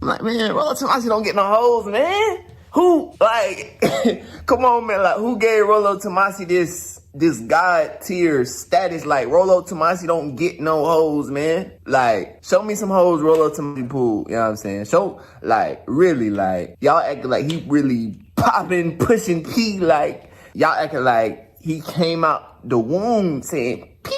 I'm like, man, Rollo Tomassi don't get no hoes, man. Who, like, come on, man, like, who gave Rollo Tomassi this God tier status? Like, Rollo Tomassi don't get no hoes, man. Like, show me some hoes Rollo Tomassi pulled, you know what I'm saying? Show, like, really, like, y'all acting like he really popping, pushing P, like, y'all acting like he came out the womb saying P.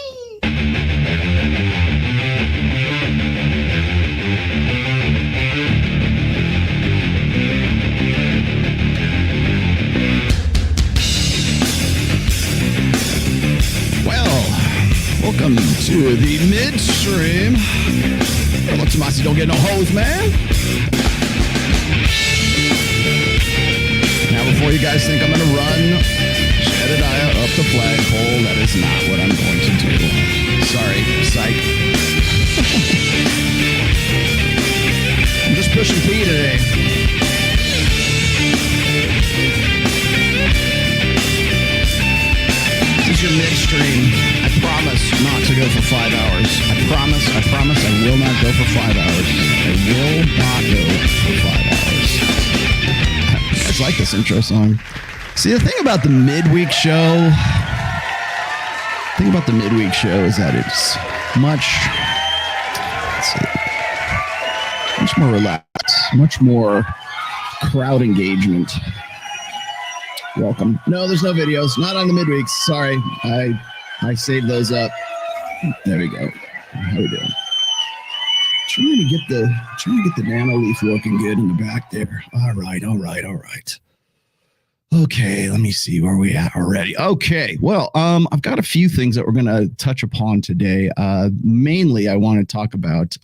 Welcome to the midstream. Rollo Tomassi don't get no hoes, man. Now, before you guys think I'm going to run Jedidiah up the flagpole, that is not what I'm going to do. Sorry, psych. I'm just pushing P today. This is your midstream. I promise not to go for 5 hours. I promise I will not go for 5 hours. I will not go for 5 hours. I just like this intro song. See, the thing about the midweek show, is that it's much more relaxed, much more crowd engagement. Welcome. No, there's no videos. Not on the midweeks. Sorry. I saved those up. There we go. How we doing? Trying to get the nano leaf looking good in the back there. All right. Okay, let me see where we at already. Okay, well, I've got a few things that we're going to touch upon today. Mainly, I want to talk about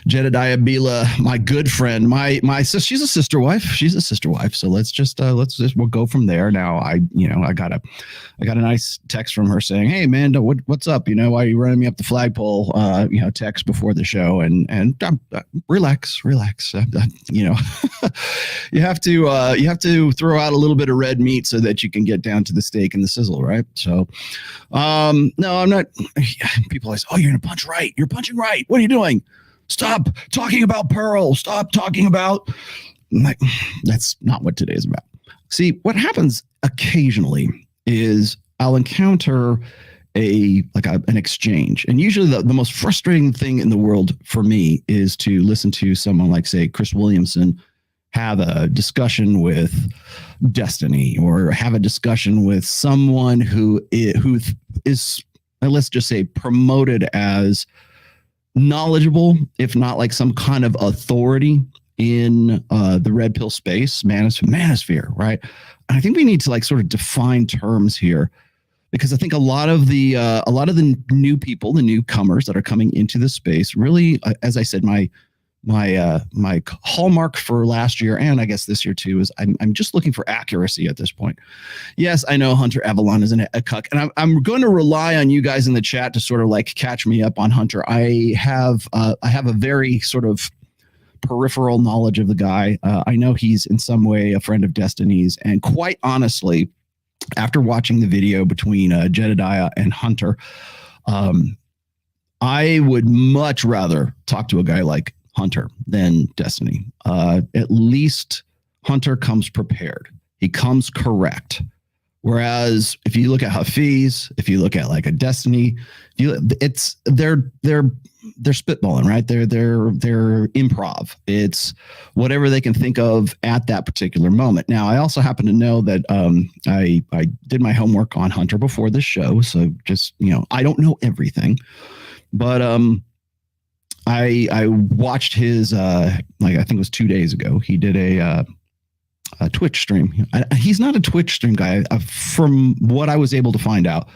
Jedidiah Bila, my good friend, my sister. She's a sister wife. So we'll go from there. Now, I got a nice text from her saying, "Hey man, what's up? Why are you running me up the flagpole?" Text before the show, and relax. You have to throw out a little bit of red meat so that you can get down to the steak and the sizzle, right? So, no, I'm not. People always, "Oh, you're gonna punch right. You're punching right. What are you doing? Stop talking about Pearl. Stop talking about." Like, that's not what today is about. See, what happens occasionally is I'll encounter an exchange. And usually the most frustrating thing in the world for me is to listen to someone like, say, Chris Williamson have a discussion with Destiny, or have a discussion with someone who is, let's just say, promoted as knowledgeable, if not like some kind of authority in the red pill space, manosphere, right? And I think we need to like sort of define terms here, because I think a lot of the new people, the newcomers that are coming into the space, really, as I said, my hallmark for last year, and I guess this year too, is I'm just looking for accuracy at this point. Yes, I know Hunter Avallone is a cuck, and I'm going to rely on you guys in the chat to sort of like catch me up on Hunter. I have a very sort of peripheral knowledge of the guy. I know he's in some way a friend of Destiny's, and quite honestly, after watching the video between Jedidiah and Hunter, I would much rather talk to a guy like Hunter than Destiny. At least Hunter comes prepared. He comes correct. Whereas if you look at Hafiz, if you look at like a Destiny, they're spitballing, right? They're improv. It's whatever they can think of at that particular moment. Now, I also happen to know that I did my homework on Hunter before this show, so just I don't know everything, but I watched his I think it was 2 days ago. He did a Twitch stream. He's not a Twitch stream guy. From what I was able to find out,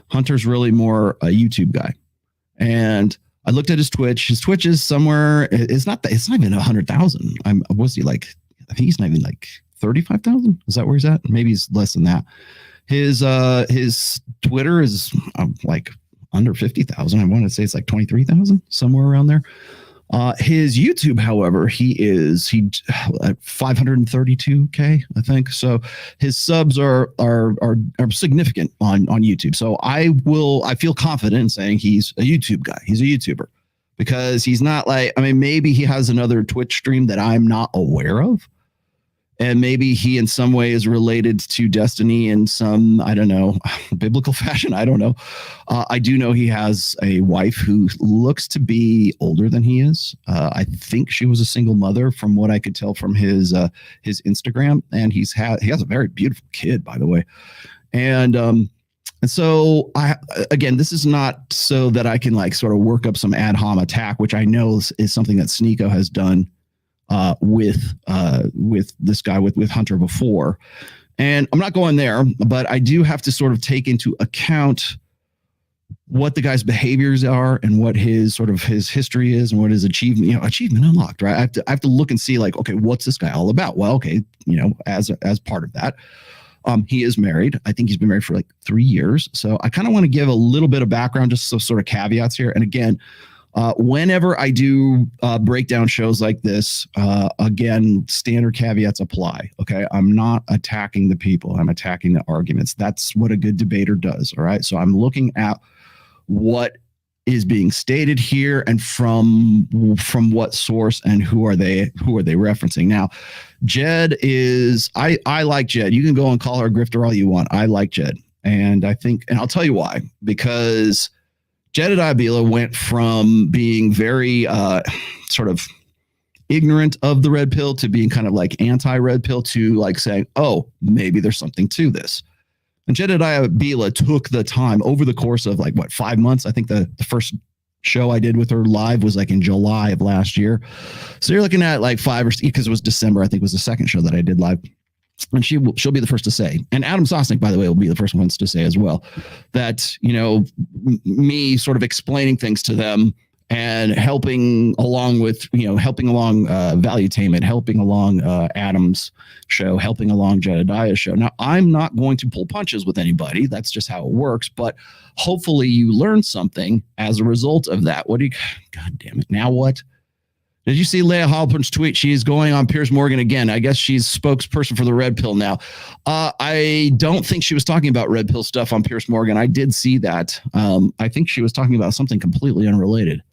Hunter's really more a YouTube guy. And I looked at his Twitch. His Twitch is somewhere. It's not even 100,000. I think he's not even like 35,000. Is that where he's at? Maybe he's less than that. His Twitter is like under 50,000. I want to say it's like 23,000, somewhere around there. His YouTube, however, he at 532K, I think. So his subs are significant on YouTube. So I feel confident in saying he's a YouTube guy. He's a YouTuber. because he's not like, I mean, maybe he has another Twitch stream that I'm not aware of. And maybe he in some way is related to Destiny in some, I don't know, biblical fashion. I don't know. I do know he has a wife who looks to be older than he is. I think she was a single mother from what I could tell from his Instagram. And he has a very beautiful kid, by the way. And so again, this is not so that I can like sort of work up some ad hom attack, which I know is something that Sneeko has done with this guy with Hunter before. And I'm not going there, but I do have to sort of take into account what the guy's behaviors are and what his sort of his history is and what his achievement unlocked, right? I have to look and see like, okay, what's this guy all about? Well, okay, as part of that, he is married. I think he's been married for like 3 years. So I kind of want to give a little bit of background, just so sort of caveats here. And again, whenever I do break down shows like this, again, standard caveats apply. Okay. I'm not attacking the people. I'm attacking the arguments. That's what a good debater does. All right. So I'm looking at what is being stated here and from what source and who are they referencing. Now, Jed is, I like Jed. You can go and call her a grifter all you want. I like Jed. And I think, and I'll tell you why, because Jedidiah Bila went from being very sort of ignorant of the red pill to being kind of like anti-red pill to like saying, oh, maybe there's something to this. And Jedidiah Bila took the time over the course of like, 5 months? I think the first show I did with her live was like in July of last year. So you're looking at like 5 or 6, because it was December, I think was the second show that I did live. And she'll be the first to say, and Adam Sosnick, by the way, will be the first ones to say as well, that, me sort of explaining things to them and helping along with, helping along Valuetainment, helping along Adam's show, helping along Jedidiah's show. Now, I'm not going to pull punches with anybody. That's just how it works. But hopefully you learn something as a result of that. God damn it. Now what? Did you see Leah Halpern's tweet? She's going on Piers Morgan again. I guess she's spokesperson for the red pill now. I don't think she was talking about red pill stuff on Piers Morgan. I did see that. I think she was talking about something completely unrelated.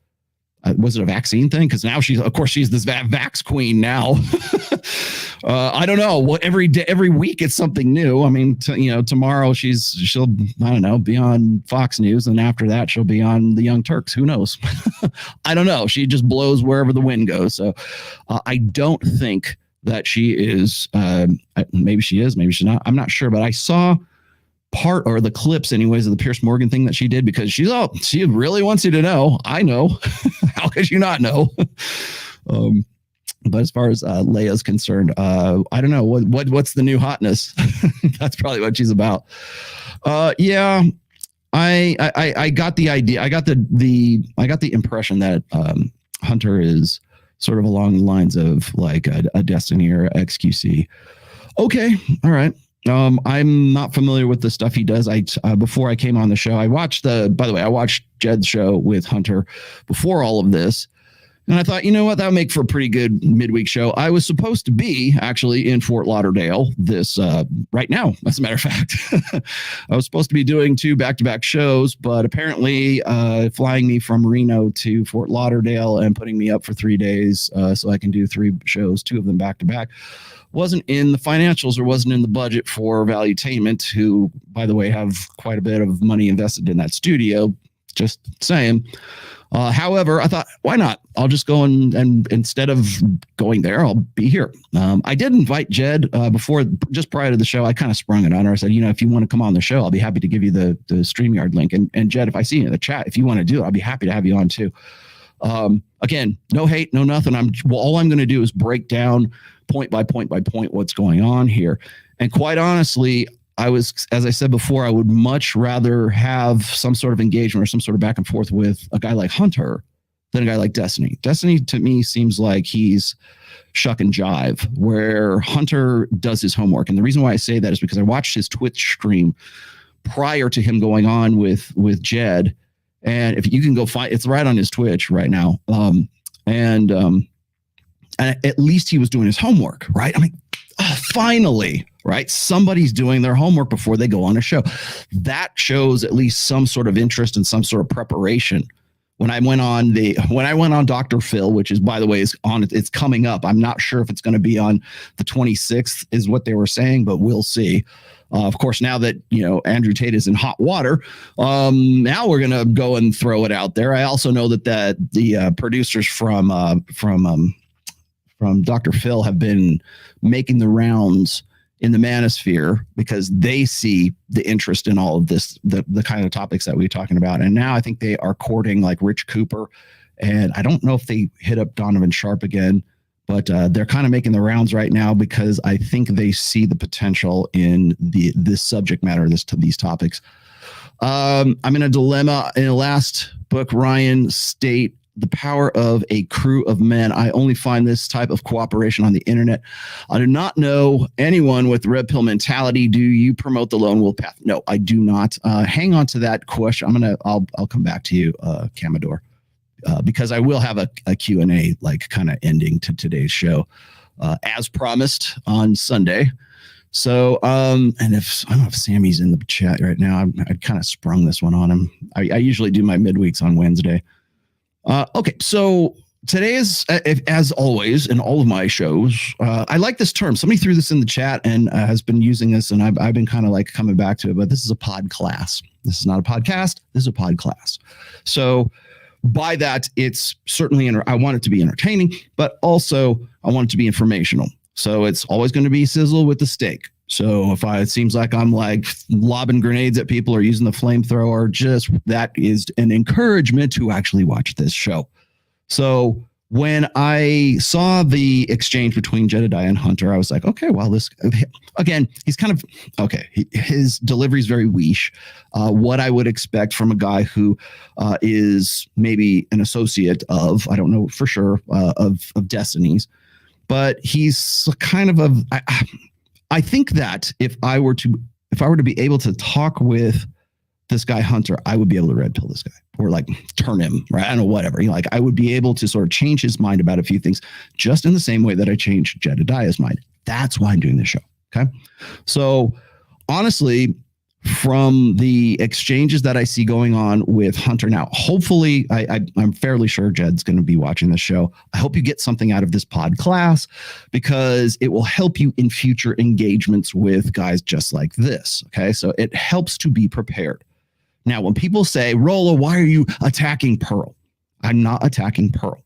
Was it a vaccine thing? Because now she's this vax queen now. I don't know. Well, every week it's something new. I mean, tomorrow she'll I don't know, be on Fox News, and after that she'll be on the Young Turks. Who knows? I don't know. She just blows wherever the wind goes. So I don't think that she is. Maybe she is. Maybe she's not. I'm not sure. But I saw part or the clips anyways of the Piers Morgan thing that she did, because she really wants you to know. I know. How could you not know? But as far as Leia's concerned, I don't know what's the new hotness. That's probably what she's about. Yeah, I got the idea. I got the impression that Hunter is sort of along the lines of like a Destiny or XQC. Okay, all right. I'm not familiar with the stuff he does. Before I came on the show, I watched Jed's show with Hunter before all of this. And I thought, you know what, that would make for a pretty good midweek show. I was supposed to be actually in Fort Lauderdale right now, as a matter of fact. I was supposed to be doing 2 back-to-back shows, but apparently flying me from Reno to Fort Lauderdale and putting me up for 3 days so I can do 3 shows, 2 of them back-to-back, wasn't in the financials or wasn't in the budget for Valuetainment, who, by the way, have quite a bit of money invested in that studio. Just saying. However, I thought, why not? I'll just go and instead of going there, I'll be here. I did invite Jed just prior to the show. I kind of sprung it on her. I said, if you want to come on the show, I'll be happy to give you the StreamYard link. And Jed, if I see you in the chat, if you want to do it, I'll be happy to have you on too. Again, no hate, no nothing. All I'm going to do is break down point by point by point what's going on here. And quite honestly, as I said before, I would much rather have some sort of engagement or some sort of back and forth with a guy like Hunter than a guy like Destiny. Destiny to me seems like he's shuck and jive, where Hunter does his homework. And the reason why I say that is because I watched his Twitch stream prior to him going on with Jed. And if you can go find, it's right on his Twitch right now. And at least he was doing his homework, right? I mean, finally, right? Somebody's doing their homework before they go on a show. That shows at least some sort of interest and some sort of preparation when I went on Dr. Phil, which is, by the way, it's coming up. I'm not sure if it's going to be on the 26th is what they were saying, but we'll see. Of course, now that, Andrew Tate is in hot water, now we're going to go and throw it out there. I also know that the producers from Dr. Phil have been making the rounds in the Manosphere because they see the interest in all of this, the kind of topics that we're talking about. And now I think they are courting like Rich Cooper. And I don't know if they hit up Donovan Sharp again, but they're kind of making the rounds right now because I think they see the potential in this subject matter, these topics. I'm in a dilemma. In the last book, Ryan state the power of a crew of men. I only find this type of cooperation on the internet. I do not know anyone with red pill mentality. Do you promote the lone wolf path? No, I do not. Hang on to that question. I'll come back to you, Camador, because I will have a Q&A like kind of ending to today's show, as promised on Sunday. So, and I don't know if Sammy's in the chat right now. I kind of sprung this one on him. I usually do my midweeks on Wednesday. Okay, so today is, as always, in all of my shows, I like this term. Somebody threw this in the chat and has been using this, and I've been kind of like coming back to it, but this is a pod class. This is not a podcast. This is a pod class. So by that, it's certainly, I want it to be entertaining, but also I want it to be informational. So it's always going to be sizzle with the steak. So if it seems like I'm like lobbing grenades at people or using the flamethrower, just that is an encouragement to actually watch this show. So when I saw the exchange between Jedidiah and Hunter, I was like, okay, well, this, again, he's kind of, okay, his delivery is very weesh. What I would expect from a guy who is maybe an associate of, I don't know for sure, of Destiny's, but he's kind of I think that if I were to be able to talk with this guy Hunter, I would be able to red pill this guy or like turn him, right? I don't know, whatever. Like I would be able to sort of change his mind about a few things, just in the same way that I changed Jedidiah's mind. That's why I'm doing this show. Okay, so honestly, from the exchanges that I see going on with Hunter now, hopefully, I'm fairly sure Jed's going to be watching this show. I hope you get something out of this pod class because it will help you in future engagements with guys just like this. Okay, so it helps to be prepared. Now, when people say, Rolo, why are you attacking Pearl? I'm not attacking Pearl.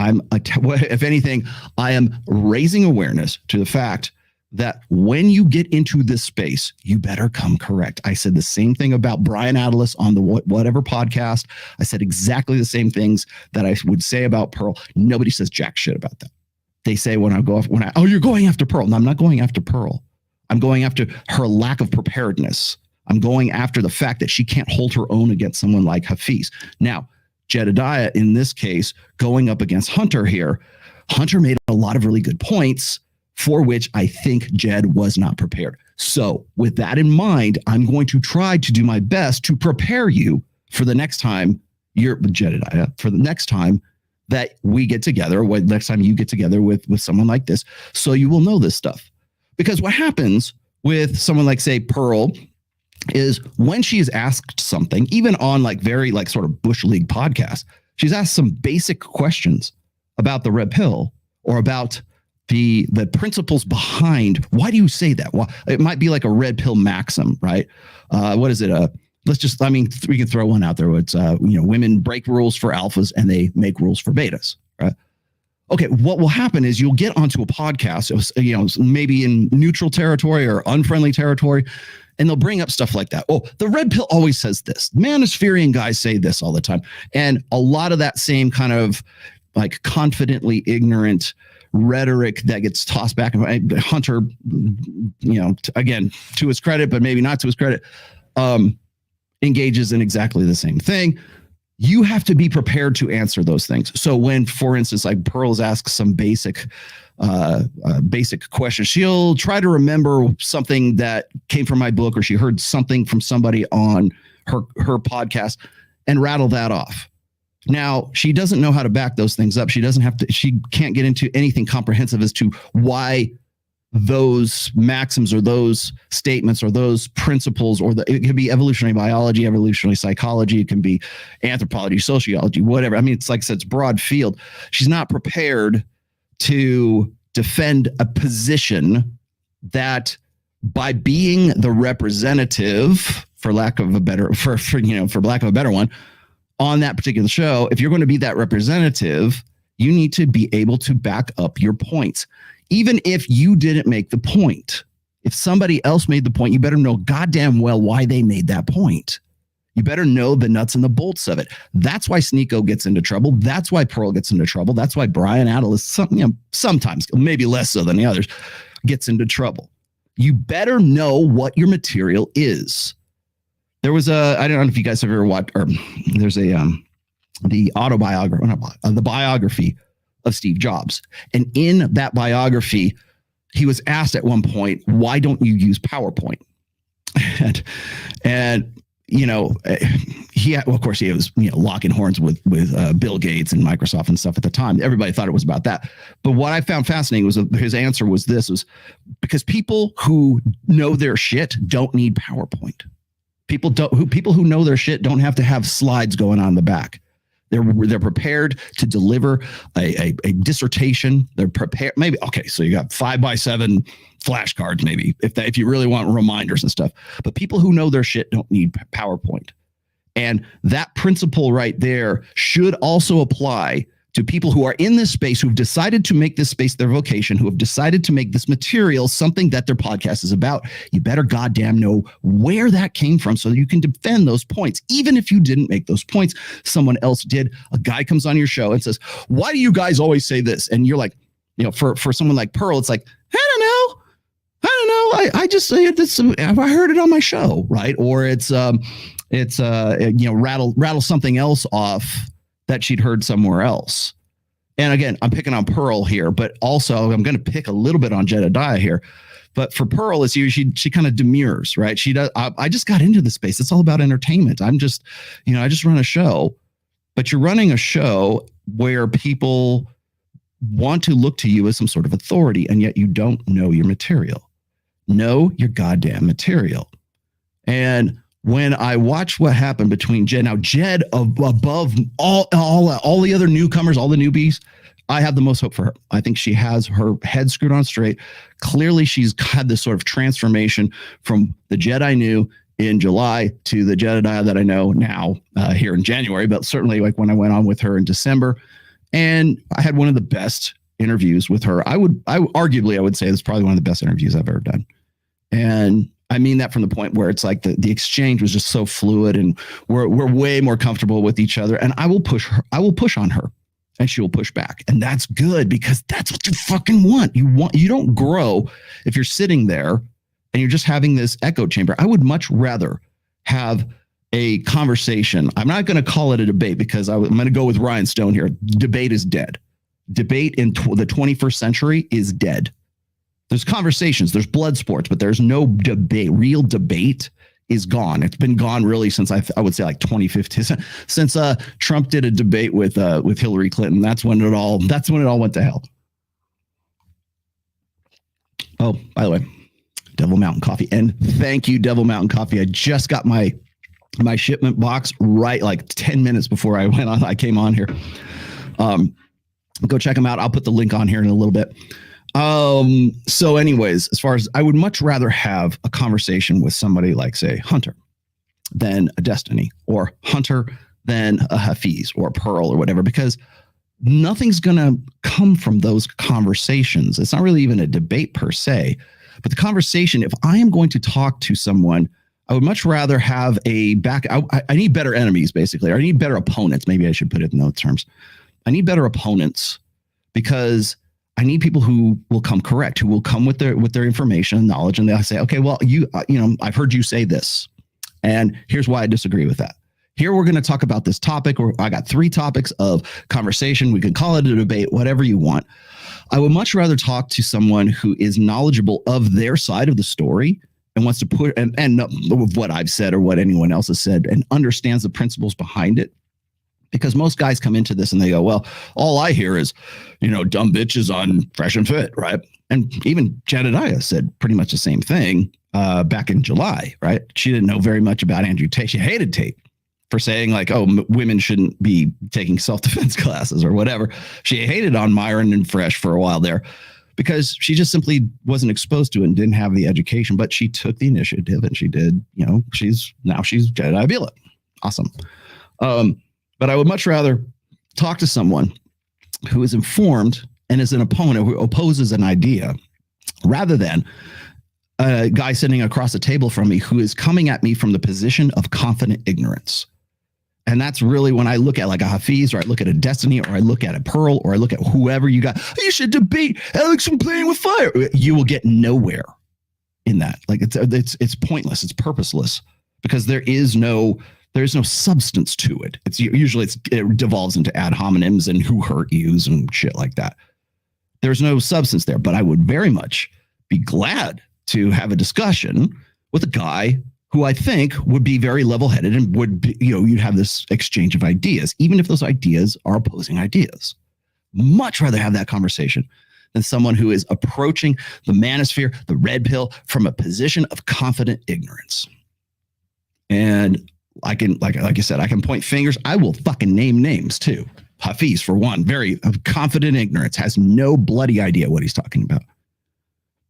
If anything, I am raising awareness to the fact that when you get into this space, you better come correct. I said the same thing about Brian Atlas on the whatever podcast. I said exactly the same things that I would say about Pearl. Nobody says jack shit about that. They say oh, you're going after Pearl. No, I'm not going after Pearl. I'm going after her lack of preparedness. I'm going after the fact that she can't hold her own against someone like Hafiz. Now, Jedidiah, in this case, going up against Hunter here, Hunter made a lot of really good points for which I think Jed was not prepared. So with that in mind, I'm going to try to do my best to prepare you for the next time you're with Jedidiah, for the next time that we get together, or next time you get together with someone like this, so you will know this stuff. Because what happens with someone like, say, Pearl, is when she is asked something, even on like very like sort of Bush League podcasts, she's asked some basic questions about the red pill or about the principles behind why do you say that? Well, it might be like a red pill maxim, right? What is it? We can throw one out there. It's women break rules for alphas and they make rules for betas, right? Okay, what will happen is you'll get onto a podcast, maybe in neutral territory or unfriendly territory, and they'll bring up stuff like that. Oh, the red pill always says this. Manospherean guys say this all the time. And a lot of that same kind of like confidently ignorant rhetoric that gets tossed back. Hunter, again, to his credit, but maybe not to his credit, engages in exactly the same thing. You have to be prepared to answer those things. So when, for instance, like Pearl's asks some basic question, she'll try to remember something that came from my book, or she heard something from somebody on her podcast and rattle that off. Now, she doesn't know how to back those things up. She can't get into anything comprehensive as to why those maxims or those statements or those principles, or it could be evolutionary biology, evolutionary psychology, it can be anthropology, sociology, whatever. I mean, it's like I said, it's broad field. She's not prepared to defend a position that, by being the representative, for lack of a better one, on that particular show, if you're going to be that representative, you need to be able to back up your points. Even if you didn't make the point, if somebody else made the point, you better know goddamn well why they made that point. You better know the nuts and the bolts of it. That's why Sneeko gets into trouble. That's why Pearl gets into trouble. That's why Brian Atlas, sometimes, maybe less so than the others, gets into trouble. You better know what your material is. There was I don't know if you guys have ever watched, or there's the biography of Steve Jobs. And in that biography, he was asked at one point, why don't you use PowerPoint? and of course he was locking horns with Bill Gates and Microsoft and stuff at the time. Everybody thought it was about that. But what I found fascinating was his answer was because people who know their shit don't need PowerPoint. People who know their shit don't have to have slides going on the back. They're prepared to deliver a dissertation. They're prepared. Maybe, okay, so you got 5x7 flashcards, maybe, if you really want reminders and stuff. But people who know their shit don't need PowerPoint. And that principle right there should also apply to people who are in this space, who've decided to make this space their vocation, who have decided to make this material something that their podcast is about. You better goddamn know where that came from so that you can defend those points. Even if you didn't make those points, someone else did. A guy comes on your show and says, why do you guys always say this? And you're like, for someone like Pearl, it's like, I don't know. I just say it. I heard it on my show, right? Or it's rattle something else off that she'd heard somewhere else. And again, I'm picking on Pearl here, but also I'm going to pick a little bit on Jedidiah here. But for Pearl, it's she kind of demurs, right? She does. I just got into the space. It's all about entertainment. I just run a show. But you're running a show where people want to look to you as some sort of authority, and yet you don't know your material. Know your goddamn material. And when I watch what happened between Jed, now Jed above all the other newcomers, all the newbies, I have the most hope for her. I think she has her head screwed on straight. Clearly, she's had this sort of transformation from the Jed I knew in July to the Jedidiah that I know now here in January, but certainly like when I went on with her in December. And I had one of the best interviews with her. I would say it's probably one of the best interviews I've ever done. And I mean that from the point where it's like the exchange was just so fluid, and we're way more comfortable with each other. And I will push on her, and she will push back. And that's good, because that's what you fucking want. You don't grow if you're sitting there and you're just having this echo chamber. I would much rather have a conversation. I'm not going to call it a debate, because I'm going to go with Ryan Stone here. Debate is dead. Debate in the 21st century is dead. There's conversations, there's blood sports, but there's no debate. Real debate is gone. It's been gone really since I would say like 2015, since Trump did a debate with Hillary Clinton. That's when it all went to hell. Oh, by the way, Devil Mountain Coffee, and thank you, Devil Mountain Coffee. I just got my shipment box right like 10 minutes before I came on here. Go check them out. I'll put the link on here in a little bit. So anyways, as far as I would much rather have a conversation with somebody like, say, Hunter than a Destiny, or Hunter than a Hafiz or a Pearl or whatever, because nothing's going to come from those conversations. It's not really even a debate per se, but the conversation, if I am going to talk to someone, I would much rather have I need better enemies, basically, or I need better opponents. Maybe I should put it in those terms. I need better opponents, because I need people who will come correct, who will come with their information and knowledge, and they'll say, okay, well, I've heard you say this, and here's why I disagree with that. Here we're going to talk about this topic, or I got 3 topics of conversation. We can call it a debate, whatever you want. I would much rather talk to someone who is knowledgeable of their side of the story and wants to put and what I've said or what anyone else has said, and understands the principles behind it, Because most guys come into this and they go, well, all I hear is, dumb bitches on Fresh and Fit, right? And even Jedidiah said pretty much the same thing back in July, right? She didn't know very much about Andrew Tate. She hated Tate for saying like, women shouldn't be taking self-defense classes or whatever. She hated on Myron and Fresh for a while there because she just simply wasn't exposed to it and didn't have the education, but she took the initiative and she did, she's Jedidiah Bila. Awesome. But I would much rather talk to someone who is informed and is an opponent who opposes an idea rather than a guy sitting across the table from me who is coming at me from the position of confident ignorance. And that's really when I look at like a Hafiz, or I look at a Destiny, or I look at a Pearl, or I look at whoever you got. You should debate Alex from Playing with Fire. You will get nowhere in that. Like it's pointless. It's purposeless because there's no substance to it. It devolves into ad hominems and who hurt yous and shit like that. There's no substance there, but I would very much be glad to have a discussion with a guy who I think would be very level-headed and would be, you'd have this exchange of ideas, even if those ideas are opposing ideas. Much rather have that conversation than someone who is approaching the manosphere, the red pill, from a position of confident ignorance. And I can, like I said, I can point fingers. I will fucking name names too. Hafiz, for one, very confident ignorance, has no bloody idea what he's talking about.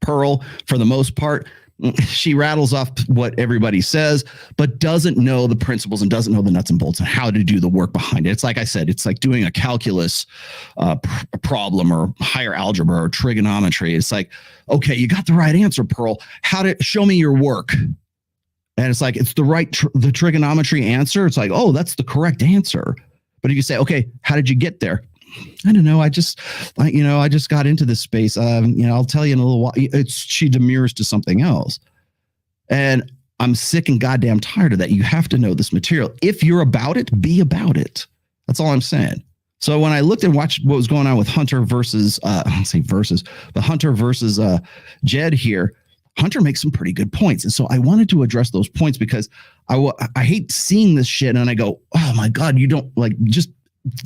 Pearl, for the most part, she rattles off what everybody says, but doesn't know the principles and doesn't know the nuts and bolts and how to do the work behind it. It's like I said, it's like doing a calculus problem or higher algebra or trigonometry. It's like, okay, you got the right answer, Pearl. Show me your work. And it's like, it's the trigonometry answer. It's like, oh, that's the correct answer. But if you say, okay, how did you get there? I don't know. I just got into this space. I'll tell you in a little while. She demurs to something else. And I'm sick and goddamn tired of that. You have to know this material. If you're about it, be about it. That's all I'm saying. So when I looked and watched what was going on with Hunter versus, Hunter versus Jed here, Hunter makes some pretty good points. And so I wanted to address those points because I hate seeing this shit. And I go, oh my God, you don't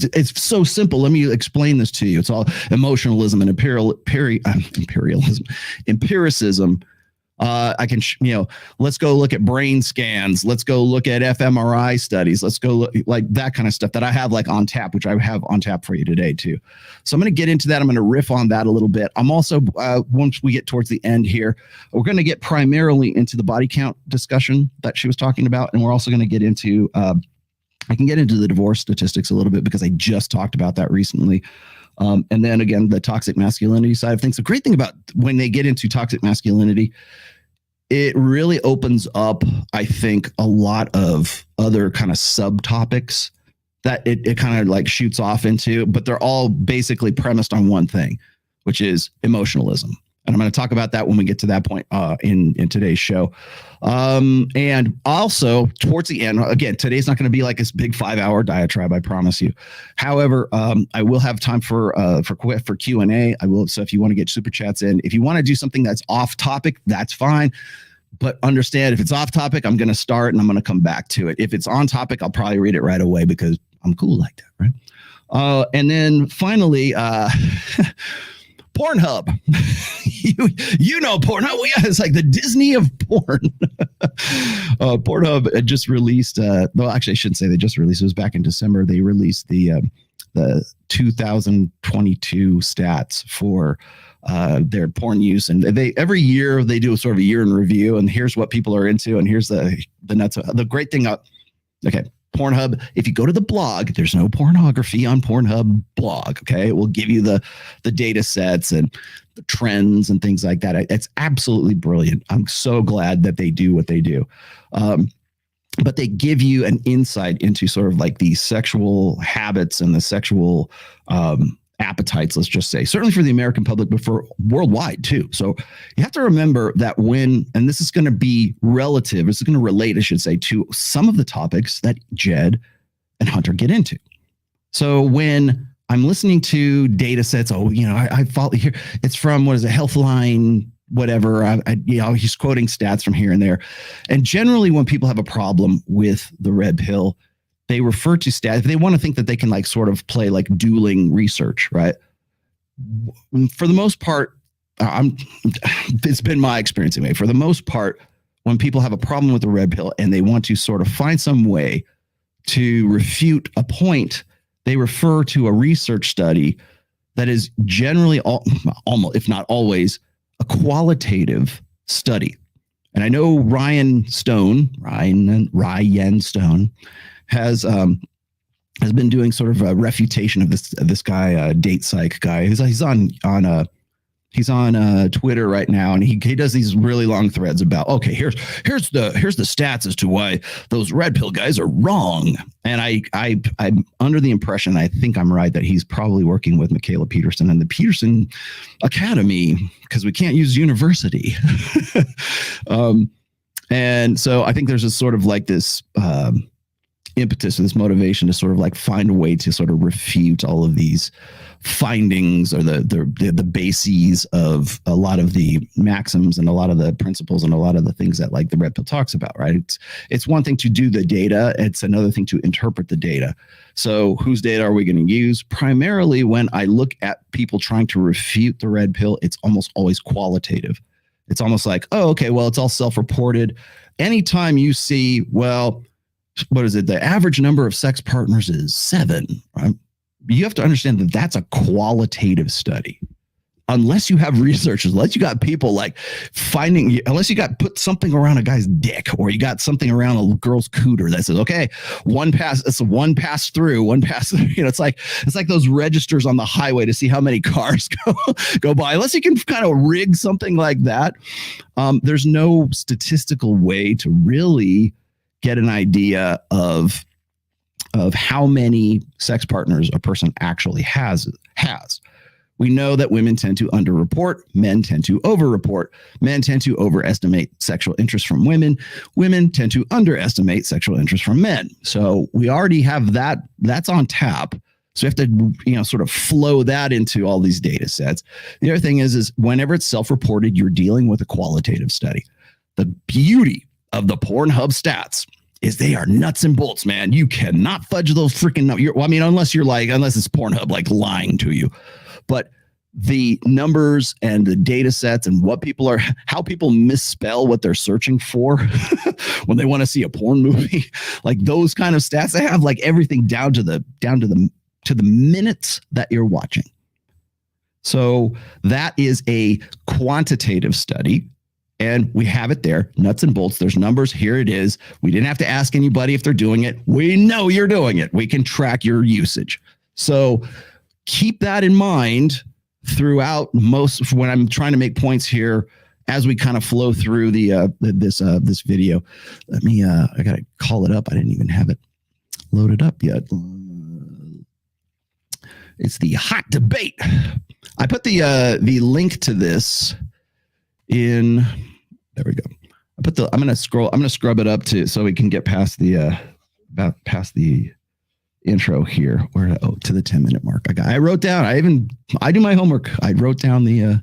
it's so simple. Let me explain this to you. It's all emotionalism and empiricism. I can, let's go look at brain scans. Let's go look at fMRI studies. Let's go look like that kind of stuff that I have like on tap, which I have on tap for you today too. So I'm going to get into that. I'm going to riff on that a little bit. I'm also, once we get towards the end here, we're going to get primarily into the body count discussion that she was talking about. And we're also going to get into, I can get into the divorce statistics a little bit because I just talked about that recently. And then again, the toxic masculinity side of things. The great thing about when they get into toxic masculinity, it really opens up, I think, a lot of other kind of subtopics that it kind of like shoots off into, but they're all basically premised on one thing, which is emotionalism. And I'm going to talk about that when we get to that point in today's show. And also towards the end, again, today's not going to be like this big 5-hour diatribe, I promise you. However, I will have time for Q&A. I will. So if you want to get super chats in, if you want to do something that's off topic, that's fine. But understand, if it's off topic, I'm going to start and I'm going to come back to it. If it's on topic, I'll probably read it right away because I'm cool like that, right? And then finally, Pornhub. you know Pornhub. It's like the Disney of porn. Pornhub just released, well, actually, I shouldn't say they just released. It was back in December. They released the 2022 stats for their porn use. And every year they do a sort of a year in review. And here's what people are into. And here's the nuts. The great thing. Okay. Pornhub, if you go to the blog, there's no pornography on Pornhub blog. Okay. It will give you the data sets and the trends and things like that. It's absolutely brilliant. I'm so glad that they do what they do. But they give you an insight into sort of like the sexual habits and the sexual appetites, let's just say, certainly for the American public, but for worldwide too. So you have to remember that and this is going to be relative, it's going to relate, I should say, to some of the topics that Jed and Hunter get into. So when I'm listening to data sets, I follow here, it's from, Healthline, whatever, he's quoting stats from here and there. And generally when people have a problem with the red pill, they refer to stats. They want to think that they can like sort of play like dueling research, right? For the most part, it's been my experience anyway. For the most part, when people have a problem with the red pill and they want to sort of find some way to refute a point, they refer to a research study that is generally almost, if not always, a qualitative study. And I know Ryan Stone has been doing sort of a refutation of this guy, Date Psych guy. He's on Twitter right now, and he does these really long threads about, okay, here's the stats as to why those red pill guys are wrong. And I'm under the impression, I think I'm right, that he's probably working with Michaela Peterson and the Peterson Academy, because we can't use university. And so I think there's a sort of like this impetus or this motivation to sort of like find a way to sort of refute all of these findings or the bases of a lot of the maxims and a lot of the principles and a lot of the things that like the red pill talks about, right? It's one thing to do the data. It's another thing to interpret the data. So whose data are we going to use? Primarily when I look at people trying to refute the red pill, it's almost always qualitative. It's almost like, oh, okay, well, it's all self-reported. Anytime you see, well, what is it? The average number of sex partners is 7, right? You have to understand that that's a qualitative study. Unless you have researchers, unless you got people like unless you got put something around a guy's dick or you got something around a girl's cooter that says, okay, one pass through. It's like those registers on the highway to see how many cars go by. Unless you can kind of rig something like that, there's no statistical way to really get an idea of how many sex partners a person actually has. We know that women tend to underreport, men tend to overreport. Men tend to overestimate sexual interest from women. Women tend to underestimate sexual interest from men. So we already have that. That's on tap. So we have to, sort of flow that into all these data sets. The other thing is whenever it's self-reported, you're dealing with a qualitative study. The beauty of the Pornhub stats is they are nuts and bolts, man. You cannot fudge those freaking numbers. Unless it's Pornhub like lying to you. But the numbers and the data sets and how people misspell what they're searching for when they want to see a porn movie, like those kind of stats, they have like everything down to the minutes that you're watching. So that is a quantitative study. And we have it there, nuts and bolts. There's numbers. Here it is. We didn't have to ask anybody if they're doing it. We know you're doing it. We can track your usage. So keep that in mind throughout when I'm trying to make points here as we kind of flow through this video. Let me I gotta call it up. I didn't even have it loaded up yet. It's the hot debate. I put the link to this in. There we go. I'm gonna scrub it up so we can get past the intro here. To the 10-minute mark. I wrote down. I do my homework. I wrote down the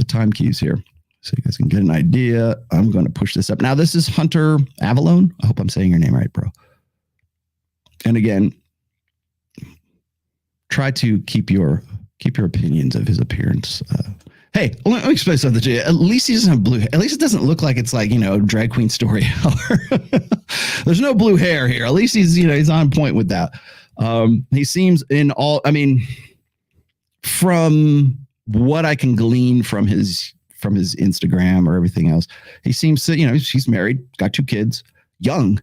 time keys here so you guys can get an idea. I'm going to push this up. Now this is Hunter Avallone. I hope I'm saying your name right, bro. And again, try to keep your opinions of his appearance. Hey, let me explain something to you. At least he doesn't have blue hair. At least it doesn't look like it's like, drag queen story hour. There's no blue hair here. At least he's on point with that. He seems from what I can glean from his Instagram or everything else, he seems to, he's married, got 2 kids, young.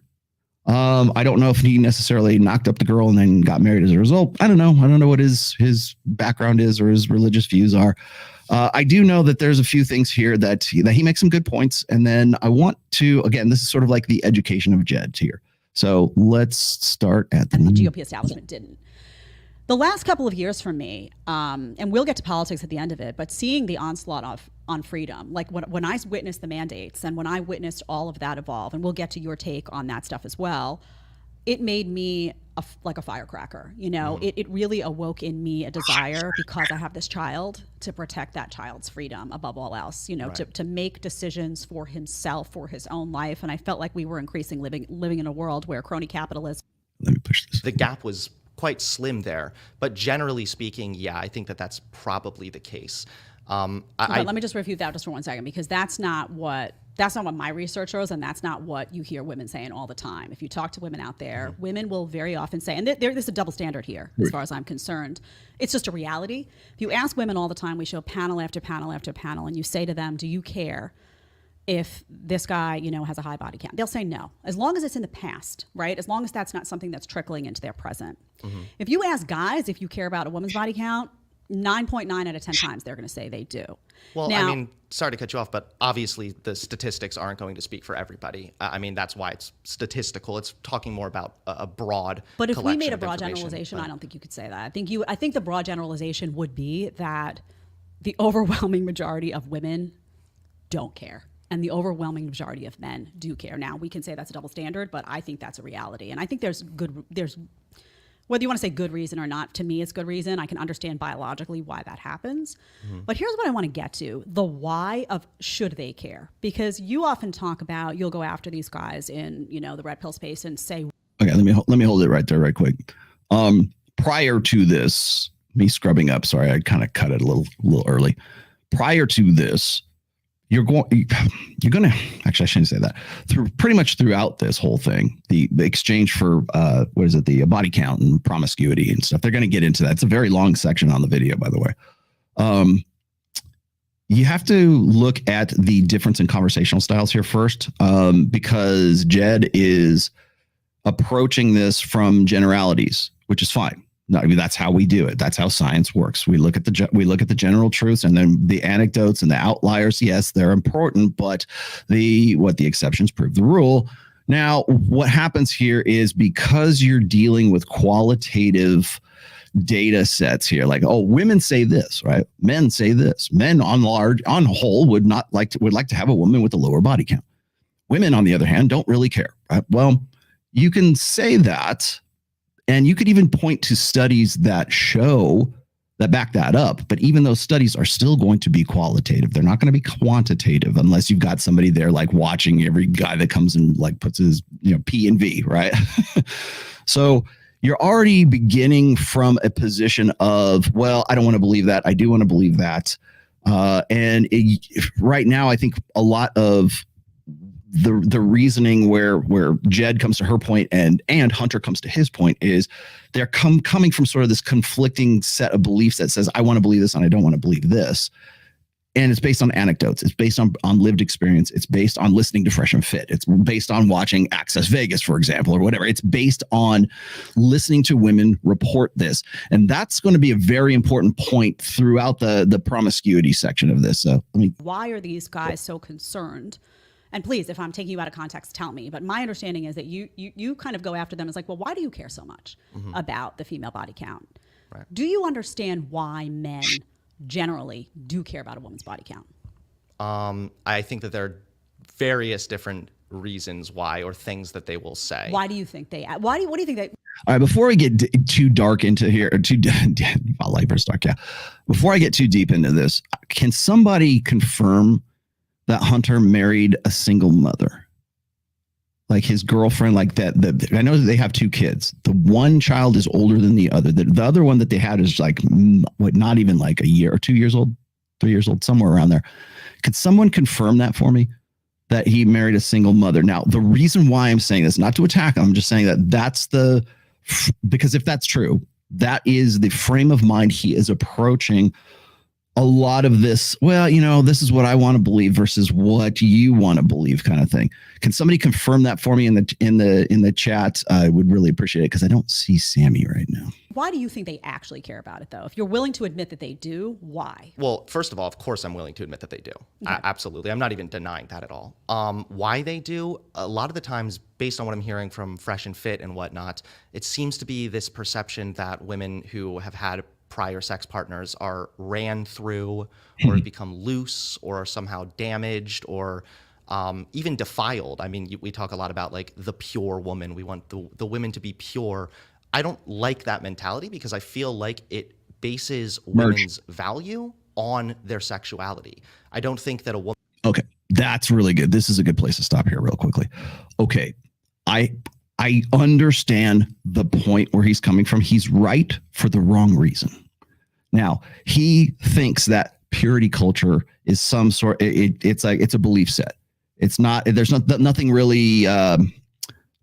I don't know if he necessarily knocked up the girl and then got married as a result. I don't know what his background is or his religious views are. I do know that there's a few things here that he makes some good points. And then I want to, again, this is sort of like the education of Jed here. So let's start at the GOP establishment didn't. The last couple of years for me, and we'll get to politics at the end of it, but seeing the onslaught on freedom, like when I witnessed the mandates and when I witnessed all of that evolve, and we'll get to your take on that stuff as well, it made me like a firecracker. It really awoke in me a desire, because I have this child, to protect that child's freedom above all else, right. to make decisions for himself, for his own life. And I felt like we were increasingly living in a world where crony capitalism. Let me push this. The gap was quite slim there. But generally speaking, yeah, I think that that's probably the case. But let me just refute that just for 1 second, because that's not what my research shows, and that's not what you hear women saying all the time. If you talk to women out there, women will very often say, and there's a double standard here as far as I'm concerned. It's just a reality. If you ask women all the time, we show panel after panel after panel, and you say to them, do you care if this guy, has a high body count? They'll say no, as long as it's in the past, right? As long as that's not something that's trickling into their present. If you ask guys if you care about a woman's body count, 9.9 out of 10 times they're going to say they do. Well, now, I mean, sorry to cut you off, but obviously the statistics aren't going to speak for everybody. I mean, that's why it's statistical. It's talking more about a broad. But if we made a broad generalization, I don't think you could say that. I think the broad generalization would be that the overwhelming majority of women don't care, and the overwhelming majority of men do care. Now, we can say that's a double standard, but I think that's a reality, and I think there's whether you want to say good reason or not, to me it's good reason. I can understand biologically why that happens. But here's what I want to get to, the why of should they care. Because you often talk about, you'll go after these guys in, the red pill space and say, okay, let me hold it right there right quick. Prior to this, me scrubbing up, sorry, I kind of cut it a little early. Prior to this, you're going to actually, I shouldn't say that. Pretty much throughout this whole thing, the exchange for the body count and promiscuity and stuff, they're going to get into that. It's a very long section on the video, by the way. You have to look at the difference in conversational styles here first, because Jed is approaching this from generalities, which is fine. No, I mean, that's how we do it. That's how science works. We look at the general truths, and then the anecdotes and the outliers. Yes, they're important, but the exceptions prove the rule. Now, what happens here is, because you're dealing with qualitative data sets here, like, oh, women say this, right? Men say this. Men on whole would like to have a woman with a lower body count. Women, on the other hand, don't really care, right? Well, you can say that. And you could even point to studies that back that up. But even those studies are still going to be qualitative. They're not going to be quantitative unless you've got somebody there like watching every guy that comes and like puts his P and V, right? So you're already beginning from a position of, well, I don't want to believe that. I do want to believe that. Right now, I think a lot of the reasoning where Jed comes to her point and Hunter comes to his point is they're coming from sort of this conflicting set of beliefs that says, I want to believe this and I don't want to believe this. And it's based on anecdotes. It's based on lived experience. It's based on listening to Fresh and Fit. It's based on watching Access Vegas, for example, or whatever. It's based on listening to women report this. And that's going to be a very important point throughout the promiscuity section of this. So why are these guys so concerned? And please, if I'm taking you out of context, tell me. But my understanding is that you kind of go after them as like, well, why do you care so much about the female body count? Right. Do you understand why men generally do care about a woman's body count? I think that there are various different reasons why, or things that they will say. Why do you think what do you think they? All right, before we get too dark into here, or hyper dark, yeah. Before I get too deep into this, can somebody confirm that Hunter married a single mother? Like his girlfriend, like that. I know that they have 2 kids. The one child is older than the other. The other one that they had is like, not even like a year or 2 years old, 3 years old, somewhere around there. Could someone confirm that for me? That he married a single mother? Now, the reason why I'm saying this, not to attack him, I'm just saying that because if that's true, that is the frame of mind he is approaching a lot of this. Well, this is what I want to believe versus what you want to believe, kind of thing. Can somebody confirm that for me in the chat? I would really appreciate it, because I don't see Sammy right now. Why do you think they actually care about it, though? If you're willing to admit that they do, why? Well, first of all, of course, I'm willing to admit that they do. Okay. Absolutely. I'm not even denying that at all. Why they do, a lot of the times, based on what I'm hearing from Fresh and Fit and whatnot, it seems to be this perception that women who have had prior sex partners are ran through or become loose or are somehow damaged or even defiled. I mean, we talk a lot about like the pure woman. We want the women to be pure. I don't like that mentality, because I feel like it bases women's value on their sexuality. I don't think that a woman. Okay, that's really good. This is a good place to stop here real quickly. Okay, I understand the point where he's coming from. He's right for the wrong reason. Now, he thinks that purity culture is some sort, it's a belief set. It's not, there's nothing really,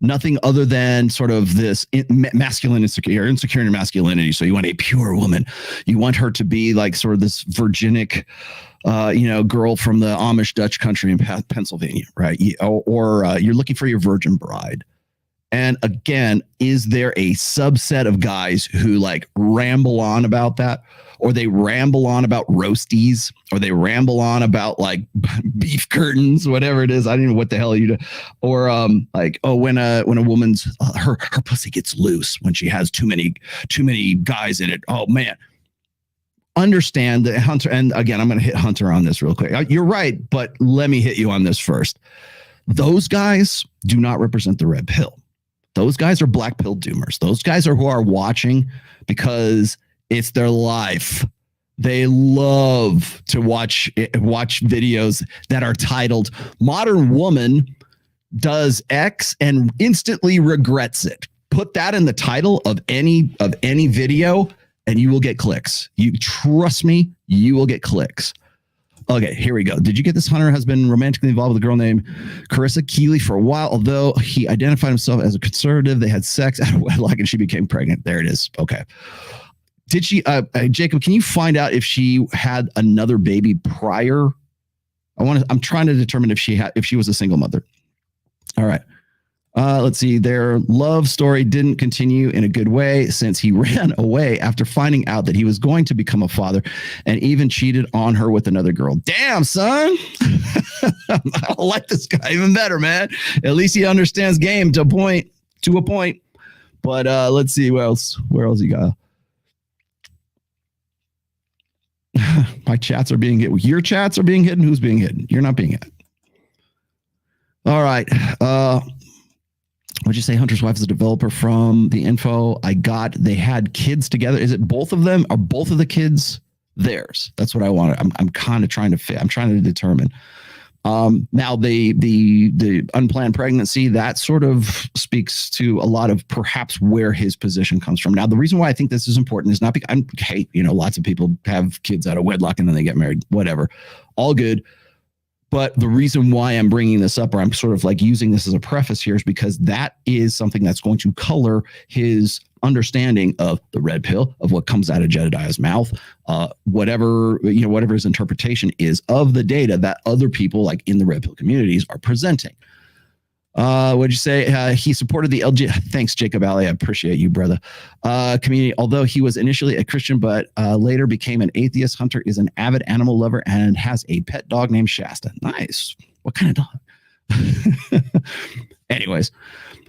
nothing other than sort of this masculine insecure in masculinity. So you want a pure woman. You want her to be like sort of this virginic, girl from the Amish Dutch country in Pennsylvania, right? Or you're looking for your virgin bride. And again, is there a subset of guys who like ramble on about that? Or they ramble on about roasties, or they ramble on about like beef curtains, whatever it is. I don't know what the hell you do. Or when a woman's her pussy gets loose when she has too many guys in it. Oh man. Understand that Hunter, and again, I'm going to hit Hunter on this real quick. You're right, but let me hit you on this first. Those guys do not represent the red pill. Those guys are black pill doomers. Those guys are who are watching because it's their life. They love to watch videos that are titled "Modern Woman Does X and Instantly Regrets It." Put that in the title of any video, and you will get clicks. You trust me, you will get clicks. Okay, here we go. Did you get this? Hunter has been romantically involved with a girl named Carissa Keeley for a while. Although he identified himself as a conservative, they had sex out of wedlock and she became pregnant. There it is. Okay. Did she, Jacob, can you find out if she had another baby prior? I'm trying to determine if she was a single mother. All right. Let's see. Their love story didn't continue in a good way since he ran away after finding out that he was going to become a father and even cheated on her with another girl. Damn, son. I like this guy even better, man. At least he understands game to a point. But let's see where else he got. My chats are being hidden. Your chats are being hidden. Who's being hidden? You're not being hidden. All right. What'd you say? Hunter's wife is a developer from the info I got. They had kids together. Is it both of them? Are both of the kids theirs? That's what I wanted. I'm kind of trying to fit. I'm trying to determine. Now the unplanned pregnancy, that sort of speaks to a lot of perhaps where his position comes from. Now, the reason why I think this is important is not because lots of people have kids out of wedlock and then they get married, whatever, all good. But the reason why I'm bringing this up, or I'm sort of like using this as a preface here, is because that is something that's going to color his understanding of the red pill, of what comes out of Jedidiah's mouth, whatever his interpretation is of the data that other people like in the red pill communities are presenting. What'd you say? He supported the LG. Thanks, Jacob Alley. I appreciate you, brother. Community. Although he was initially a Christian, but later became an atheist. Hunter is an avid animal lover and has a pet dog named Shasta. Nice. What kind of dog? Anyways,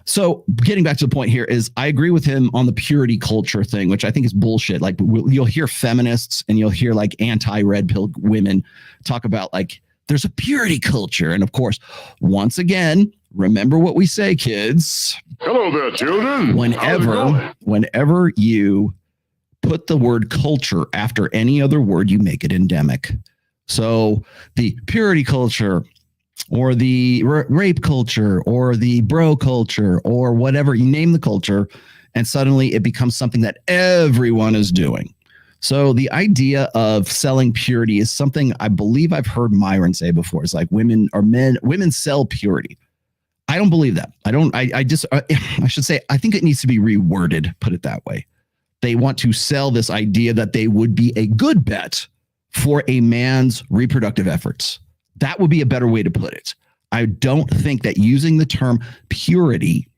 so getting back to the point here is I agree with him on the purity culture thing, which I think is bullshit. Like you'll hear feminists and you'll hear like anti-red pill women talk about like there's a purity culture. And of course, once again, remember what we say, kids. Hello there, children. Whenever you put the word culture after any other word, you make it endemic. So the purity culture or the rape culture or the bro culture or whatever, you name the culture, and suddenly it becomes something that everyone is doing. So the idea of selling purity is something I believe I've heard Myron say before. It's like women sell purity. I don't believe that. I should say, I think it needs to be reworded, put it that way. They want to sell this idea that they would be a good bet for a man's reproductive efforts. That would be a better way to put it. I don't think that using the term purity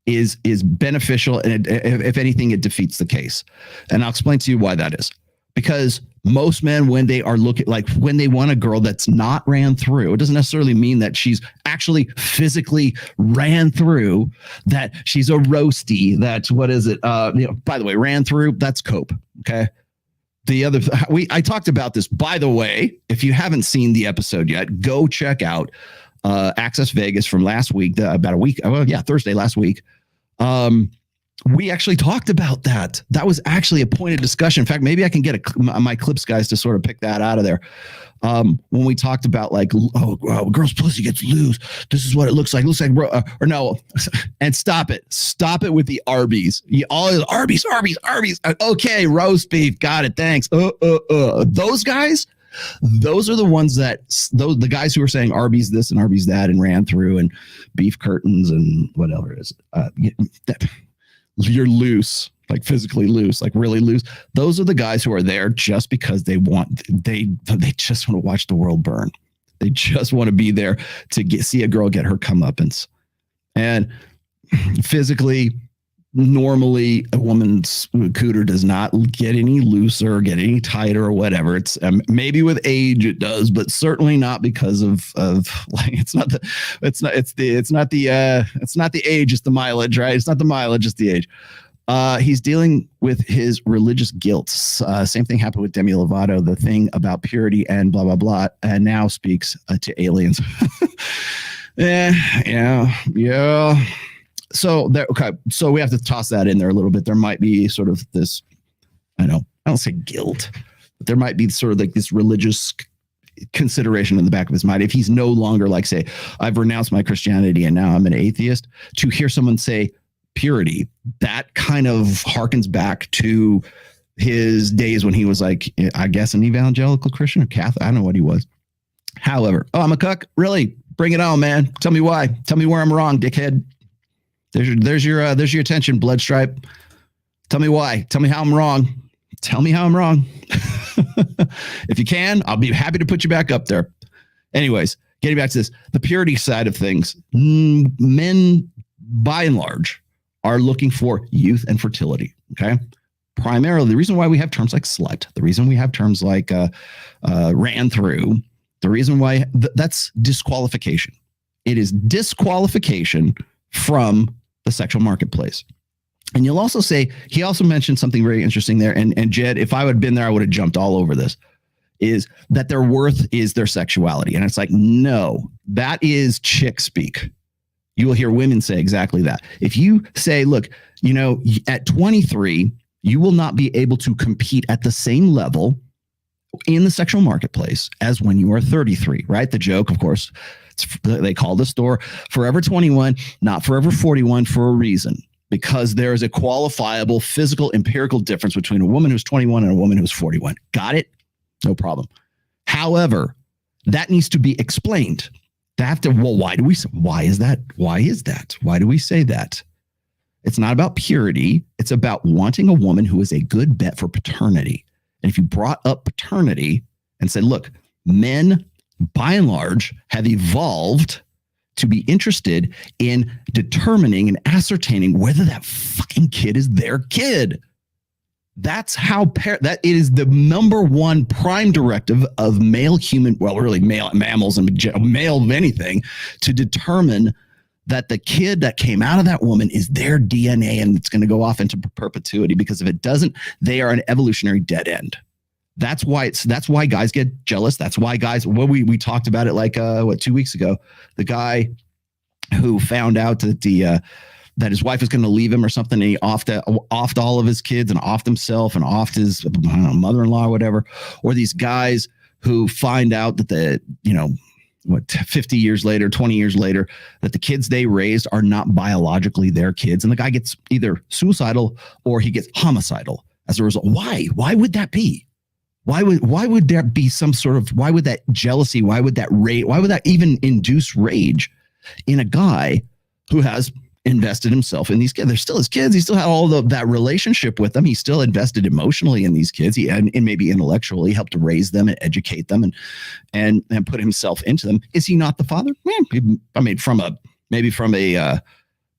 is beneficial. And if anything, it defeats the case. And I'll explain to you why that is. Because most men, when they are when they want a girl that's not ran through, it doesn't necessarily mean that she's actually physically ran through, that she's a roasty, that's, what is it? By the way, ran through, that's cope. Okay. I talked about this, by the way. If you haven't seen the episode yet, go check out Access Vegas from last week, about a week. Thursday last week. We actually talked about that. That was actually a point of discussion. In fact, maybe I can get my clips guys to sort of pick that out of there. When we talked about like, girl's pussy gets loose. This is what it looks like. Looks like, or no, and stop it. Stop it with the Arby's. All Arby's. Okay, roast beef. Got it. Thanks. Those guys, those are the ones the guys who are saying Arby's this and Arby's that and ran through and beef curtains and whatever it is. You're loose, like physically loose, like really loose. Those are the guys who are there just because they just want to watch the world burn. They just want to be there to see a girl get her comeuppance. And physically, normally a woman's cooter does not get any looser, get any tighter or whatever. It's maybe with age it does, but certainly not because of like it's not the age, it's the mileage, right? It's not the mileage, it's the age. He's dealing with his religious guilt. Same thing happened with Demi Lovato, the thing about purity and blah, blah, blah, and now speaks to aliens. Yeah. So there, okay. So we have to toss that in there a little bit. There might be sort of this, I don't say guilt, but there might be sort of like this religious consideration in the back of his mind. If he's no longer like, say, I've renounced my Christianity and now I'm an atheist, to hear someone say purity, that kind of harkens back to his days when he was like, I guess, an evangelical Christian or Catholic. I don't know what he was. However, I'm a cuck. Really? Bring it on, man. Tell me why. Tell me where I'm wrong, dickhead. There's your attention, blood stripe. Tell me why. Tell me how I'm wrong. Tell me how I'm wrong. If you can, I'll be happy to put you back up there. Anyways, getting back to this, the purity side of things, men by and large are looking for youth and fertility. Okay. Primarily the reason why we have terms like slut, the reason we have terms like ran through, the reason why that's disqualification. It is disqualification from the sexual marketplace. And you'll also say, he also mentioned something very interesting there. And Jed, if I would have been there, I would have jumped all over this, is that their worth is their sexuality. And it's like, no, that is chick speak. You will hear women say exactly that. If you say, look, at 23, you will not be able to compete at the same level in the sexual marketplace as when you are 33, right? The joke, of course, they call the store Forever 21, not Forever 41 for a reason, because there is a qualifiable physical empirical difference between a woman who's 21 and a woman who's 41. Got it? No problem. However, that needs to be explained. Why is that? Why do we say that? It's not about purity. It's about wanting a woman who is a good bet for paternity. And if you brought up paternity and said, look, men by and large have evolved to be interested in determining and ascertaining whether that fucking kid is their kid. That's how that is the number one prime directive of male human, well, really male mammals and male of anything, to determine that the kid that came out of that woman is their DNA and it's going to go off into perpetuity, because if it doesn't, they are an evolutionary dead end. That's why guys get jealous. That's why guys, we talked about it like 2 weeks ago, the guy who found out that that his wife was going to leave him or something, and he offed all of his kids and offed himself and offed his mother-in-law or whatever. Or these guys who find out that 50 years later, 20 years later, that the kids they raised are not biologically their kids. And the guy gets either suicidal or he gets homicidal as a result. Why? Why would that be? Why would there be some sort of, why would that jealousy, why would that rage, why would that even induce rage in a guy who has invested himself in these kids? They're still his kids. He still had all that relationship with them. He still invested emotionally in these kids. He and maybe intellectually helped to raise them and educate them and put himself into them. Is he not the father? I mean, from an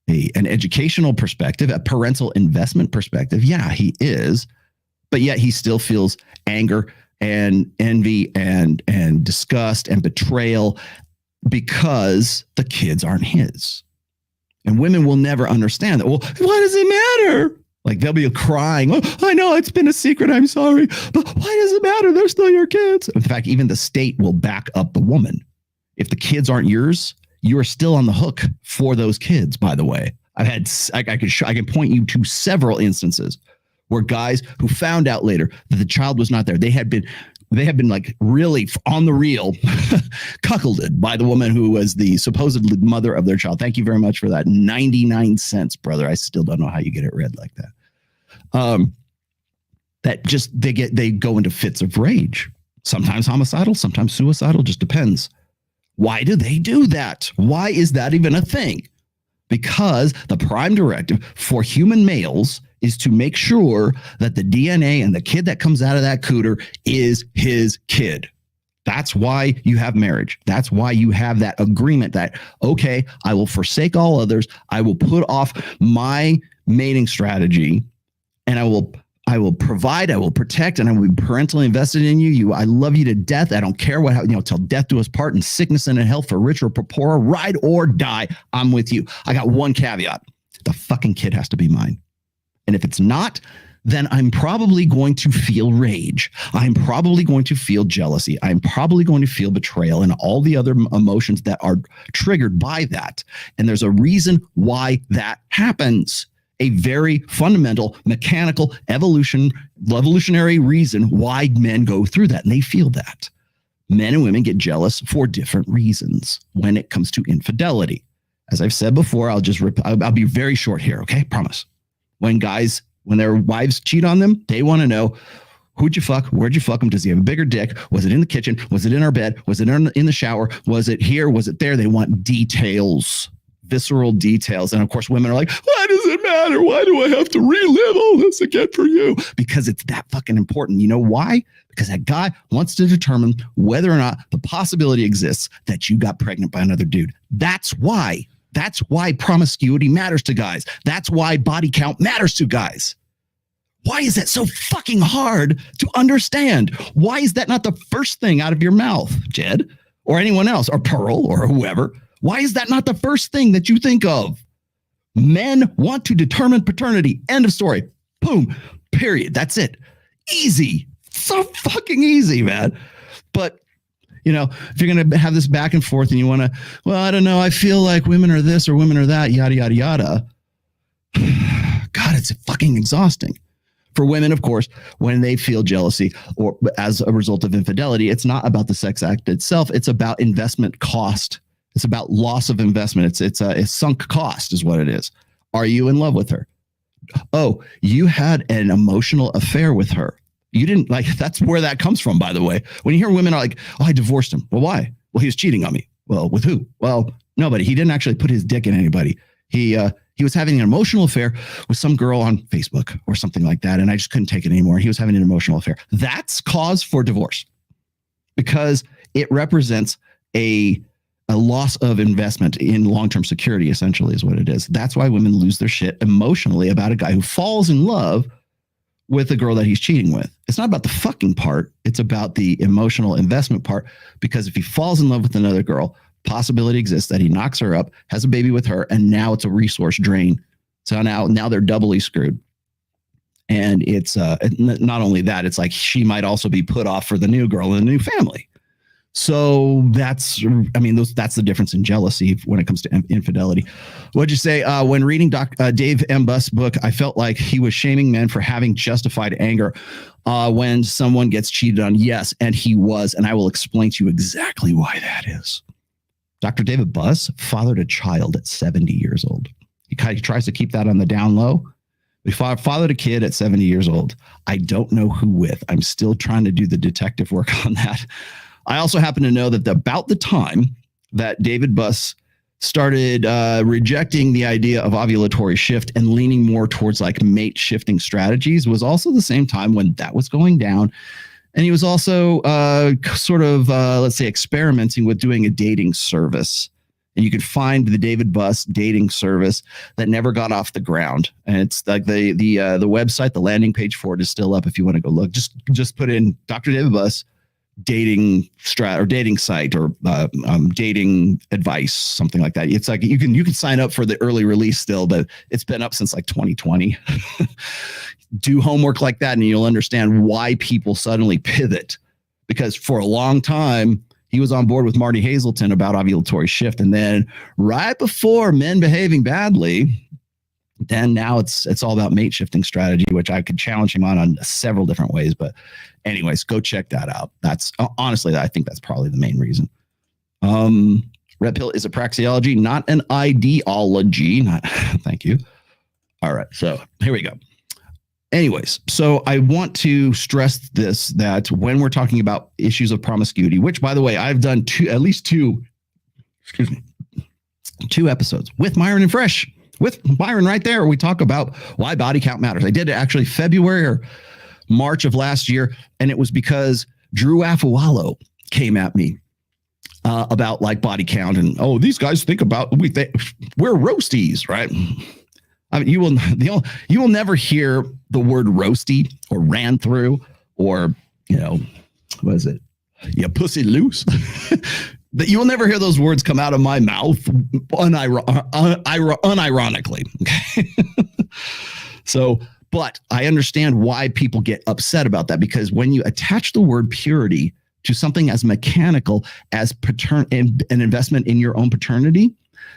educational perspective, a parental investment perspective, yeah, he is. But yet he still feels anger and envy and disgust and betrayal because the kids aren't his. And women will never understand that. Well, why does it matter? Like, they'll be crying. Oh, I know it's been a secret. I'm sorry. But why does it matter? They're still your kids. In fact, even the state will back up the woman. If the kids aren't yours, you are still on the hook for those kids, by the way. I've had, I can point you to several instances where guys who found out later that the child was not there, they had been like really on the real cuckolded by the woman who was the supposed mother of their child. Thank you very much for that. 99 cents, brother. I still don't know how you get it read like that. That just, they go into fits of rage, sometimes homicidal, sometimes suicidal, just depends. Why do they do that? Why is that even a thing? Because the prime directive for human males is to make sure that the DNA and the kid that comes out of that cooter is his kid. That's why you have marriage. That's why you have that agreement that, okay, I will forsake all others. I will put off my mating strategy, and I will provide, I will protect, and I will be parentally invested in you. I love you to death. I don't care what, till death do us part, in sickness and in health, for richer or for poorer, ride or die. I'm with you. I got one caveat. The fucking kid has to be mine. And if it's not, then I'm probably going to feel rage. I'm probably going to feel jealousy. I'm probably going to feel betrayal and all the other emotions that are triggered by that. And there's a reason why that happens. A very fundamental, mechanical, evolutionary reason why men go through that. And they feel that. Men and women get jealous for different reasons when it comes to infidelity. As I've said before, I'll be very short here, okay? Promise. When their wives cheat on them, they want to know, who'd you fuck? Where'd you fuck him? Does he have a bigger dick? Was it in the kitchen? Was it in our bed? Was it in the shower? Was it here? Was it there? They want details, visceral details. And of course, women are like, why does it matter? Why do I have to relive all this again for you? Because it's that fucking important. You know why? Because that guy wants to determine whether or not the possibility exists that you got pregnant by another dude. That's why. That's why promiscuity matters to guys. That's why body count matters to guys. Why is that so fucking hard to understand? Why is that not the first thing out of your mouth, Jed, or anyone else, or Pearl, or whoever? Why is that not the first thing that you think of? Men want to determine paternity. End of story. Boom. Period. That's it. Easy. So fucking easy, man. But if you're going to have this back and forth and you want to, well, I don't know, I feel like women are this or women are that, yada, yada, yada. God, it's fucking exhausting. For women, of course, when they feel jealousy or as a result of infidelity, it's not about the sex act itself. It's about investment cost. It's about loss of investment. It's a sunk cost is what it is. Are you in love with her? Oh, you had an emotional affair with her. You didn't that's where that comes from, by the way. When you hear women are like, oh, I divorced him. Well, why? Well, he was cheating on me. Well, with who? Well, nobody. He didn't actually put his dick in anybody. He was having an emotional affair with some girl on Facebook or something like that. And I just couldn't take it anymore. He was having an emotional affair. That's cause for divorce because it represents a loss of investment in long-term security, essentially, is what it is. That's why women lose their shit emotionally about a guy who falls in love with the girl that he's cheating with. It's not about the fucking part. It's about the emotional investment part, because if he falls in love with another girl, possibility exists that he knocks her up, has a baby with her, and now it's a resource drain. So now they're doubly screwed. And it's not only that, it's like she might also be put off for the new girl in the new family. So that's the difference in jealousy when it comes to infidelity. What'd you say? When reading Dave M. Buss' book, I felt like he was shaming men for having justified anger when someone gets cheated on. Yes, and he was. And I will explain to you exactly why that is. Dr. David Buss fathered a child at 70 years old. He tries to keep that on the down low. We fathered a kid at 70 years old. I don't know who with. I'm still trying to do the detective work on that. I also happen to know that about the time that David Buss started rejecting the idea of ovulatory shift and leaning more towards like mate shifting strategies was also the same time when that was going down. And he was also let's say, experimenting with doing a dating service. And you could find the David Buss dating service that never got off the ground. And it's like the website, the landing page for it is still up if you want to go look. Just put in Dr. David Buss dating dating site or dating advice, something like that. It's like you can sign up for the early release still, but it's been up since like 2020. Do homework like that and you'll understand why people suddenly pivot, because for a long time he was on board with Marty Hazelton about ovulatory shift, and then right before Men Behaving Badly, then now it's all about mate shifting strategy, which I could challenge him on several different ways. But anyways, go check that out. That's honestly, I think that's probably the main reason. Red pill is a praxeology, not an ideology. Thank you. All right, so here we go. Anyways, so I want to stress this, that when we're talking about issues of promiscuity, which, by the way, I've done at least two episodes with Myron and Fresh. With Myron right there, we talk about why body count matters. I did it actually February or March of last year, and it was because Drew Afawalo came at me about like body count and, oh, these guys think about we're roasties, right? I mean, you will never hear the word roasty or ran through or, what is it? Yeah, pussy loose. That you will never hear those words come out of my mouth unironically. Okay. So, but I understand why people get upset about that, because when you attach the word purity to something as mechanical as an investment in your own paternity,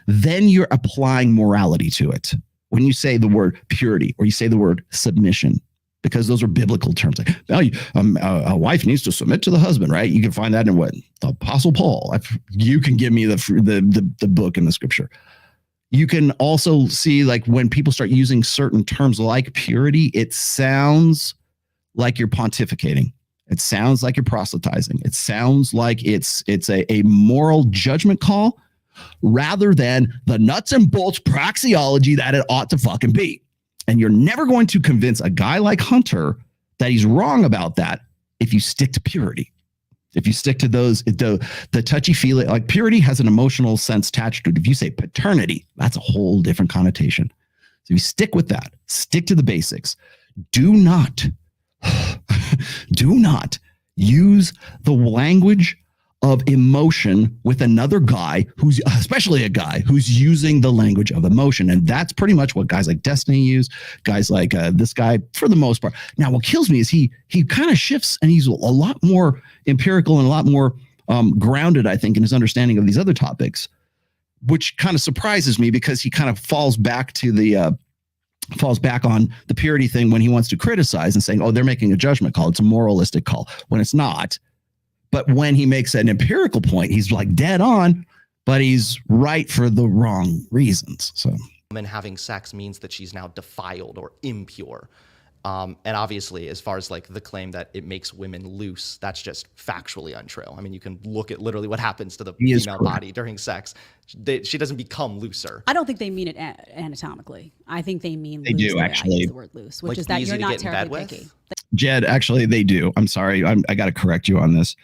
then you're applying morality to it. When you say the word purity or you say the word submission, because those are biblical terms. Like, a wife needs to submit to the husband, right? You can find that in what? The Apostle Paul. You can give me the book in the scripture. You can also see, like, when people start using certain terms like purity, it sounds like you're pontificating. It sounds like you're proselytizing. It sounds like it's a moral judgment call rather than the nuts and bolts praxeology that it ought to fucking be. And you're never going to convince a guy like Hunter that he's wrong about that if you stick to purity. If you stick to the touchy-feely, like purity has an emotional sense attached to it. If you say paternity, that's a whole different connotation. So if you stick with that, stick to the basics. Do not use the language of emotion with another guy who's, especially a guy who's using the language of emotion. And that's pretty much what guys like Destiny use, guys like this guy for the most part. Now, what kills me is he kind of shifts and he's a lot more empirical and a lot more grounded, I think, in his understanding of these other topics, which kind of surprises me because he kind of falls back on the purity thing when he wants to criticize and saying, oh, they're making a judgment call. It's a moralistic call when it's not. But when he makes an empirical point, he's like dead on, but he's right for the wrong reasons. So, woman having sex means that she's now defiled or impure. And obviously, as far as like the claim that it makes women loose, that's just factually untrue. I mean, you can look at literally what happens to the female body during sex. She doesn't become looser. I don't think they mean it anatomically. I think they mean they loose. do actually. I use the word loose, which like is that you're not terribly picky. Jed, actually, they do. I'm sorry. I got to correct you on this.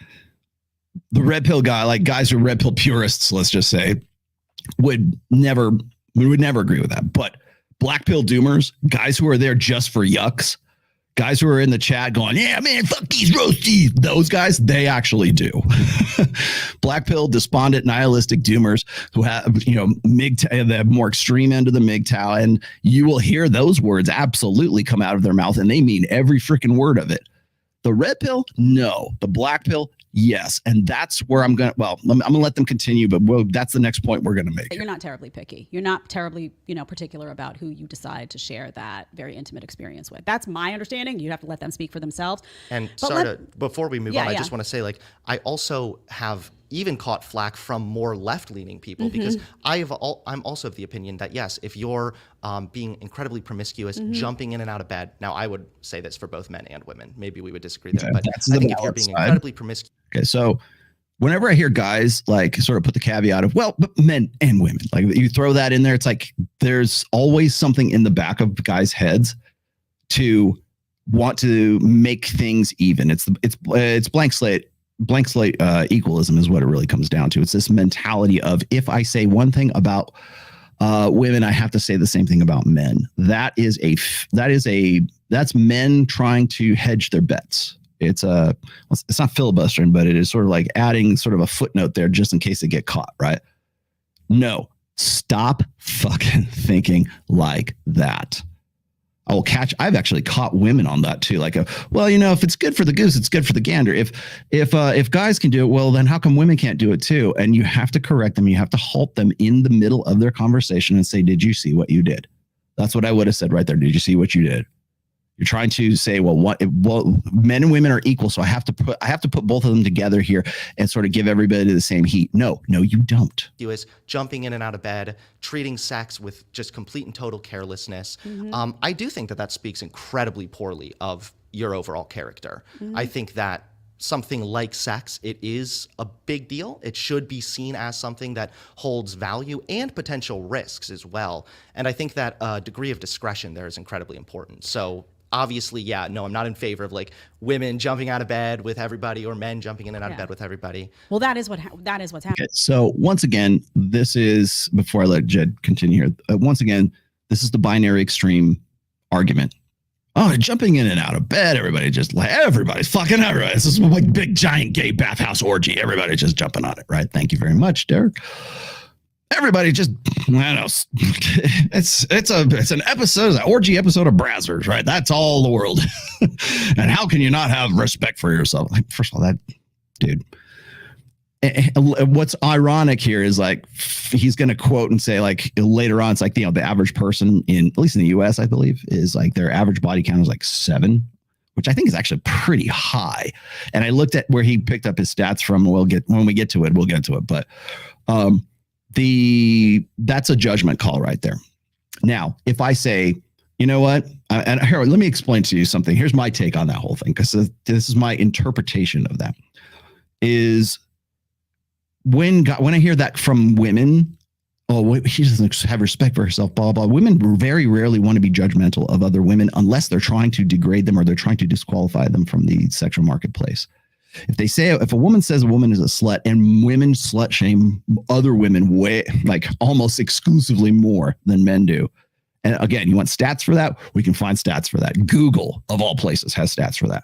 The red pill guy, like guys who are red pill purists, let's just say, would never agree with that. But black pill doomers, guys who are there just for yucks, guys who are in the chat going, yeah, man, fuck these roasties. Those guys, they actually do. Black pill, despondent, nihilistic doomers who have, the more extreme end of the MGTOW. And you will hear those words absolutely come out of their mouth, and they mean every freaking word of it. The red pill, no. The black pill, yes. And that's where I'm going to let them continue, but that's the next point we're going to make. You're not terribly picky. You're not terribly, particular about who you decide to share that very intimate experience with. That's my understanding. You have to let them speak for themselves. And before we move on, I just want to say, like, I also have even caught flack from more left-leaning people because I'm also of the opinion that, yes, if you're being incredibly promiscuous, jumping in and out of bed. Now, I would say this for both men and women. Maybe we would disagree there, but I think if you're being incredibly promiscuous. Okay, so whenever I hear guys like sort of put the caveat of, well, but men and women, like you throw that in there, it's like there's always something in the back of guys' heads to want to make things even. It's blank slate equalism is what it really comes down to. It's this mentality of, if I say one thing about women, I have to say the same thing about men. That's men trying to hedge their bets. It's not filibustering, but it is sort of like adding sort of a footnote there just in case they get caught, right? No, stop fucking thinking like that. I've actually caught women on that too. Like, if it's good for the goose, it's good for the gander. If guys can do it, well, then how come women can't do it too? And you have to correct them. You have to halt them in the middle of their conversation and say, did you see what you did? That's what I would have said right there. Did you see what you did? You're trying to say, well, men and women are equal, so I have to put both of them together here and sort of give everybody the same heat. No, you don't. You is jumping in and out of bed, treating sex with just complete and total carelessness. I do think that speaks incredibly poorly of your overall character. I think that something like sex, it is a big deal. It should be seen as something that holds value and potential risks as well. And I think that a degree of discretion there is incredibly important. So obviously, yeah, no, I'm not in favor of like women jumping out of bed with everybody or men jumping in and out of bed with everybody. Well, that is what's happening. Okay, so once again, this is, before I let Jed continue here, once again, this is the binary extreme argument. Oh, jumping in and out of bed. Everybody's fucking everybody. This is like big giant gay bathhouse orgy. Everybody's just jumping on it, right? Thank you very much, Derek. Everybody just, I don't know. It's an episode, an orgy episode of Brazzers, right? That's all the world. And how can you not have respect for yourself? Like, first of all, that dude. What's ironic here is like he's going to quote and say like later on, it's like, the average person at least in the US, I believe, is like their average body count is like 7, which I think is actually pretty high. And I looked at where he picked up his stats from. When we get to it, we'll get to it. But that's a judgment call right there. Now, if I say, you know what, and Harold, let me explain to you something. Here's my take on that whole thing, because this is my interpretation of that. Is when I hear that from women, she doesn't have respect for herself, blah, blah. Women very rarely want to be judgmental of other women unless they're trying to degrade them or they're trying to disqualify them from the sexual marketplace. If a woman says a woman is a slut, and women slut shame other women way, like almost exclusively more than men do. And again, you want stats for that? We can find stats for that. Google, of all places, has stats for that.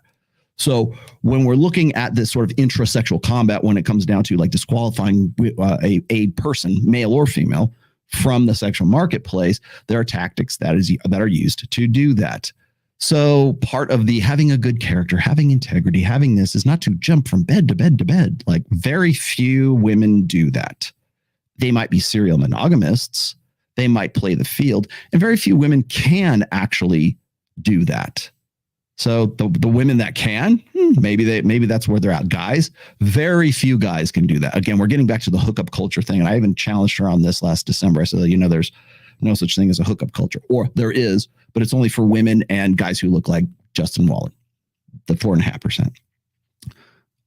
So when we're looking at this sort of intrasexual combat, when it comes down to like disqualifying a person, male or female, from the sexual marketplace, there are tactics that are used to do that. So part of the having a good character, having integrity, having this is not to jump from bed to bed to bed. Like very few women do that. They might be serial monogamists. They might play the field, and very few women can actually do that. So the women that can, maybe that's where they're at. Guys, very few guys can do that. Again, we're getting back to the hookup culture thing. And I even challenged her on this last December. I said, there's no such thing as a hookup culture, or there is, but it's only for women and guys who look like Justin Wallen, the 4.5%.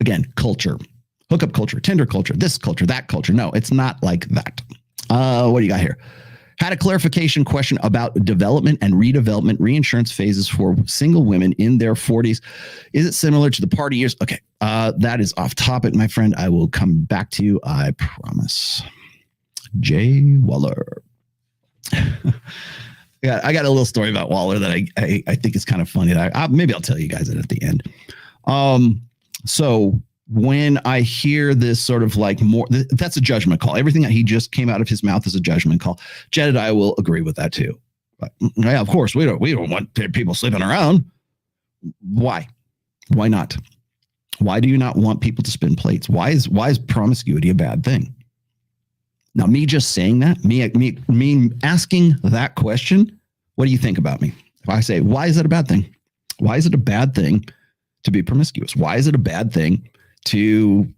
Again, culture, hookup culture, Tinder culture, this culture, that culture. No, it's not like that. What do you got here? Had a clarification question about development and redevelopment reinsurance phases for single women in their 40s. Is it similar to the party years? Okay, that is off topic, my friend. I will come back to you, I promise. Jay Waller. Yeah, I got a little story about Waller that I think is kind of funny. That maybe I'll tell you guys it at the end. So when I hear this sort of like more, that's a judgment call. Everything that he just came out of his mouth is a judgment call. Jedidiah will agree with that too. But, yeah, of course, we don't want people sleeping around. Why? Why not? Why do you not want people to spin plates? Why is promiscuity a bad thing? Now, me just saying that, me asking that question, what do you think about me? If I say, why is that a bad thing? Why is it a bad thing to be promiscuous? Why is it a bad thing to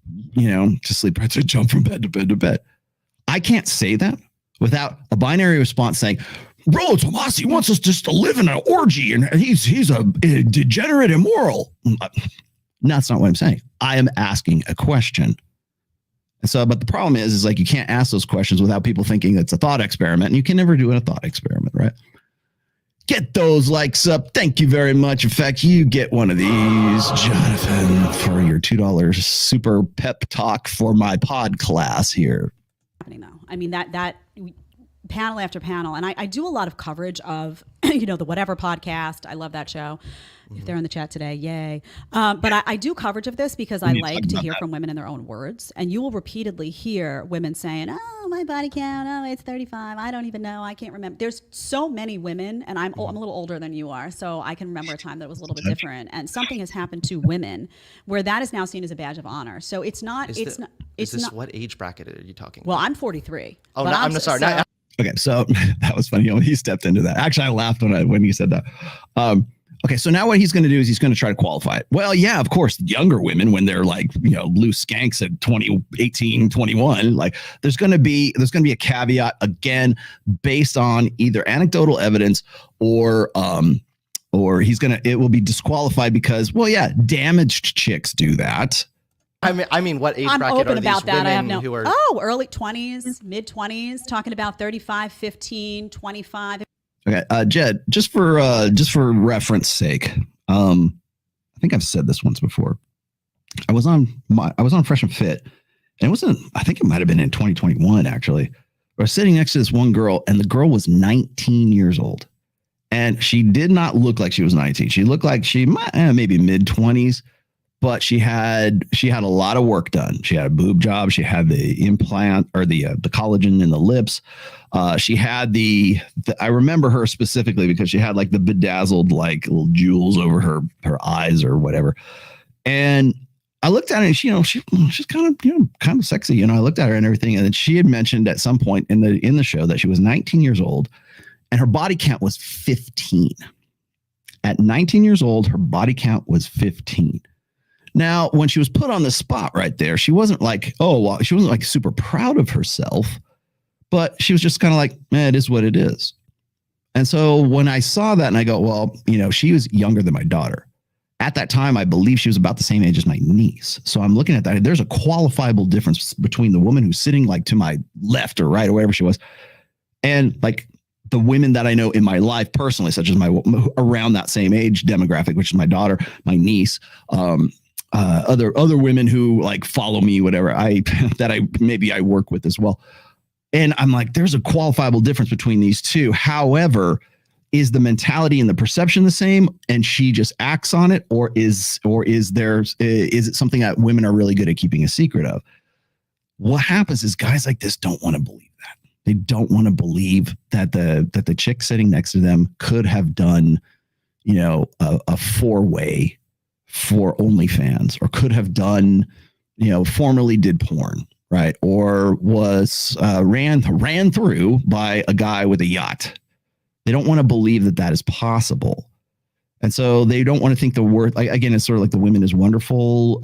sleep, to jump from bed to bed to bed? I can't say that without a binary response saying, Rollo Tomasi wants us just to live in an orgy and he's a degenerate immoral. That's not what I'm saying. I am asking a question. And so, but the problem is like, you can't ask those questions without people thinking it's a thought experiment, and you can never do a thought experiment, right? Get those likes up. Thank you very much. In fact, you get one of these, Jonathan, for your $2 super pep talk for my pod class here. I mean, that panel after panel, and I do a lot of coverage of, the Whatever podcast. I love that show. If they're in the chat today, yay. But I do coverage of this because I like to hear from women in their own words. And you will repeatedly hear women saying, oh, my body count, oh, it's 35. I don't even know. I can't remember. There's so many women, and I'm a little older than you are, so I can remember a time that was a little bit different. And something has happened to women where that is now seen as a badge of honor. So it's not. What age bracket are you talking about? Well, I'm 43. Oh, no, I'm sorry. Okay, so that was funny. He stepped into that. Actually, I laughed when he said that. Okay, so now what he's going to do is he's going to try to qualify it. Well, yeah, of course, younger women, when they're like, loose skanks at 20, 18, 21, like there's going to be a caveat, again, based on either anecdotal evidence or it will be disqualified because, well, yeah, damaged chicks do that. I mean, what age I'm bracket open are about these that. women I have no. who are? Early 20s, mid 20s, talking about 35, 15, 25. Okay, Jed, just for reference sake, I think I've said this once before. I was on Fresh and Fit, and it wasn't. I think it might have been in 2021 actually. I was sitting next to this one girl, and the girl was 19 years old, and she did not look like she was 19. She looked like she might maybe mid 20s. But she had a lot of work done. She had a boob job. She had the implant or the collagen in the lips. She had I remember her specifically because she had like the bedazzled like little jewels over her eyes or whatever. And I looked at her and she's kind of sexy. I looked at her and everything. And then she had mentioned at some point in the show that she was 19 years old and her body count was 15. At 19 years old, her body count was 15. Now, when she was put on the spot right there, she wasn't like, she wasn't like super proud of herself, but she was just kind of like, it is what it is. And so when I saw that and I go, well, she was younger than my daughter. At that time, I believe she was about the same age as my niece. So I'm looking at that. There's a qualifiable difference between the woman who's sitting like to my left or right or wherever she was, and like the women that I know in my life personally, such as around that same age demographic, which is my daughter, my niece, other women who like follow me, whatever I work with as well. And I'm like, there's a qualifiable difference between these two. However, is the mentality and the perception the same and she just acts on it? Or is it something that women are really good at keeping a secret of? What happens is guys like this don't want to believe that. They don't want to believe that the chick sitting next to them could have done, a four-way for OnlyFans, or could have done, formerly did porn, right? Or was ran through by a guy with a yacht. They don't want to believe that is possible. And so they don't want to think the worth, again, it's sort of like the women is wonderful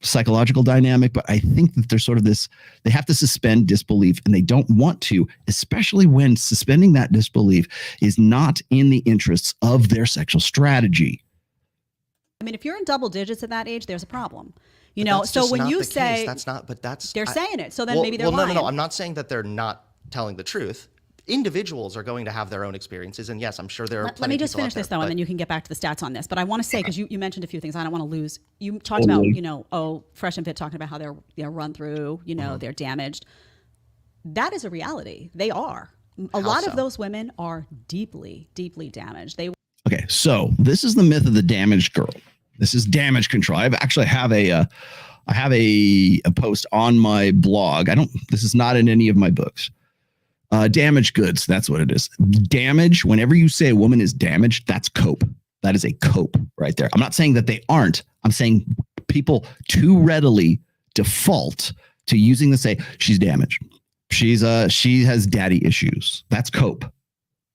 psychological dynamic, but I think that there's sort of this, they have to suspend disbelief and they don't want to, especially when suspending that disbelief is not in the interests of their sexual strategy. I mean, if you're in double digits at that age, there's a problem. So when you say they're saying it, so then maybe they're lying. No. I'm not saying that they're not telling the truth. Individuals are going to have their own experiences, and yes, I'm sure there are. Let me just finish this though, and then you can get back to the stats on this. But I want to say, because you mentioned a few things, I don't want to lose. You talked about, Fresh and Fit talking about how they're run through, they're damaged. That is a reality. They are. A lot of those women are deeply, deeply damaged. Okay, so this is the myth of the damaged girl. This is damage control. I have a post on my blog. This is not in any of my books. Damaged goods. That's what it is. Damage. Whenever you say a woman is damaged, that's cope. That is a cope right there. I'm not saying that they aren't. I'm saying people too readily default to using the say she's damaged. She has daddy issues. That's cope.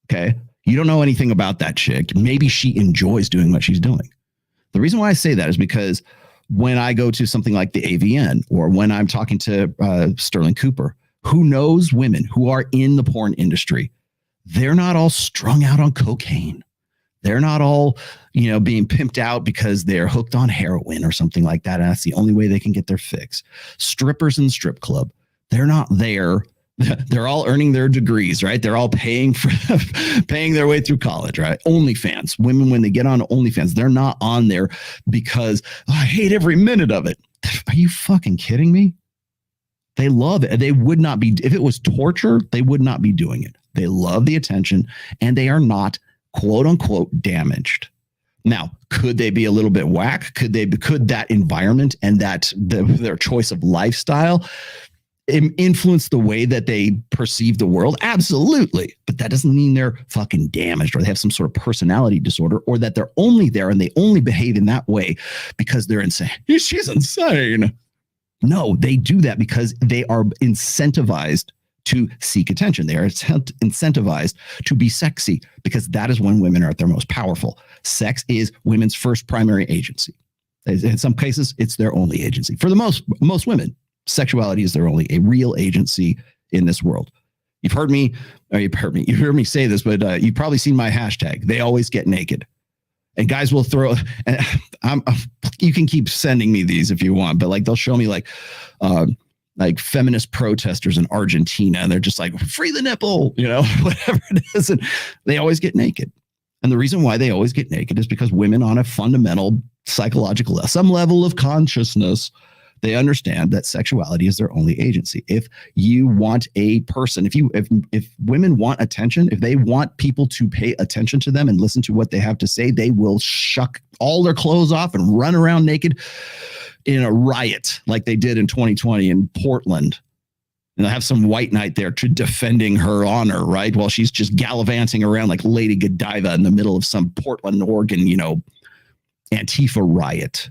Okay. You don't know anything about that chick. Maybe she enjoys doing what she's doing. The reason why I say that is because when I go to something like the AVN, or when I'm talking to Sterling Cooper, who knows women who are in the porn industry, they're not all strung out on cocaine. They're not all, being pimped out because they're hooked on heroin or something like that. And that's the only way they can get their fix. Strippers in strip club, they're not there. They're all earning their degrees, right? They're all paying their way through college, right? OnlyFans. Women, when they get on OnlyFans, they're not on there because I hate every minute of it. Are you fucking kidding me? They love it. They would not be, if it was torture, they would not be doing it. They love the attention and they are not quote unquote damaged. Now, could they be a little bit whack? Could that environment and their choice of lifestyle influence the way that they perceive the world? Absolutely. But that doesn't mean they're fucking damaged or they have some sort of personality disorder, or that they're only there and they only behave in that way because they're insane. She's insane. No, they do that because they are incentivized to seek attention. They are incentivized to be sexy because that is when women are at their most powerful. Sex is women's first primary agency. In some cases, it's their only agency. For the most women, sexuality is their only a real agency in this world. You've heard me say this, but you've probably seen my hashtag. They always get naked. And guys will throw, you can keep sending me these if you want, but like they'll show me like feminist protesters in Argentina, and they're just like, free the nipple, whatever it is. And they always get naked. And the reason why they always get naked is because women on a fundamental psychological, some level of consciousness, they understand that sexuality is their only agency. If you want a person, if women want attention, if they want people to pay attention to them and listen to what they have to say, they will shuck all their clothes off and run around naked in a riot like they did in 2020 in Portland. And they'll have some white knight there to defending her honor, right? While she's just gallivanting around like Lady Godiva in the middle of some Portland, Oregon, Antifa riot.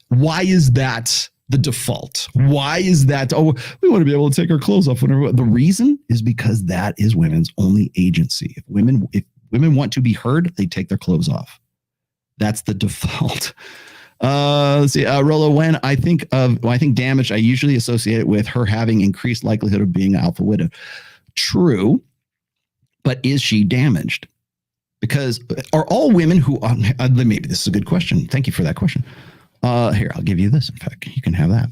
Why is that the default? Why is that? Oh, we want to be able to take our clothes off whenever. The reason is because that is women's only agency. If women want to be heard, they take their clothes off. That's the default. Let's see. Rolo, when I think damage, I usually associate it with her having increased likelihood of being an alpha widow. True, but is she damaged? Because are all women who maybe this is a good question. Thank you for that question. Here, I'll give you this. In fact, you can have that.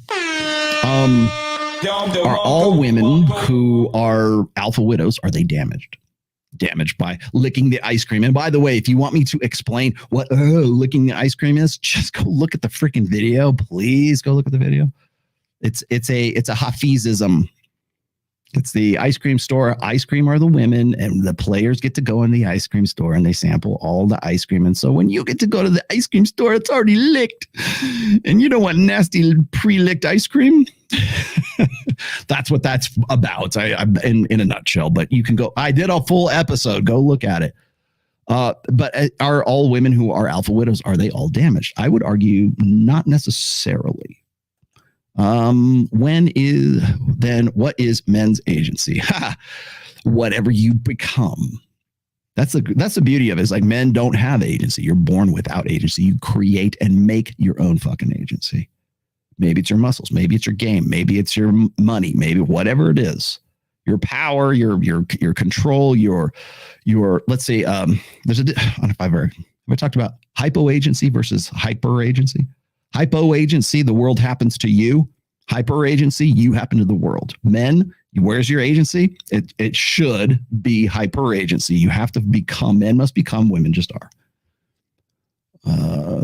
Are all women who are alpha widows, are they damaged? Damaged by licking the ice cream. And by the way, if you want me to explain what licking the ice cream is, just go look at the freaking video. Please go look at the video. It's a Hafizism. It's the ice cream store. Ice cream are the women, and the players get to go in the ice cream store and they sample all the ice cream. And so when you get to go to the ice cream store, it's already licked. And you don't want nasty pre-licked ice cream. That's what that's about. I'm in a nutshell, but you can go. I did a full episode. Go look at it. But are all women who are alpha widows, are they all damaged? I would argue not necessarily. What is men's agency? Whatever you become. That's the beauty of it. It's like men don't have agency. You're born without agency. You create and make your own fucking agency. Maybe it's your muscles. Maybe it's your game. Maybe it's your money. Maybe whatever it is. Your power, your control, your let's say there's I don't know if I've talked about hypo agency versus hyper agency. Hypo agency, the world happens to you. Hyper agency, you happen to the world. Men, where's your agency? It should be hyper agency. You have to become, men must become, women just are.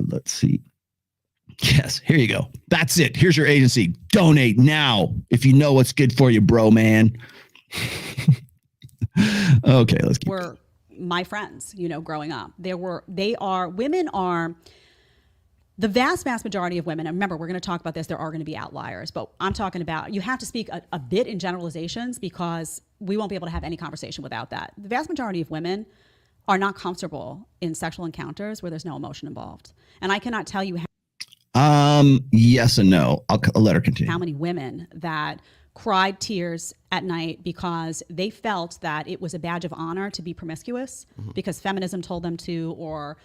Let's see. Yes, here you go. That's it. Here's your agency. Donate now if you know what's good for you, bro, man. Okay, let's keep going. My friends, growing up, women are the vast majority of women. And remember, we're going to talk about this. There are going to be outliers, but I'm talking about, you have to speak a bit in generalizations because we won't be able to have any conversation without that. The vast majority of women are not comfortable in sexual encounters where there's no emotion involved. And I cannot tell you yes and no. I'll let her continue. How many women that cried tears at night because they felt that it was a badge of honor to be promiscuous because feminism told them to, or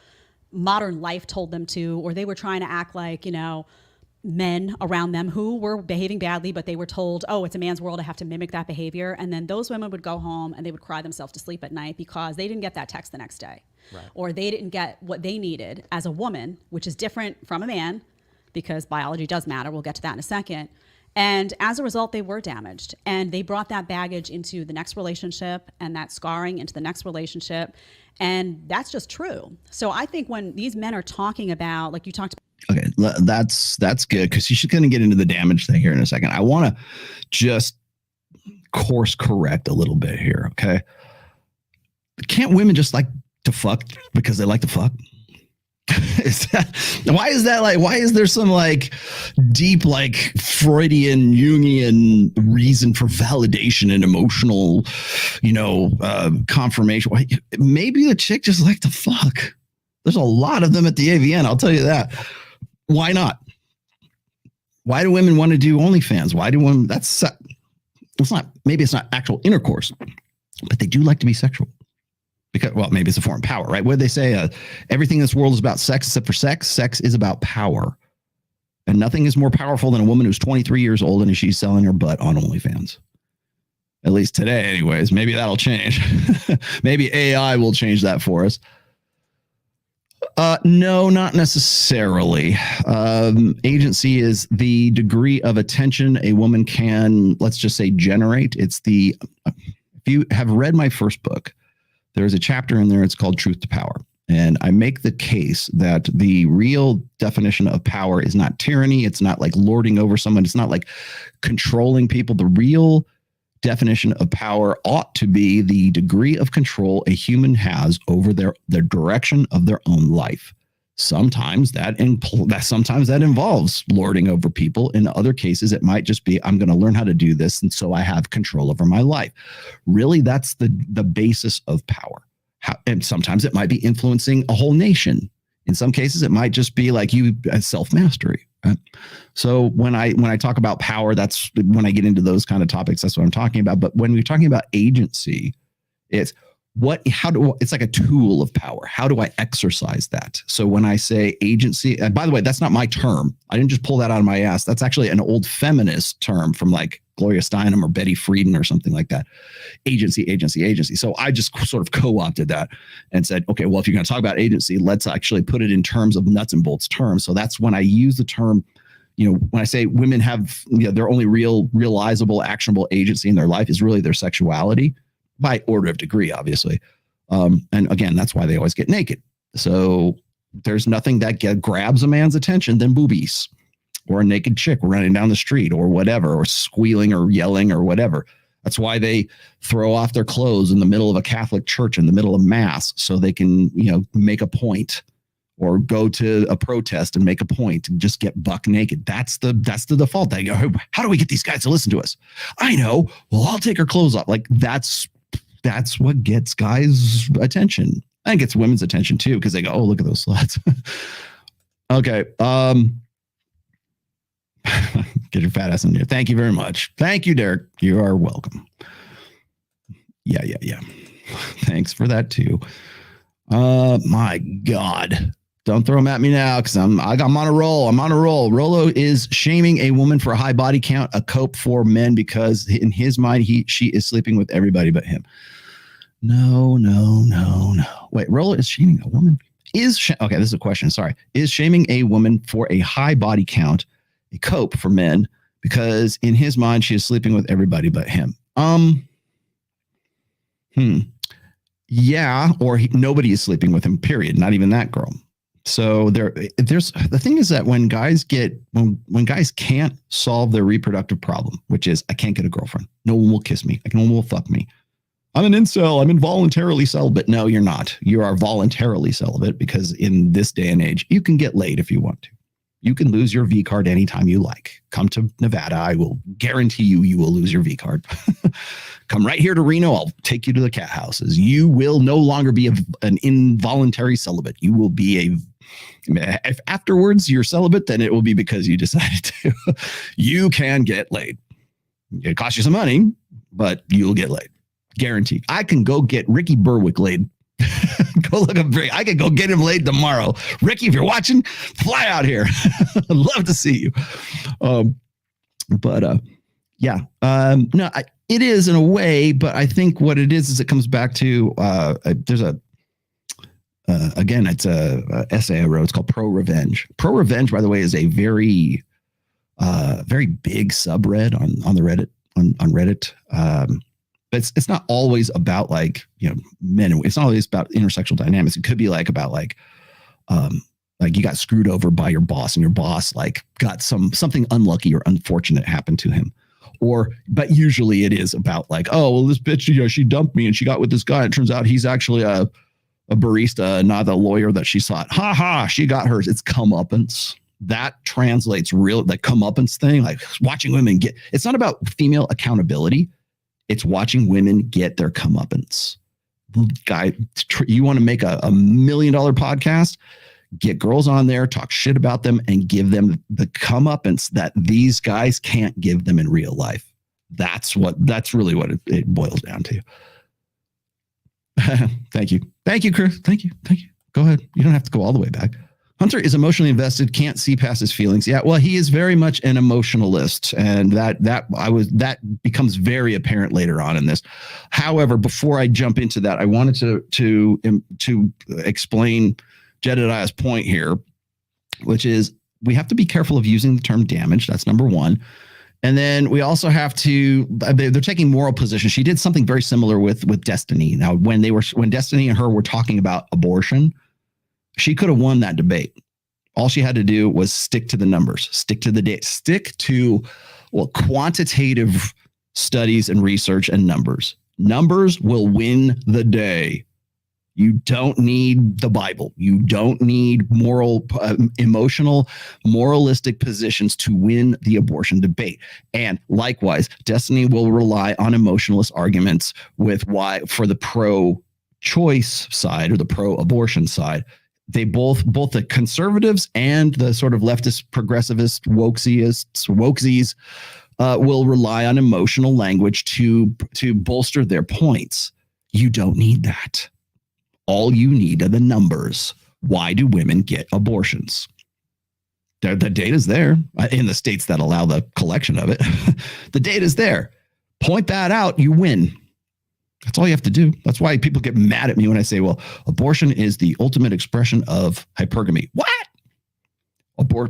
modern life told them to, or they were trying to act like, men around them who were behaving badly, but they were told, oh, it's a man's world, I have to mimic that behavior. And then those women would go home and they would cry themselves to sleep at night because they didn't get that text the next day. Right. Or they didn't get what they needed as a woman, which is different from a man because biology does matter. We'll get to that in a second. And as a result, they were damaged, and they brought that baggage into the next relationship and that scarring into the next relationship. And that's just true. So I think when these men are talking about, like you talked about. Okay, that's good, because she's going to get into the damage thing here in a second. I want to just course correct a little bit here, okay? Can't women just like to fuck because they like to fuck? Why is there some like deep, like Freudian, Jungian reason for validation and emotional, confirmation? Maybe the chick just like to fuck. There's a lot of them at the AVN, I'll tell you that. Why not? Why do women want to do OnlyFans? Why do women? maybe it's not actual intercourse, but they do like to be sexual. Because, well, maybe it's a form of power, right? What they say, everything in this world is about sex except for sex. Sex is about power. And nothing is more powerful than a woman who's 23 years old and she's selling her butt on OnlyFans. At least today, anyways. Maybe that'll change. Maybe AI will change that for us. No, not necessarily. Agency is the degree of attention a woman can, let's just say, generate. If you have read my first book, there's a chapter in there, it's called Truth to Power. And I make the case that the real definition of power is not tyranny. It's not like lording over someone. It's not like controlling people. The real definition of power ought to be the degree of control a human has over their direction of their own life. Sometimes that involves lording over people. In other cases, it might just be, I'm going to learn how to do this, and so I have control over my life. Really, that's the basis of power. And sometimes it might be influencing a whole nation. In some cases, it might just be like self-mastery. Right? So when I talk about power, that's when I get into those kind of topics. That's what I'm talking about. But when we're talking about agency, it's like a tool of power. How do I exercise that? So when I say agency, and by the way, that's not my term. I didn't just pull that out of my ass. That's actually an old feminist term from like Gloria Steinem or Betty Friedan or something like that. Agency. So I just sort of co-opted that and said, okay, well, if you're going to talk about agency, let's actually put it in terms of nuts and bolts terms. So that's when I use the term, when I say women have, their only realizable, actionable agency in their life is really their sexuality. By order of degree, obviously. And again, that's why they always get naked. So there's nothing that grabs a man's attention than boobies or a naked chick running down the street or whatever, or squealing or yelling or whatever. That's why they throw off their clothes in the middle of a Catholic church in the middle of mass so they can, make a point, or go to a protest and make a point and just get buck naked. That's the default. They go, how do we get these guys to listen to us? I know. Well, I'll take her clothes off. Like that's what gets guys' attention. I think it's women's attention too, because they go, oh, look at those sluts. Okay. Get your fat ass in there. Thank you very much. Thank you, Derek. You are welcome. Yeah. Thanks for that too. My God. Don't throw them at me now, because I'm on a roll. Rolo is shaming a woman for a high body count, a cope for men, because in his mind, she is sleeping with everybody but him. No. Wait, Rolo is shaming a woman? Okay, this is a question. Sorry. Is shaming a woman for a high body count a cope for men, because in his mind, she is sleeping with everybody but him? Yeah, or nobody is sleeping with him, period. Not even that girl. So there's the thing is that when guys can't solve their reproductive problem, which is, I can't get a girlfriend, no one will kiss me, no one will fuck me, I'm an incel, I'm involuntarily celibate. No, you're not. You are voluntarily celibate, because in this day and age, you can get laid if you want to. You can lose your V card anytime you like. Come to Nevada, I will guarantee you will lose your V card. Come right here to Reno, I'll take you to the cat houses. You will no longer be an involuntary celibate. You will be if afterwards you're celibate, then it will be because you decided to. You can get laid. It costs you some money, but you'll get laid. Guaranteed. I can go get Ricky Berwick laid. Go look up. I can go get him laid tomorrow. Ricky, if you're watching, fly out here. I'd love to see you. Yeah. No, it is in a way, but I think what it is it comes back to there's again, it's a essay I wrote. It's called Pro Revenge. Pro Revenge, by the way, is a very big subreddit on the Reddit on Reddit. But it's not always about like, men. It's not always about intersexual dynamics. It could be like about like you got screwed over by your boss, and your boss like got something unlucky or unfortunate happened to him. But usually it is about like, oh, well, this bitch, she dumped me and she got with this guy. It turns out he's actually a barista, not a lawyer that she sought. Ha ha, she got hers. It's comeuppance. That translates that comeuppance thing, like watching women it's not about female accountability. It's watching women get their comeuppance. Guy, you want to make a $1 million podcast? Get girls on there, talk shit about them, and give them the comeuppance that these guys can't give them in real life. That's really what it boils down to. Thank you, Chris. Thank you. Go ahead. You don't have to go all the way back. Hunter is emotionally invested, can't see past his feelings. Yeah, well, he is very much an emotionalist, and that becomes very apparent later on in this. However, before I jump into that, I wanted to explain Jedidiah's point here, which is we have to be careful of using the term damage. That's number one. And then we also have to, they're taking moral position. She did something very similar with Destiny. Now, when Destiny and her were talking about abortion, she could have won that debate. All she had to do was stick to the numbers, stick to the data, stick to quantitative studies and research and numbers. Numbers will win the day. You don't need the Bible. You don't need emotional, moralistic positions to win the abortion debate. And likewise, Destiny will rely on emotionalist arguments with why for the pro-choice side or the pro-abortion side. They both the conservatives and the sort of leftist, progressivist, wokesies will rely on emotional language to bolster their points. You don't need that. All you need are the numbers. Why do women get abortions? The data's there in the states that allow the collection of it. The data's there. Point that out, you win. That's all you have to do. That's why people get mad at me when I say, well, abortion is the ultimate expression of hypergamy. What?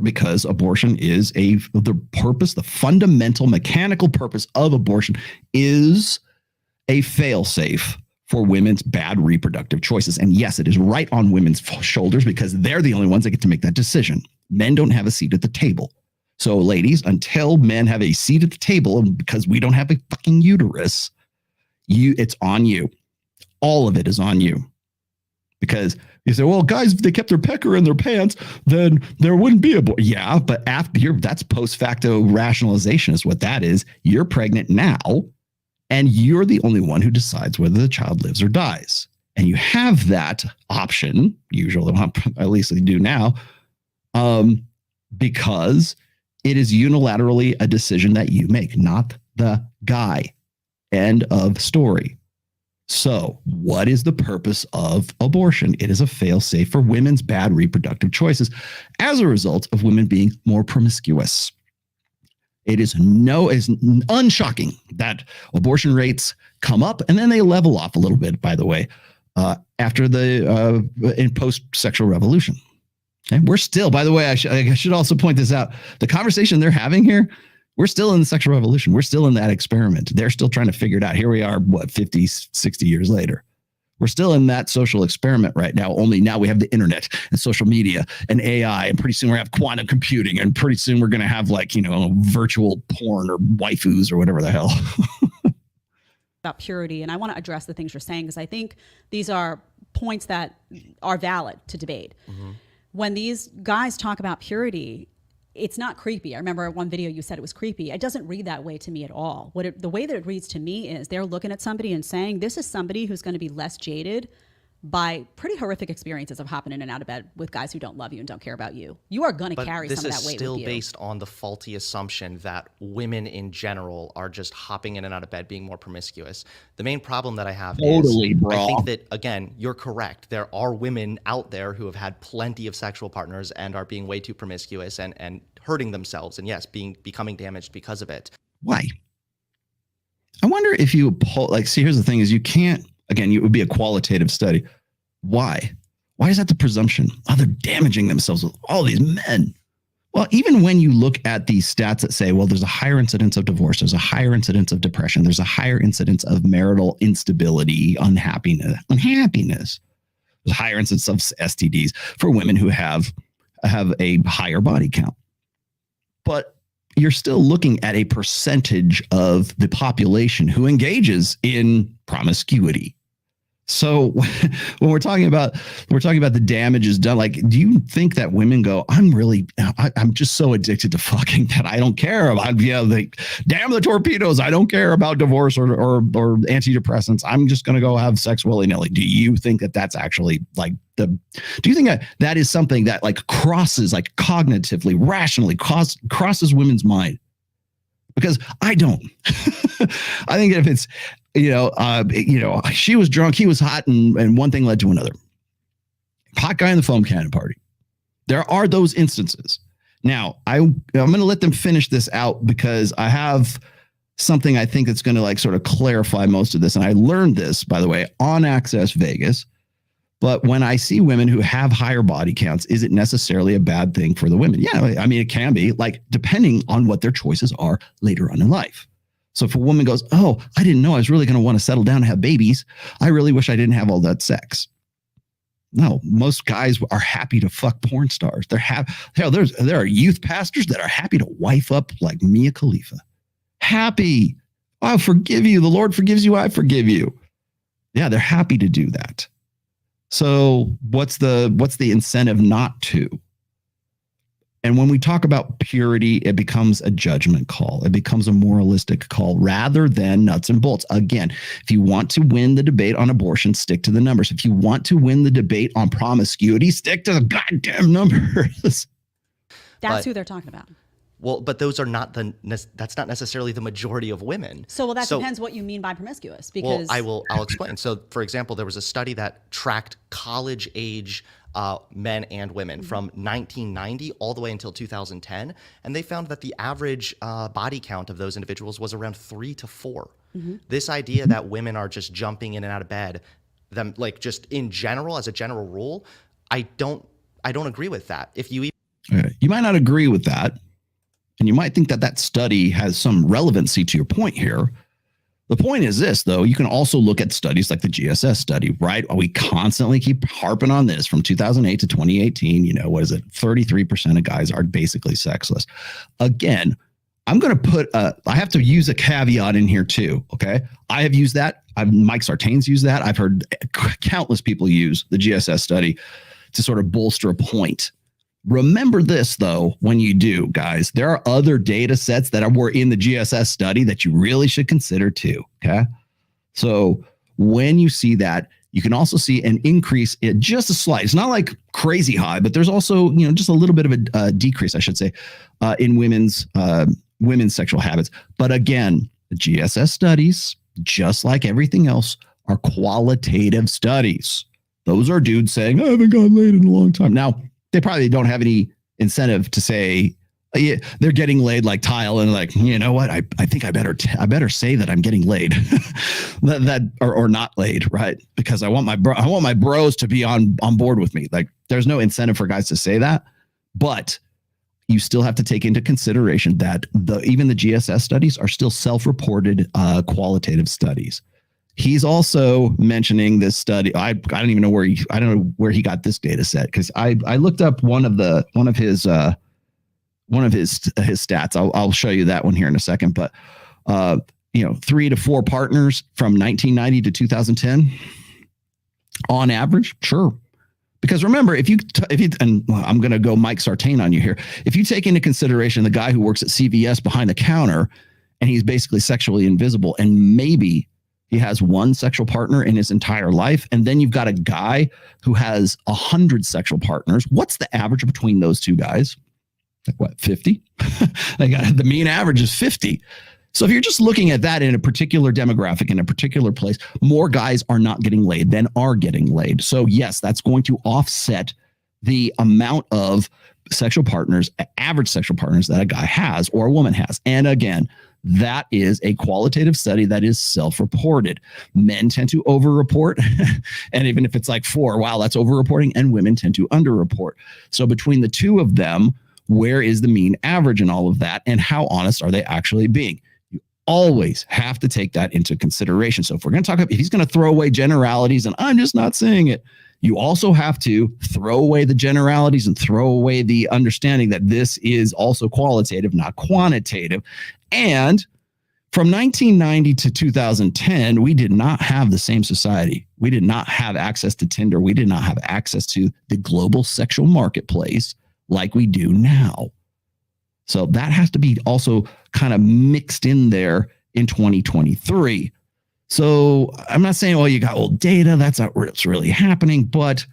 Because abortion is the fundamental mechanical purpose of abortion is a fail-safe for women's bad reproductive choices. And yes, it is right on women's shoulders because they're the only ones that get to make that decision. Men don't have a seat at the table. So ladies, until men have a seat at the table, and because we don't have a fucking uterus, it's on you. All of it is on you. Because you say, well, guys, if they kept their pecker in their pants, then there wouldn't be abortion. Yeah, but that's post facto rationalization is what that is. You're pregnant now, and you're the only one who decides whether the child lives or dies. And you have that option, usually, at least they do now, because it is unilaterally a decision that you make, not the guy. End of story. So what is the purpose of abortion? It is a fail-safe for women's bad reproductive choices as a result of women being more promiscuous. It is unshocking that abortion rates come up and then they level off a little bit, by the way, after in post-sexual revolution. Okay? We're still, by the way, I should also point this out. The conversation they're having here, we're still in the sexual revolution. We're still in that experiment. They're still trying to figure it out. Here we are, 50, 60 years later. We're still in that social experiment right now. Only now we have the internet and social media and AI. And pretty soon we have quantum computing. And pretty soon we're going to have virtual porn or waifus or whatever the hell. About purity. And I want to address the things you're saying because I think these are points that are valid to debate. Mm-hmm. When these guys talk about purity, it's not creepy. I remember one video you said it was creepy. It doesn't read that way to me at all. The way that it reads to me is they're looking at somebody and saying, this is somebody who's going to be less jaded by pretty horrific experiences of hopping in and out of bed with guys who don't love you and don't care about you. You are going to carry some of that weight with you. This is still based on the faulty assumption that women in general are just hopping in and out of bed, being more promiscuous. The main problem that I have is, bro. I think that, again, you're correct. There are women out there who have had plenty of sexual partners and are being way too promiscuous and hurting themselves. And yes, becoming damaged because of it. Why? I wonder if you here's the thing is you can't, again, it would be a qualitative study. Why? Why is that the presumption? Oh, they're damaging themselves with all these men. Well, even when you look at these stats that say, well, there's a higher incidence of divorce, there's a higher incidence of depression, there's a higher incidence of marital instability, unhappiness. There's a higher incidence of STDs for women who have a higher body count. But you're still looking at a percentage of the population who engages in promiscuity. So when we're talking about the damages done, do you think that women go, I'm just so addicted to fucking that I don't care about, damn the torpedoes. I don't care about divorce or antidepressants. I'm just going to go have sex willy-nilly. Do you think that that's actually do you think that is something that crosses cognitively, rationally crosses women's mind? because I don't. I think if it's, she was drunk, he was hot, and one thing led to another. Hot guy in the foam cannon party. There are those instances. Now, I'm going to let them finish this out because I have something I think that's going to like sort of clarify most of this. And I learned this, by the way, on Access Vegas. But when I see women who have higher body counts, is it necessarily a bad thing for the women? Yeah, I mean, it can be, like, depending on what their choices are later on in life. So if a woman goes, oh, I didn't know I was really going to want to settle down and have babies. I really wish I didn't have all that sex. No, most guys are happy to fuck porn stars. There are youth pastors that are happy to wife up like Mia Khalifa. Happy. I'll forgive you. The Lord forgives you. I forgive you. Yeah, they're happy to do that. So what's the incentive not to? And when we talk about purity, it becomes a judgment call. It becomes a moralistic call rather than nuts and bolts. Again, if you want to win the debate on abortion, stick to the numbers. If you want to win the debate on promiscuity, stick to the goddamn numbers. That's who they're talking about. Well, but those are not that's not necessarily the majority of women. So, that depends what you mean by promiscuous. Because I'll explain. So, for example, there was a study that tracked college age men and women from 1990 all the way until 2010, and they found that the average body count of those individuals was around 3 to 4. This idea that women are just jumping in and out of bed, them like just in general as a general rule, I don't agree with that. If you you might not agree with that. And you might think that study has some relevancy to your point here. The point is this, though. You can also look at studies like the GSS study, right? We constantly keep harping on this from 2008 to 2018. What is it? 33% of guys are basically sexless. Again, I'm going to put I have to use a caveat in here too. Okay. I have used that. Mike Sartain's used that. I've heard countless people use the GSS study to sort of bolster a point. Remember this, though, when you do, guys, there are other data sets that were in the GSS study that you really should consider too. Okay. So when you see that, you can also see an increase in just a slight. It's not like crazy high, but there's also, just a little bit of a decrease, I should say, in women's sexual habits. But again, the GSS studies, just like everything else, are qualitative studies. Those are dudes saying, I haven't gotten laid in a long time. Now, they probably don't have any incentive to say they're getting laid like tile and like, you know what? I think I better say that I'm getting laid or not laid, right? Because I want my bros to be on board with me. Like, there's no incentive for guys to say that, but you still have to take into consideration that even the GSS studies are still self-reported qualitative studies. He's also mentioning this study. I don't even know where he got this data set, because I looked up one of his stats. I'll show you that one here in a second. But 3 to 4 partners from 1990 to 2010 on average, sure. Because remember, if you and I'm going to go Mike Sartain on you here. If you take into consideration the guy who works at CVS behind the counter, and he's basically sexually invisible, and maybe he has one sexual partner in his entire life, and then you've got a guy who has 100 sexual partners. What's the average between those two guys? Like what, 50? The mean average is 50. So if you're just looking at that in a particular demographic, in a particular place, more guys are not getting laid than are getting laid. So yes, that's going to offset the amount of sexual partners, average sexual partners that a guy has or a woman has. And again, that is a qualitative study that is self-reported. Men tend to over-report. And even if it's like 4, wow, that's over-reporting. And women tend to under-report. So between the two of them, where is the mean average in all of that? And how honest are they actually being? You always have to take that into consideration. So if we're going to talk about, if he's going to throw away generalities and I'm just not saying it, you also have to throw away the generalities and throw away the understanding that this is also qualitative, not quantitative. And from 1990 to 2010, we did not have the same society. We did not have access to Tinder. We did not have access to the global sexual marketplace like we do now. So that has to be also kind of mixed in there in 2023. So I'm not saying, well, you got old data. That's not what's really happening. But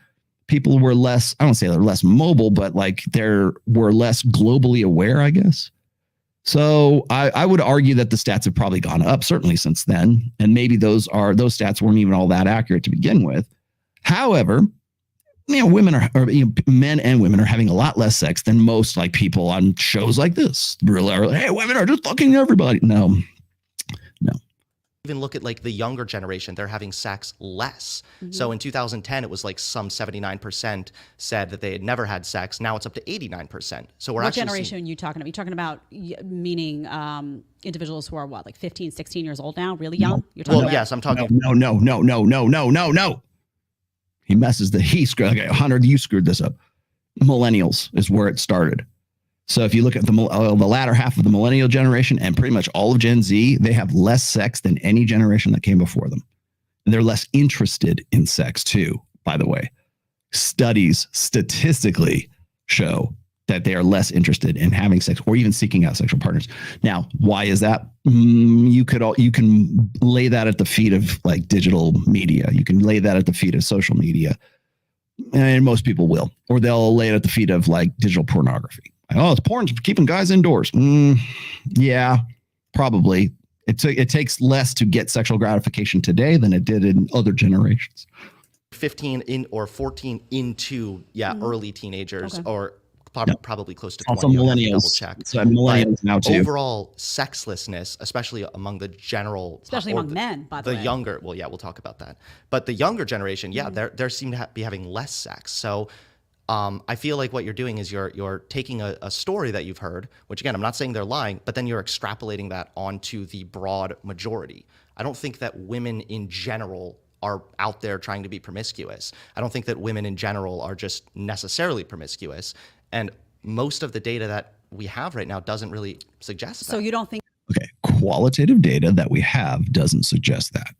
people were less, I don't say they're less mobile, but like they were less globally aware, I guess. So I would argue that the stats have probably gone up, certainly since then. And maybe those stats weren't even all that accurate to begin with. However, women men and women are having a lot less sex than most like people on shows like this. Really are, hey, women are just fucking everybody. No. Even look at like the younger generation, they're having sex less. So in 2010, it was like some 79% said that they had never had sex. Now it's up to 89%. So we're what actually generation are you talking about? You're talking about meaning individuals who are what, like 15, 16 years old now? Really young? You're talking well, about? yes, I'm talking. No. He screwed. Okay, Hunter, you screwed this up. Millennials is where it started. So if you look at the latter half of the millennial generation and pretty much all of Gen Z, they have less sex than any generation that came before them. And they're less interested in sex too, by the way. Studies statistically show that they are less interested in having sex or even seeking out sexual partners. Now, why is that? You can lay that at the feet of like digital media. You can lay that at the feet of social media. And most people will. Or they'll lay it at the feet of like digital pornography. Oh, it's porn for keeping guys indoors. Yeah, probably. It takes less to get sexual gratification today than it did in other generations. 15 in or 14 into early teenagers, or probably close to 20. Also millennials. Double check. So millennials now too. Overall sexlessness, especially among the general, especially among men, by the way. The younger, well, yeah, we'll talk about that. But the younger generation, they seem to be having less sex. So I feel like what you're doing is you're taking a story that you've heard, which again, I'm not saying they're lying, but then you're extrapolating that onto the broad majority. I don't think that women in general are out there trying to be promiscuous. I don't think that women in general are just necessarily promiscuous. And most of the data that we have right now doesn't really suggest that. So you don't think... Okay, qualitative data that we have doesn't suggest that.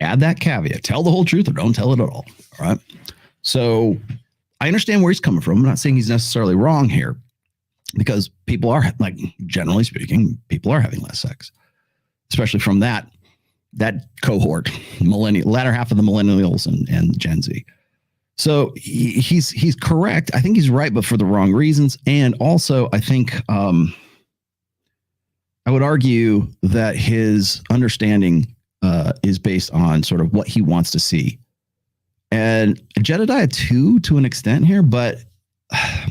Add that caveat. Tell the whole truth or don't tell it at all. All right? So I understand where he's coming from. I'm not saying he's necessarily wrong here, because people are, like, generally speaking, people are having less sex, especially from that cohort, latter half of the millennials and Gen Z. So he's correct. I think he's right, but for the wrong reasons. And also, I think I would argue that his understanding is based on sort of what he wants to see. And Jedidiah too, to an extent here, but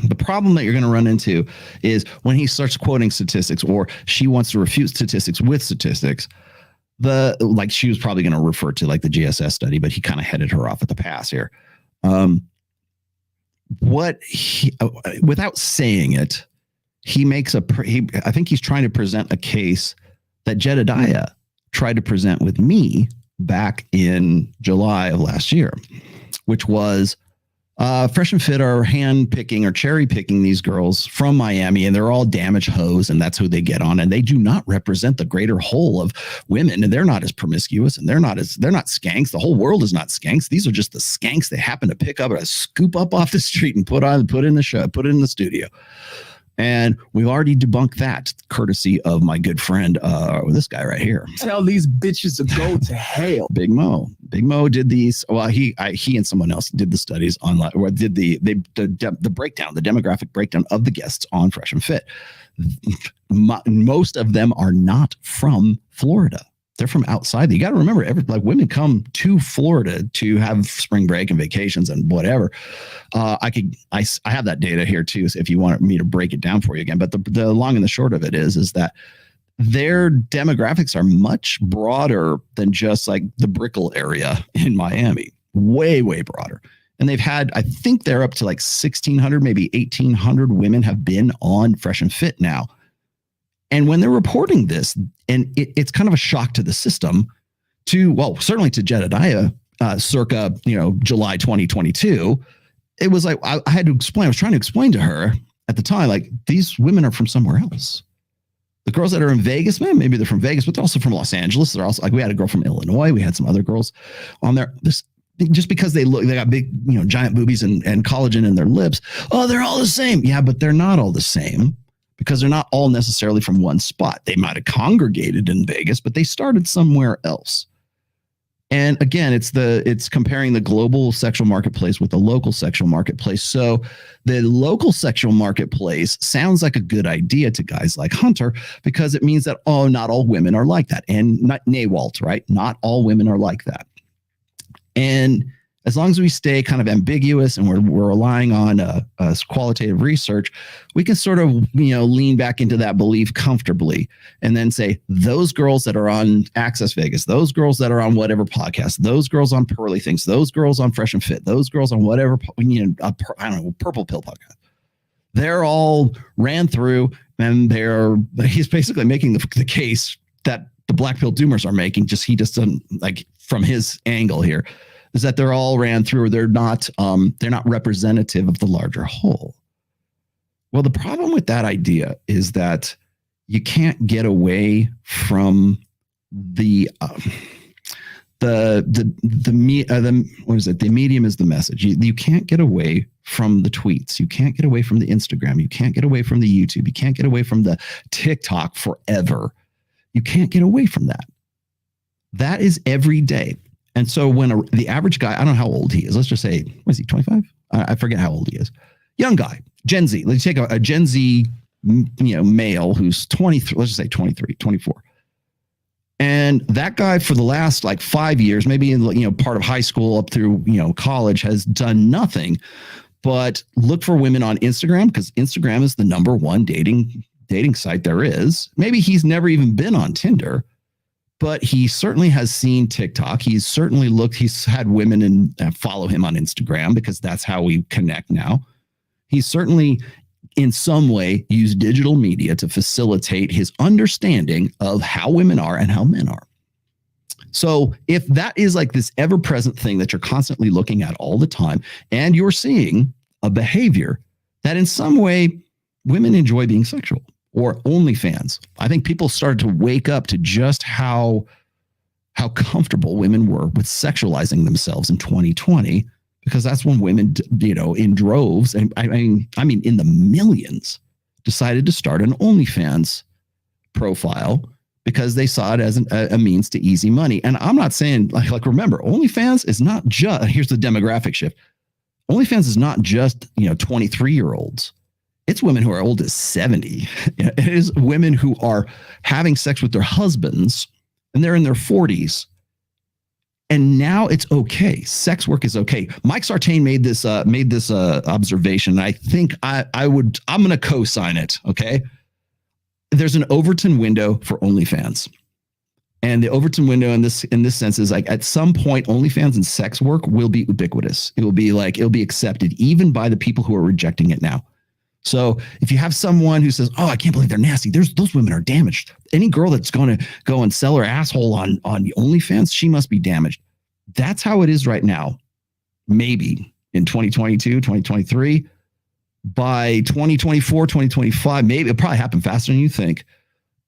the problem that you're going to run into is when he starts quoting statistics, or she wants to refute statistics with statistics, like she was probably going to refer to like the GSS study, but he kind of headed her off at the pass here. Without saying it, he makes I think he's trying to present a case that Jedidiah tried to present with me back in July of last year, which was Fresh and Fit are hand-picking or cherry-picking these girls from Miami, and they're all damaged hoes, and that's who they get on, and they do not represent the greater whole of women, and they're not as promiscuous, and they're not skanks. The whole world is not skanks. These are just the skanks they happen to pick up or scoop up off the street and put in the show, put it in the studio. And we've already debunked that, courtesy of my good friend, this guy right here. Tell these bitches to go to hell. Big Mo did these. Well, he and someone else did the studies online, or did the breakdown, the demographic breakdown of the guests on Fresh and Fit. Most of them are not from Florida. They're from outside. You got to remember, women come to Florida to have spring break and vacations and whatever. I have that data here too, so if you want me to break it down for you again. But the long and the short of it is that their demographics are much broader than just like the Brickell area in Miami. Way, way broader. And they've had, I think they're up to like 1,600, maybe 1,800 women have been on Fresh and Fit now. And when they're reporting this, and it's kind of a shock to the system, certainly to Jedidiah, circa July 2022, it was like I was trying to explain to her at the time, like, these women are from somewhere else. The girls that are in Vegas, man, maybe they're from Vegas, but they're also from Los Angeles. They're also, like, we had a girl from Illinois. We had some other girls on there. Just because they got big, giant boobies and collagen in their lips. Oh, they're all the same. Yeah, but they're not all the same, because they're not all necessarily from one spot. They might have congregated in Vegas, but they started somewhere else. And again, it's comparing the global sexual marketplace with the local sexual marketplace. So the local sexual marketplace sounds like a good idea to guys like Hunter because it means that, oh, not all women are like that. And not NAWALT, right? Not all women are like that. And as long as we stay kind of ambiguous and we're relying on qualitative research, we can sort of, lean back into that belief comfortably and then say those girls that are on Access Vegas, those girls that are on whatever podcast, those girls on Pearly Things, those girls on Fresh and Fit, those girls on whatever, I don't know, Purple Pill podcast. They're all ran through and he's basically making the case that the black pill doomers are making, he just doesn't like from his angle here. Is that they're all ran through, they're not representative of the larger whole. Well, the problem with that idea is that you can't get away from the medium is the message. You can't get away from the tweets. You can't get away from the Instagram. You can't get away from the YouTube. You can't get away from the TikTok forever. You can't get away from that. That is every day. And so when the average guy, I don't know how old he is. Let's just say, what is he, 25? I forget how old he is. Young guy, Gen Z. Let's take a Gen Z, male who's 23, let's just say 23, 24. And that guy for the last 5 years, maybe in, part of high school up through, college has done nothing but look for women on Instagram because Instagram is the number one dating site there is. Maybe he's never even been on Tinder. But he certainly has seen TikTok. He's had women follow him on Instagram because that's how we connect now. He's certainly in some way used digital media to facilitate his understanding of how women are and how men are. So if that is this ever-present thing that you're constantly looking at all the time, and you're seeing a behavior that in some way women enjoy being sexual, or OnlyFans. I think people started to wake up to just how comfortable women were with sexualizing themselves in 2020, because that's when women, in droves, and I mean in the millions, decided to start an OnlyFans profile because they saw it as a means to easy money. And I'm not saying remember, OnlyFans is not just, here's the demographic shift. OnlyFans is not just 23-year-olds. It's women who are old as 70. It is women who are having sex with their husbands and they're in their 40s. And now it's okay. Sex work is okay. Mike Sartain made this observation. I think I'm going to co-sign it. Okay. There's an Overton window for OnlyFans. And the Overton window in this sense is at some point, OnlyFans and sex work will be ubiquitous. It'll be accepted even by the people who are rejecting it now. So if you have someone who says, oh, I can't believe they're nasty, those women are damaged. Any girl that's going to go and sell her asshole on OnlyFans, she must be damaged. That's how it is right now. Maybe in 2022, 2023, by 2024, 2025, maybe it'll probably happen faster than you think.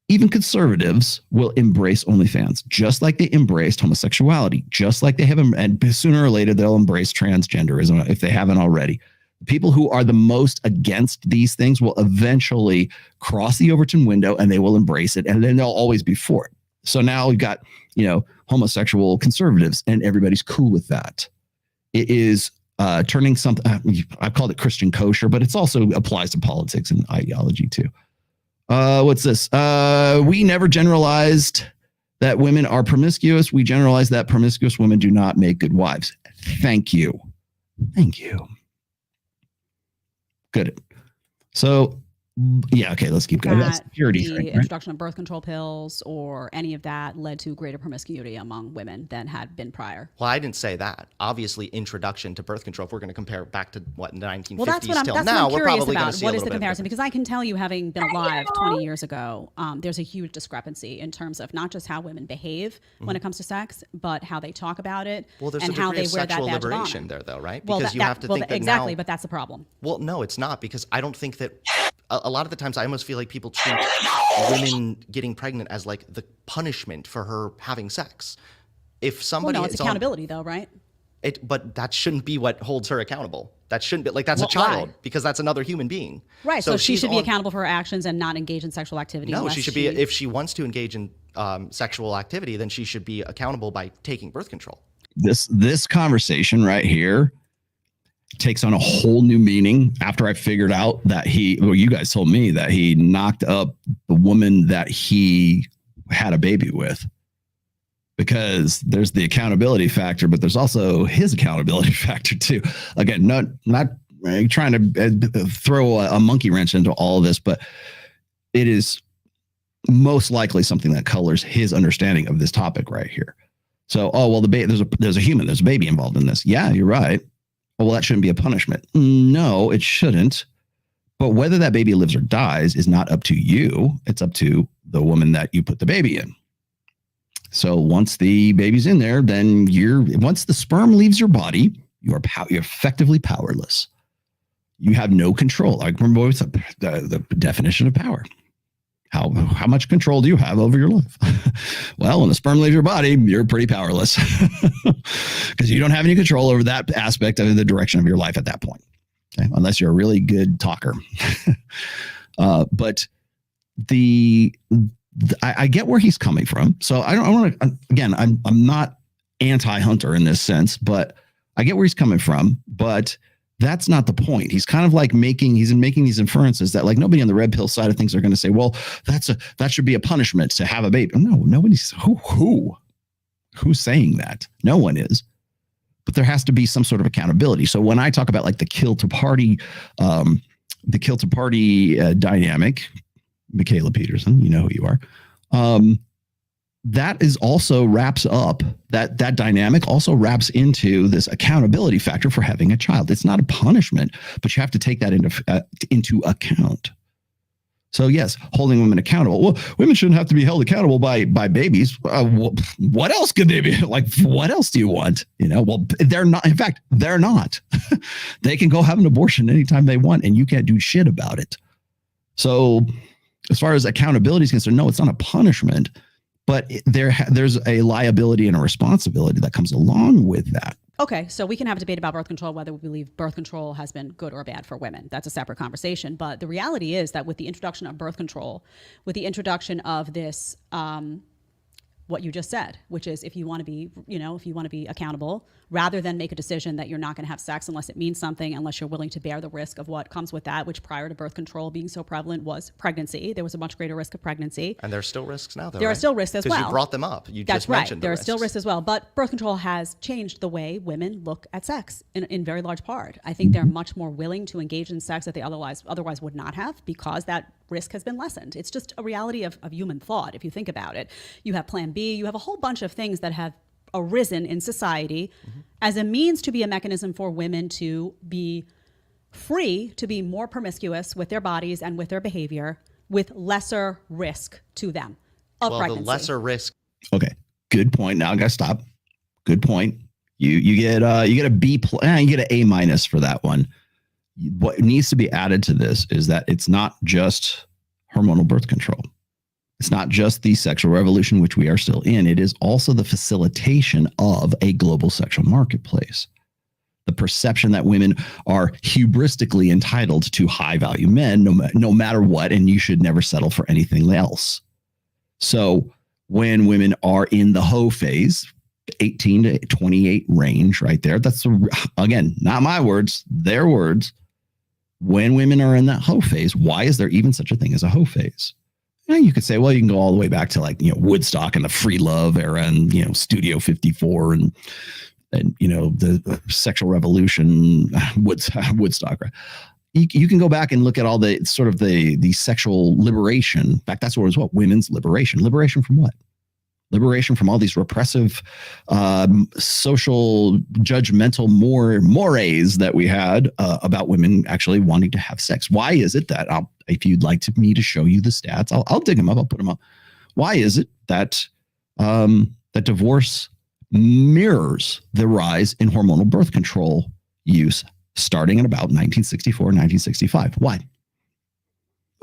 Even conservatives will embrace OnlyFans, just like they embraced homosexuality, just like they have, and sooner or later they'll embrace transgenderism if they haven't already. People who are the most against these things will eventually cross the Overton window and they will embrace it. And then they'll always be for it. So now we've got, homosexual conservatives and everybody's cool with that. It is turning something, I've called it Christian kosher, but it's also applies to politics and ideology too. What's this? We never generalized that women are promiscuous. We generalized that promiscuous women do not make good wives. Thank you. Thank you. Good. So, yeah, okay, let's keep going. That's security. The right? introduction of birth control pills or any of that led to greater promiscuity among women than had been prior. Well, I didn't say that. Obviously, introduction to birth control, if we're going to compare back to the 1950s well, that's what I'm we're curious probably about. see What a is the little bit comparison? Because I can tell you, having been alive 20 years ago, there's a huge discrepancy in terms of not just how women behave when it comes to sex, but how they talk about it. Well, there's and a how degree they of wear that sexual badge of liberation honor. there, though, right? Well, Because you have to think that exactly, now, but that's the problem. Well, no, it's not, because I don't think that a lot of the times I almost feel like people treat women getting pregnant as the punishment for her having sex. If somebody it's accountability though, right? But that shouldn't be what holds her accountable. That shouldn't be like that's Well, a child why? because that's another human being. Right. So she she's should be accountable for her actions and not engage in sexual activity. No, unless she should be. If she wants to engage in sexual activity, then she should be accountable by taking birth control. This conversation right here takes on a whole new meaning after I figured out that you guys told me that he knocked up the woman that he had a baby with. Because there's the accountability factor, but there's also his accountability factor too. Again, not trying to throw a monkey wrench into all of this, but it is most likely something that colors his understanding of this topic right here. So, there's a human, there's a baby involved in this. Yeah, you're right. Well, that shouldn't be a punishment. No, it shouldn't. But whether that baby lives or dies is not up to you. It's up to the woman that you put the baby in. So once the baby's in there, then once the sperm leaves your body, you're effectively powerless. You have no control. I remember what's the definition of power. How much control do you have over your life? Well, when the sperm leaves your body, you're pretty powerless because you don't have any control over that aspect of the direction of your life at that point. Okay? Unless you're a really good talker. But I get where he's coming from. So I want to, again, I'm not anti-Hunter in this sense, but I get where he's coming from, but that's not the point. He's kind of like making these inferences that like nobody on the red pill side of things are going to say, well, that should be a punishment to have a baby. No, nobody's who's saying that? No one is, but there has to be some sort of accountability. So when I talk about like the kill to party dynamic, Michaela Peterson, you know who you are. That is also wraps up that dynamic also wraps into this accountability factor for having a child. It's not a punishment, but you have to take that into account. So yes, holding women accountable. Well, women shouldn't have to be held accountable by babies. What else could they be? Like, what else do you want? Well, they're not. In fact, they're not. They can go have an abortion anytime they want, and you can't do shit about it. So as far as accountability is concerned, no, it's not a punishment, but there's a liability and a responsibility that comes along with that. Okay, so we can have a debate about birth control, whether we believe birth control has been good or bad for women. That's a separate conversation. But the reality is that with the introduction of birth control, with the introduction of this, what you just said, which is if you want to be accountable, rather than make a decision that you're not going to have sex unless it means something, unless you're willing to bear the risk of what comes with that, which prior to birth control being so prevalent was pregnancy. There was a much greater risk of pregnancy. And there's still risks now, though, There are still risks as well. Because you brought them up. You That's just right. mentioned the There are risks. still risks as well. But birth control has changed the way women look at sex in very large part. I think they're much more willing to engage in sex that they otherwise would not have, because that risk has been lessened. It's just a reality of human thought, if you think about it. You have Plan B. You have a whole bunch of things that have arisen in society as a means to be a mechanism for women to be free, to be more promiscuous with their bodies and with their behavior, with lesser risk to them of pregnancy. The lesser risk. Okay, good point. Now I gotta stop. Good point. You get a B plus, you get an A minus for that one. What needs to be added to this is that it's not just hormonal birth control. It's not just the sexual revolution, which we are still in. It is also the facilitation of a global sexual marketplace. The perception that women are hubristically entitled to high value men, no matter what, and you should never settle for anything else. So when women are in the hoe phase, 18 to 28 range right there, that's, again, not my words, their words. When women are in that hoe phase, why is there even such a thing as a hoe phase? And you could say, well, you can go all the way back to Woodstock and the free love era and, Studio 54 and the sexual revolution, Woodstock. Right? You can go back and look at all the sort of the sexual liberation. In fact, that's what it was. Women's liberation. Liberation from what? Liberation from all these repressive, social, judgmental mores that we had about women actually wanting to have sex. Why is it that, if you'd like me to show you the stats, I'll dig them up. I'll put them up. Why is it that that divorce mirrors the rise in hormonal birth control use starting in about 1964, 1965? Why?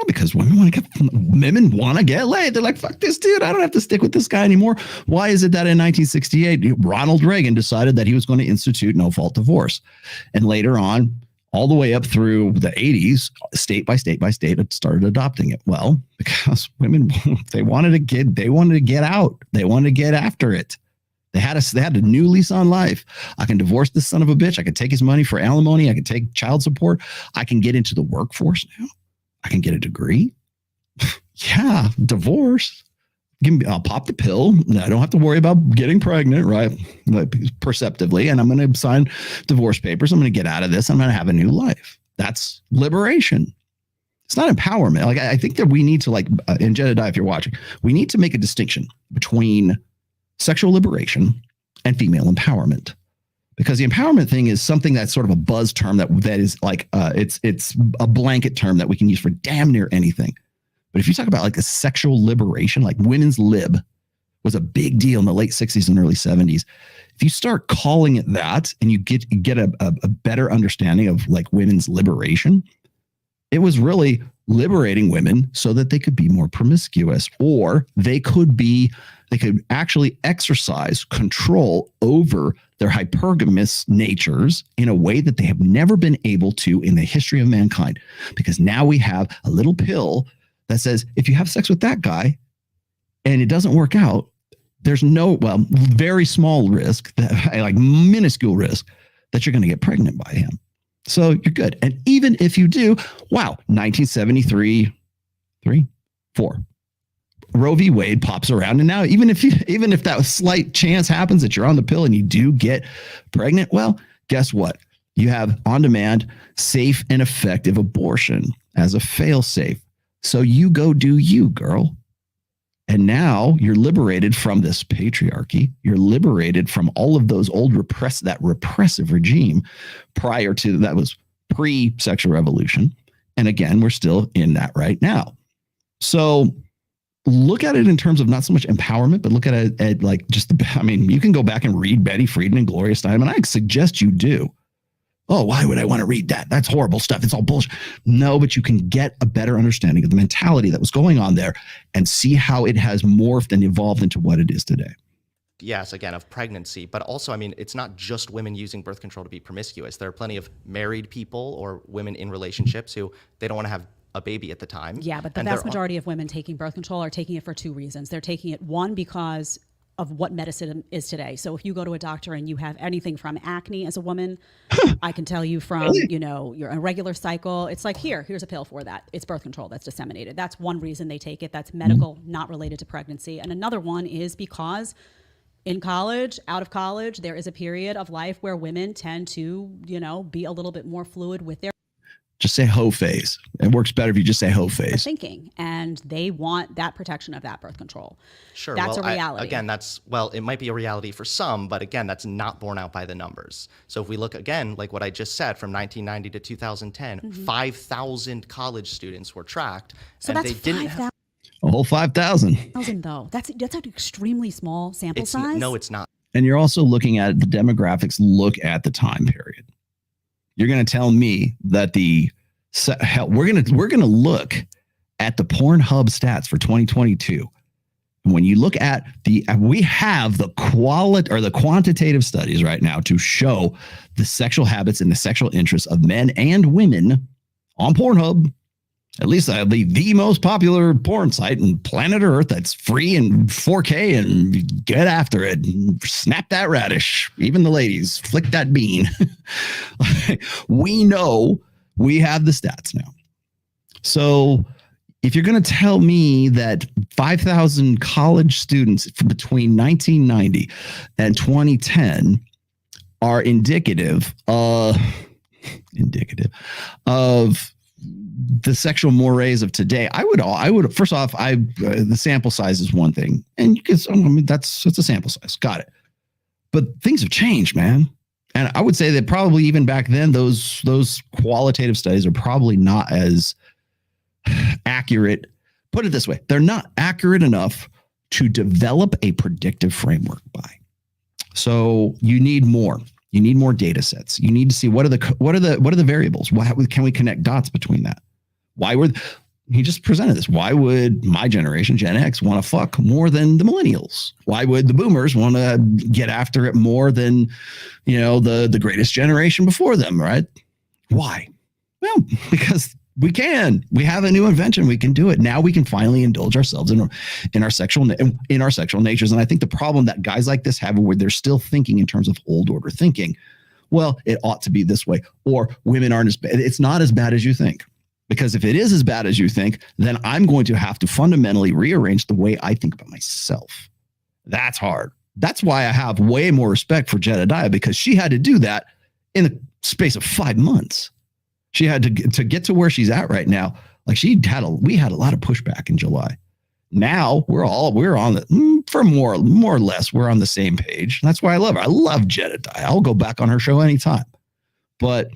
Well, because women want to get laid. They're like, fuck this dude. I don't have to stick with this guy anymore. Why is it that in 1968, Ronald Reagan decided that he was going to institute no-fault divorce? And later on, all the way up through the 80s, state by state by state, it started adopting it. Well, because women, they wanted to get out. They wanted to get after it. They had a new lease on life. I can divorce this son of a bitch. I can take his money for alimony. I can take child support. I can get into the workforce now. I can get a degree. Yeah, divorce. I'll pop the pill. I don't have to worry about getting pregnant, right? Perceptively. And I'm going to sign divorce papers. I'm going to get out of this. I'm going to have a new life. That's liberation. It's not empowerment. Like, I think that we need to, in Jedidiah, if you're watching, we need to make a distinction between sexual liberation and female empowerment. Because the empowerment thing is something that's sort of a buzz term that is like, it's a blanket term that we can use for damn near anything. But if you talk about like a sexual liberation, like women's lib was a big deal in the late 60s and early 70s. If you start calling it that and you get a better understanding of like women's liberation, it was really liberating women so that they could be more promiscuous, or they could actually exercise control over their hypergamous natures in a way that they have never been able to in the history of mankind. Because now we have a little pill that says, if you have sex with that guy and it doesn't work out, there's very small risk, like minuscule risk, that you're going to get pregnant by him. So you're good. And even if you do, 1973, 4. Roe v. Wade pops around, and now even if that slight chance happens that you're on the pill and you do get pregnant, well, guess what? You have on-demand, safe and effective abortion as a fail-safe. So you go do you, girl. And now you're liberated from this patriarchy. You're liberated from all of those old repressive regime prior to that was pre-sexual revolution. And again, we're still in that right now. So look at it in terms of not so much empowerment, but look at it at like you can go back and read Betty Friedan and Gloria Steinem, and I suggest you do. Oh, why would I want to read that? That's horrible stuff. It's all bullshit. No, but you can get a better understanding of the mentality that was going on there and see how it has morphed and evolved into what it is today. Yes, again, of pregnancy, but also, it's not just women using birth control to be promiscuous. There are plenty of married people or women in relationships who they don't want to have a baby at the time. Yeah, but the vast majority of women taking birth control are taking it for two reasons. They're taking it, one, because of what medicine is today. So if you go to a doctor and you have anything from acne as a woman, I can tell you from, your irregular cycle, it's like, here's a pill for that. It's birth control that's disseminated. That's one reason they take it. That's medical, not related to pregnancy. And another one is because in college, out of college, there is a period of life where women tend to, be a little bit more fluid with their just say hoe phase. It works better if you just say hoe phase. Thinking, and they want that protection of that birth control. Sure. That's a reality. It might be a reality for some, but again, that's not borne out by the numbers. So if we look again, like what I just said, from 1990 to 2010, 5,000 college students were tracked. So and that's they didn't have a whole 5,000. Though. That's an extremely small sample size. No, it's not. And you're also looking at the demographics. Look at the time period. You're going to tell me that we're going to look at the Pornhub stats for 2022. And when you look at we have the quantitative studies right now to show the sexual habits and the sexual interests of men and women on Pornhub. At least the most popular porn site in planet Earth that's free and 4K, and get after it. Snap that radish. Even the ladies, flick that bean. We know we have the stats now. So if you're going to tell me that 5,000 college students between 1990 and 2010 are indicative of the sexual mores of today, I would first off, the sample size is one thing, and it's a sample size. Got it. But things have changed, man. And I would say that probably even back then, those qualitative studies are probably not as accurate. Put it this way. They're not accurate enough to develop a predictive framework by. So you need more. You need more data sets. You need to see what are the variables. Can we connect dots between that? He just presented this. Why would my generation, Gen X, want to fuck more than the millennials? Why would the boomers want to get after it more than, the greatest generation before them, right? Why? Well, because we can. We have a new invention. We can do it. Now we can finally indulge ourselves in our sexual natures. And I think the problem that guys like this have, where they're still thinking in terms of old order thinking, well, it ought to be this way, or women aren't as bad. It's not as bad as you think. Because if it is as bad as you think, then I'm going to have to fundamentally rearrange the way I think about myself. That's hard. That's why I have way more respect for Jedidiah, because she had to do that in the space of 5 months. She had to get to where she's at right now. Like we had a lot of pushback in July. Now we're on the, for more or less, we're on the same page. That's why I love her. I love Jedidiah. I'll go back on her show anytime. But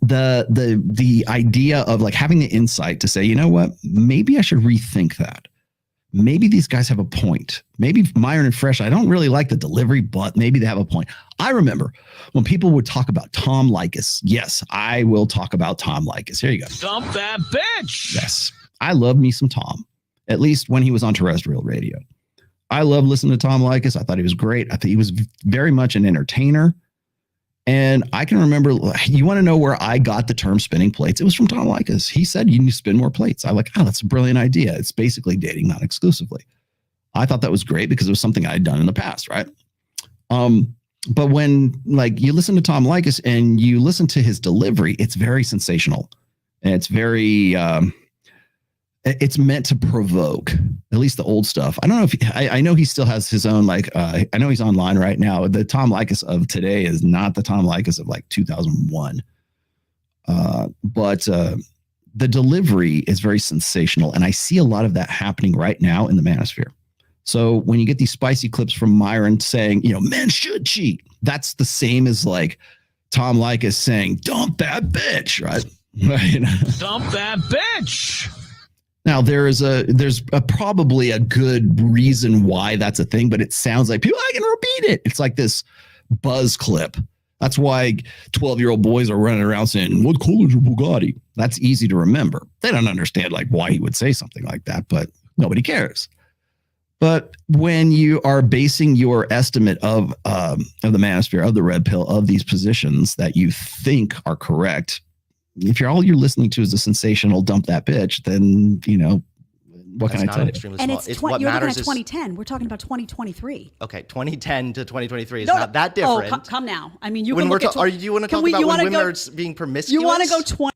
the idea of like having the insight to say, you know what, maybe I should rethink that. Maybe these guys have a point. Maybe Myron and Fresh, I don't really like the delivery, but maybe they have a point. I remember when people would talk about Tom Leykis. Yes, I will talk about Tom Leykis. Here you go. Dump that bitch. Yes, I love me some Tom, at least when he was on terrestrial radio. I love listening to Tom Leykis. I thought he was great. I thought he was very much an entertainer. And I can remember, you want to know where I got the term spinning plates? It was from Tom Leykis. He said, you need to spin more plates. I'm like, that's a brilliant idea. It's basically dating, not exclusively. I thought that was great because it was something I had done in the past, right? But when you listen to Tom Leykis and you listen to his delivery, it's very sensational. And it's very, it's meant to provoke, at least the old stuff. I don't know if I know he still has his own, I know he's online right now. The Tom Leykis of today is not the Tom Leykis of 2001. But the delivery is very sensational. And I see a lot of that happening right now in the Manosphere. So when you get these spicy clips from Myron saying, men should cheat, that's the same as Tom Leykis saying, dump that bitch, right? Dump that bitch. Now there's probably a good reason why that's a thing, but it sounds like people, I can repeat it. It's like this buzz clip. That's why 12-year-old boys are running around saying, what color is your Bugatti? That's easy to remember. They don't understand why he would say something like that, but nobody cares. But when you are basing your estimate of the Manosphere, of the red pill, of these positions that you think are correct, if all you're listening to is a sensational dump that bitch, then, what can I tell you? And you're looking at 2010. We're talking about 2023. Okay, 2010 to 2023 is not that different. Oh, come now. I mean, you when can look at... do you want to talk about when women are being promiscuous? You want to go 20...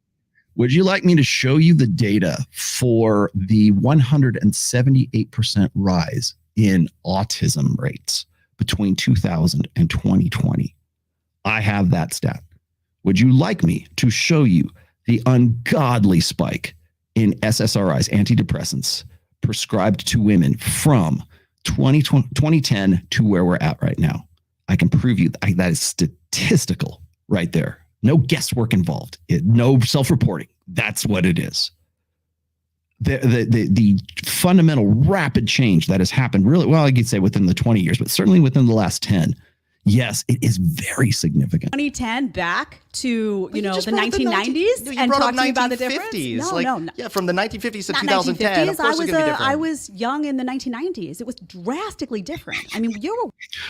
Would you like me to show you the data for the 178% rise in autism rates between 2000 and 2020? I have that stat. Would you like me to show you the ungodly spike in SSRIs, antidepressants, prescribed to women from 2010 to where we're at right now? I can prove you that is statistical right there. No guesswork involved. No self-reporting. That's what it is. The fundamental rapid change that has happened really, well, I could say within the 20 years, but certainly within the last 10, yes, it is very significant. 2010 back to, the 1990s and talking about the difference? No. Yeah, from the 1950s to 2010, of course it's going to be different. I was young in the 1990s. It was drastically different. I mean,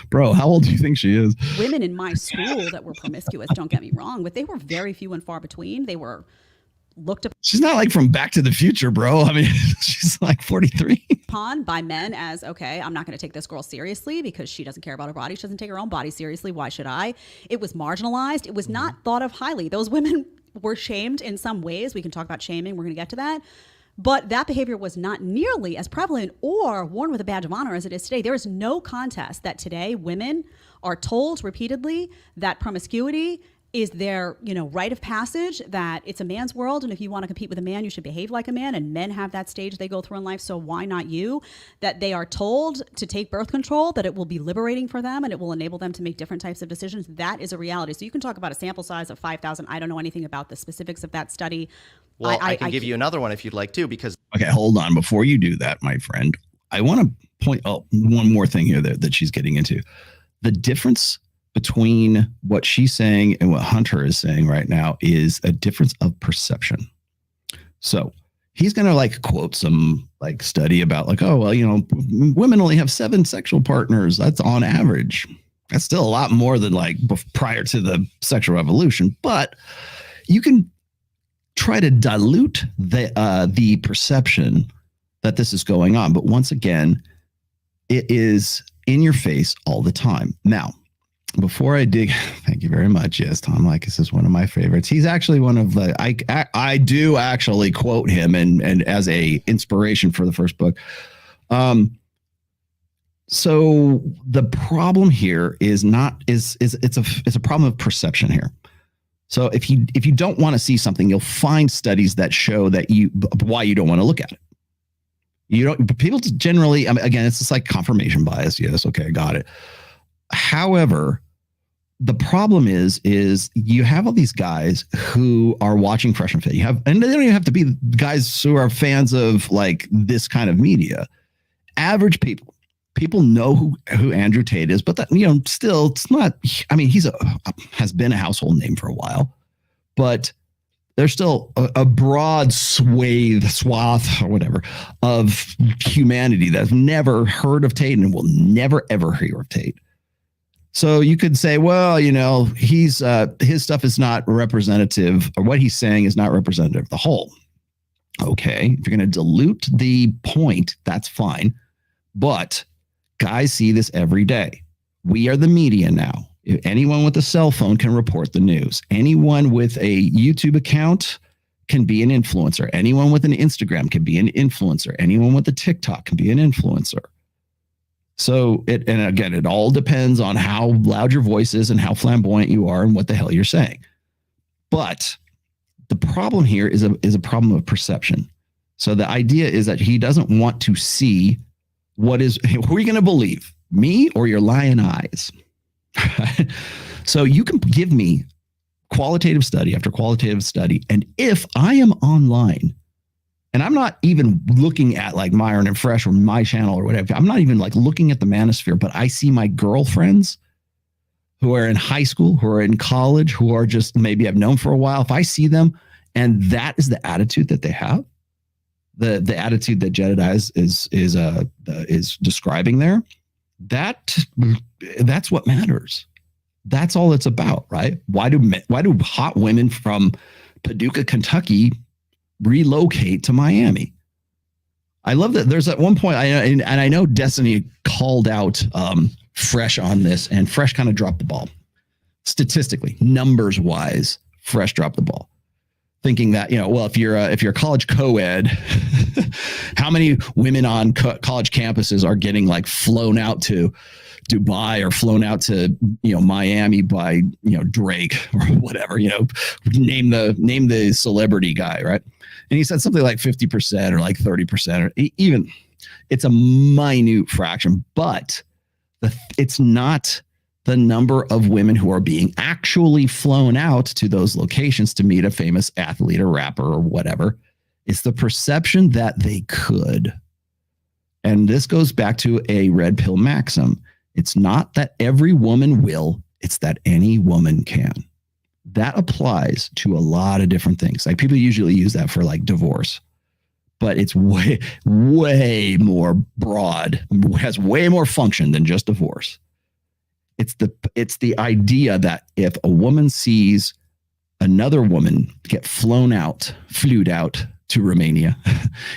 Bro, how old do you think she is? Women in my school that were promiscuous, don't get me wrong, but they were very few and far between. They were looked upon. She's not from Back to the Future, bro. I mean, she's 43. Upon by men as, okay, I'm not going to take this girl seriously because she doesn't care about her body. She doesn't take her own body seriously. Why should I? It was marginalized. It was not thought of highly. Those women were shamed in some ways. We can talk about shaming. We're going to get to that. But that behavior was not nearly as prevalent or worn with a badge of honor as it is today. There is no contest that today women are told repeatedly that promiscuity is their, rite of passage, that it's a man's world. And if you want to compete with a man, you should behave like a man. And men have that stage they go through in life. So why not you? That they are told to take birth control, that it will be liberating for them and it will enable them to make different types of decisions. That is a reality. So you can talk about a sample size of 5,000. I don't know anything about the specifics of that study. Well, I can give you another one if you'd like to, because... Okay, hold on. Before you do that, my friend, I want to point out one more thing here that she's getting into. The difference between what she's saying and what Hunter is saying right now is a difference of perception. So he's going to like quote some like study about like, oh, well, you know, women only have 7 sexual partners. That's on average. That's still a lot more than like prior to the sexual revolution, but you can try to dilute the perception that this is going on. But once again, it is in your face all the time. Now, before I dig, thank you very much. Yes, Tom Likas is one of my favorites. He's actually one of the, I do actually quote him and as a inspiration for the first book. So the problem here is it's a problem of perception here. So if you don't want to see something, you'll find studies that show that why you don't want to look at it. People generally, again, it's just like confirmation bias. Yes. Okay. I got it. However, the problem is you have all these guys who are watching Fresh and Fit. And they don't even have to be guys who are fans of like this kind of media. Average people know who Andrew Tate is, but that, you know, still it's not, I mean, has been a household name for a while, but there's still a broad swath or whatever of humanity that's never heard of Tate and will never, ever hear of Tate. So you could say, well, you know, his stuff is not representative, or what he's saying is not representative of the whole. Okay, if you're going to dilute the point, that's fine. But guys see this every day. We are the media now. If anyone with a cell phone can report the news. Anyone with a YouTube account can be an influencer. Anyone with an Instagram can be an influencer. Anyone with a TikTok can be an influencer. So and again, it all depends on how loud your voice is and how flamboyant you are and what the hell you're saying. But the problem here is a problem of perception. So the idea is that he doesn't want to see who are you going to believe, me or your lying eyes? So you can give me qualitative study after qualitative study. And if I am online, and I'm not even looking at like Myron and Fresh or my channel or whatever. I'm not even like looking at the Manosphere, but I see my girlfriends who are in high school, who are in college, who are just maybe I've known for a while. If I see them and that is the attitude that they have, the attitude that Jedidiah is describing there, that's what matters. That's all it's about, right? Why do hot women from Paducah, Kentucky relocate to Miami? I love that there's at one point, I know Destiny called out Fresh on this, and Fresh kind of dropped the ball. Statistically, numbers wise, Fresh dropped the ball. Thinking that, you know, well, if you're a college co-ed, how many women on college campuses are getting like flown out to Dubai or flown out to, you know, Miami by, you know, Drake or whatever, you know, name the celebrity guy, right? And he said something like 50% or like 30% or even, it's a minute fraction, but it's not the number of women who are being actually flown out to those locations to meet a famous athlete or rapper or whatever. It's the perception that they could. And this goes back to a red pill maxim. It's not that every woman will, it's that any woman can. That applies to a lot of different things. Like people usually use that for like divorce, but it's way, way more broad, has way more function than just divorce. It's the idea that if a woman sees another woman get flued out to Romania,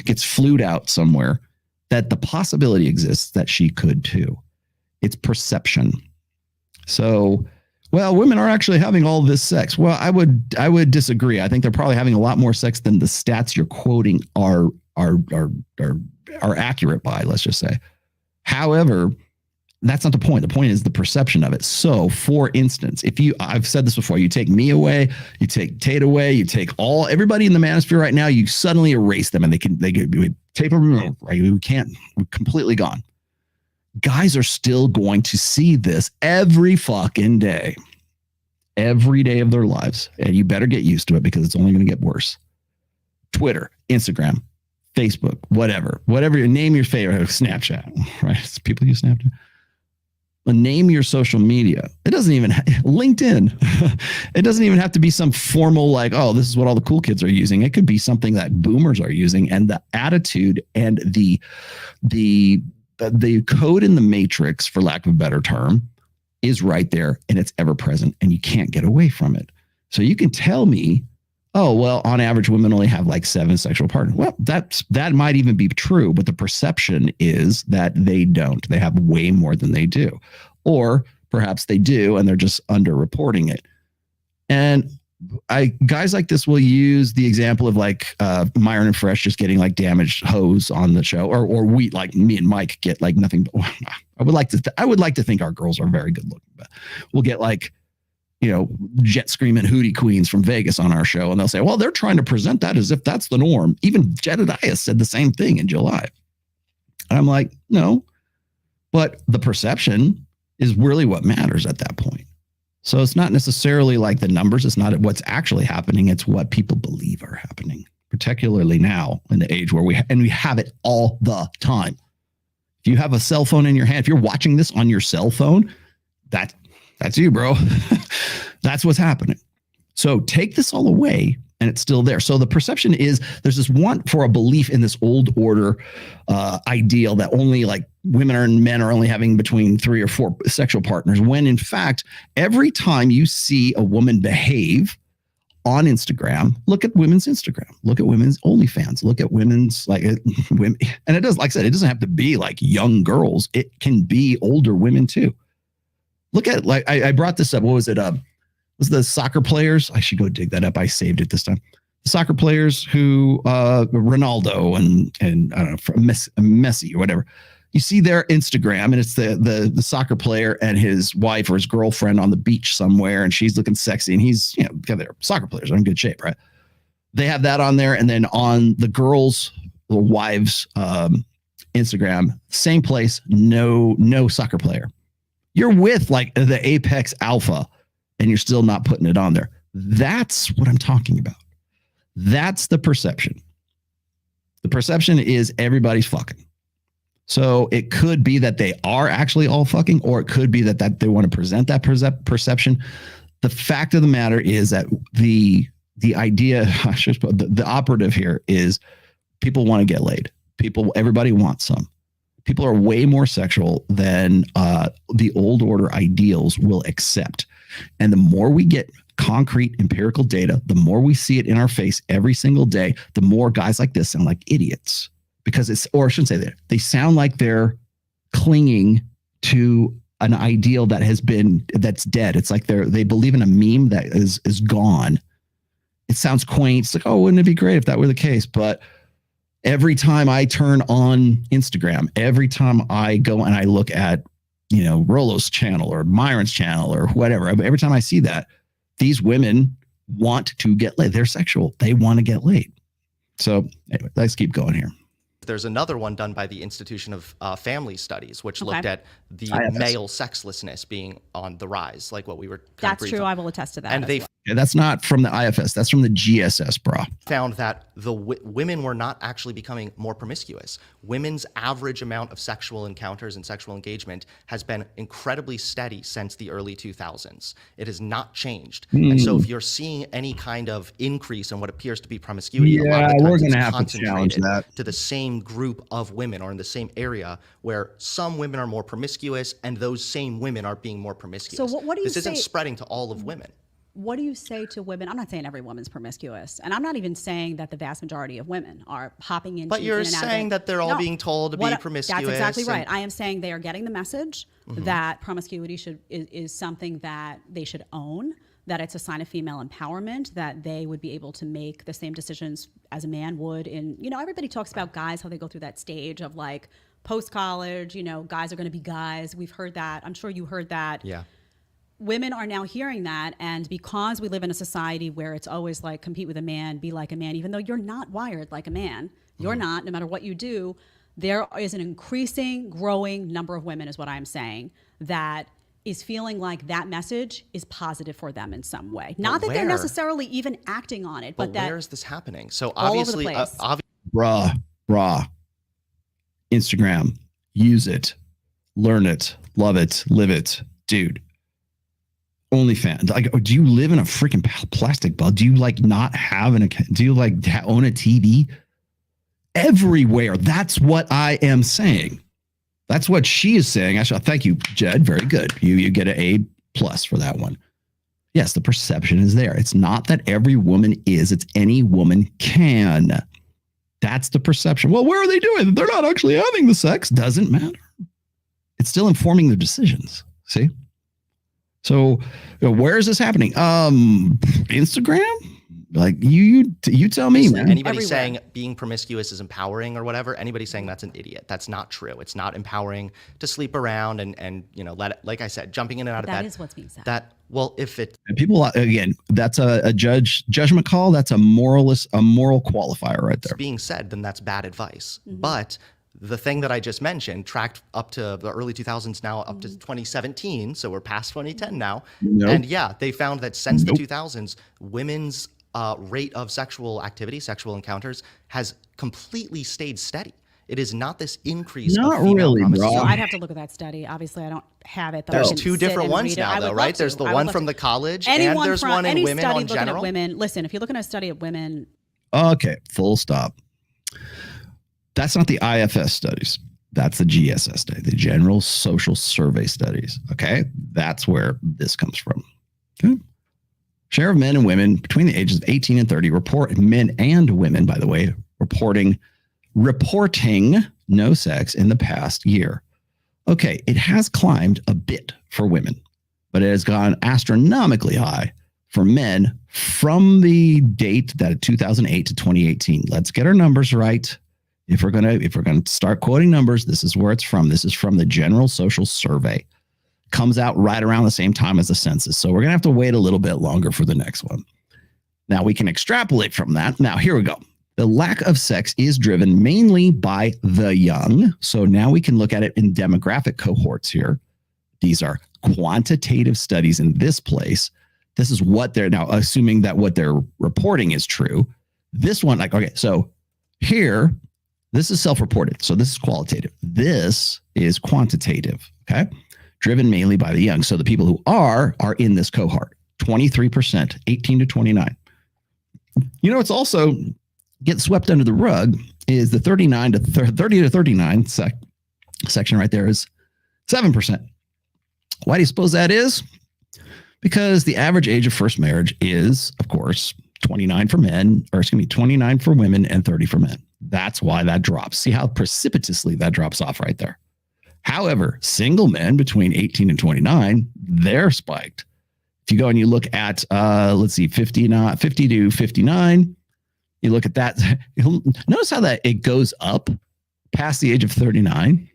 gets flued out somewhere, that the possibility exists that she could too. It's perception. So, well, women are actually having all this sex. Well, I would disagree. I think they're probably having a lot more sex than the stats you're quoting are accurate by, let's just say. However, that's not the point. The point is the perception of it. So, for instance, I've said this before, you take me away, you take Tate away, you take everybody in the Manosphere right now, you suddenly erase them and they could tape them, right? We're completely gone. Guys are still going to see this every fucking day, every day of their lives. And you better get used to it because it's only going to get worse. Twitter, Instagram, Facebook, whatever, name your favorite, Snapchat, right? People use Snapchat. name your social media. It doesn't even LinkedIn. It doesn't even have to be some formal like, oh, this is what all the cool kids are using. It could be something that boomers are using, and the attitude and the code in the matrix, for lack of a better term, is right there, and it's ever present, and you can't get away from it. So you can tell me, oh, well, on average, women only have like 7 sexual partners. Well, that might even be true, but the perception is that they don't. They have way more than they do. Or perhaps they do, and they're just underreporting it. And guys like this will use the example of like Myron and Fresh just getting like damaged hose on the show, or we, like me and Mike, get like nothing. I would like to think our girls are very good looking, but we'll get like, jet screaming hootie queens from Vegas on our show, and they'll say, well, they're trying to present that as if that's the norm. Even Jedidiah said the same thing in July. And I'm like, no, but the perception is really what matters at that point. So it's not necessarily like the numbers. It's not what's actually happening. It's what people believe are happening, particularly now in the age where we have it all the time. If you have a cell phone in your hand, if you're watching this on your cell phone, that's you, bro. That's what's happening. So take this all away, and it's still there. So the perception is there's this want for a belief in this old order ideal that only like women and men are only having between 3 or 4 sexual partners, when in fact, every time you see a woman behave on Instagram, look at women's Instagram, look at women's OnlyFans, look at women's women. And it does, like I said, it doesn't have to be like young girls. It can be older women too. Look at, like, I brought this up. What was it? Was the soccer players? I should go dig that up. I saved it this time. The soccer players who, Ronaldo and I don't know, Messi or whatever. You see their Instagram, and it's the soccer player and his wife or his girlfriend on the beach somewhere, and she's looking sexy, and he's, they're soccer players are in good shape, right? They have that on there, and then on the girls' wives' Instagram, same place, no soccer player. You're with like the apex alpha, and you're still not putting it on there. That's what I'm talking about. That's the perception. The perception is everybody's fucking. So it could be that they are actually all fucking, or it could be that they want to present that perception. The fact of the matter is that the idea, the operative here is people want to get laid. Everybody wants some. People are way more sexual than the old order ideals will accept. And the more we get concrete empirical data, the more we see it in our face every single day, the more guys like this sound like idiots. Because or I shouldn't say that. They sound like they're clinging to an ideal that's dead. It's like they believe in a meme that is gone. It sounds quaint. It's like, oh, wouldn't it be great if that were the case? But every time I turn on Instagram, every time I go and I look at, Rollo's channel or Myron's channel or whatever, every time I see that, these women want to get laid. They're sexual. They want to get laid. So anyway, let's keep going here. There's another one done by the Institution of Family Studies, which looked at the male sexlessness being on the rise, like what we were. That's true. I will attest to that. And they that's not from the IFS. That's from the GSS, bro. Found that the women were not actually becoming more promiscuous. Women's average amount of sexual encounters and sexual engagement has been incredibly steady since the early 2000s. It has not changed. And so if you're seeing any kind of increase in what appears to be promiscuity, a lot of the times we're going to it's have to challenge that to the same group of women or in the same area where some women are more promiscuous and those same women are being more promiscuous. So what do you This isn't spreading to all of women. What do you say to women? I'm not saying every woman's promiscuous, and I'm not even saying that the vast majority of women are hopping into. But you're saying that they're all being told to be promiscuous. That's exactly right. I am saying they are getting the message that promiscuity is something that they should own, that it's a sign of female empowerment, that they would be able to make the same decisions as a man would. Everybody talks about guys, how they go through that stage of like post-college, guys are going to be guys. We've heard that. I'm sure you heard that. Yeah. Women are now hearing that, and because we live in a society where it's always like compete with a man, be like a man, even though you're not wired like a man, you're not, no matter what you do, there is an increasing, growing number of women, is what I'm saying, that is feeling like that message is positive for them in some way. Not that they're necessarily even acting on it, but that where is this happening? So all obviously, over the place. Raw, Instagram, use it, learn it, Love it. Live it. Dude. OnlyFans. Like, do you live in a freaking plastic bubble? Do you like not have an account? Do you like own a TV? Everywhere. That's what I am saying. That's what she is saying. Thank you, Jed. Very good. You get an A+ for that one. Yes, the perception is there. It's not that every woman is, it's any woman can. That's the perception. Well, where are they doing? They're not actually having the sex. Doesn't matter. It's still informing their decisions. See? So where is this happening? Instagram? Like you tell me, man. Anybody Everywhere. saying being promiscuous is empowering or whatever, anybody saying that's an idiot. That's not true. It's not empowering to sleep around and let it, like I said, jumping in and out of bed. That is what's being said. If it And people, again, that's a judgment call. That's a moral qualifier right there. being said, then that's bad advice. But the thing that I just mentioned tracked up to the early 2000s, now up to 2017. So we're past 2010 now. Nope. And yeah, they found that since the 2000s, women's rate of sexual activity, sexual encounters has completely stayed steady. It is not this increase Not of female really, promiscuity. bro. So I'd have to look at that study. Obviously, I don't have it. That I There's can two sit different and ones read it. now, I would though, love right? There's to. the I would one love from to. the college, Anyone and there's from one in any women study on looking general. at women. Listen, if you're looking at a study of women, Okay, full stop. That's not the IFS studies. That's the GSS study, the General Social Survey studies. Okay, that's where this comes from. Okay. Share of men and women between the ages of 18 and 30 report, men and women, by the way, reporting no sex in the past year. Okay, it has climbed a bit for women, but it has gone astronomically high for men from the date that 2008 to 2018. Let's get our numbers right. If we're gonna start quoting numbers, this is where it's from. This is from the General Social Survey. Comes out right around the same time as the census. So we're gonna have to wait a little bit longer for the next one. Now we can extrapolate from that. Now here we go. The lack of sex is driven mainly by the young. So now we can look at it in demographic cohorts here. These are quantitative studies in this place. This is what they're now assuming that what they're reporting is true. This one, like, okay, so here, this is self-reported. So this is qualitative. This is quantitative, okay? Driven mainly by the young. So the people who are in this cohort, 23%, 18 to 29. You know, it's also get swept under the rug is the 30 to 39 section right there is 7%. Why do you suppose that is? Because the average age of first marriage is, of course, 29 for men, or excuse me, 29 for women and 30 for men. That's why that drops. See how precipitously that drops off right there. However, single men between 18 and 29, they're spiked. If you go and you look at, let's see, 50 to 59, you look at that. You'll notice how that it goes up past the age of 39.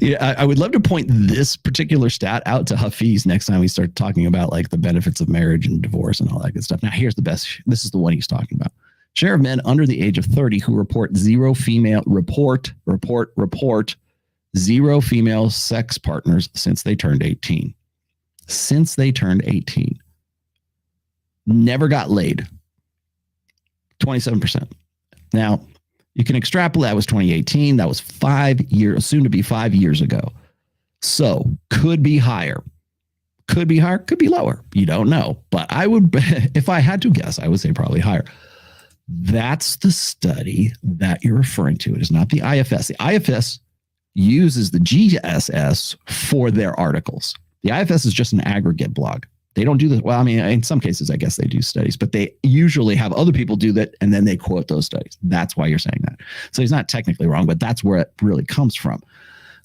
Yeah, I would love to point this particular stat out to Hafiz next time we start talking about like the benefits of marriage and divorce and all that good stuff. Now, here's the best. This is the one he's talking about. Share of men under the age of 30 who report zero female sex partners since they turned 18. Since they turned 18. Never got laid. 27%. Now, you can extrapolate. That was 2018. That was 5 years, soon to be 5 years ago. So could be higher. Could be higher. Could be lower. You don't know. But I would, if I had to guess, I would say probably higher. That's the study that you're referring to. It is not the IFS. The IFS uses the GSS for their articles. The IFS is just an aggregate blog. They don't do this. Well, I mean, in some cases, I guess they do studies, but they usually have other people do that, and then they quote those studies. That's why you're saying that. So he's not technically wrong, but that's where it really comes from.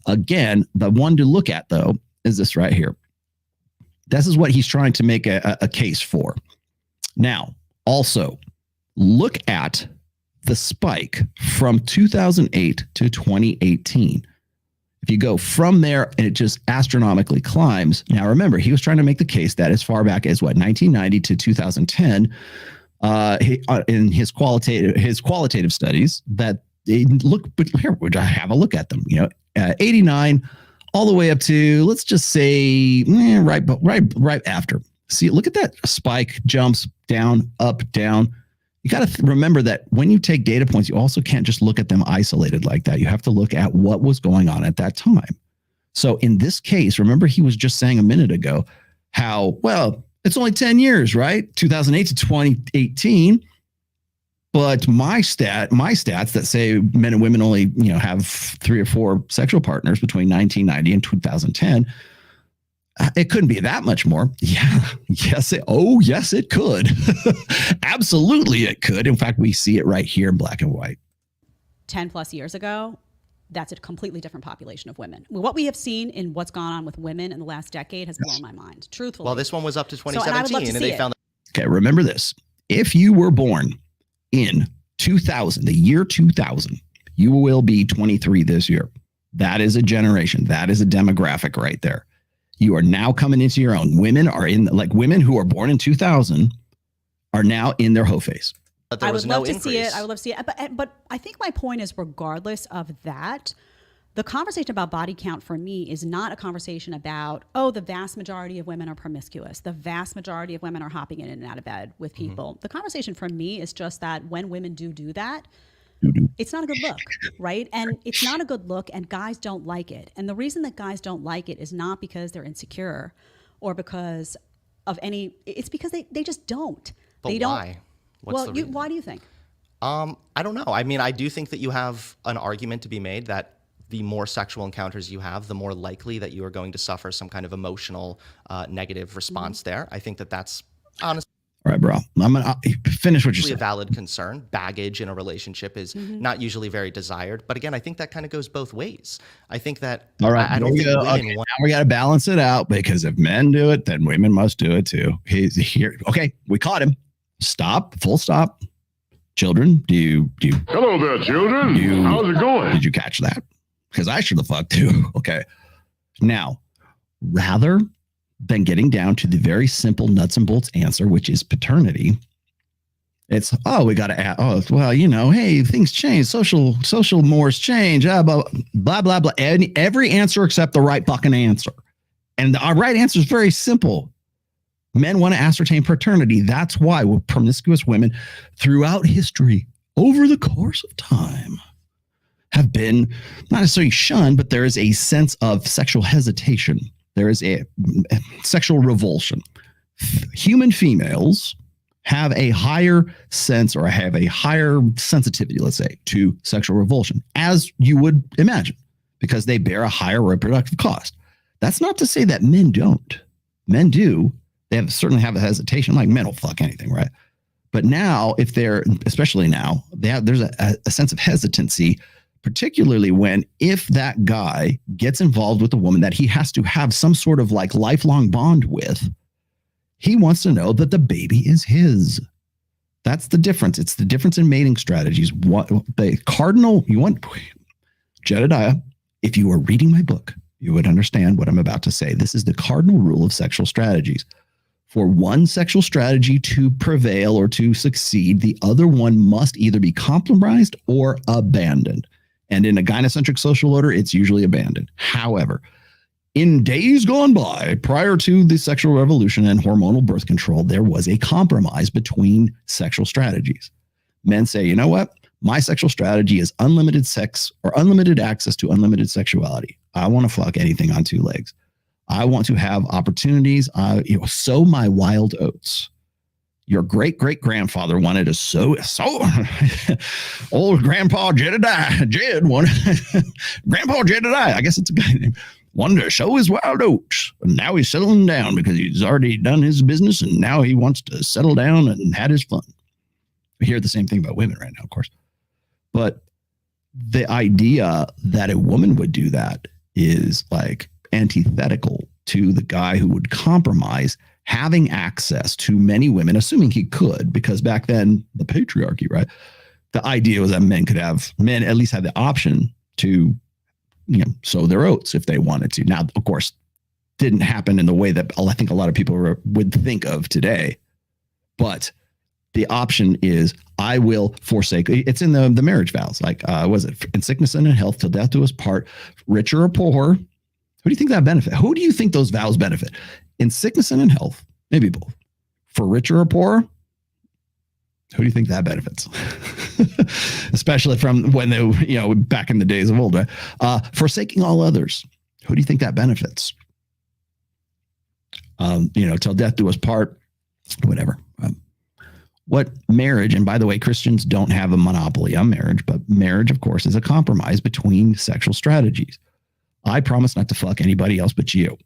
Again, the one to look at, though, is this right here. This is what he's trying to make a case for. Now, also, look at the spike from 2008 to 2018. If you go from there and it just astronomically climbs. Now, remember, he was trying to make the case that as far back as 1990 to 2010, in his qualitative studies, that they look. But here, would I have a look at them? 89 all the way up to, let's just say right after. See, look at that spike, jumps down, up, down. You got to remember that when you take data points, you also can't just look at them isolated like that. You have to look at what was going on at that time. So in this case, remember he was just saying a minute ago how, well, it's only 10 years, right? 2008 to 2018. But my stats that say men and women only, have 3 or 4 sexual partners between 1990 and 2010. It couldn't be that much more. Yeah. Yes. Yes, it could. Absolutely, it could. In fact, we see it right here in black and white. 10 plus years ago, that's a completely different population of women. What we have seen in what's gone on with women in the last decade has blown my mind, truthfully. Well, this one was up to and I would 2017, love to and see they it. found Okay, remember this. If you were born in 2000, the year 2000, you will be 23 this year. That is a generation. That is a demographic right there. You are now coming into your own. Women who are born in 2000 are now in their hoe phase. that there I was would no love to increase. see it. I would love to see it. But I think my point is, regardless of that, the conversation about body count for me is not a conversation about, the vast majority of women are promiscuous. The vast majority of women are hopping in and out of bed with people. Mm-hmm. The conversation for me is just that when women do that, it's not a good look, right? And it's not a good look, and guys don't like it. And the reason that guys don't like it is not because they're insecure or because of it's because they just don't. But they don't. Why? What's the reason? Why do you think? I don't know. I mean, I do think that you have an argument to be made that the more sexual encounters you have, the more likely that you are going to suffer some kind of emotional negative response there. I think that that's honestly All right, bro. I'm going to finish what you're a saying. valid concern. Baggage in a relationship is not usually very desired. But again, I think that kind of goes both ways. I think that All right. I don't think women now we got to balance it out, because if men do it, then women must do it too. He's here. Okay, we caught him. Stop. Full stop. Children, do you? Hello there, children. How's it going? Did you catch that? Because I should have fucked too. Okay. Now, rather than getting down to the very simple nuts and bolts answer, which is paternity, it's, we got to add, hey, things change. Social mores change, blah, blah, blah, blah. And every answer except the right fucking answer. And our right answer is very simple. Men want to ascertain paternity. That's why promiscuous women throughout history, over the course of time, have been not necessarily shunned, but there is a sense of sexual hesitation. There is a sexual revulsion. Human females have a higher sense, or have a higher sensitivity, let's say, to sexual revulsion, as you would imagine, because they bear a higher reproductive cost. That's not to say that men don't. Men do. They certainly have a hesitation. Like, men will fuck anything, right? But now, especially now, there's a sense of hesitancy, particularly if that guy gets involved with a woman that he has to have some sort of like lifelong bond with. He wants to know that the baby is his. That's the difference. It's the difference in mating strategies. What the cardinal, Jedidiah, if you were reading my book, you would understand what I'm about to say. This is the cardinal rule of sexual strategies. For one sexual strategy to prevail or to succeed, the other one must either be compromised or abandoned. And in a gynocentric social order, it's usually abandoned. However, in days gone by, prior to the sexual revolution and hormonal birth control, there was a compromise between sexual strategies. Men say, you know what? My sexual strategy is unlimited sex, or unlimited access to unlimited sexuality. I want to fuck anything on 2 legs. I want to have opportunities. Sow my wild oats. Your great-great-grandfather wanted to sow old Grandpa Jed wanted Grandpa Jedidiah, I guess it's a guy name, wanted to sow his wild oats. And now he's settling down because he's already done his business, and now he wants to settle down and had his fun. We hear the same thing about women right now, of course. But the idea that a woman would do that is like antithetical to the guy who would compromise having access to many women, assuming he could, because back then, the patriarchy, right? The idea was that men at least had the option to, sow their oats if they wanted to. Now, of course, didn't happen in the way that I think a lot of people would think of today. But the option is, I will forsake. It's in the marriage vows. Like, was it in sickness and in health till death do us part, richer or poor? Who do you think that benefit? Who do you think those vows benefit? In sickness and in health, maybe both. For richer or poor, who do you think that benefits? Especially from when they, back in the days of old, right? Forsaking all others. Who do you think that benefits? Till death do us part, whatever. What marriage, and by the way, Christians don't have a monopoly on marriage, but marriage, of course, is a compromise between sexual strategies. I promise not to fuck anybody else but you.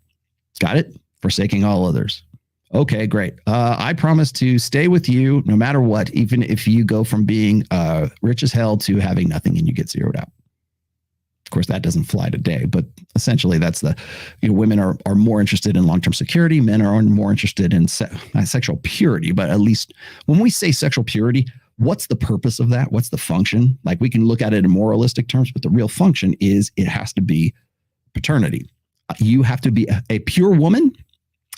Got it? Forsaking all others. Okay, great. I promise to stay with you no matter what, even if you go from being rich as hell to having nothing and you get zeroed out. Of course, that doesn't fly today, but essentially that's women are more interested in long-term security. Men are more interested in sexual purity, but at least when we say sexual purity, what's the purpose of that? What's the function? Like, we can look at it in moralistic terms, but the real function is it has to be paternity. You have to be a pure woman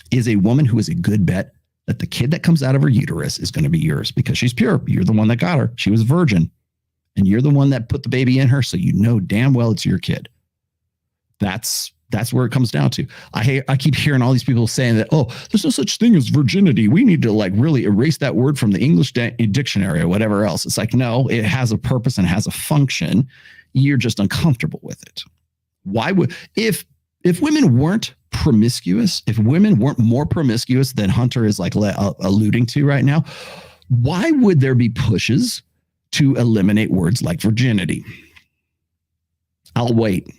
is a woman who is a good bet that the kid that comes out of her uterus is going to be yours because she's pure. You're the one that got her. She was a virgin. And you're the one that put the baby in her, so you know damn well it's your kid. That's where it comes down to. I keep hearing all these people saying that, oh, there's no such thing as virginity. We need to really erase that word from the English dictionary or whatever else. It's like, no, it has a purpose and has a function. You're just uncomfortable with it. Why would, if women weren't promiscuous, if women weren't more promiscuous than Hunter is alluding to right now, why would there be pushes to eliminate words like virginity? I'll wait.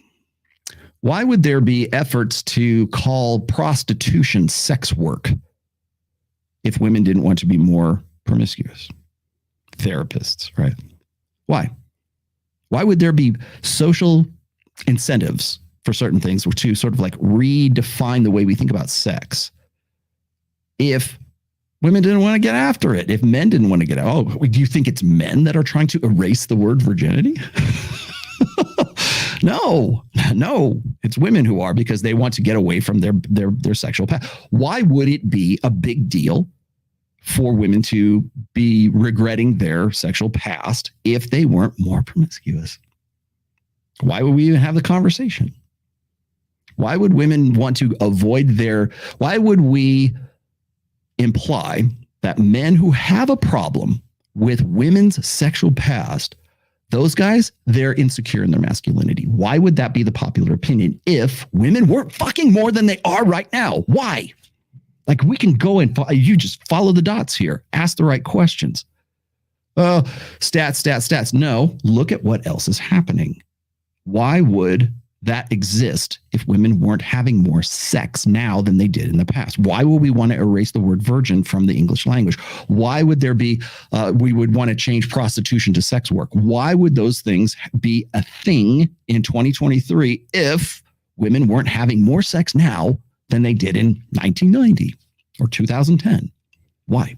Why would there be efforts to call prostitution sex work if women didn't want to be more promiscuous? Therapists, right? Why? Why would there be social incentives for certain things to sort of redefine the way we think about sex if women didn't want to get after it? If men didn't want to get out, do you think it's men that are trying to erase the word virginity? No, it's women who are, because they want to get away from their sexual past. Why would it be a big deal for women to be regretting their sexual past if they weren't more promiscuous? Why would we even have the conversation? Why would women want to avoid why would we imply that men who have a problem with women's sexual past, those guys, they're insecure in their masculinity? Why would that be the popular opinion if women weren't fucking more than they are right now? Why? We can go and you just follow the dots here. Ask the right questions. Stats. No, look at what else is happening. Why would that exist if women weren't having more sex now than they did in the past? Why would we want to erase the word virgin from the English language? Why would there be, we would want to change prostitution to sex work? Why would those things be a thing in 2023 if women weren't having more sex now than they did in 1990 or 2010? Why?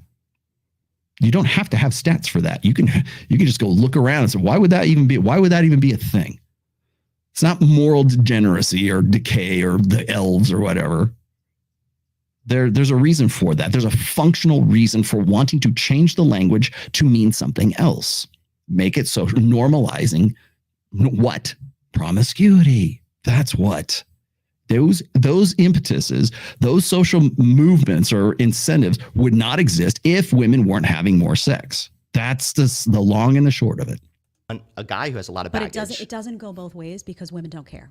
You don't have to have stats for that. You can just go look around and say, why would that even be a thing? It's not moral degeneracy or decay or the elves or whatever. There's a reason for that. There's a functional reason for wanting to change the language to mean something else. Make it social, normalizing what? Promiscuity. That's what. Those impetuses, those social movements or incentives would not exist if women weren't having more sex. That's the long and the short of it. A guy who has a lot of baggage. But it doesn't go both ways because women don't care.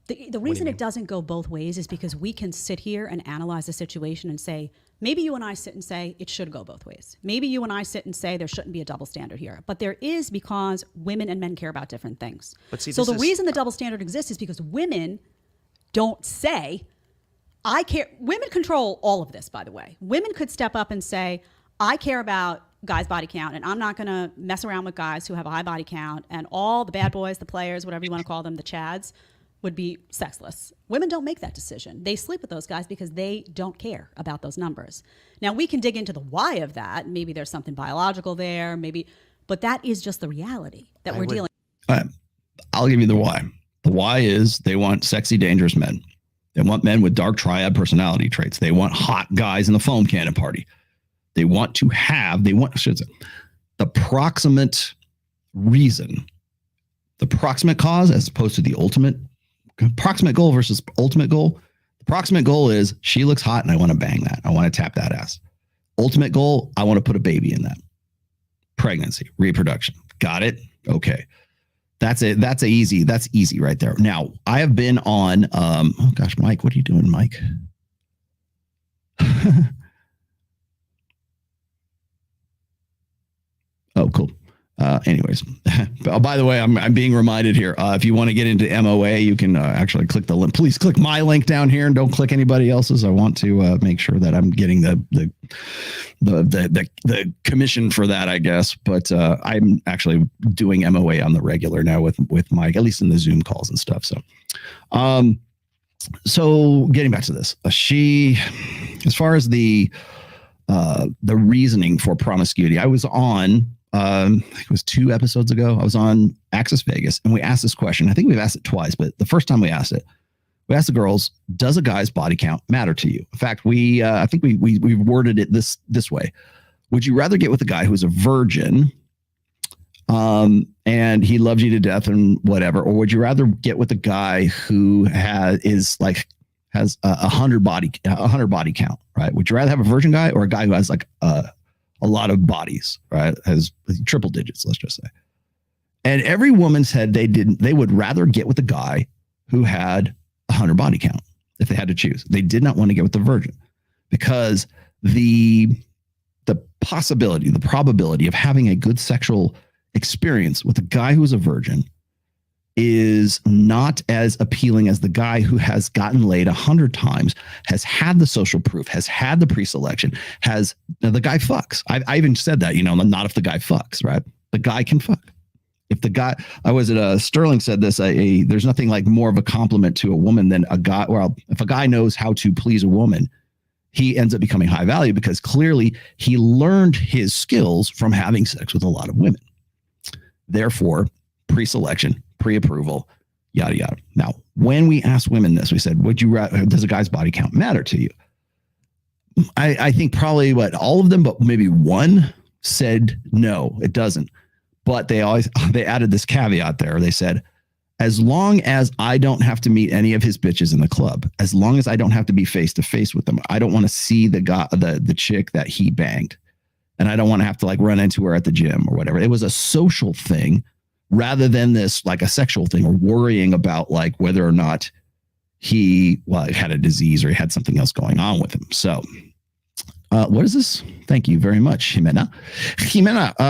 The reason it doesn't go both ways is because we can sit here and analyze the situation and say, maybe you and I sit and say it should go both ways. Maybe you and I sit and say there shouldn't be a double standard here. But there is, because women and men care about different things. But see, so the reason the double standard exists is because women don't say, I care. Women control all of this, by the way. Women could step up and say, I care about guys' body count, and I'm not going to mess around with guys who have a high body count, and all the bad boys, the players, whatever you want to call them, the chads, would be sexless. Women don't make that decision. They sleep with those guys because they don't care about those numbers. Now, we can dig into the why of that. Maybe there's something biological there, but that is just the reality that we're dealing with. I'll give you the why. The why is they want sexy, dangerous men. They want men with dark triad personality traits. They want hot guys in the foam cannon party. They want the proximate reason, the proximate cause as opposed to the ultimate. Proximate goal versus ultimate goal. The proximate goal is she looks hot and I want to bang that. I want to tap that ass. Ultimate goal, I want to put a baby in that. Pregnancy, reproduction. Got it? Okay. That's it. That's easy right there. Now, I have been on, oh gosh, Mike, what are you doing, Mike? Oh, cool. Anyways, by the way, I'm being reminded here. If you want to get into MOA, you can actually click the link. Please click my link down here and don't click anybody else's. I want to make sure that I'm getting the commission for that, I guess. But I'm actually doing MOA on the regular now with Mike, at least in the Zoom calls and stuff. So getting back to this, as far as the reasoning for promiscuity, I was on. I think it was 2 episodes ago. I was on Access Vegas and we asked this question. I think we've asked it twice, but the first time we asked the girls, does a guy's body count matter to you? In fact, I think we worded it this way. Would you rather get with a guy who's a virgin, and he loves you to death and whatever, or would you rather get with a guy who has a 100 body count, right? Would you rather have a virgin guy or a guy who has like a lot of bodies, right? Has triple digits, let's just say. And every woman said they would rather get with a guy who had 100 body count if they had to choose. They did not want to get with the virgin because the probability of having a good sexual experience with a guy who's a virgin is not as appealing as the guy who has gotten laid 100 times, has had the social proof, has had the pre-selection, the guy fucks. I even said that, not if the guy fucks, right? The guy can fuck. If the guy, Sterling said this, there's nothing like more of a compliment to a woman than a guy. Well, if a guy knows how to please a woman, he ends up becoming high value because clearly he learned his skills from having sex with a lot of women. Therefore, pre-selection, pre-approval, yada, yada. Now, when we asked women this, we said, does a guy's body count matter to you? I think probably all of them, but maybe one said, no, it doesn't. But they added this caveat there. They said, as long as I don't have to meet any of his bitches in the club, as long as I don't have to be face to face with them, I don't want to see the chick that he banged. And I don't want to have to run into her at the gym or whatever. It was a social thing rather than this like a sexual thing or worrying about whether or not he had a disease or he had something else going on with him. So what is this? Thank you very much, Jimena.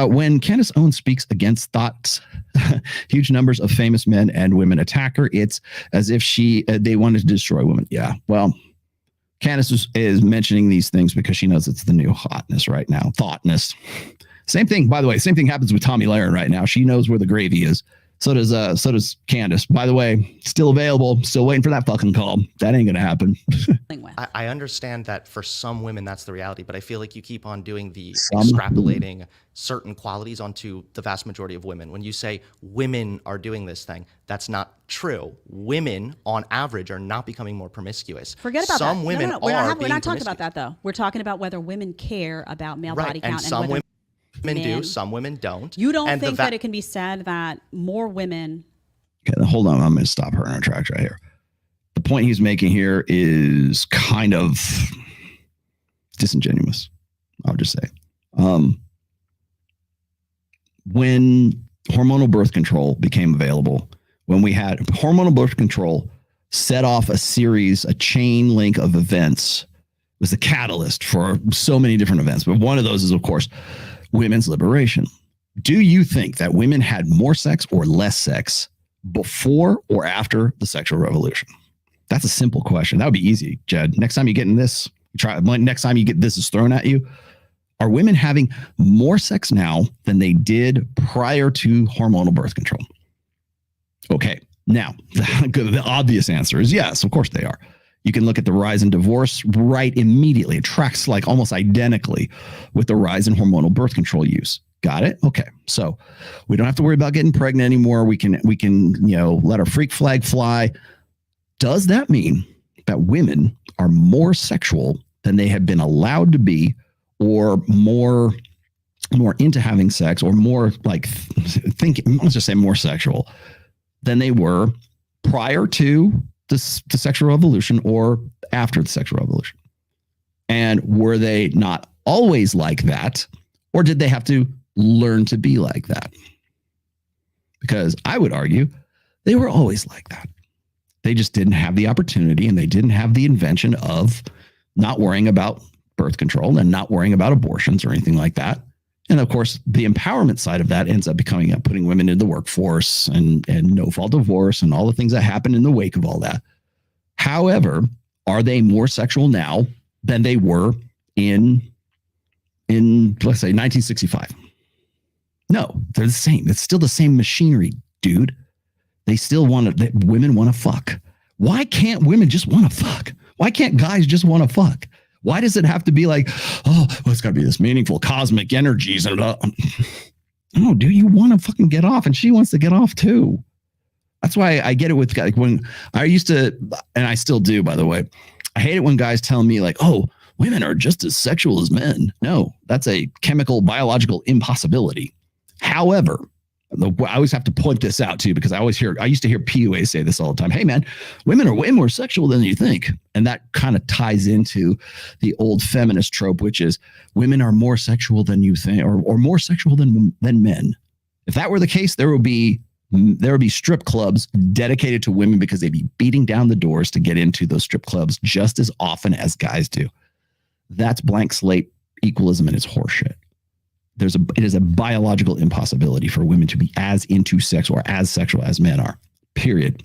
When Candace Owens speaks against thoughts, huge numbers of famous men and women attack her. It's as if they wanted to destroy women. Yeah, well, Candace is mentioning these things because she knows it's the new hotness right now. Thoughtness. Same thing, by the way. Same thing happens with Tommy Lahren right now. She knows where the gravy is. So does Candace. By the way, still available. Still waiting for that fucking call. That ain't gonna happen. I understand that for some women that's the reality, but I feel like you keep on doing the extrapolating certain qualities onto the vast majority of women. When you say women are doing this thing, that's not true. Women, on average, are not becoming more promiscuous. Forget about some that. women No, we're not talking about that though. We're talking about whether women care about male body count and some whether women do, some women don't. You don't think that it can be said that more women... Okay, hold on. I'm going to stop her in her tracks right here. The point he's making here is kind of disingenuous, I'll just say. When hormonal birth control became available, when we had hormonal birth control set off a chain link of events, was the catalyst for so many different events. But one of those is, of course, women's liberation. Do you think that women had more sex or less sex before or after the sexual revolution? That's a simple question. That would be easy, Jed. Next time you get in this, next time you get this is thrown at you, are women having more sex now than they did prior to hormonal birth control? Okay. Now, the obvious answer is yes, of course they are. You can look at the rise in divorce right immediately. It tracks almost identically with the rise in hormonal birth control use. Got it? Okay. So we don't have to worry about getting pregnant anymore. We can let our freak flag fly. Does that mean that women are more sexual than they have been allowed to be, or more into having sex, or more thinking, let's just say more sexual than they were prior to the sexual revolution or after the sexual revolution? And were they not always like that, or did they have to learn to be like that? because I would argue they were always like that. They just didn't have the opportunity and they didn't have the invention of not worrying about birth control and not worrying about abortions or anything like that. And of course, the empowerment side of that ends up becoming putting women in the workforce and no-fault divorce and all the things that happen in the wake of all that. However, are they more sexual now than they were in let's say 1965? No, they're the same. It's still the same machinery, dude. They still women want to fuck. Why can't women just want to fuck? Why can't guys just want to fuck? Why does it have to be like, oh, well, it's got to be this meaningful cosmic energies? And no, do you want to fucking get off? And she wants to get off too. That's why I get it with like when I used to, and I still do, by the way. I hate it when guys tell me like, oh, women are just as sexual as men. No, that's a chemical, biological impossibility. However, I always have to point this out too, because I used to hear PUA say this all the time. Hey man, women are way more sexual than you think. And that kind of ties into the old feminist trope, which is women are more sexual than you think, or more sexual than men. If that were the case, there would be strip clubs dedicated to women because they'd be beating down the doors to get into those strip clubs just as often as guys do. That's blank slate equalism and it's horseshit. It is a biological impossibility for women to be as into sex or as sexual as men are, period.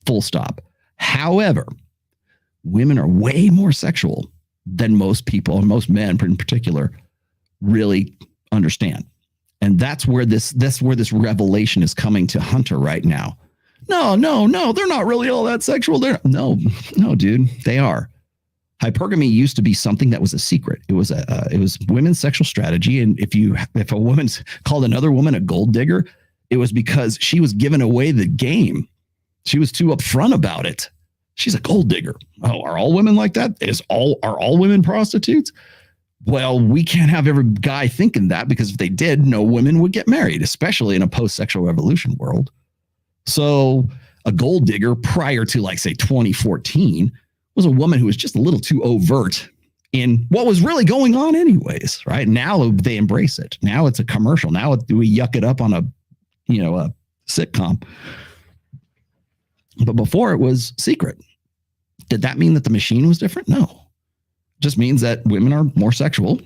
Full stop. However, women are way more sexual than most people, and most men in particular, really understand. And that's where this revelation is coming to Hunter right now. No, they're not really all that sexual. No, dude, they are. Hypergamy used to be something that was a secret. It was women's sexual strategy. And if a woman's called another woman a gold digger, it was because she was giving away the game. She was too upfront about it. She's a gold digger. Oh, are all women like that? Are all women prostitutes? Well, we can't have every guy thinking that, because if they did, no women would get married, especially in a post-sexual revolution world. So a gold digger prior to, like, say, 2014 was a woman who was just a little too overt in what was really going on anyways, right? Now they embrace it. Now it's a commercial. Now we yuck it up on a sitcom. But before it was secret. Did that mean that the machine was different? No. It just means that women are more sexual,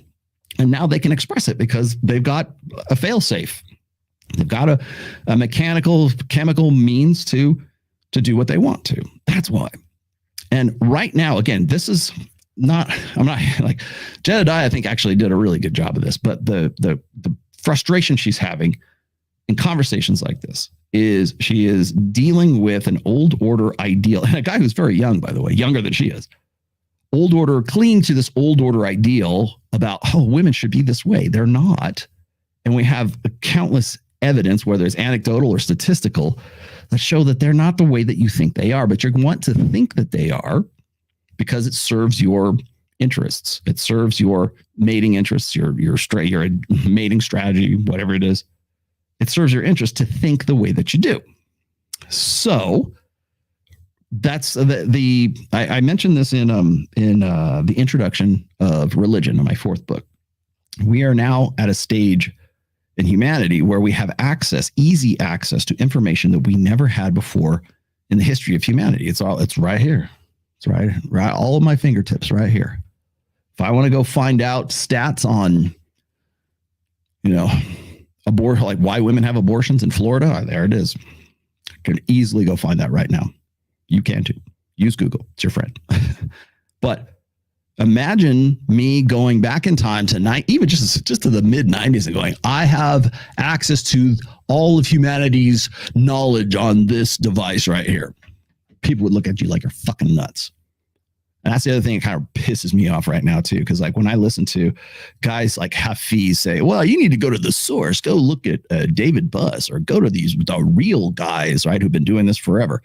and now they can express it because they've got a fail-safe. They've got a mechanical, chemical means to do what they want to. That's why. And right now, again, I'm not like Jedidiah, I think actually did a really good job of this, but the frustration she's having in conversations like this is she is dealing with an old order ideal, and a guy who's very young, by the way, younger than she is. Old order, clinging to this old order ideal about, oh, women should be this way. They're not. And we have countless evidence, whether it's anecdotal or statistical, that show that they're not the way that you think they are, but you want to think that they are because it serves your interests. It serves your mating interests, your mating strategy, whatever it is. It serves your interest to think the way that you do. So that's I mentioned this in the introduction of religion in my fourth book. We are now at a stage in humanity where we have easy access to information that we never had before in the history of humanity. It's right here. It's right all of my fingertips right here. If I want to go find out stats on, like why women have abortions in Florida, there it is. I can easily go find that right now. You can too. Use Google. It's your friend. But imagine me going back in time to even just to the mid 90s and going, I have access to all of humanity's knowledge on this device right here. People would look at you like you're fucking nuts. And that's the other thing that kind of pisses me off right now too. Cause like when I listen to guys like Hafiz say, well, you need to go to the source, go look at David Buss, or go to the real guys, right, who've been doing this forever.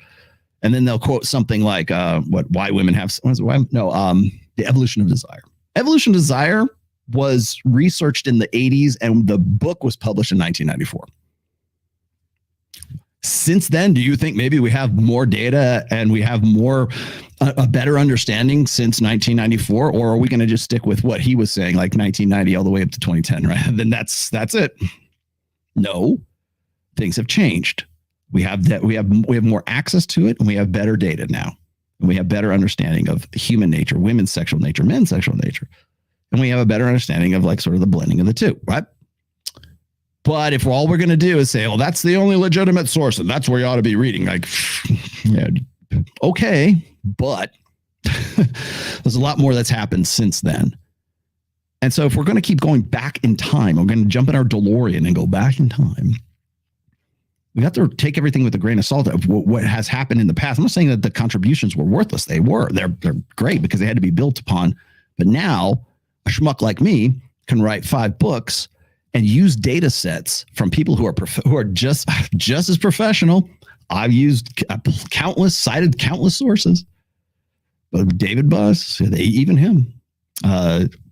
And then they'll quote something like, why women have, the evolution of desire. Evolution of desire was researched in the 80s, and the book was published in 1994. Since then, do you think maybe we have more data and we have a better understanding since 1994? Or are we going to just stick with what he was saying, like 1990 all the way up to 2010, right? Then that's it. No. things have changed. We have more access to it, and we have better data now. And we have better understanding of human nature, women's sexual nature, men's sexual nature. And we have a better understanding of like sort of the blending of the two, right? But if all we're going to do is say, well, that's the only legitimate source and that's where you ought to be reading, like, yeah, okay, but there's a lot more that's happened since then. And so if we're going to keep going back in time, we're going to jump in our DeLorean and go back in time. We have to take everything with a grain of salt of what has happened in the past. I'm not saying that the contributions were worthless. They were. They're great because they had to be built upon. But now a schmuck like me can write 5 books and use data sets from people who are just as professional. I've used cited countless sources. But David Buss, even him,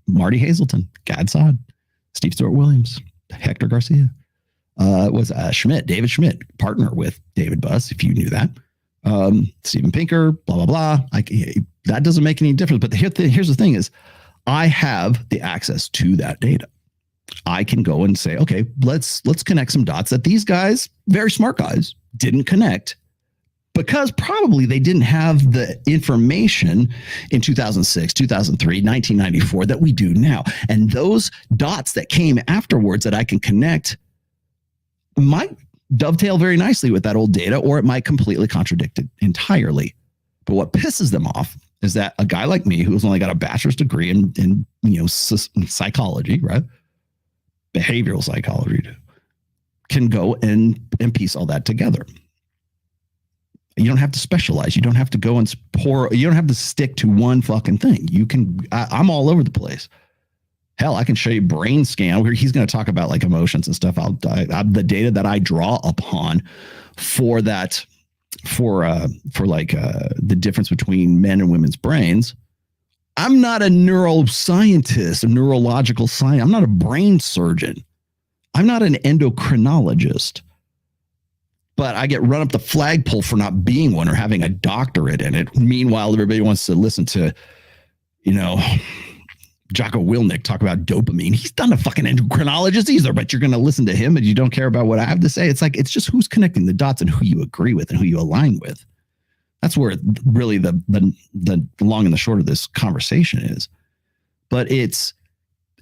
Marty Hazelton, Gad Saad, Steve Stewart Williams, Hector Garcia. Was Schmidt, David Schmidt, partner with David Buss, if you knew that. Steven Pinker, blah, blah, blah. That doesn't make any difference. But here's the thing is, I have the access to that data. I can go and say, okay, let's connect some dots that these guys, very smart guys, didn't connect because probably they didn't have the information in 2006, 2003, 1994 that we do now. And those dots that came afterwards that I can connect might dovetail very nicely with that old data, or it might completely contradict it entirely. But what pisses them off is that a guy like me, who's only got a bachelor's degree in psychology, right? Behavioral psychology, can go and piece all that together. You don't have to specialize. You don't have to go and you don't have to stick to one fucking thing. You can, I'm all over the place. Hell, I can show you brain scan where he's going to talk about like emotions and stuff. The data that I draw upon for that, the difference between men and women's brains. I'm not a neuroscientist, a neurological science. I'm not a brain surgeon. I'm not an endocrinologist. But I get run up the flagpole for not being one or having a doctorate in it. Meanwhile, everybody wants to listen to, Jocko Willink talk about dopamine. He's not a fucking endocrinologist either, but you're going to listen to him and you don't care about what I have to say. It's like, it's just who's connecting the dots and who you agree with and who you align with. That's where really the long and the short of this conversation is. But it's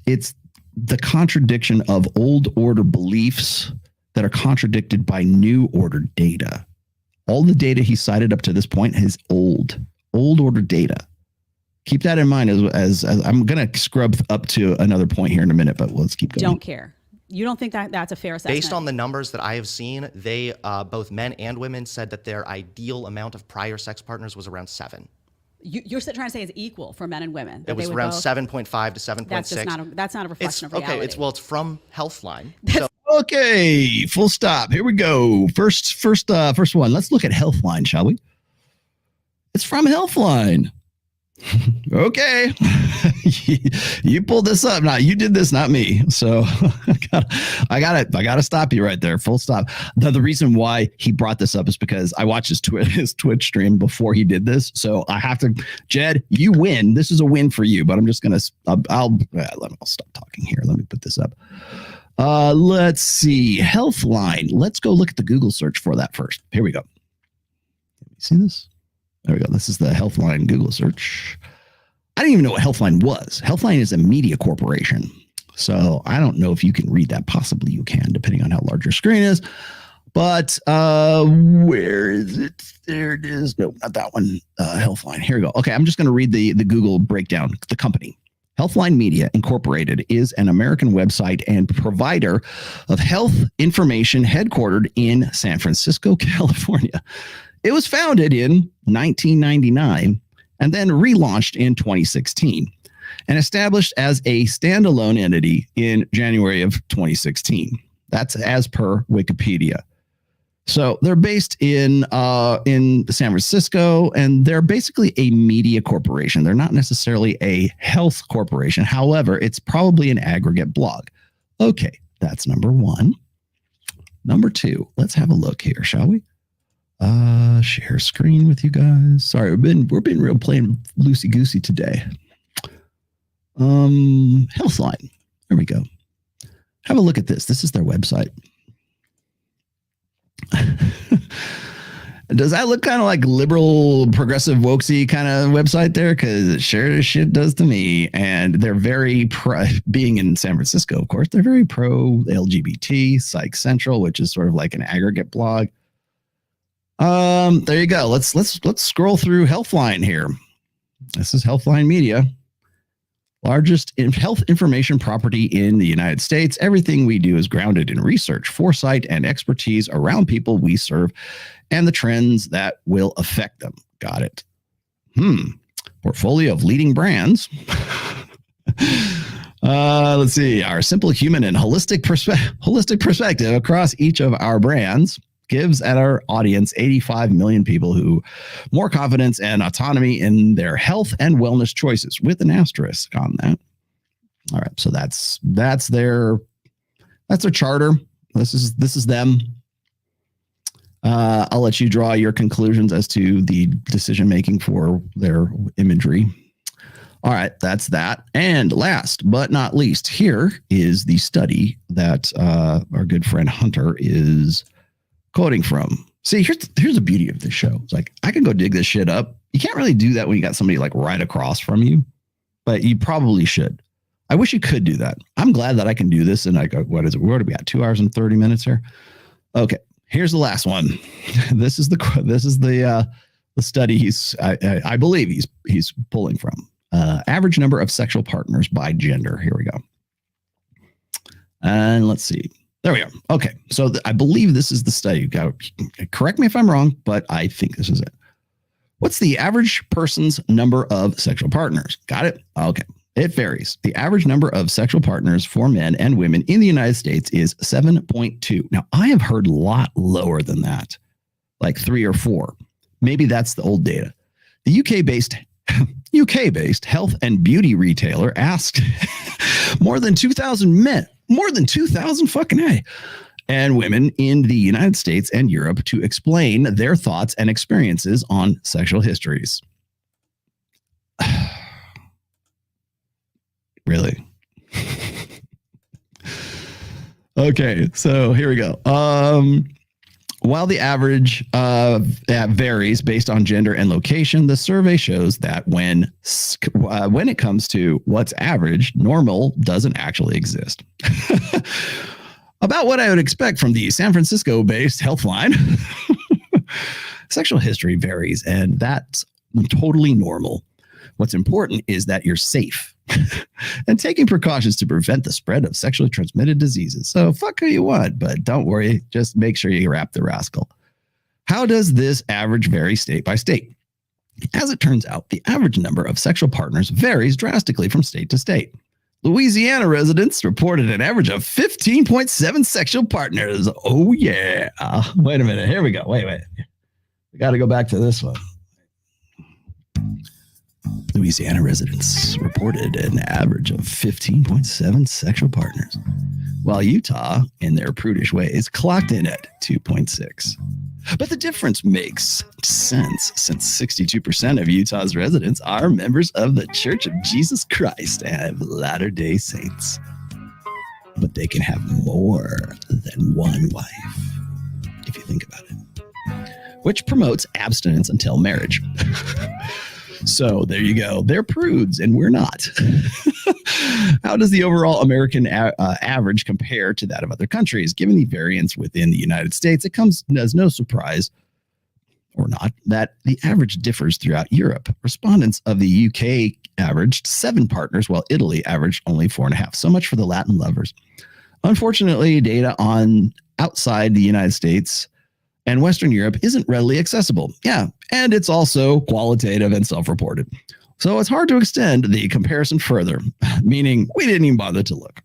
the contradiction of old order beliefs that are contradicted by new order data. All the data he cited up to this point is old order data. Keep that in mind as I'm going to scrub up to another point here in a minute, but let's keep going. Don't care. You don't think that's a fair assessment? Based on the numbers that I have seen, they both men and women said that their ideal amount of prior sex partners was around 7. You're trying to say it's equal for men and women. It was around 7.5 to 7.6. That's not a reflection of reality. Okay, it's from Healthline. Okay, full stop. Here we go. First one. Let's look at Healthline, shall we? It's from Healthline. Okay. You pulled this up. Now you did this, not me. So I got to stop you right there. Full stop. The reason why he brought this up is because I watched his Twitch stream before he did this. So I have to, Jed, you win. This is a win for you, but I'm just going to, I'll stop talking here. Let me put this up. Let's see. Healthline. Let's go look at the Google search for that first. Here we go. Can you see this? There we go. This is the Healthline Google search. I didn't even know what Healthline was. Healthline is a media corporation. So I don't know if you can read that. Possibly you can, depending on how large your screen is. But where is it? There it is. No, not that one. Healthline. Here we go. Okay, I'm just going to read the Google breakdown. The company. Healthline Media Incorporated is an American website and provider of health information headquartered in San Francisco, California. It was founded in 1999 and then relaunched in 2016 and established as a standalone entity in January of 2016. That's as per Wikipedia. So they're based in San Francisco, and they're basically a media corporation. They're not necessarily a health corporation. However, it's probably an aggregate blog. Okay, that's number one. Number two, let's have a look here, shall we? Share screen with you guys. Sorry, we're being real plain loosey goosey today. Healthline. There we go. Have a look at this. This is their website. Does that look kind of like liberal, progressive, wokesy kind of website there? Because it sure as shit does to me. And they're very being in San Francisco, of course, they're very pro LGBT, Psych Central, which is sort of like an aggregate blog. There you go. Let's scroll through Healthline here. This is Healthline Media. Largest health information property in the United States. Everything we do is grounded in research, foresight, and expertise around people we serve and the trends that will affect them. Got it. Portfolio of leading brands. Let's see. Our simple human and holistic perspective across each of our brands gives at our audience 85 million people who more confidence and autonomy in their health and wellness choices, with an asterisk on that. All right, so that's their charter. This is them. I'll let you draw your conclusions as to the decision making for their imagery. All right, that's that. And last but not least, here is the study that our good friend Hunter is quoting from. See, here's the beauty of this show. It's like, I can go dig this shit up. You can't really do that when you got somebody like right across from you, but you probably should. I wish you could do that. I'm glad that I can do this. And I go, what is it? Where are we at? 2 hours and 30 minutes here. Okay. Here's the last one. This is the study I believe he's pulling from. Average number of sexual partners by gender. Here we go. And let's see. There we go. Okay. So I believe this is the study. Correct me if I'm wrong, but I think this is it. What's the average person's number of sexual partners? Got it? Okay. It varies. The average number of sexual partners for men and women in the United States is 7.2. Now, I have heard a lot lower than that, like 3 or 4. Maybe that's the old data. The UK-based health and beauty retailer asked more than 2,000 men, more than 2,000 fucking A, and women in the United States and Europe to explain their thoughts and experiences on sexual histories. Really? Okay, so here we go. While the average varies based on gender and location, the survey shows that when it comes to what's average, normal doesn't actually exist. About what I would expect from the San Francisco-based Healthline. Sexual history varies, and that's totally normal. What's important is that you're safe and taking precautions to prevent the spread of sexually transmitted diseases. So fuck who you want, but don't worry. Just make sure you wrap the rascal. How does this average vary state by state? As it turns out, the average number of sexual partners varies drastically from state to state. Louisiana residents reported an average of 15.7 sexual partners. Oh, yeah. Wait a minute. Here we go. Wait. We got to go back to this one. Louisiana residents reported an average of 15.7 sexual partners, while Utah, in their prudish ways, clocked in at 2.6. But the difference makes sense, since 62% of Utah's residents are members of the Church of Jesus Christ and Latter-day Saints. But they can have more than one wife, if you think about it, which promotes abstinence until marriage. So there you go. They're prudes and we're not. How does the overall American average compare to that of other countries? Given the variance within the United States, it comes as no surprise, or not, that the average differs throughout Europe. Respondents of the UK averaged 7 partners, while Italy averaged only 4.5. So much for the Latin lovers. Unfortunately, data on outside the United States and Western Europe isn't readily accessible. Yeah, and it's also qualitative and self-reported. So it's hard to extend the comparison further, meaning we didn't even bother to look.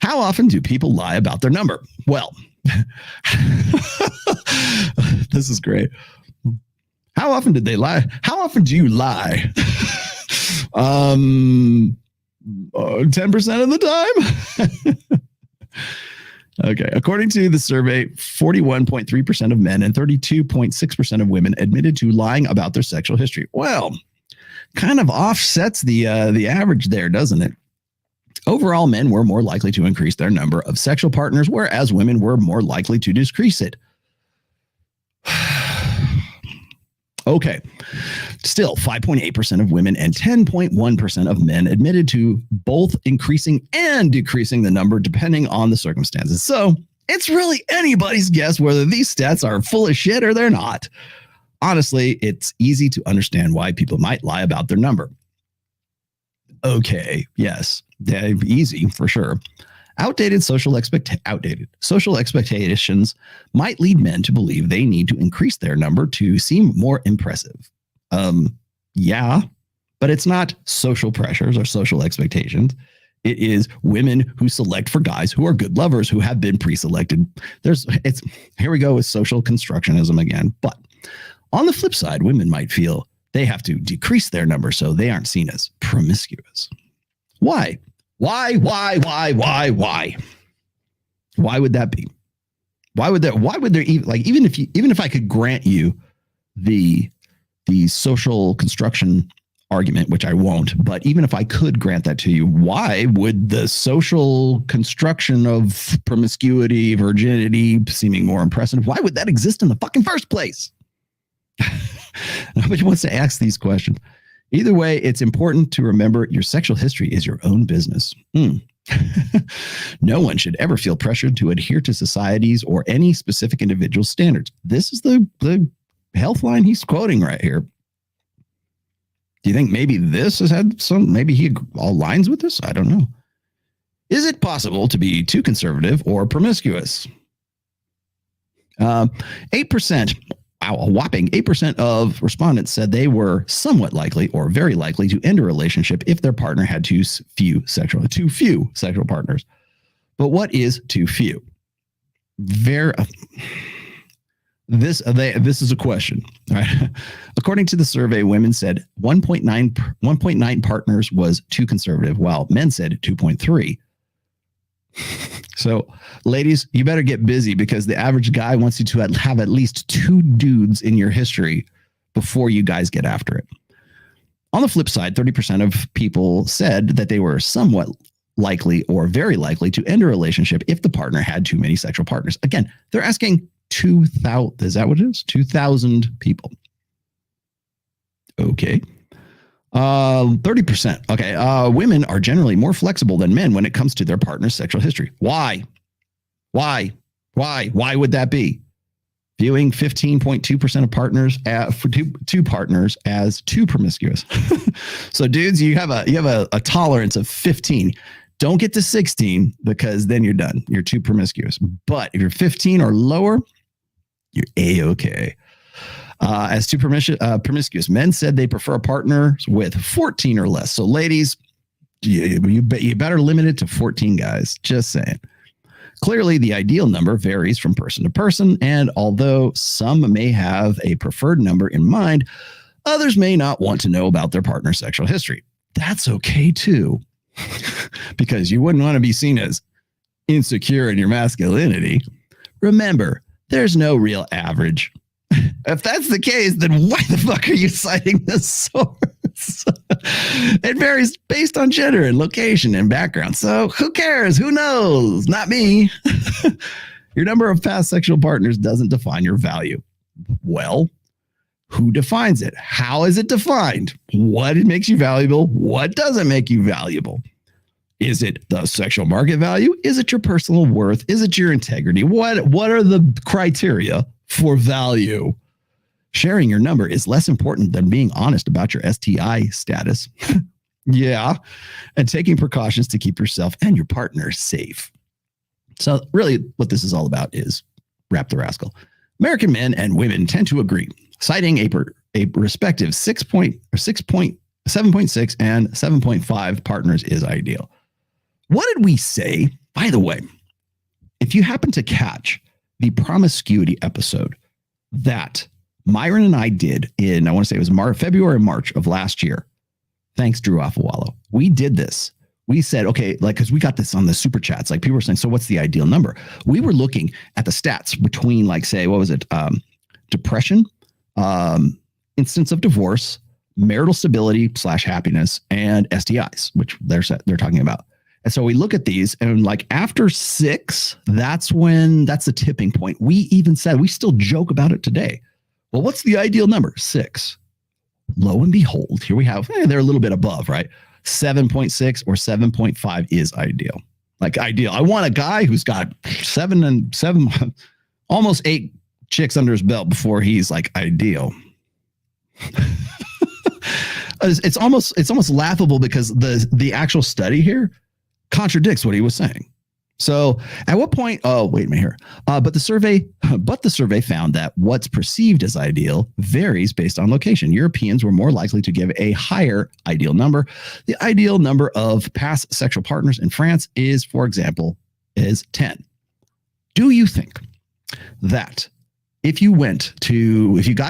How often do people lie about their number? Well, this is great. How often did they lie? How often do you lie? 10% of the time? Okay. According to the survey, 41.3% of men and 32.6% of women admitted to lying about their sexual history. Well, kind of offsets the average there, doesn't it? Overall, men were more likely to increase their number of sexual partners, whereas women were more likely to decrease it. Okay. Still, 5.8% of women and 10.1% of men admitted to both increasing and decreasing the number depending on the circumstances. So it's really anybody's guess whether these stats are full of shit or they're not. Honestly, it's easy to understand why people might lie about their number. Okay, yes, easy for sure. Outdated social expectations might lead men to believe they need to increase their number to seem more impressive. Yeah, but it's not social pressures or social expectations. It is women who select for guys who are good lovers who have been pre-selected. Here we go with social constructionism again. But on the flip side, women might feel they have to decrease their number so they aren't seen as promiscuous. Why? Why would that be? Why would there even if I could grant you the social construction argument, which I won't, but even if I could grant that to you, why would the social construction of promiscuity, virginity seeming more impressive, why would that exist in the fucking first place? Nobody wants to ask these questions. Either way, it's important to remember your sexual history is your own business. No one should ever feel pressured to adhere to society's or any specific individual standards. This is the health line he's quoting right here. Do you think maybe this has had maybe he aligns with this? I don't know. Is it possible to be too conservative or promiscuous? 8%. A whopping 8% of respondents said they were somewhat likely or very likely to end a relationship if their partner had too few sexual partners. But what is too few? This is a question. Right? According to the survey, women said 1.9 partners was too conservative, while men said 2.3. So, ladies, you better get busy because the average guy wants you to have at least 2 dudes in your history before you guys get after it. On the flip side, 30% of people said that they were somewhat likely or very likely to end a relationship if the partner had too many sexual partners. Again, they're asking 2,000. Is that what it is? 2,000 people. Okay. 30%. Okay. Women are generally more flexible than men when it comes to their partner's sexual history. Why? Why would that be? Viewing 15.2% of partners for two partners as too promiscuous. So dudes, you have a tolerance of 15. Don't get to 16 because then you're done. You're too promiscuous. But if you're 15 or lower, you're A-okay. As too promiscuous, men said they prefer partners with 14 or less. So ladies, you better limit it to 14 guys. Just saying. Clearly, the ideal number varies from person to person, and although some may have a preferred number in mind, others may not want to know about their partner's sexual history. That's okay too, because you wouldn't want to be seen as insecure in your masculinity. Remember, there's no real average. If that's the case, then why the fuck are you citing this source? It varies based on gender and location and background. So who cares? Who knows? Not me. Your number of past sexual partners doesn't define your value. Well, who defines it? How is it defined? What makes you valuable? What doesn't make you valuable? Is it the sexual market value? Is it your personal worth? Is it your integrity? What are the criteria for value? Sharing your number is less important than being honest about your STI status. Yeah. And taking precautions to keep yourself and your partner safe. So really what this is all about is Rap the Rascal. American men and women tend to agree, citing a respective 7.6 and 7.5 partners is ideal. What did we say? By the way, if you happen to catch the promiscuity episode that Myron and I did in, I want to say it was February or March of last year. Thanks, Drew Affawalo. We did this. We said, okay, because we got this on the super chats. Like people were saying, so what's the ideal number? We were looking at the stats between say, what was it? Depression, instance of divorce, marital stability / happiness, and STIs, which they're talking about. And so we look at these and after 6, that's the tipping point. We even said, we still joke about it today. Well, what's the ideal number? 6. Lo and behold, here we have, they're a little bit above, right? 7.6 or 7.5 is ideal. Like ideal. I want a guy who's got 7, almost 8 chicks under his belt before he's like ideal. It's almost laughable because the actual study here contradicts what he was saying. So at what point, oh, wait a minute here. But the survey found that what's perceived as ideal varies based on location. Europeans were more likely to give a higher ideal number. The ideal number of past sexual partners in France is, for example, is 10. Do you think that if you got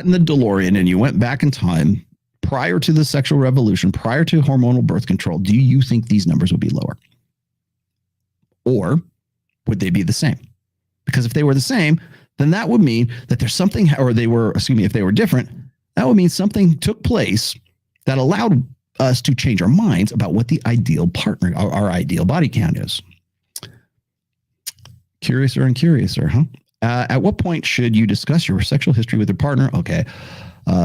in the DeLorean and you went back in time prior to the sexual revolution, prior to hormonal birth control, do you think these numbers would be lower? Or would they be the same? Because if they were the same, then that would mean that there's something, or if they were different, that would mean something took place that allowed us to change our minds about what the ideal partner, our ideal body count is. Curiouser and curiouser, huh? At what point should you discuss your sexual history with your partner? Okay.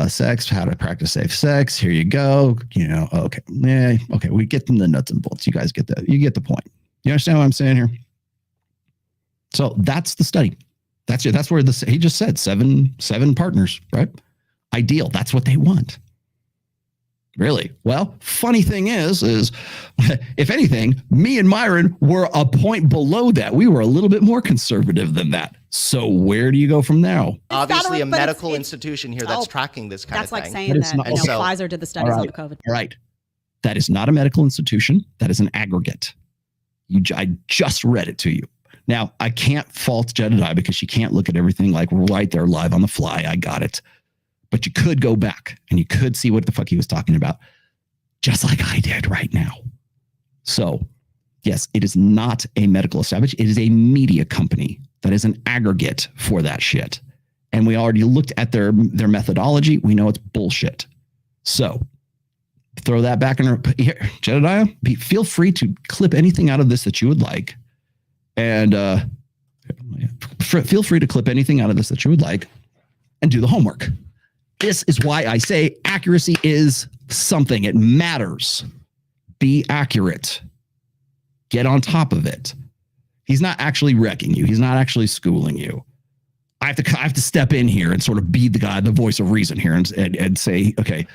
Sex, how to practice safe sex. Here you go. Okay. Yeah. Okay. We get them the nuts and bolts. You guys get that. You get the point. You understand what I'm saying here? So that's the study. That's it. That's where he just said seven partners, right? Ideal. That's what they want. Really? Well, funny thing is if anything, me and Myron were a point below that. We were a little bit more conservative than that. So where do you go from now? Obviously, a medical institution here that's tracking this kind of thing. That's like saying that Pfizer did the studies on the COVID. All right. That is not a medical institution. That is an aggregate. I just read it to you. Now, I can't fault Jedidiah because she can't look at everything like right there live on the fly. I got it. But you could go back and you could see what the fuck he was talking about, just like I did right now. So, yes, it is not a medical establishment. It is a media company that is an aggregate for that shit. And we already looked at their methodology. We know it's bullshit. So, throw that back in here. Jedidiah, feel free to clip anything out of this that you would like. And feel free to clip anything out of this that you would like and do the homework. This is why I say accuracy is something. It matters. Be accurate. Get on top of it. He's not actually wrecking you. He's not actually schooling you. I have to step in here and sort of be the guy, the voice of reason here and say, okay,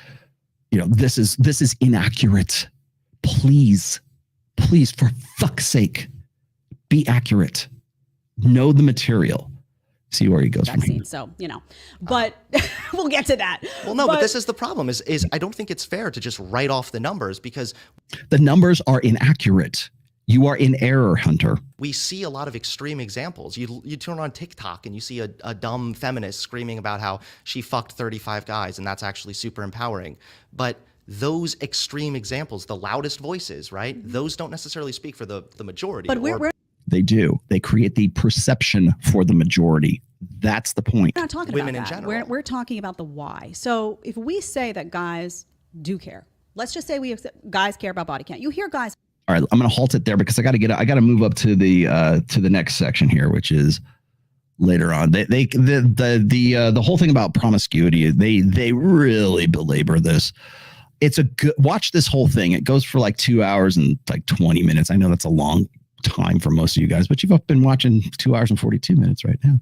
this is inaccurate. Please, for fuck's sake, be accurate. Know the material. See where he goes from here. So, but we'll get to that. Well, no, but this is the problem is I don't think it's fair to just write off the numbers because the numbers are inaccurate. You are in error, Hunter. We see a lot of extreme examples. You turn on TikTok and you see a dumb feminist screaming about how she fucked 35 guys and that's actually super empowering. But those extreme examples, the loudest voices, right? Those don't necessarily speak for the majority. But they do. They create the perception for the majority. That's the point. We're not talking Women about that. in general. We're talking about the why. So if we say that guys do care, let's just say guys care about body count. You hear guys. All right, I'm going to halt it there because I got to move up to the next section here, which is later on. The whole thing about promiscuity, they really belabor this. It's a good watch this whole thing. It goes for like 2 hours and like 20 minutes. I know that's a long time for most of you guys, but you've been watching 2 hours and 42 minutes right now.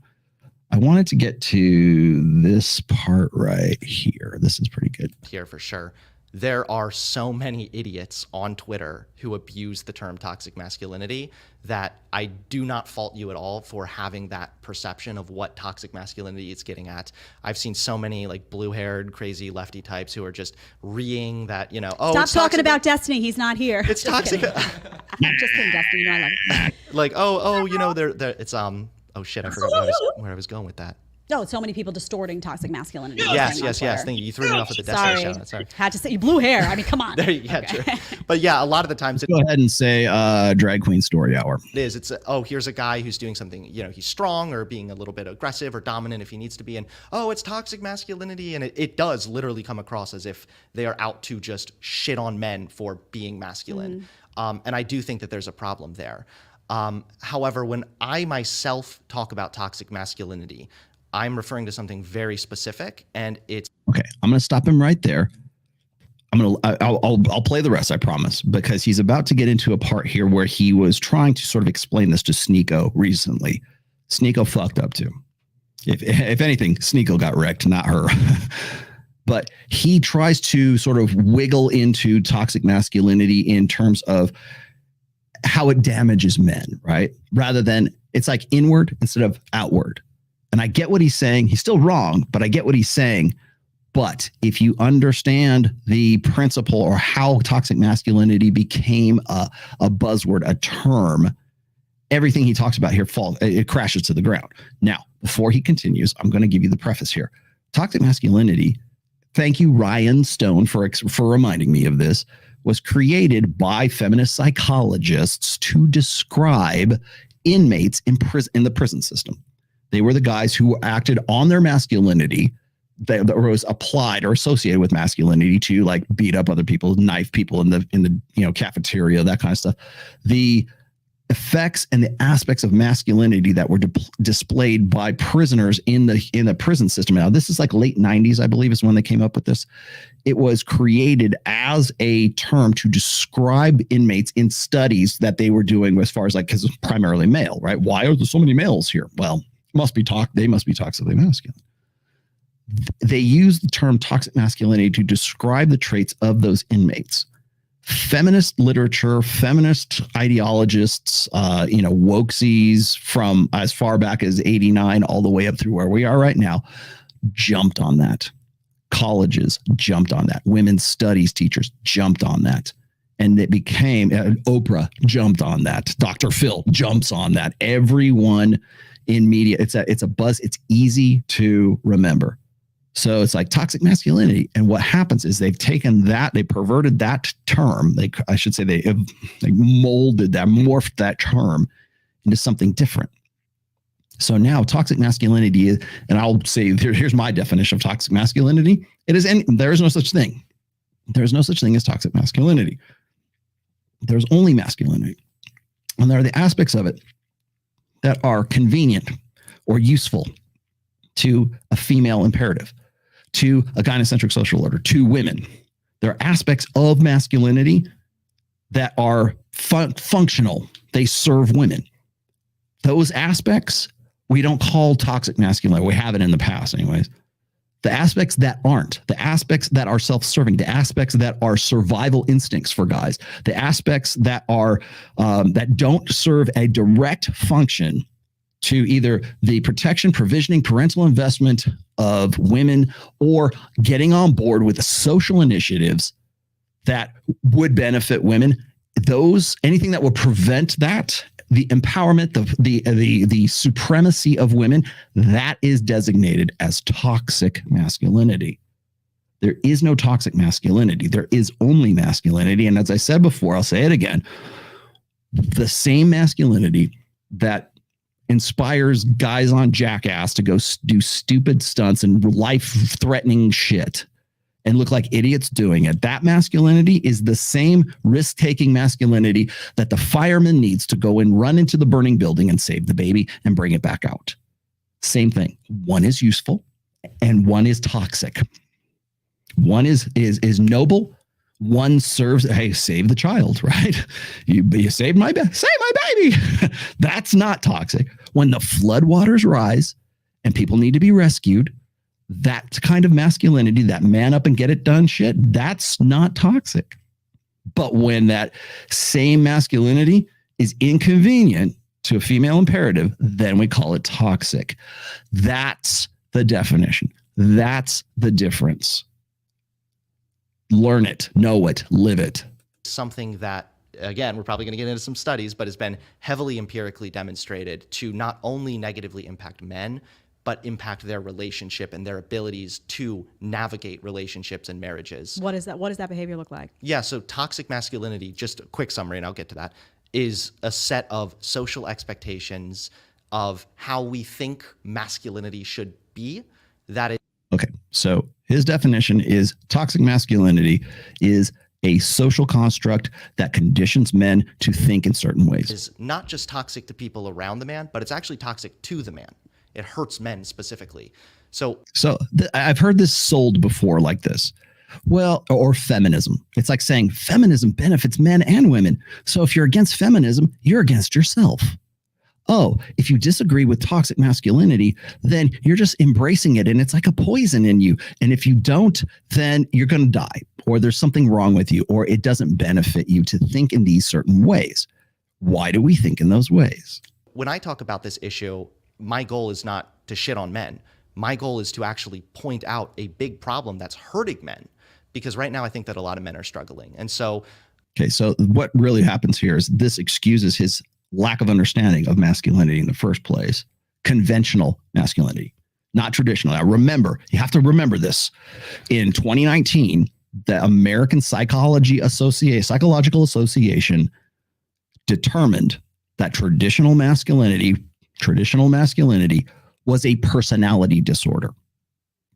I wanted to get to this part right here. This is pretty good. Here for sure. There are so many idiots on Twitter who abuse the term toxic masculinity that I do not fault you at all for having that perception of what toxic masculinity is getting at. I've seen so many like blue-haired, crazy lefty types who are just reeing that, Stop talking about Destiny. He's not here. It's toxic. I'm just kidding, Destiny. I love it. Like, it's oh shit, I forgot where I was going with that. No, so many people distorting toxic masculinity. Yes. Thank you. You threw me off at the Destiny show. Sorry. Had to say you blue hair. I mean, come on. True. But yeah, a lot of the times. Go ahead and say drag queen story hour. It is. It's here's a guy who's doing something. He's strong or being a little bit aggressive or dominant if he needs to be. And it's toxic masculinity, and it does literally come across as if they are out to just shit on men for being masculine. And I do think that there's a problem there. However, when I myself talk about toxic masculinity, I'm referring to something very specific, and it's Okay, I'm going to stop him right there. I'll play the rest, I promise, because he's about to get into a part here where he was trying to sort of explain this to Sneeko recently. Sneeko fucked up too. If anything, Sneeko got wrecked, not her. But he tries to sort of wiggle into toxic masculinity in terms of how it damages men, right? Rather than it's like inward instead of outward. And I get what he's saying. He's still wrong, but I get what he's saying. But if you understand the principle or how toxic masculinity became a buzzword, a term, everything he talks about here it crashes to the ground. Now, before he continues, I'm going to give you the preface here. Toxic masculinity, thank you, Ryan Stone, for reminding me of this, was created by feminist psychologists to describe inmates in the prison system. They were the guys who acted on their masculinity that was applied or associated with masculinity to like beat up other people, knife people in the cafeteria, that kind of stuff. The effects and the aspects of masculinity that were displayed by prisoners in the prison system. Now, this is like late 90s, I believe, is when they came up with this. It was created as a term to describe inmates in studies that they were doing as far as like, because it's primarily male, right? Why are there so many males here? Well, they must be toxically masculine. They use the term toxic masculinity to describe the traits of those inmates. Feminist literature, feminist ideologists, wokesies from as far back as 89 all the way up through where we are right now, jumped on that. Colleges jumped on that. Women's studies teachers jumped on that. And it became, Oprah jumped on that. Dr. Phil jumps on that. Everyone in media, it's a buzz. It's easy to remember. So it's like toxic masculinity. And what happens is they've taken that, they perverted that term. They molded that, morphed that term into something different. So now toxic masculinity is, and I'll say, here's my definition of toxic masculinity. There is no such thing. There is no such thing as toxic masculinity. There's only masculinity. And there are the aspects of it that are convenient or useful to a female imperative, to a gynocentric social order, to women. There are aspects of masculinity that are functional. They serve women. Those aspects we don't call toxic masculinity. We haven't in the past anyways. The aspects that aren't, the aspects that are self-serving, the aspects that are survival instincts for guys, the aspects that are that don't serve a direct function to either the protection, provisioning, parental investment of women, or getting on board with the social initiatives that would benefit women. Anything that would prevent that, the empowerment, the supremacy of women, that is designated as toxic masculinity. There is no toxic masculinity. There is only masculinity. And as I said before, I'll say it again, the same masculinity that inspires guys on Jackass to go do stupid stunts and life-threatening shit and look like idiots doing it. That masculinity is the same risk-taking masculinity that the fireman needs to go and run into the burning building and save the baby and bring it back out. Same thing. One is useful and one is toxic. One is noble. One serves, hey, save the child, right? You saved my baby. Save my baby. That's not toxic. When the floodwaters rise and people need to be rescued, that kind of masculinity, that man up and get it done shit, that's not toxic. But when that same masculinity is inconvenient to a female imperative, then we call it toxic. That's the definition. That's the difference. Learn it, know it, live it. Something that, again, we're probably going to get into some studies, but has been heavily empirically demonstrated to not only negatively impact men, but impact their relationship and their abilities to navigate relationships and marriages. What is that? What does that behavior look like? Yeah, so toxic masculinity, just a quick summary, and I'll get to that, is a set of social expectations of how we think masculinity should be. That is. Okay, so his definition is toxic masculinity is a social construct that conditions men to think in certain ways. Is not just toxic to people around the man, but it's actually toxic to the man. It hurts men specifically. So I've heard this sold before like this. Well, or feminism. It's like saying feminism benefits men and women. So if you're against feminism, you're against yourself. Oh, if you disagree with toxic masculinity, then you're just embracing it and it's like a poison in you. And if you don't, then you're going to die, or there's something wrong with you, or it doesn't benefit you to think in these certain ways. Why do we think in those ways? When I talk about this issue, my goal is not to shit on men. My goal is to actually point out a big problem that's hurting men, because right now I think that a lot of men are struggling. And so, okay, so what really happens here is this excuses his lack of understanding of masculinity in the first place. Conventional masculinity, not traditional. Now remember, you have to remember this. In 2019, the American Psychological Association determined that traditional masculinity was a personality disorder.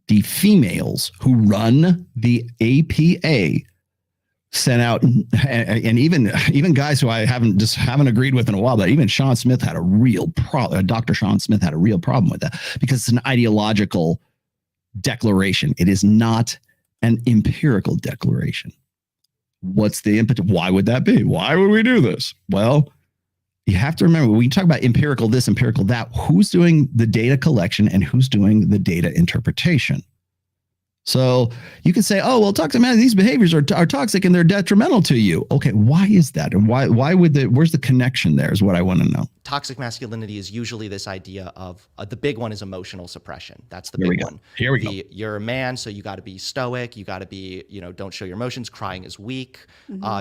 The females who run the APA sent out, and even guys who I haven't agreed with in a while, but even Sean Smith had a real problem. Dr. Sean Smith had a real problem with that, because it's an ideological declaration. It is not an empirical declaration. What's the impetus? Why would that be? Why would we do this? Well, you have to remember, when you talk about empirical this, empirical that, who's doing the data collection and who's doing the data interpretation? So you can say, oh, well, toxic man, these behaviors are toxic and they're detrimental to you. Okay, why is that? And why would where's the connection there is what I want to know. Toxic masculinity is usually this idea of the big one is emotional suppression. That's the big one. Here we go. You're a man, so you got to be stoic. You got to be, don't show your emotions. Crying is weak.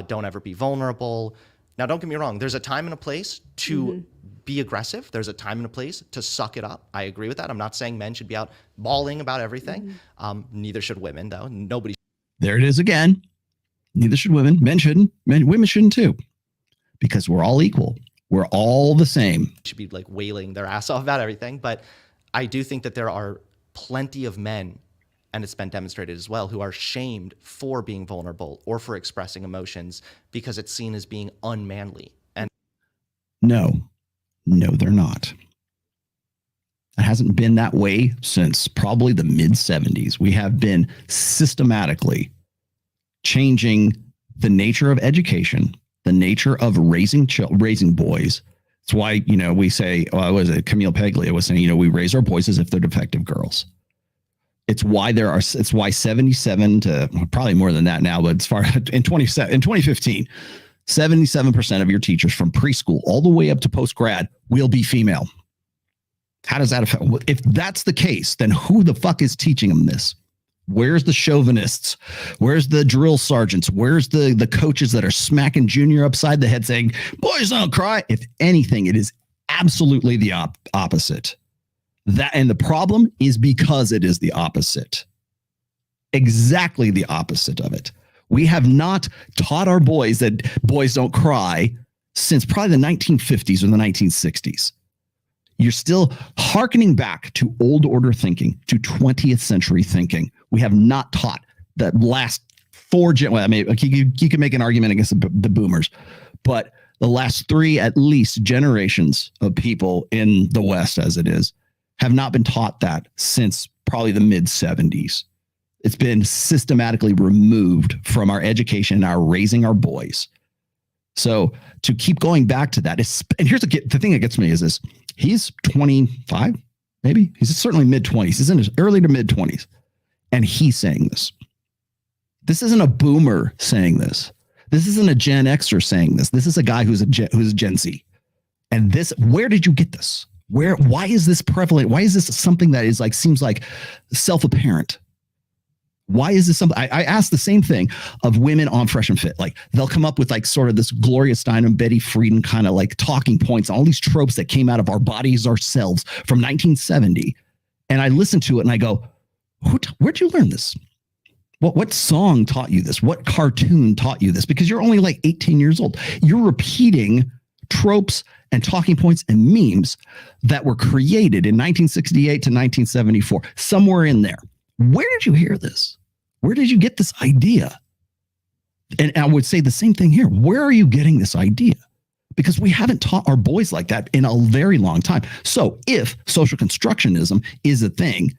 Don't ever be vulnerable. Now, don't get me wrong. There's a time and a place to be aggressive. There's a time and a place to suck it up. I agree with that. I'm not saying men should be out bawling about everything. Neither should women, though. Nobody. There it is again. Neither should women. Men shouldn't. Women shouldn't too, because we're all equal. We're all the same. Should be like wailing their ass off about everything. But I do think that there are plenty of men, and it's been demonstrated as well, who are shamed for being vulnerable or for expressing emotions because it's seen as being unmanly. And no, they're not. It hasn't been that way since probably the mid-70s. We have been systematically changing the nature of education, the nature of raising boys. That's why, we say, Camille Paglia was saying, we raise our boys as if they're defective girls. It's why 77 to probably more than that now, but as far in 2015, 77% of your teachers from preschool all the way up to post-grad will be female. How does that affect? If that's the case, then who the fuck is teaching them this? Where's the chauvinists? Where's the drill sergeants? Where's the coaches that are smacking Junior upside the head saying, boys don't cry? If anything, it is absolutely the opposite. And the problem is because it is the opposite. Exactly the opposite of it. We have not taught our boys that boys don't cry since probably the 1950s or the 1960s. You're still hearkening back to old order thinking, to 20th century thinking. We have not taught the last you can make an argument against the boomers, but the last 3 at least generations of people in the West, as it is, have not been taught that since probably the mid-70s. It's been systematically removed from our education and our raising our boys. So to keep going back to that, and here's the thing that gets me is this. He's 25, maybe. He's certainly mid-20s. He's in his early to mid-20s. And he's saying this. This isn't a boomer saying this. This isn't a Gen Xer saying this. This is a guy who's Gen Z. And where did you get this? Why is this prevalent? Why is this something that is seems like self-apparent? Why is this something? I asked the same thing of women on Fresh and Fit. They'll come up with sort of this Gloria Steinem, Betty Friedan kind of talking points, all these tropes that came out of Our Bodies, Ourselves from 1970. And I listen to it and I go, where'd you learn this? What song taught you this? What cartoon taught you this? Because you're only 18 years old. You're repeating tropes and talking points and memes that were created in 1968 to 1974, somewhere in there. Where did you hear this? Where did you get this idea? And I would say the same thing here. Where are you getting this idea? because we haven't taught our boys like that in a very long time. So if social constructionism is a thing,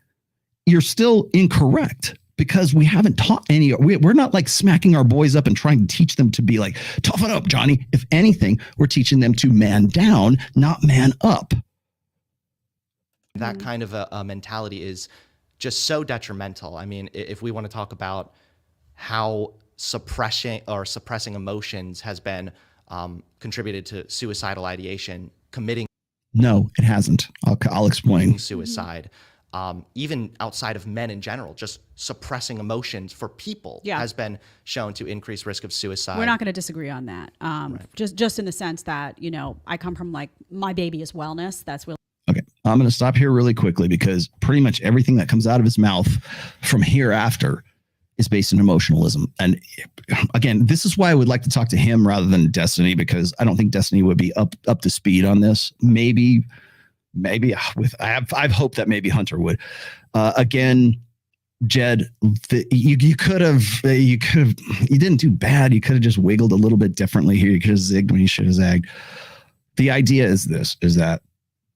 you're still incorrect, because we haven't taught any. We're not like smacking our boys up and trying to teach them to be like, toughen up, Johnny. If anything, we're teaching them to man down, not man up. That kind of a mentality is just so detrimental. I mean, if we want to talk about how suppressing emotions has been contributed to suicidal ideation, committing. No, it hasn't. I'll explain. Suicide, even outside of men in general, just suppressing emotions for people has been shown to increase risk of suicide. We're not going to disagree on that. Just in the sense that, you know, I come from like, my baby is wellness. That's really. Okay, I'm going to stop here really quickly, because pretty much everything that comes out of his mouth from hereafter is based in emotionalism. And again, this is why I would like to talk to him rather than Destiny, because I don't think Destiny would be up to speed on this. Maybe I've hoped that maybe Hunter would. Again, Jed, you didn't do bad. You could have just wiggled a little bit differently here. You could have zigged when you should have zagged. The idea is that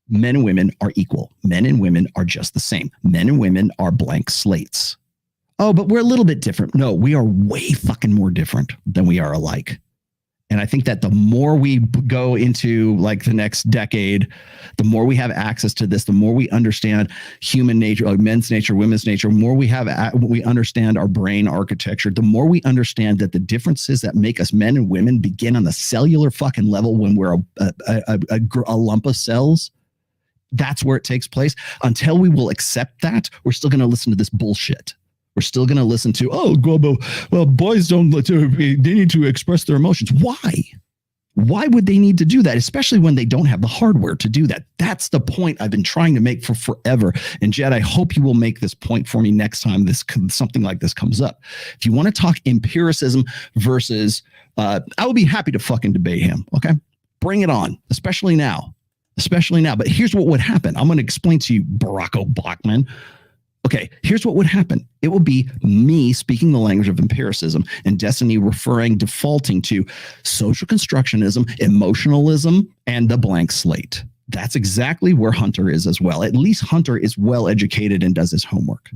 men and women are equal. Men and women are just the same. Men and women are blank slates. Oh, but we're a little bit different. No, we are way fucking more different than we are alike. And I think that the more we go into like the next decade, the more we have access to this, the more we understand human nature, like men's nature, women's nature, more we understand our brain architecture, the more we understand that the differences that make us men and women begin on the cellular fucking level when we're a lump of cells. That's where it takes place. Until we will accept that, we're still going to listen to this bullshit. We're still going to listen to, well, boys they need to express their emotions. Why? Why would they need to do that? Especially when they don't have the hardware to do that. That's the point I've been trying to make for forever. And Jed, I hope you will make this point for me next time something like this comes up. If you want to talk empiricism versus, I will be happy to fucking debate him. Okay. Bring it on, especially now. But here's what would happen. I'm going to explain to you, Barack Obama. Okay, here's what would happen. It will be me speaking the language of empiricism and Destiny defaulting to social constructionism, emotionalism, and the blank slate. That's exactly where Hunter is as well. At least Hunter is well educated and does his homework.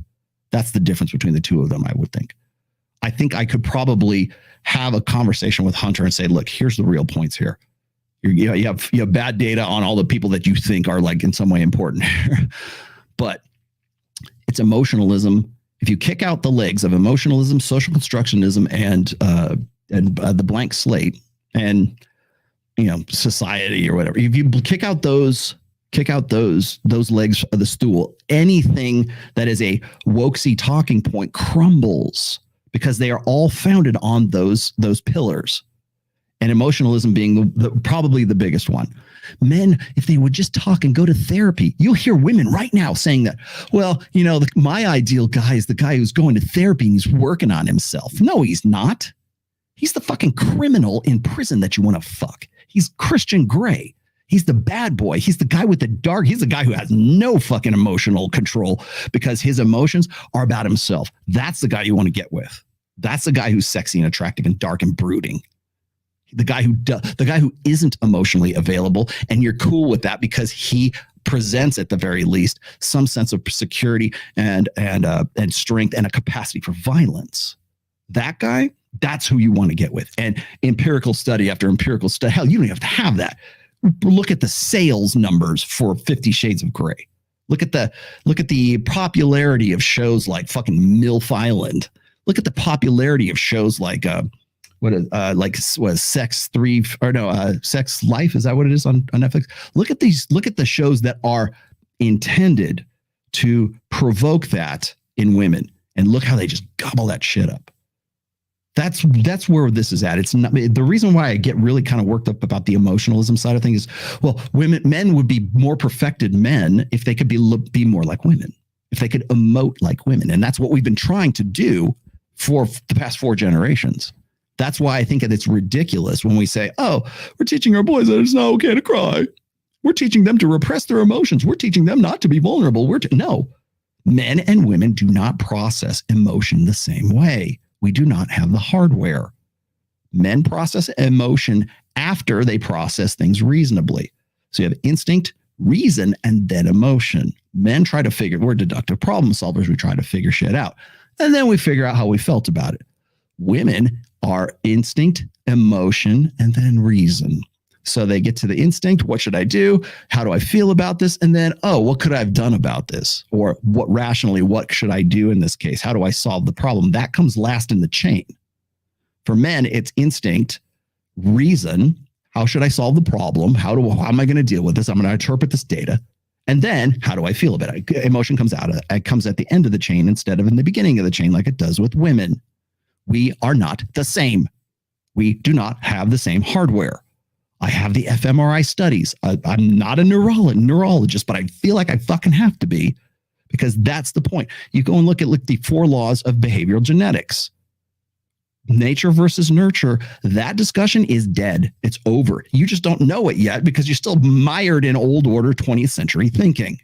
That's the difference between the two of them, I would think. I think I could probably have a conversation with Hunter and say, look, here's the real points here. You have bad data on all the people that you think are like in some way important. But it's emotionalism. If you kick out the legs of emotionalism, social constructionism, and the blank slate, and society or whatever, if you kick out those legs of the stool, anything that is a wokesy talking point crumbles, because they are all founded on those pillars. And emotionalism being probably the biggest one. Men, if they would just talk and go to therapy, you'll hear women right now saying that, well, my ideal guy is the guy who's going to therapy and he's working on himself. No, he's not. He's the fucking criminal in prison that you want to fuck. He's Christian Grey. He's the bad boy. He's the guy with the dark. He's the guy who has no fucking emotional control because his emotions are about himself. That's the guy you want to get with. That's the guy who's sexy and attractive and dark and brooding. The guy who isn't emotionally available, and you're cool with that because he presents, at the very least, some sense of security and strength and a capacity for violence. That guy, that's who you want to get with. And empirical study after empirical study, hell, you don't have to have that. Look at the sales numbers for 50 Shades of Grey. Look at the popularity of shows like fucking MILF Island. Look at the popularity of shows like Sex Life, is that what it is on Netflix? Look at the shows that are intended to provoke that in women, and look how they just gobble that shit up. That's where this is at. It's not the reason why I get really kind of worked up about the emotionalism side of things is, well, men would be more perfected men if they could be more like women, if they could emote like women. And that's what we've been trying to do for the past 4 generations. That's why I think that it's ridiculous when we say, oh, we're teaching our boys that it's not okay to cry. We're teaching them to repress their emotions. We're teaching them not to be vulnerable. No, men and women do not process emotion the same way. We do not have the hardware. Men process emotion after they process things reasonably. So you have instinct, reason, and then emotion. Men try to figure, we're deductive problem solvers. We try to figure shit out. And then we figure out how we felt about it. Women are instinct, emotion, and then reason. So they get to the instinct. What should I do? How do I feel about this? And then, oh, what could I have done about this? Or what should I do in this case? How do I solve the problem? That comes last in the chain. For men, it's instinct, reason. How should I solve the problem? How am I going to deal with this? I'm going to interpret this data. And then how do I feel about it? Emotion comes at the end of the chain instead of in the beginning of the chain, like it does with women. We are not the same. We do not have the same hardware. I have the fMRI studies. I'm not a neurologist, but I feel like I fucking have to be, because that's the point. You go and look at the 4 laws of behavioral genetics. Nature versus nurture, that discussion is dead. It's over. You just don't know it yet because you're still mired in old order 20th century thinking.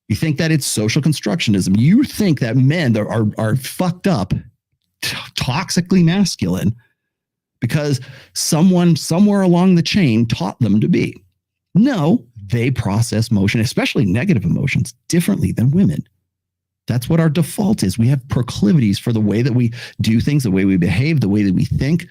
You think that it's social constructionism. You think that men are fucked up, toxically masculine, because someone somewhere along the chain taught them to be. No, they process motion, especially negative emotions, differently than women. That's what our default is. We have proclivities for the way that we do things, the way we behave, the way that we think.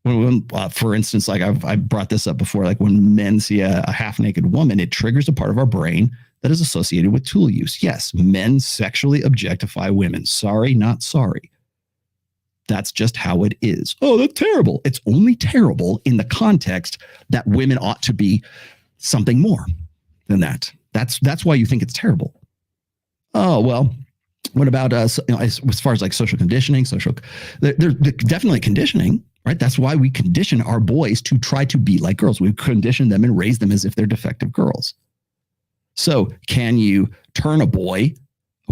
For instance, like I brought this up before, like when men see a half-naked woman, it triggers a part of our brain that is associated with tool use. Yes, men sexually objectify women. Sorry, not sorry. That's just how it is. Oh, that's terrible. It's only terrible in the context that women ought to be something more than that. That's why you think it's terrible. Oh, well, what about as far as like social conditioning, they're definitely conditioning, right? That's why we condition our boys to try to be like girls. We condition them and raise them as if they're defective girls. So can you turn a boy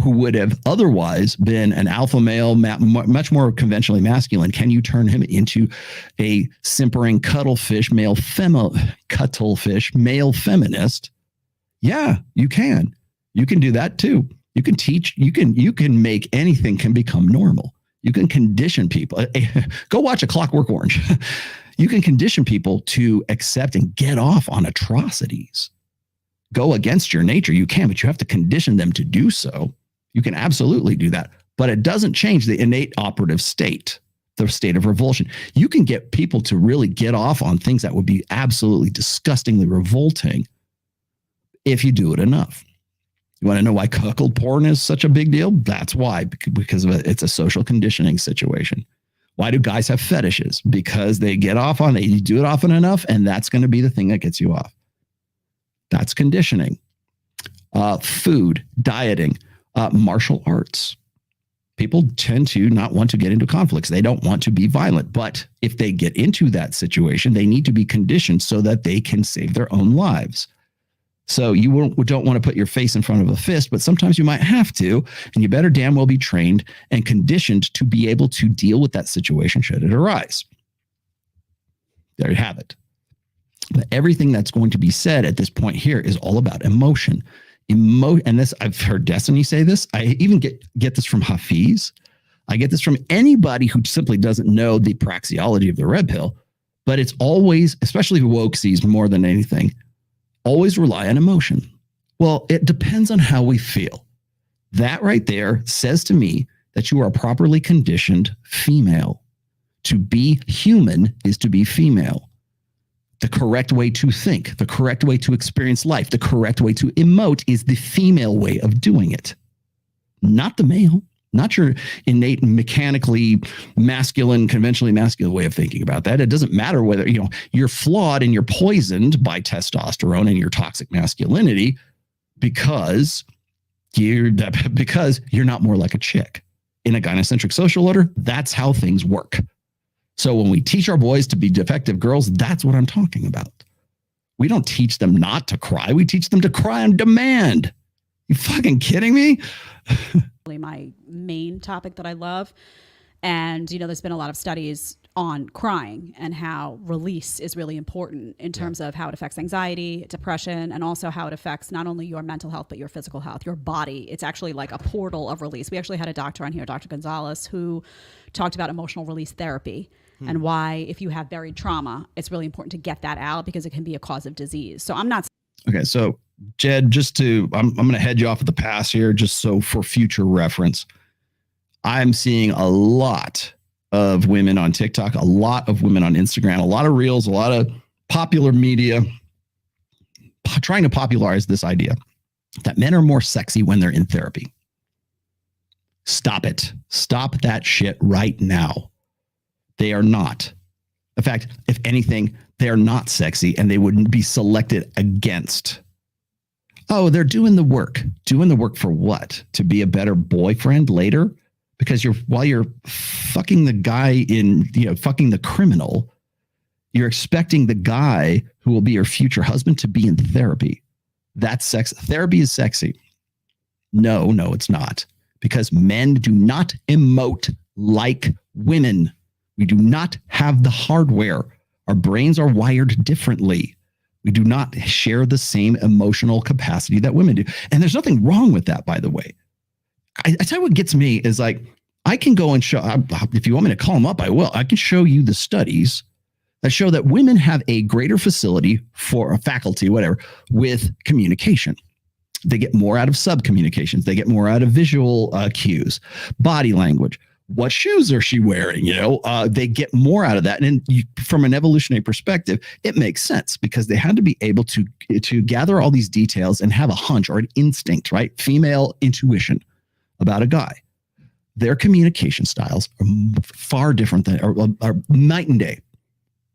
who would have otherwise been an alpha male, much more conventionally masculine, can you turn him into a simpering cuttlefish male feminist? Yeah, you can. You can do that too. You can teach, you can make anything can become normal. You can condition people. Go watch A Clockwork Orange. You can condition people to accept and get off on atrocities. Go against your nature. You can, but you have to condition them to do so. You can absolutely do that, but it doesn't change the innate operative state, the state of revulsion. You can get people to really get off on things that would be absolutely disgustingly revolting if you do it enough. You want to know why cuckold porn is such a big deal? That's why, because it's a social conditioning situation. Why do guys have fetishes? Because they get off on it. You do it often enough, and that's going to be the thing that gets you off. That's conditioning. Food, dieting. Martial arts. People tend to not want to get into conflicts. They don't want to be violent. But if they get into that situation, they need to be conditioned so that they can save their own lives. So you don't want to put your face in front of a fist, but sometimes you might have to, and you better damn well be trained and conditioned to be able to deal with that situation should it arise. There you have it. But everything that's going to be said at this point here is all about emotion. And this, I've heard Destiny say this. I even get this from Hafiz. I get this from anybody who simply doesn't know the praxeology of the red pill. But it's always, especially woke sees more than anything, always rely on emotion. Well, it depends on how we feel. That right there says to me that you are properly conditioned female. To be human is to be female. The correct way to think, the correct way to experience life, the correct way to emote is the female way of doing it. Not the male, not your innate mechanically masculine, conventionally masculine way of thinking about that. It doesn't matter whether, you're flawed and you're poisoned by testosterone and your toxic masculinity because you're not more like a chick. In a gynocentric social order, that's how things work. So when we teach our boys to be defective girls, that's what I'm talking about. We don't teach them not to cry. We teach them to cry on demand. You fucking kidding me? My main topic that I love. And, there's been a lot of studies on crying and how release is really important in terms of how it affects anxiety, depression, and also how it affects not only your mental health, but your physical health, your body. It's actually like a portal of release. We actually had a doctor on here, Dr. Gonzalez, who talked about emotional release therapy and why, if you have buried trauma, it's really important to get that out because it can be a cause of disease. So I'm not. Okay. So Jed, I'm going to head you off at the pass here, just so for future reference. I'm seeing a lot of women on TikTok, a lot of women on Instagram, a lot of reels, a lot of popular media trying to popularize this idea that men are more sexy when they're in therapy. Stop it. Stop that shit right now. They are not. In fact, if anything, they are not sexy and they wouldn't be selected against. Oh, they're doing the work. Doing the work for what? To be a better boyfriend later? Because while you're fucking the guy fucking the criminal, you're expecting the guy who will be your future husband to be in therapy. That's sex. Therapy is sexy. No, it's not. Because men do not emote like women. We do not have the hardware. Our brains are wired differently. We do not share the same emotional capacity that women do. And there's nothing wrong with that, by the way. I tell you what gets me is like, I can go and show, if you want me to call them up, I will. I can show you the studies that show that women have a greater facility for a faculty, whatever, with communication. They get more out of sub-communications. They get more out of visual cues, body language. What shoes are she wearing? They get more out of that. And from an evolutionary perspective, it makes sense because they had to be able to gather all these details and have a hunch or an instinct, right? Female intuition about a guy. Their communication styles are far different are night and day.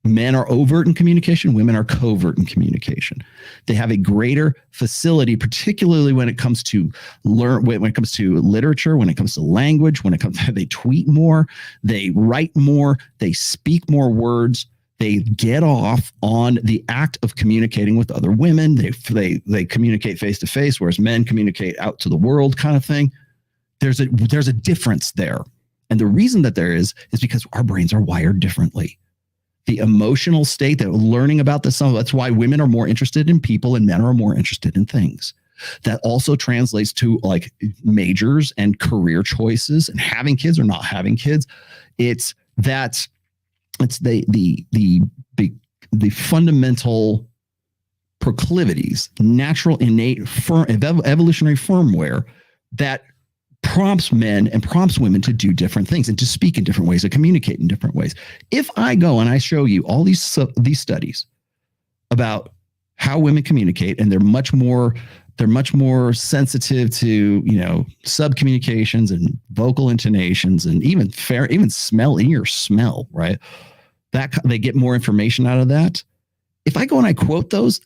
Men are overt in communication. Women are covert in communication. They have a greater facility, particularly when it comes to when it comes to literature, when it comes to language, they tweet more, they write more, they speak more words. They get off on the act of communicating with other women. They communicate face to face, whereas men communicate out to the world, kind of thing. There's a difference there, and the reason that there is because our brains are wired differently. The emotional state that learning about this, that's why women are more interested in people and men are more interested in things. That also translates to like majors and career choices and having kids or not having kids. It's the fundamental proclivities, natural, innate, evolutionary firmware that prompts men and prompts women to do different things and to speak in different ways, to communicate in different ways. If I go and I show you all these studies about how women communicate, and they're much more sensitive to, sub communications and vocal intonations and even ear smell, right? That they get more information out of that. If I go and I quote those,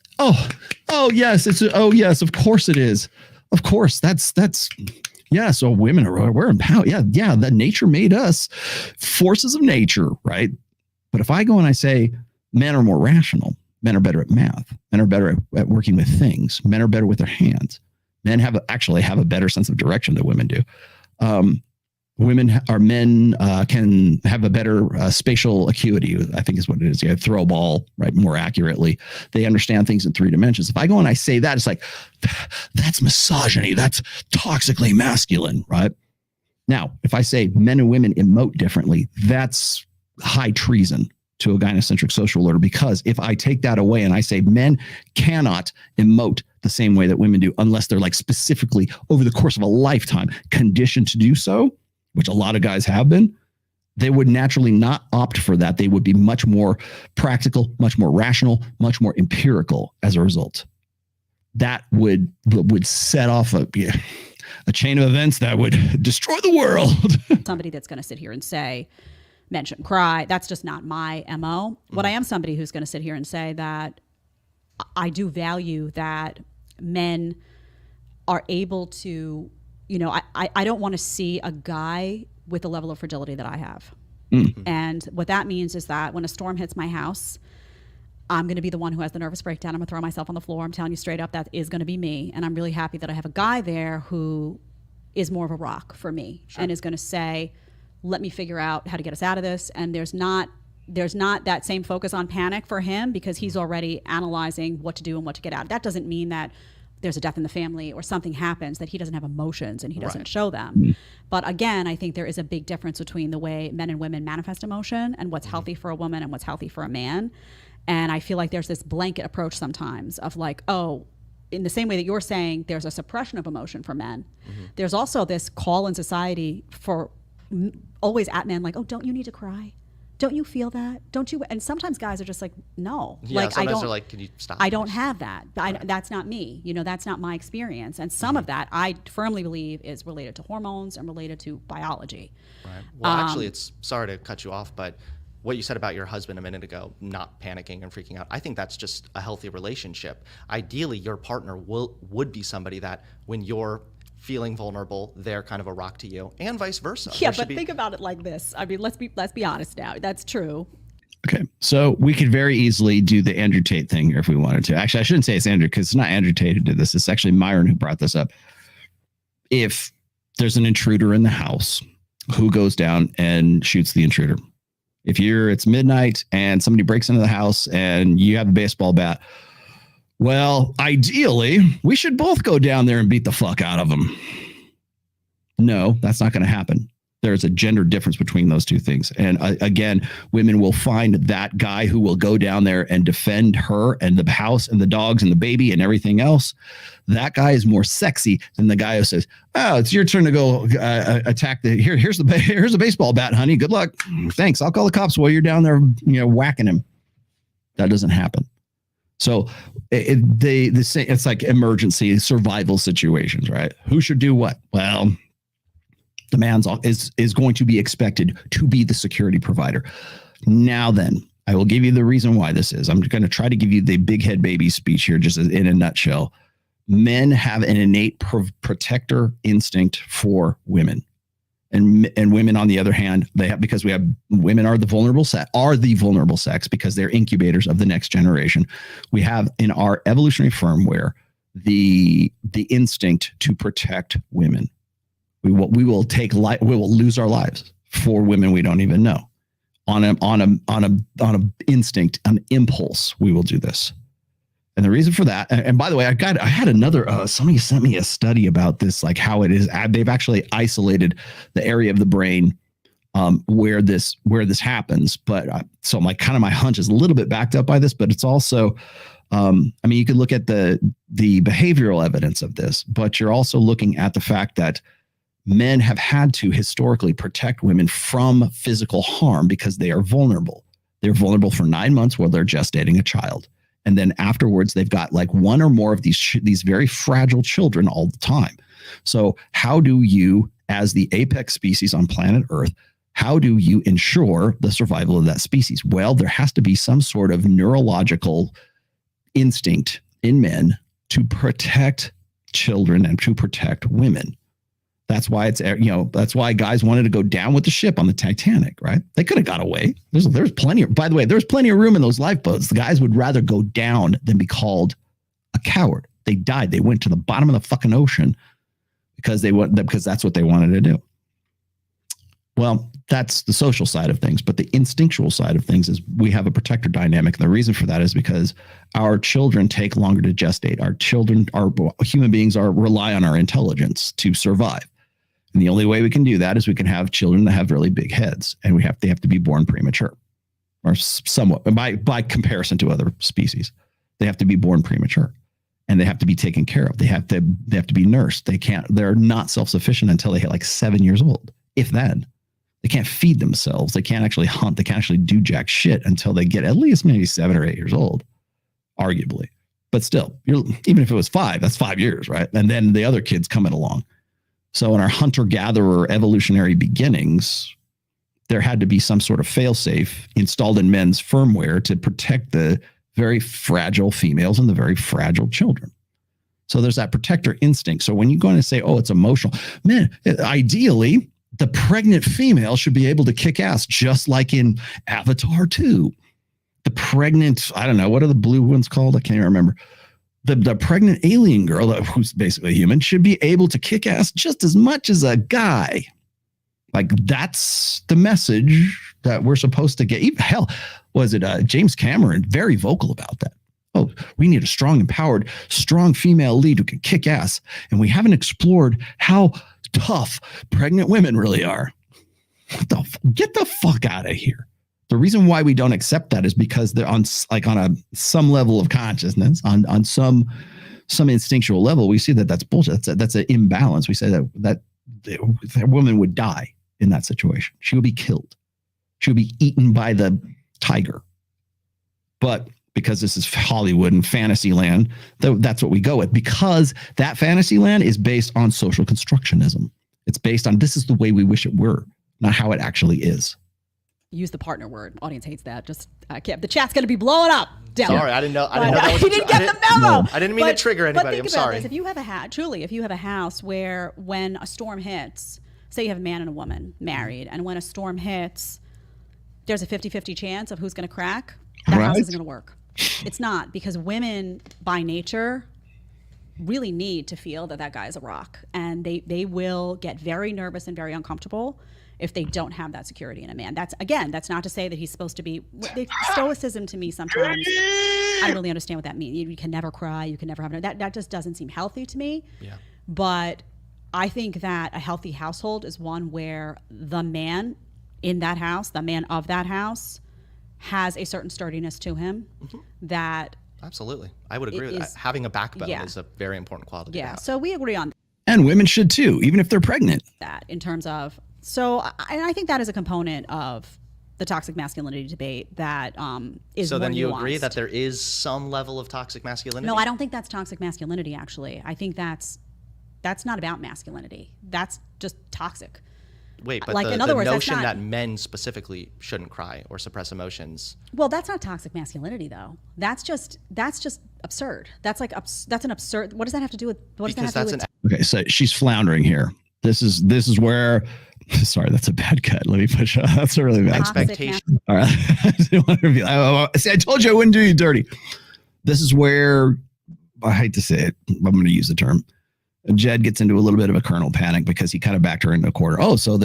yes, of course it is. Of course, that's yeah, so women we're empowered. Yeah, that nature made us forces of nature, right? But if I go and I say men are more rational, men are better at math, men are better at working with things, men are better with their hands, men actually have a better sense of direction than women do. Men can have a better spatial acuity, I think is what it is. You throw a ball right more accurately. They understand things in 3 dimensions. If I go and I say that, it's like, that's misogyny. That's toxically masculine, right? Now, if I say men and women emote differently, that's high treason to a gynocentric social order, because if I take that away and I say men cannot emote the same way that women do, unless they're like specifically over the course of a lifetime conditioned to do so, which a lot of guys have been, they would naturally not opt for that. They would be much more practical, much more rational, much more empirical as a result. That would set off a chain of events that would destroy the world. Somebody that's going to sit here and say, men shouldn't cry. That's just not my MO. But I am somebody who's going to sit here and say that I do value that men are able to, I don't want to see a guy with the level of fragility that I have. Mm-hmm. And what that means is that when a storm hits my house, I'm going to be the one who has the nervous breakdown. I'm going to throw myself on the floor. I'm telling you straight up, that is going to be me. And I'm really happy that I have a guy there who is more of a rock for me. Sure. And is going to say, let me figure out how to get us out of this. And there's not that same focus on panic for him, because he's already analyzing what to do and what to get out. That doesn't mean that there's a death in the family or something happens, that he doesn't have emotions and he doesn't show them. But again, I think there is a big difference between the way men and women manifest emotion and what's healthy for a woman and what's healthy for a man. And I feel like there's this blanket approach sometimes of like, oh, in the same way that you're saying there's a suppression of emotion for men, there's also this call in society for always at men like, oh, don't you need to cry? Don't you feel that? Don't you? And sometimes guys are just like, no. Yeah, like, sometimes I don't, they're like, can you stop? I don't have that. That's not me. You know, that's not my experience. And some of that I firmly believe is related to hormones and related to biology. Right. Well, actually, it's sorry to cut you off, but what you said about your husband a minute ago, not panicking and freaking out, I think that's just a healthy relationship. Ideally, your partner would be somebody that when you're feeling vulnerable, they're kind of a rock to you, and vice versa. Yeah, but think about it like this. I mean, let's be honest now. That's true. Okay, so we could very easily do the Andrew Tate thing here if we wanted to. Actually, I shouldn't say it's Andrew because it's not Andrew Tate who did this. It's actually Myron who brought this up. If there's an intruder in the house, who goes down and shoots the intruder? If it's midnight and somebody breaks into the house and you have a baseball bat, well, ideally, we should both go down there and beat the fuck out of them. No, that's not going to happen. There's a gender difference between those two things. And again, women will find that guy who will go down there and defend her and the house and the dogs and the baby and everything else. That guy is more sexy than the guy who says, oh, it's your turn to go attack here's a baseball bat, honey. Good luck. Thanks. I'll call the cops while you're down there, whacking him. That doesn't happen. So it's like emergency survival situations, right? Who should do what? Well, the man is going to be expected to be the security provider. Now then, I will give you the reason why this is. I'm going to try to give you the big head baby speech here, just in a nutshell. Men have an innate protector instinct for women. And women, on the other hand, because women are the vulnerable sex because they're incubators of the next generation. We have in our evolutionary firmware the instinct to protect women. We will lose our lives for women we don't even know. On a instinct, an impulse, we will do this. And the reason for that, and by the way, I had another, somebody sent me a study about this, like how it is. They've actually isolated the area of the brain where this happens. But so my hunch is a little bit backed up by this, but it's also, you could look at the behavioral evidence of this, but you're also looking at the fact that men have had to historically protect women from physical harm because they are vulnerable. They're vulnerable for 9 months while they're gestating a child. And then afterwards, they've got like one or more of these very fragile children all the time. So how do you, as the apex species on planet Earth, how do you ensure the survival of that species? Well, there has to be some sort of neurological instinct in men to protect children and to protect women. That's why that's why guys wanted to go down with the ship on the Titanic, right? They could have got away. There's plenty by the way, there's plenty of room in those lifeboats. The guys would rather go down than be called a coward. They died. They went to the bottom of the fucking ocean because that's what they wanted to do. Well, that's the social side of things, but the instinctual side of things is we have a protector dynamic. And the reason for that is because our children take longer to gestate. Our human beings rely on our intelligence to survive. And the only way we can do that is we can have children that have really big heads, and they have to be born premature, or somewhat by comparison to other species. They have to be born premature, and they have to be taken care of. They have to be nursed. They're not self-sufficient until they hit like 7 years old, if then. They can't feed themselves. They can't actually hunt. They can't actually do jack shit until they get at least maybe 7 or 8 years old, arguably. But still, even if it was 5, that's 5 years, right? And then the other kids coming along. So in our hunter-gatherer evolutionary beginnings, there had to be some sort of fail-safe installed in men's firmware to protect the very fragile females and the very fragile children. So there's that protector instinct. So when you're going to say, oh, it's emotional, man, ideally, the pregnant female should be able to kick ass, just like in Avatar 2. The pregnant, I don't know, what are the blue ones called? I can't even remember. The pregnant alien girl, who's basically human, should be able to kick ass just as much as a guy. Like, that's the message that we're supposed to get. Even, hell, was it James Cameron, very vocal about that. Oh, we need a strong, empowered, strong female lead who can kick ass. And we haven't explored how tough pregnant women really are. Get the fuck out of here. The reason why we don't accept that is because they're on some level of consciousness, on some instinctual level, we see that that's bullshit. That's an imbalance. We say that woman would die in that situation. She would be killed. She would be eaten by the tiger. But because this is Hollywood and fantasy land, that's what we go with, because that fantasy land is based on social constructionism. It's based on, this is the way we wish it were, not how it actually is. Use the partner word. Audience hates that. Just the chat's going to be blowing up. Sorry, I didn't know. That was you didn't get the memo. I didn't mean to trigger anybody. I'm sorry. This. If you have a house where when a storm hits, say you have a man and a woman married, and when a storm hits, there's a 50-50 chance of who's going to crack, that house isn't going to work. It's not, because women by nature really need to feel that guy is a rock, and they will get very nervous and very uncomfortable if they don't have that security in a man. That's not to say that he's supposed to be stoicism. To me, sometimes I don't really understand what that means. You can never cry, you can never have that just doesn't seem healthy to me. Yeah. But I think that a healthy household is one where the man in that house, the man of that house, has a certain sturdiness to him that absolutely, I would agree with that. Having a backbone is a very important quality. Yeah, so we agree on that. And women should too, even if they're pregnant. That in terms of, so I think that is a component of the toxic masculinity debate that is so more then you nuanced. agree that there is some level of toxic masculinity? No, I don't think that's toxic masculinity, actually. I think that's not about masculinity. That's just toxic. Wait, but like, the in other words, notion that's not, that men specifically shouldn't cry or suppress emotions. Well, that's not toxic masculinity, though. That's just absurd. That's an absurd. What does that have to do with? What does that have to do with? Okay, so she's floundering here. This is where. Sorry, that's a bad cut. Let me push. That's a really bad expectation. All right. See, I told you I wouldn't do you dirty. This is where, I hate to say it, I'm going to use the term, Jed gets into a little bit of a kernel panic because he kind of backed her into a corner. Oh, so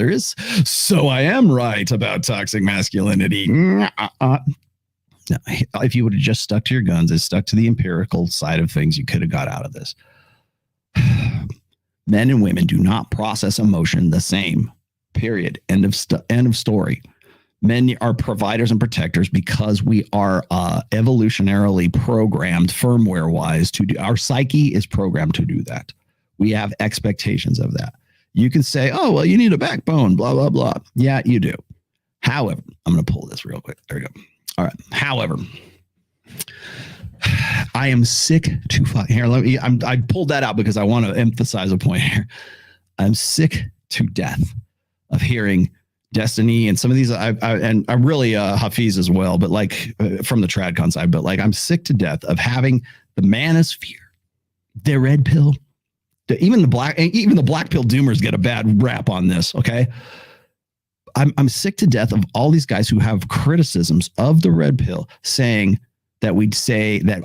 I am right about toxic masculinity. No, if you would have just stuck to your guns and stuck to the empirical side of things, you could have got out of this. Men and women do not process emotion the same. Period. End of story. Men are providers and protectors because we are evolutionarily programmed, firmware-wise, to do. Our psyche is programmed to do that. We have expectations of that. You can say, oh, well, you need a backbone, blah, blah, blah. Yeah, you do. However, I'm going to pull this real quick. There we go. All right. However, I am sick to fuck. Here, I pulled that out because I want to emphasize a point here. I'm sick to death of hearing Destiny and some of these, and I'm really Hafiz as well, but like from the TradCon side, but like I'm sick to death of having the Manosphere, the red pill, even the black pill doomers get a bad rap on this. Okay. I'm sick to death of all these guys who have criticisms of the red pill, saying that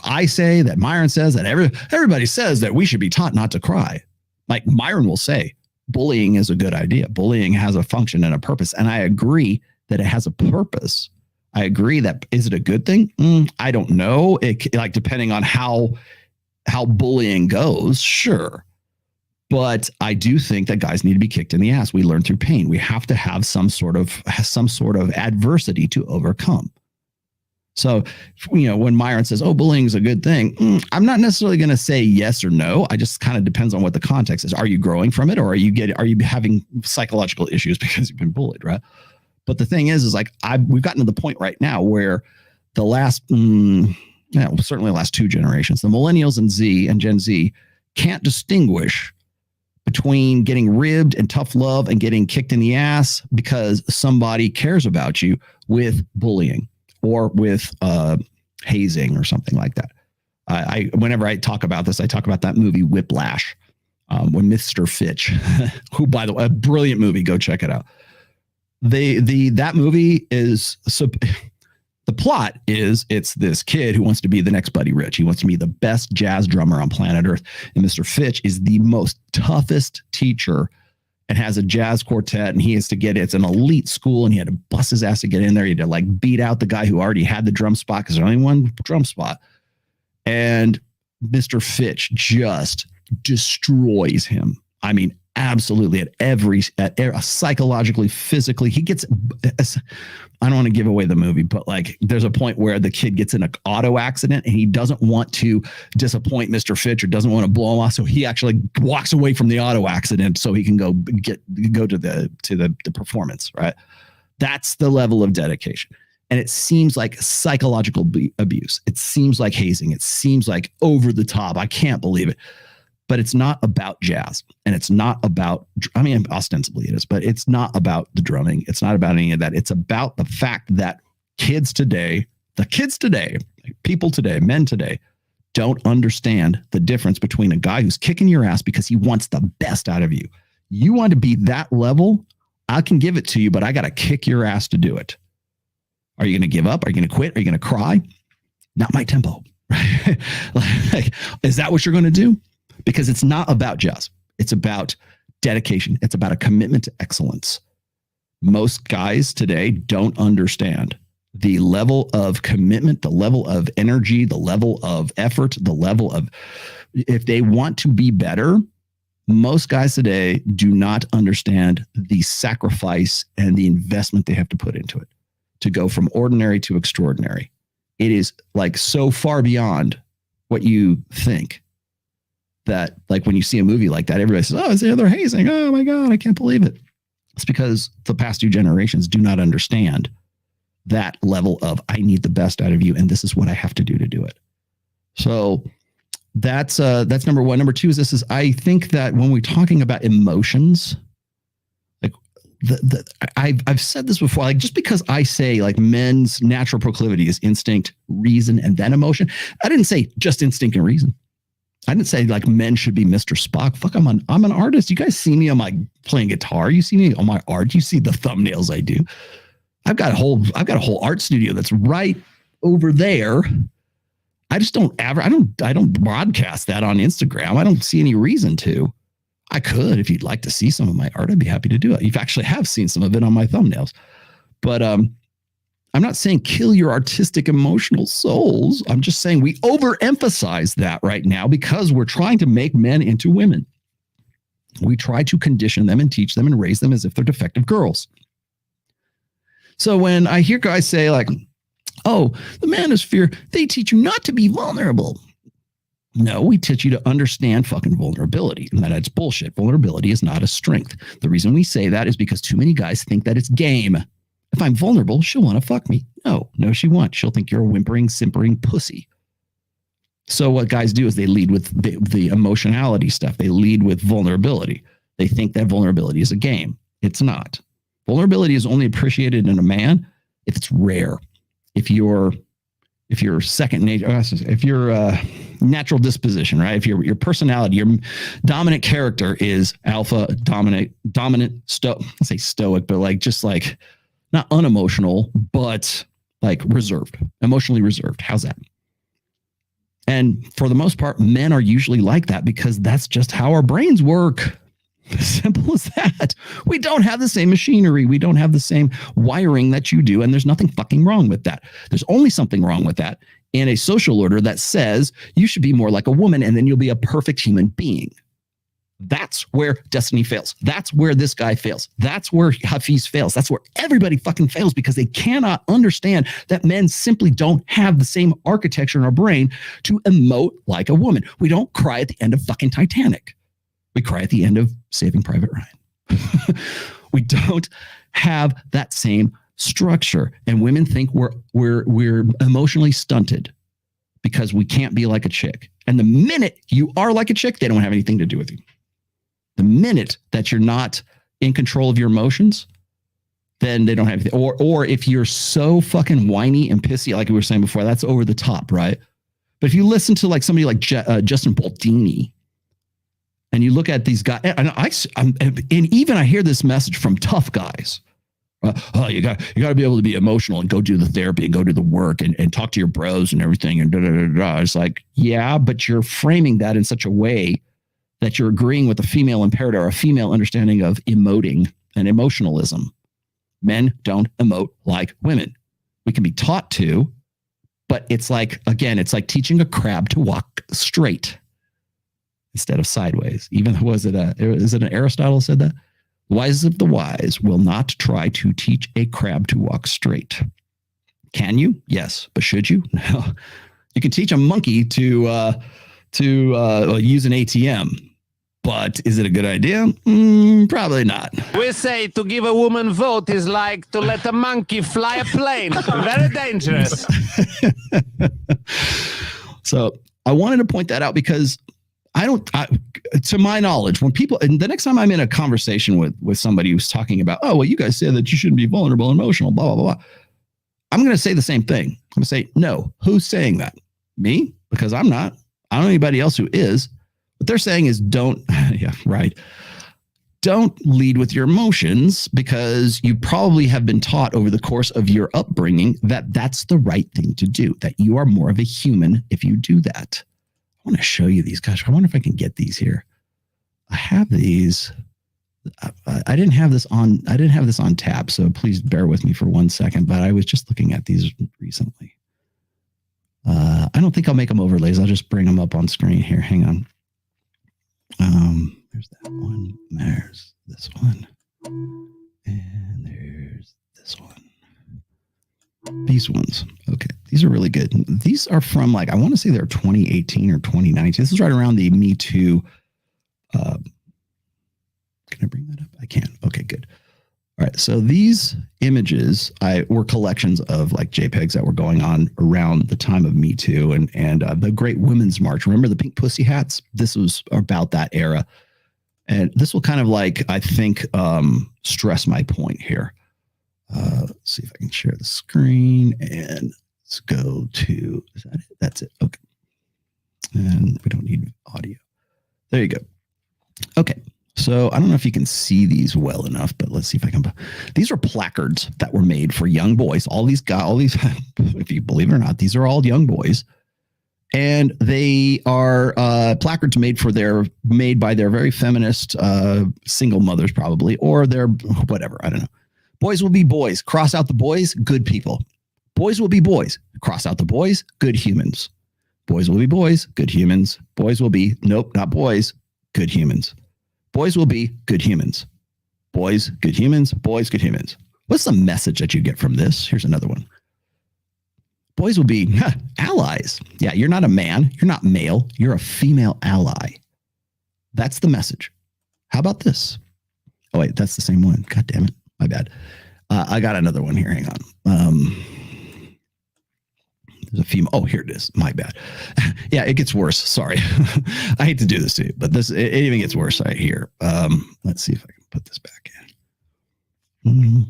I say that Myron says that everybody says that we should be taught not to cry. Like Myron will say, bullying is a good idea. Bullying has a function and a purpose. And I agree that it has a purpose. I agree that, is it a good thing? I don't know. It like, depending on how bullying goes, sure. But I do think that guys need to be kicked in the ass. We learn through pain. We have to have some sort of adversity to overcome. So, when Myron says, oh, bullying is a good thing, I'm not necessarily going to say yes or no. I just kind of depends on what the context is. Are you growing from it, or are you having psychological issues because you've been bullied, right? But the thing is like, we've gotten to the point right now where the last, certainly the last two generations, the millennials and Gen Z can't distinguish between getting ribbed and tough love and getting kicked in the ass because somebody cares about you with bullying or with hazing or something like that. Whenever I talk about this, I talk about that movie Whiplash, when Mr. Fitch, who, by the way, a brilliant movie, go check it out. That movie is, so the plot is, it's this kid who wants to be the next Buddy Rich. He wants to be the best jazz drummer on planet Earth. And Mr. Fitch is the most toughest teacher and has a jazz quartet, and he has to it's an elite school, and he had to bust his ass to get in there. He had to like beat out the guy who already had the drum spot because there's only one drum spot. And Mr. Fitch just destroys him. I mean, absolutely at psychologically, physically, he gets, I don't want to give away the movie, but like there's a point where the kid gets in an auto accident and he doesn't want to disappoint Mr. Fitch or doesn't want to blow him off. So he actually walks away from the auto accident so he can go to the performance, right? That's the level of dedication. And it seems like psychological abuse. It seems like hazing. It seems like over the top. I can't believe it. But it's not about jazz, and it's not about, I mean, ostensibly it is, but it's not about the drumming. It's not about any of that. It's about the fact that kids today, people today, men today, don't understand the difference between a guy who's kicking your ass because he wants the best out of you. You want to be that level, I can give it to you, but I got to kick your ass to do it. Are you going to give up? Are you going to quit? Are you going to cry? Not my tempo. Like, is that what you're going to do? Because it's not about jazz. It's about dedication. It's about a commitment to excellence. Most guys today don't understand the level of commitment, the level of energy, the level of effort, the level of, if they want to be better, most guys today do not understand the sacrifice and the investment they have to put into it to go from ordinary to extraordinary. It is like so far beyond what you think. That like when you see a movie like that, everybody says, oh, they're hazing. Oh my God, I can't believe it. It's because the past two generations do not understand that level of, I need the best out of you. And this is what I have to do it. So that's number one. Number two is I think that when we're talking about emotions, like I've said this before, like just because I say like men's natural proclivity is instinct, reason, and then emotion, I didn't say just instinct and reason. I didn't say like men should be Mr. Spock. Fuck, I'm an artist. You guys see me on my playing guitar. You see me on my art. You see the thumbnails I do. I've got a whole art studio that's right over there. I just don't I don't broadcast that on Instagram. I don't see any reason to. I could, if you'd like to see some of my art, I'd be happy to do it. You've actually have seen some of it on my thumbnails, but I'm not saying kill your artistic, emotional souls. I'm just saying we overemphasize that right now because we're trying to make men into women. We try to condition them and teach them and raise them as if they're defective girls. So when I hear guys say like, oh, the Manosphere, they teach you not to be vulnerable. No, we teach you to understand fucking vulnerability, and that's bullshit. Vulnerability is not a strength. The reason we say that is because too many guys think that it's game. If I'm vulnerable, she'll want to fuck me. No, she won't. She'll think you're a whimpering, simpering pussy. So what guys do is they lead with the emotionality stuff. They lead with vulnerability. They think that vulnerability is a game. It's not. Vulnerability is only appreciated in a man if it's rare. If your second nature, if your natural disposition, right? If your personality, your dominant character is alpha, dominant, let's say stoic, but like just like not unemotional, but like reserved, emotionally reserved. How's that? And for the most part, men are usually like that because that's just how our brains work. Simple as that. We don't have the same machinery. We don't have the same wiring that you do. And there's nothing fucking wrong with that. There's only something wrong with that in a social order that says you should be more like a woman and then you'll be a perfect human being. That's where destiny fails. That's where this guy fails. That's where Hafiz fails. That's where everybody fucking fails because they cannot understand that men simply don't have the same architecture in our brain to emote like a woman. We don't cry at the end of fucking Titanic. We cry at the end of Saving Private Ryan. We don't have that same structure, and women think we're emotionally stunted because we can't be like a chick. And the minute you are like a chick, they don't have anything to do with you. The minute that you're not in control of your emotions, then they don't have anything. Or if you're so fucking whiny and pissy, like we were saying before, that's over the top, right? But if you listen to like somebody like Justin Baldini, and you look at these guys, and even I hear this message from tough guys. You got to be able to be emotional and go do the therapy and go do the work and talk to your bros and everything and da da da da. It's like, yeah, but you're framing that in such a way that you're agreeing with a female imperative or a female understanding of emoting and emotionalism. Men don't emote like women. We can be taught to, But it's like, again, it's like teaching a crab to walk straight instead of sideways. Even is it an Aristotle said that? Wise of the wise will not try to teach a crab to walk straight. Can you? Yes. But should you? No. You can teach a monkey to use an ATM. But is it a good idea? Probably not. We say to give a woman vote is like to let a monkey fly a plane. Very dangerous. So I wanted to point that out because to my knowledge, when people, and the next time I'm in a conversation with somebody who's talking about, oh, well, you guys said that you shouldn't be vulnerable and emotional, blah, blah, blah. I'm going to say the same thing. I'm going to say, no, who's saying that? Me? Because I'm not. I don't know anybody else who is. What they're saying is don't lead with your emotions because you probably have been taught over the course of your upbringing that that's the right thing to do, that you are more of a human if you do that. I want to show you these. Gosh, I wonder if I can get these here. I have these. I didn't have this on tap, so please bear with me for 1 second, but I was just looking at these recently. I don't think I'll make them overlays. I'll just bring them up on screen here. Hang on. There's that one. There's this one. And there's this one. These ones. Okay. These are really good. These are from I want to say they're 2018 or 2019. This is right around the Me Too. Can I bring that up? I can. Okay, good. All right. So these images were collections of JPEGs that were going on around the time of Me Too and the Great Women's March. Remember the pink pussy hats? This was about that era. And this will kind of I think, stress my point here. Let's see if I can share the screen and let's go to, is that it? That's it. Okay. And we don't need audio. There you go. Okay. So I don't know if you can see these well enough, but let's see if I can. These are placards that were made for young boys. All these, if you believe it or not, these are all young boys. And they are placards made by their very feminist single mothers, probably, or their whatever. I don't know. Boys will be boys. Cross out the boys, good people. Boys will be boys. Cross out the boys, good humans. Boys will be boys, good humans. Boys will be, nope, not boys, good humans. Boys will be good humans. Boys, good humans. Boys, good humans. What's the message that you get from this? Here's another one. Boys will be allies. Yeah, you're not a man. You're not male. You're a female ally. That's the message. How about this? Oh, wait, that's the same one. God damn it. My bad. I got another one here. Hang on. There's a female. Oh, here it is. My bad. Yeah, it gets worse. Sorry. I hate to do this to you, but it even gets worse right here. Let's see if I can put this back in.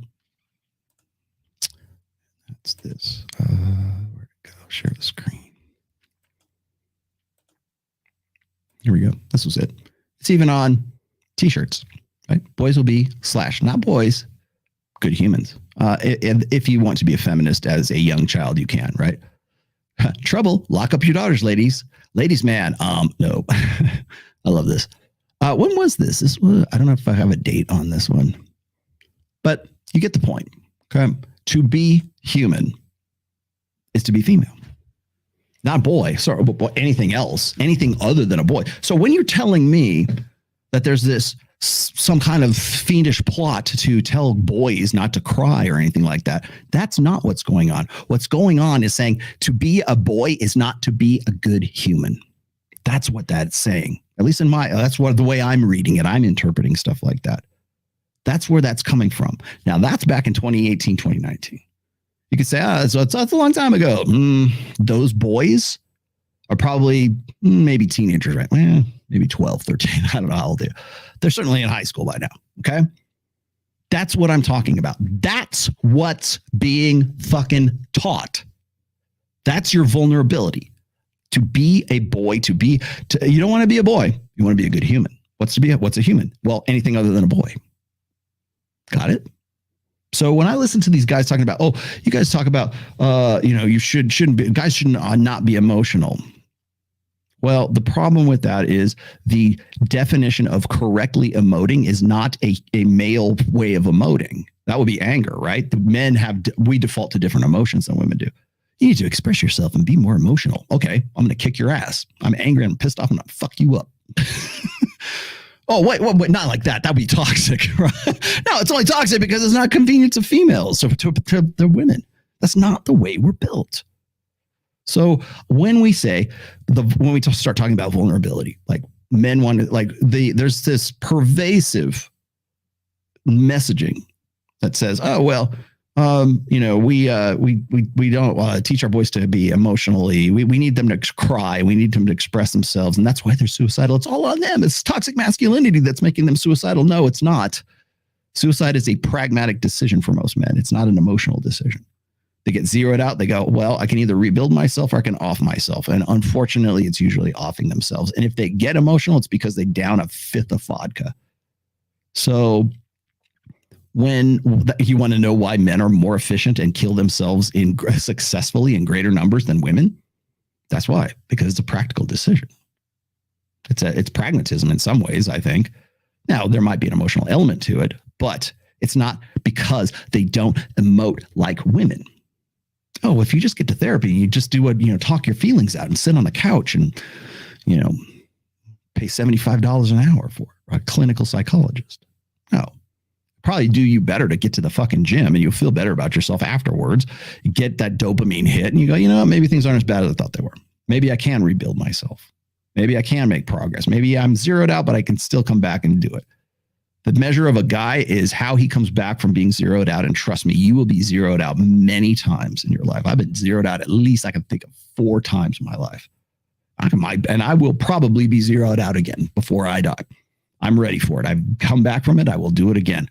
That's this. Where'd it go? Share the screen. Here we go. This was it. It's even on t-shirts, right? Boys will be / not boys, good humans. And if you want to be a feminist as a young child, you can, right? Trouble, lock up your daughters, ladies. Ladies, man. No. I love this. When was this? I don't know if I have a date on this one, but you get the point. Okay. To be human is to be female, not boy. Sorry, but anything else, anything other than a boy. So when you're telling me that there's some kind of fiendish plot to tell boys not to cry or anything like that, that's not what's going on. What's going on is saying to be a boy is not to be a good human. That's what that's saying. At least that's the way I'm reading it. I'm interpreting stuff like that. That's where that's coming from. Now that's back in 2018, 2019. You could say, that's a long time ago. Those boys are probably maybe teenagers, right? Maybe 12, 13. I don't know how old they are. They're certainly in high school by now. Okay. That's what I'm talking about. That's what's being fucking taught. That's your vulnerability. To be a boy, you don't want to be a boy. You want to be a good human. What's a human? Well, anything other than a boy. Got it? So when I listen to these guys talking about, you guys talk about, you shouldn't be, guys should not be emotional. Well, the problem with that is the definition of correctly emoting is not a male way of emoting. That would be anger, right? The men we default to different emotions than women do. You need to express yourself and be more emotional. Okay, I'm going to kick your ass. I'm angry and pissed off and I'm going to fuck you up. Oh, wait, not like that. That'd be toxic, right? No, it's only toxic because it's not convenient to females, so to the women. That's not the way we're built. So when we say, when we start talking about vulnerability, like men want to, like there's this pervasive messaging that says, oh, well, we don't teach our boys to be emotionally. We need them to cry. We need them to express themselves. And that's why they're suicidal. It's all on them. It's toxic masculinity that's making them suicidal. No, it's not. Suicide is a pragmatic decision for most men. It's not an emotional decision. They get zeroed out. They go, well, I can either rebuild myself or I can off myself. And unfortunately, it's usually offing themselves. And if they get emotional, it's because they down a fifth of vodka. So when you want to know why men are more efficient and kill themselves successfully in greater numbers than women, that's why, because it's a practical decision. It's pragmatism in some ways, I think. Now, there might be an emotional element to it, but it's not because they don't emote like women. Oh, if you just get to therapy, you just do talk your feelings out and sit on the couch and, pay $75 an hour for a clinical psychologist. No, probably do you better to get to the fucking gym and you'll feel better about yourself afterwards. You get that dopamine hit and you go, maybe things aren't as bad as I thought they were. Maybe I can rebuild myself. Maybe I can make progress. Maybe I'm zeroed out, but I can still come back and do it. The measure of a guy is how he comes back from being zeroed out. And trust me, you will be zeroed out many times in your life. I've been zeroed out at least I can think of 4 times in my life. And I will probably be zeroed out again before I die. I'm ready for it. I've come back from it. I will do it again.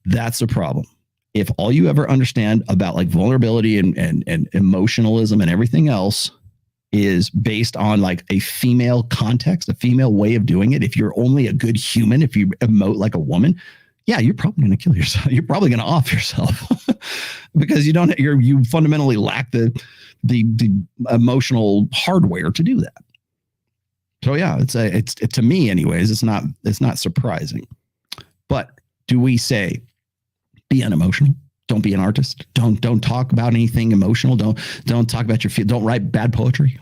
That's the problem. If all you ever understand about like vulnerability and emotionalism and everything else is based on like a female context, a female way of doing it. If you're only a good human, if you emote like a woman, yeah, you're probably going to kill yourself. You're probably going to off yourself because you fundamentally lack the emotional hardware to do that. So yeah, it's to me anyways, it's not surprising. But do we say be unemotional? Don't be an artist. Don't talk about anything emotional. Don't talk about your feel. Don't write bad poetry.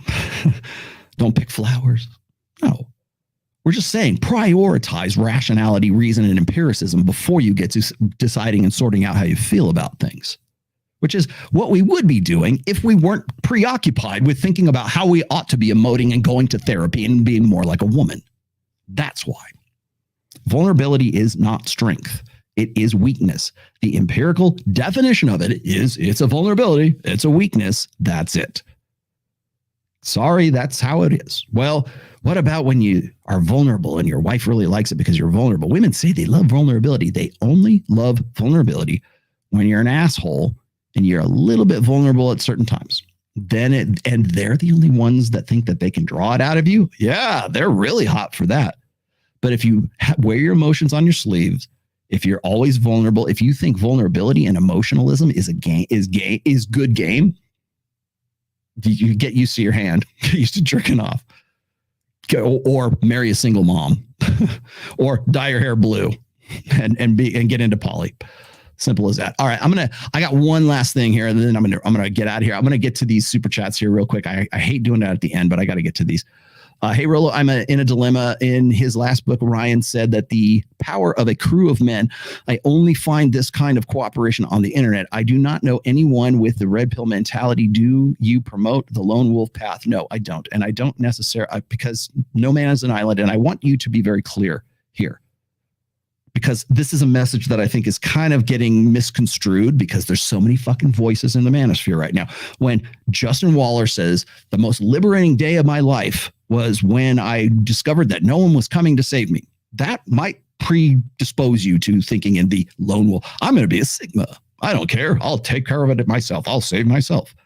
Don't pick flowers. No. We're just saying prioritize rationality, reason, and empiricism before you get to deciding and sorting out how you feel about things, which is what we would be doing if we weren't preoccupied with thinking about how we ought to be emoting and going to therapy and being more like a woman. That's why. Vulnerability is not strength. It is weakness. The empirical definition of it is it's a vulnerability. It's a weakness. That's it. Sorry, that's how it is. Well, what about when you are vulnerable and your wife really likes it because you're vulnerable? Women say they love vulnerability. They only love vulnerability when you're an asshole and you're a little bit vulnerable at certain times. And they're the only ones that think that they can draw it out of you. Yeah, they're really hot for that. But if you wear your emotions on your sleeves, if you're always vulnerable, if you think vulnerability and emotionalism is good game, you get used to your hand, get used to jerking off, or marry a single mom, or dye your hair blue, and get into poly. Simple as that. All right, I got one last thing here, and then I'm gonna get out of here. I'm gonna get to these super chats here real quick. I hate doing that at the end, but I got to get to these. Hey, Rollo, I'm in a dilemma. In his last book, Ryan said that the power of a crew of men, I only find this kind of cooperation on the internet. I do not know anyone with the red pill mentality. Do you promote the lone wolf path? No, I don't. And I don't necessarily, because no man is an island. And I want you to be very clear here, because this is a message that I think is kind of getting misconstrued because there's so many fucking voices in the manosphere right now. When Justin Waller says the most liberating day of my life was when I discovered that no one was coming to save me, that might predispose you to thinking in the lone wolf. I'm going to be a Sigma. I don't care. I'll take care of it myself. I'll save myself.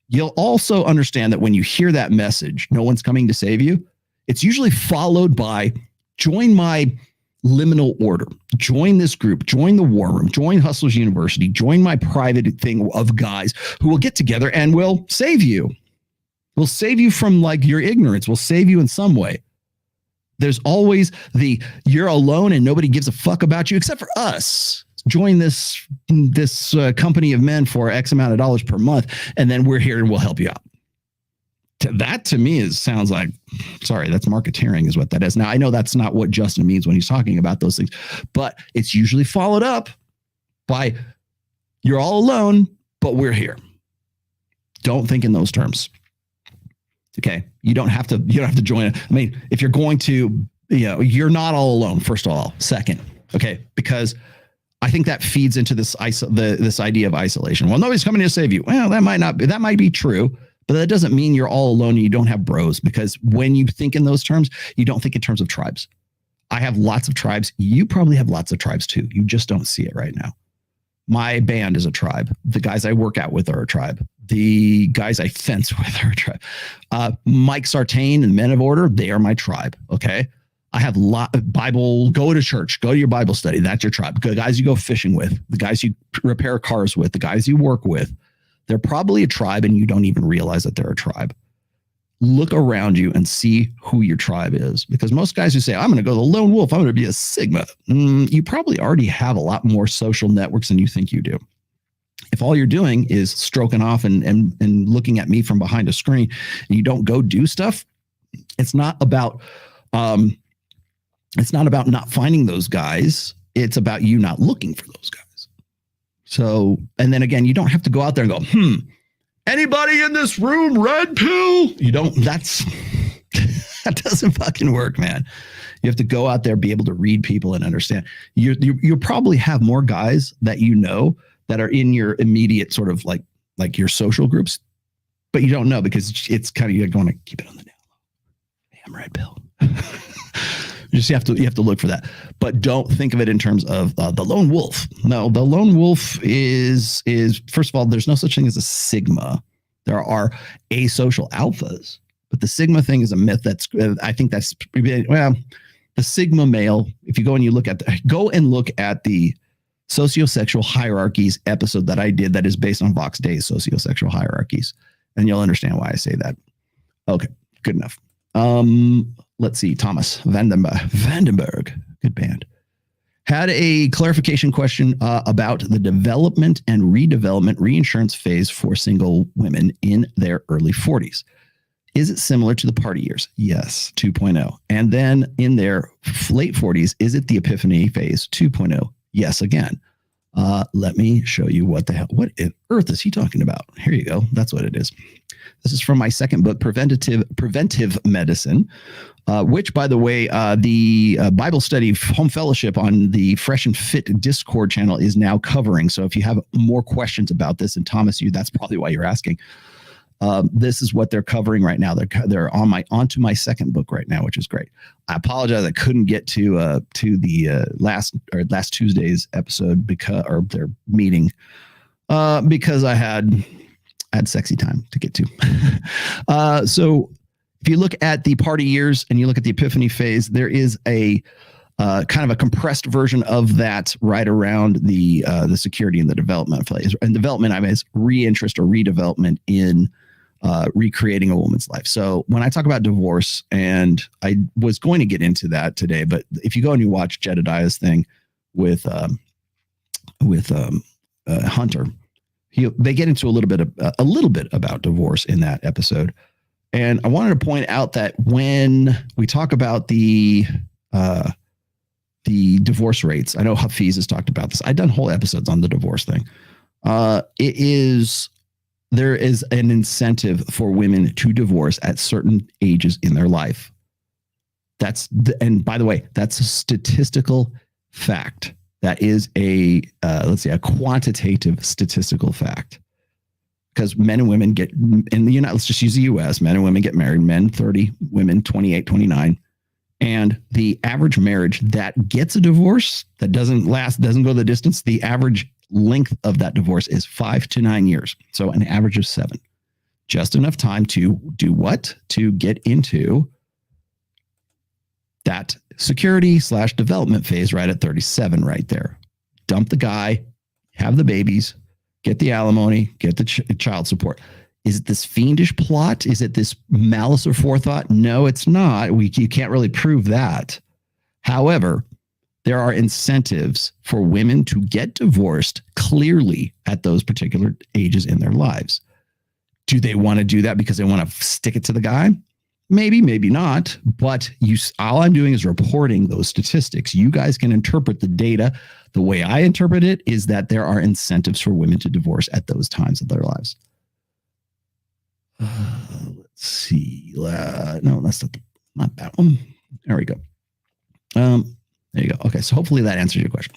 You'll also understand that when you hear that message, no one's coming to save you, it's usually followed by join my liminal order, join this group, join the war room, join Hustlers University, join my private thing of guys who will get together and will save you. We'll save you from like your ignorance. We'll save you in some way. There's always you're alone and nobody gives a fuck about you except for us. join this company of men for X amount of dollars per month, and then we're here and we'll help you out. That to me sounds like, sorry, that's marketeering is what that is. Now, I know that's not what Justin means when he's talking about those things, but it's usually followed up by, you're all alone, but we're here. Don't think in those terms. Okay. You don't have to join it. I mean, if you're going to, you're not all alone, first of all. Second, okay, because I think that feeds into this idea of isolation. Well, nobody's coming to save you. Well, that might be true. But that doesn't mean you're all alone and you don't have bros, because when you think in those terms, you don't think in terms of tribes. I have lots of tribes. You probably have lots of tribes too. You just don't see it right now. My band is a tribe. The guys I work out with are a tribe. The guys I fence with are a tribe. Mike Sartain and Men of Order, they are my tribe. Okay. I have Bible, go to church, go to your Bible study. That's your tribe. The guys you go fishing with, the guys you repair cars with, the guys you work with. They're probably a tribe and you don't even realize that they're a tribe. Look around you and see who your tribe is. Because most guys who say, I'm going to go the lone wolf, I'm going to be a Sigma. You probably already have a lot more social networks than you think you do. If all you're doing is stroking off and looking at me from behind a screen and you don't go do stuff, it's not about not finding those guys. It's about you not looking for those guys. So, and then again, you don't have to go out there and go, anybody in this room, red pill? You don't, that doesn't fucking work, man. You have to go out there, be able to read people and understand. You probably have more guys that that are in your immediate sort of like your social groups, but you don't know because it's kind of, you're going to keep it on the down low. Damn red pill. You have to look for that, but don't think of it in terms of the lone wolf. No, the lone wolf is first of all, there's no such thing as a Sigma. There are asocial alphas, but the Sigma thing is a myth. I think that's the Sigma male. If you go and look at the sociosexual hierarchies episode that I did, that is based on Vox Day's sociosexual hierarchies, and you'll understand why I say that. Okay, good enough. Let's see. Thomas Vandenberg, good band, had a clarification question about the development and redevelopment reinsurance phase for single women in their early 40s. Is it similar to the party years? Yes, 2.0. And then in their late 40s, is it the epiphany phase 2.0? Yes, again. Let me show you what on earth is he talking about? Here you go. That's what it is. This is from my second book, Preventive Medicine, which, by the way, the Bible study home fellowship on the Fresh and Fit Discord channel is now covering. So if you have more questions about this, and Thomas, that's probably why you're asking. This is what they're covering right now. They're onto my second book right now, which is great. I apologize I couldn't get to the last Tuesday's episode or their meeting because I had sexy time to get to. So if you look at the party years and you look at the epiphany phase, there is a kind of a compressed version of that right around the security and the development phase. And development, I mean, is reinterest or redevelopment in recreating a woman's life. So when I talk about divorce, and I was going to get into that today, but if you go and you watch Jedidiah's thing with Hunter, they get into a little bit about divorce in that episode. And I wanted to point out that when we talk about the divorce rates, I know Hafiz has talked about this. I've done whole episodes on the divorce thing. There is an incentive for women to divorce at certain ages in their life. And by the way, that's a statistical fact. That is a quantitative statistical fact. Because men and women get in the United, let's just use the US, men and women get married, men 30, women 28, 29. And the average marriage that gets a divorce that doesn't go the distance, the average length of that divorce is 5 to 9 years. So an average of 7. Just enough time to do what? To get into that security/development phase right at 37 right there. Dump the guy, have the babies, get the alimony, get the child support. Is it this fiendish plot? Is it this malice or forethought? No, it's not. You can't really prove that. However, there are incentives for women to get divorced clearly at those particular ages in their lives. Do they want to do that because they want to stick it to the guy? Maybe, maybe not. But all I'm doing is reporting those statistics. You guys can interpret the data. The way I interpret it is that there are incentives for women to divorce at those times of their lives. Let's see. No, that's not that one. There we go. There you go. Okay, so hopefully that answers your question.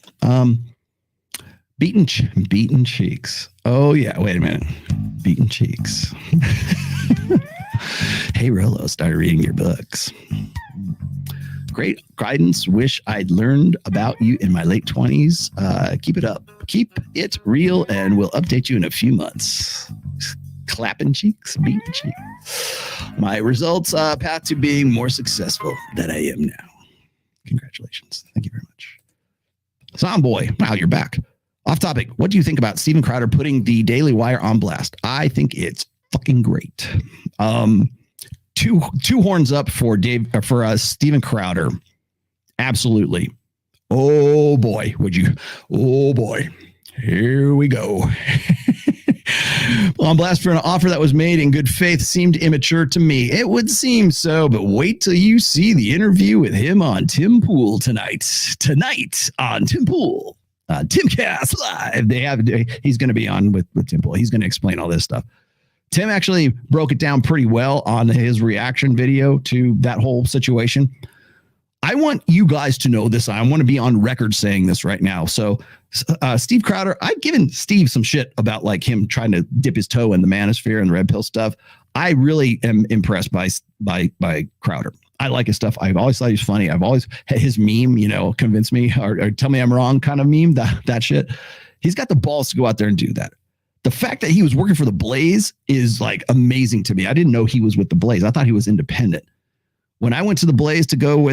Beaten cheeks. Oh yeah. Wait a minute. Beaten cheeks. Hey Rolo, started reading your books. Great guidance. Wish I'd learned about you in my late 20s. Keep it up. Keep it real, and we'll update you in a few months. Clapping cheeks, beaten cheeks. My results path to being more successful than I am now. Congratulations. Thank you very much. Zomboy, wow, you're back. Off topic. What do you think about Steven Crowder putting the Daily Wire on blast? I think it's fucking great. Two horns up for Steven Crowder. Absolutely. Oh boy, would you? Oh boy, here we go. On blast for an offer that was made in good faith seemed immature to me. It would seem so, but wait till you see the interview with him on Tim Pool tonight. Tonight on Tim Pool, Timcast Live. He's going to be on with Tim Pool. He's going to explain all this stuff. Tim actually broke it down pretty well on his reaction video to that whole situation. I want you guys to know this. I want to be on record saying this right now. So Steve Crowder, I've given Steve some shit about like him trying to dip his toe in the manosphere and the red pill stuff. I really am impressed by Crowder. I like his stuff. I've always thought he's funny. I've always had his meme, convince me or tell me I'm wrong kind of meme, that shit. He's got the balls to go out there and do that. The fact that he was working for the Blaze is like amazing to me. I didn't know he was with the Blaze. I thought he was independent. When I went to the Blaze to go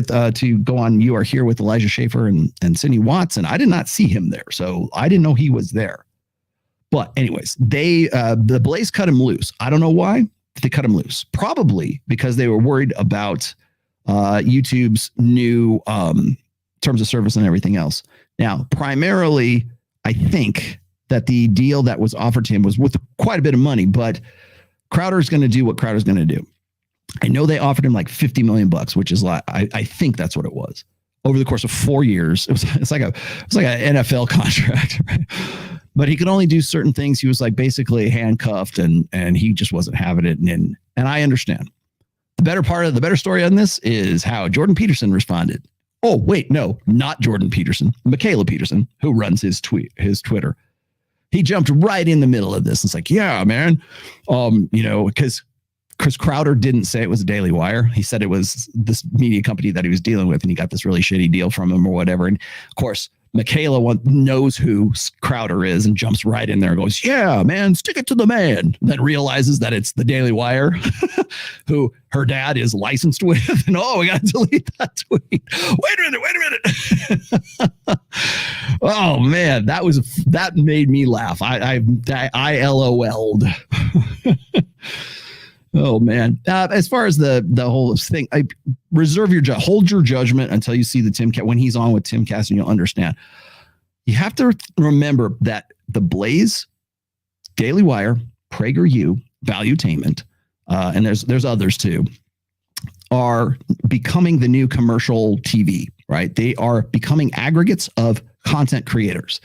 on You Are Here with Elijah Schaefer and Sydney Watson, I did not see him there. So I didn't know he was there. But anyways, the Blaze cut him loose. I don't know why they cut him loose. Probably because they were worried about YouTube's new terms of service and everything else. Now, primarily, I think that the deal that was offered to him was with quite a bit of money, but Crowder's going to do what Crowder's going to do. I know they offered him like $50 million, which is like, I think that's what it was over the course of 4 years. It's like an NFL contract, right? But he could only do certain things. He was like basically handcuffed and he just wasn't having it. And I understand. The better story on this is how Jordan Peterson responded. Oh, wait, no, not Jordan Peterson, Michaela Peterson, who runs his Twitter. He jumped right in the middle of this. It's like, yeah, man, because Chris Crowder didn't say it was a Daily Wire. He said it was this media company that he was dealing with, and he got this really shitty deal from him or whatever. And of course, Michaela knows who Crowder is and jumps right in there and goes, yeah, man, stick it to the man. Then realizes that it's the Daily Wire, who her dad is licensed with. And we got to delete that tweet. Wait a minute. Oh, man, that made me laugh. I LOL'd. Oh, man. As far as the whole thing, hold your judgment until you see the Timcast when he's on with Timcast, and you'll understand. You have to remember that the Blaze, Daily Wire, PragerU, Valuetainment, and there's others too, are becoming the new commercial TV, right? They are becoming aggregates of content creators.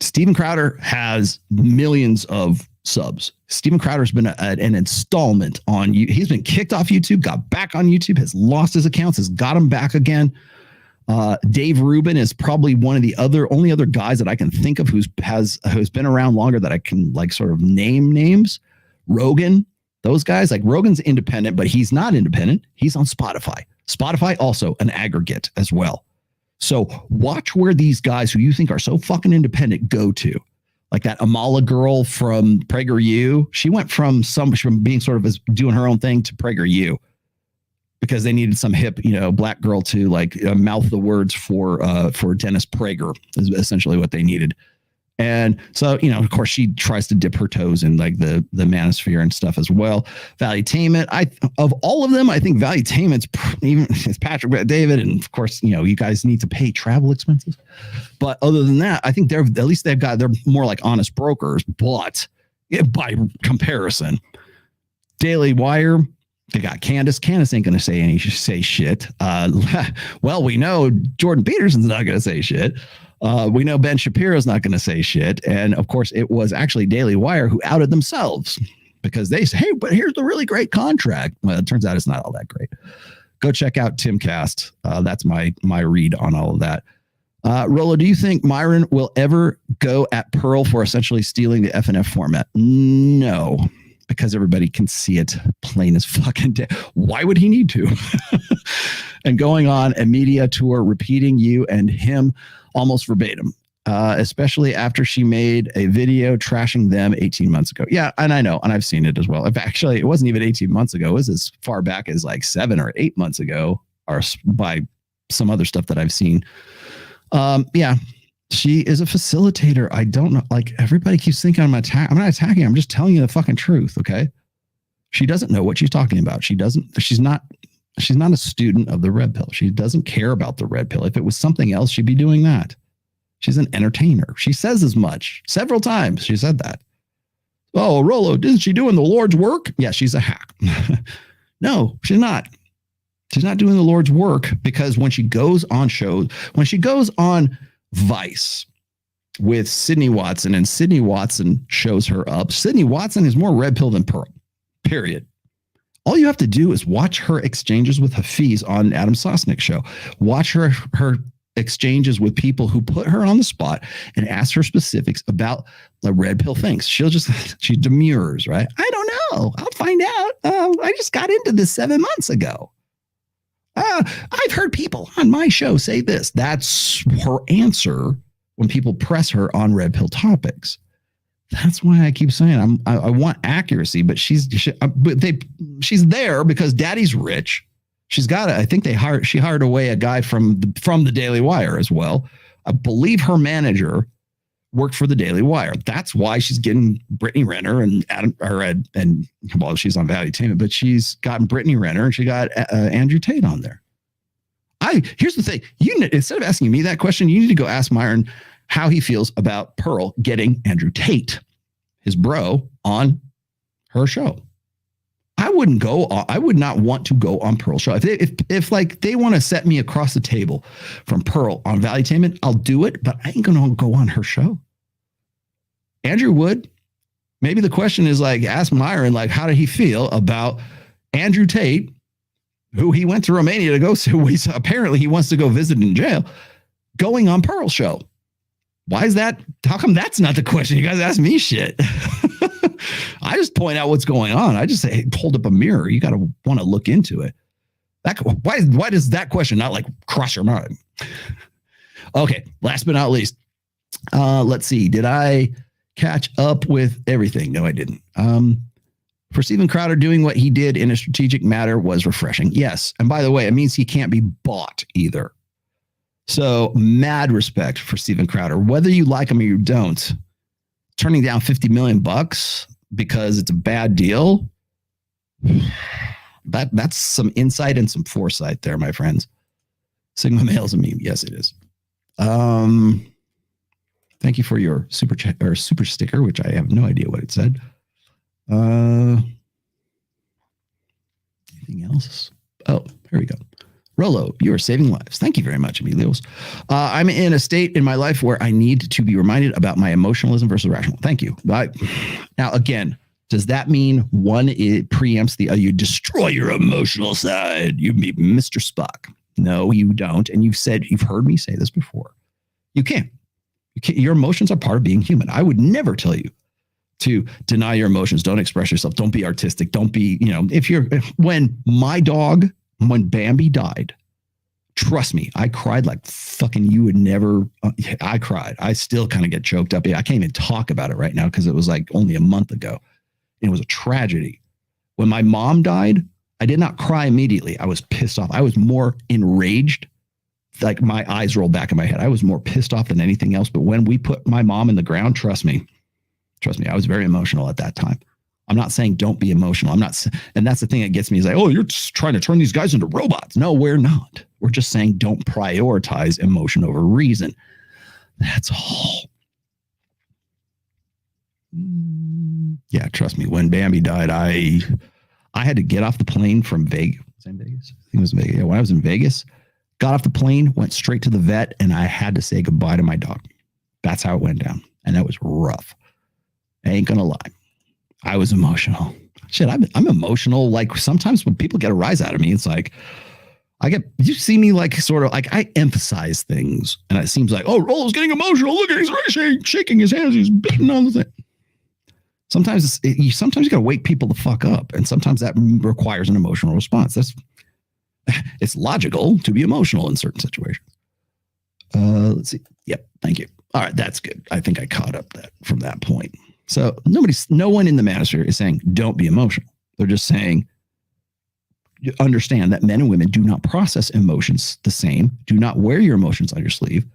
Steven Crowder has millions of subs. Steven Crowder's been an installment on you. He's been kicked off YouTube, got back on YouTube, has lost his accounts, has got him back again. Dave Rubin is probably one of the only other guys that I can think of who's been around longer that I can like sort of name names. Rogan, those guys, like Rogan's independent, but he's not independent. He's on Spotify. Spotify also an aggregate as well. So watch where these guys who you think are so fucking independent go to. Like that Amala girl from PragerU, she went from being sort of doing her own thing to PragerU because they needed some hip, black girl to like mouth the words for Dennis Prager is essentially what they needed. And so, you know, of course, she tries to dip her toes in like the Manosphere and stuff as well. Valuetainment, of all of them, I think Valuetainment's even it's Patrick David, and of course, you know, you guys need to pay travel expenses. But other than that, I think they're more like honest brokers. But by comparison, Daily Wire, they got Candace. Candace ain't going to say shit. Well, we know Jordan Peterson's not going to say shit. We know Ben Shapiro's not going to say shit. And of course, it was actually Daily Wire who outed themselves because they say, hey, but here's the really great contract. Well, it turns out it's not all that great. Go check out Timcast. That's my read on all of that. Rolo, do you think Myron will ever go at Pearl for essentially stealing the FNF format? No, because everybody can see it plain as fucking day. Why would he need to? And going on a media tour, repeating you and him almost verbatim, especially after she made a video trashing them 18 months ago. Yeah, and I know, and I've seen it as well. Actually, it wasn't even 18 months ago. It was as far back as like 7 or 8 months ago, or by some other stuff that I've seen. Yeah, she is a facilitator. I don't know. Like, everybody keeps thinking I'm not attacking. I'm just telling you the fucking truth. Okay. She doesn't know what she's talking about. She's not a student of the red pill. She doesn't care about the red pill. If it was something else, she'd be doing that. She's an entertainer. She says as much several times. She said that. Oh, Rolo, isn't she doing the Lord's work? Yeah, she's a hack. No, she's not. She's not doing the Lord's work, because when she goes on shows, when she goes on Vice with Sydney Watson and Sydney Watson shows her up, Sydney Watson is more red pill than Pearl, period. All you have to do is watch her exchanges with Hafiz on Adam Sosnick's show. Watch her exchanges with people who put her on the spot and ask her specifics about the red pill things. She demurs, right? I don't know. I'll find out. I just got into this 7 months ago. I've heard people on my show say this. That's her answer when people press her on red pill topics. That's why I keep saying I want accuracy, but she's there because daddy's rich. She's got it. I think she hired away a guy from the Daily Wire as well. I believe her manager worked for the Daily Wire. That's why she's getting Brittany Renner and she's on Valuetainment, but she's gotten Brittany Renner and she got Andrew Tate on there. Here's the thing. Instead of asking me that question, you need to go ask Myron how he feels about Pearl getting Andrew Tate, his bro, on her show. I would not want to go on Pearl's show. If like they want to set me across the table from Pearl on Valuetainment, I'll do it, but I ain't going to go on her show. Andrew would. Maybe the question is like, ask Myron, like, how did he feel about Andrew Tate, who he went to Romania to go to? Apparently he wants to go visit in jail, going on Pearl's show. Why is that? How come that's not the question? You guys ask me shit. I just point out what's going on. I just say, hey, hold up a mirror. You got to want to look into it. Why does that question not like cross your mind? Okay. Last but not least, let's see. Did I catch up with everything? No, I didn't. For Steven Crowder, doing what he did in a strategic matter was refreshing. Yes. And by the way, it means he can't be bought either. So mad respect for Steven Crowder, whether you like him or you don't. Turning down $50 million because it's a bad deal. That's some insight and some foresight there, my friends. Sigma Male's a meme. Yes, it is. Thank you for your super chat or super sticker, which I have no idea what it said. Anything else? Oh, here we go. Rolo, you are saving lives. Thank you very much, Emilios. I'm in a state in my life where I need to be reminded about my emotionalism versus rational. Thank you. Now, again, does that mean one, it preempts the other? You destroy your emotional side. You be Mr. Spock. No, you don't. And you've heard me say this before. You can't. Your emotions are part of being human. I would never tell you to deny your emotions. Don't express yourself. Don't be artistic. Don't be, when Bambi died, trust me, I cried like fucking you would never. I cried. I still kind of get choked up. I can't even talk about it right now because it was like only a month ago. It was a tragedy. When my mom died, I did not cry immediately. I was pissed off. I was more enraged like my eyes rolled back in my head. I was more pissed off than anything else. But when we put my mom in the ground, trust me, I was very emotional at that time. I'm not saying don't be emotional. I'm not. And that's the thing that gets me is like, oh, you're just trying to turn these guys into robots. No, we're not. We're just saying don't prioritize emotion over reason. That's all. Yeah, trust me. When Bambi died, I had to get off the plane from Vegas. Same Vegas? I think it was Vegas. Yeah, when I was in Vegas, got off the plane, went straight to the vet, and I had to say goodbye to my dog. That's how it went down. And that was rough. I ain't gonna lie. I was emotional. Shit, I'm emotional. Like sometimes when people get a rise out of me, it's like you see me like sort of like I emphasize things, and it seems like, oh, Rollo's getting emotional. Look at he's shaking his hands. He's beating on the thing. Sometimes you got to wake people the fuck up, and sometimes that requires an emotional response. It's logical to be emotional in certain situations. Let's see. Yep, thank you. All right, that's good. I think I caught up from that point. So no one in the Manosphere is saying don't be emotional. They're just saying understand that men and women do not process emotions the same. Do not wear your emotions on your sleeve.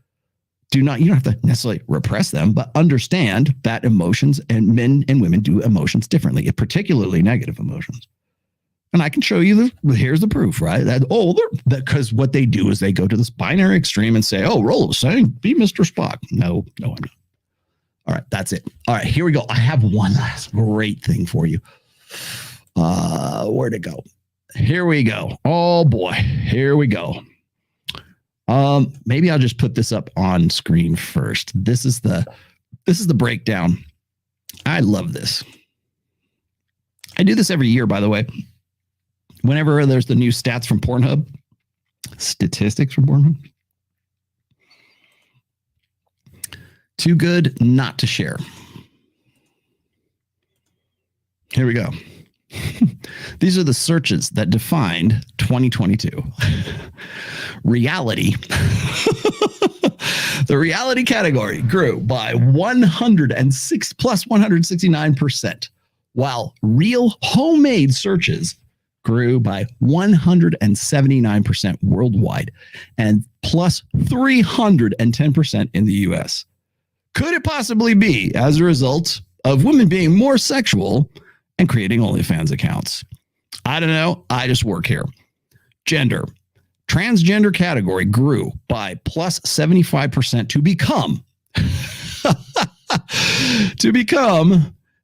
You don't have to necessarily repress them, but understand that emotions and men and women do emotions differently, particularly negative emotions. And I can show you here's the proof, right? Because what they do is they go to this binary extreme and say, oh, Rollo was saying be Mr. Spock. No, I'm not. All right, that's it. All right, here we go. I have one last great thing for you. Where'd it go? Here we go. Oh boy, here we go. Maybe I'll just put this up on screen first. This is the breakdown. I love this. I do this every year, by the way. Whenever there's the new stats from Pornhub, statistics from Pornhub. Too good not to share. Here we go. These are the searches that defined 2022. Reality. The reality category grew by 169%, while real homemade searches grew by 179% worldwide and plus 310% in the US. Could it possibly be as a result of women being more sexual and creating OnlyFans accounts? I don't know. I just work here. Gender. Transgender category grew by plus 75% to become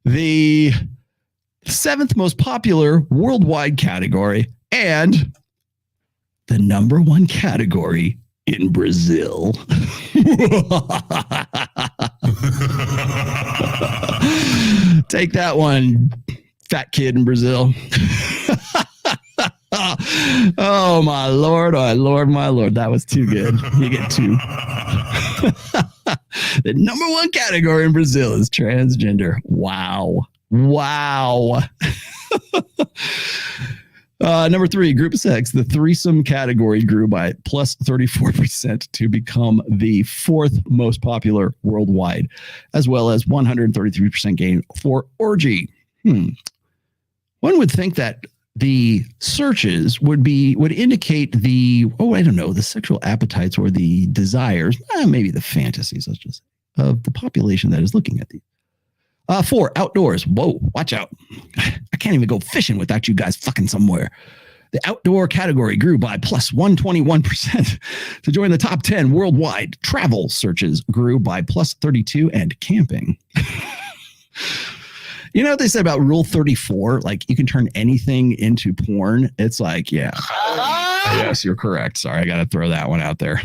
the 7th most popular worldwide category and the #1 category in Brazil. Take that one, fat kid in Brazil. Oh, my Lord, my Lord. That was too good. You get 2. The #1 category in Brazil is transgender. Wow. Number 3, group sex. The threesome category grew by plus 34% to become the 4th most popular worldwide, as well as 133% gain for orgy. One would think that the searches would indicate the sexual appetites or the desires, maybe the fantasies, let's just say, of the population that is looking at these. 4, outdoors. Whoa, watch out. I can't even go fishing without you guys fucking somewhere. The outdoor category grew by plus 121% to join the top 10 worldwide. Travel searches grew by plus 32 and camping. You know what they said about Rule 34? Like you can turn anything into porn. It's like, yeah. Yes, you're correct. Sorry, I got to throw that one out there.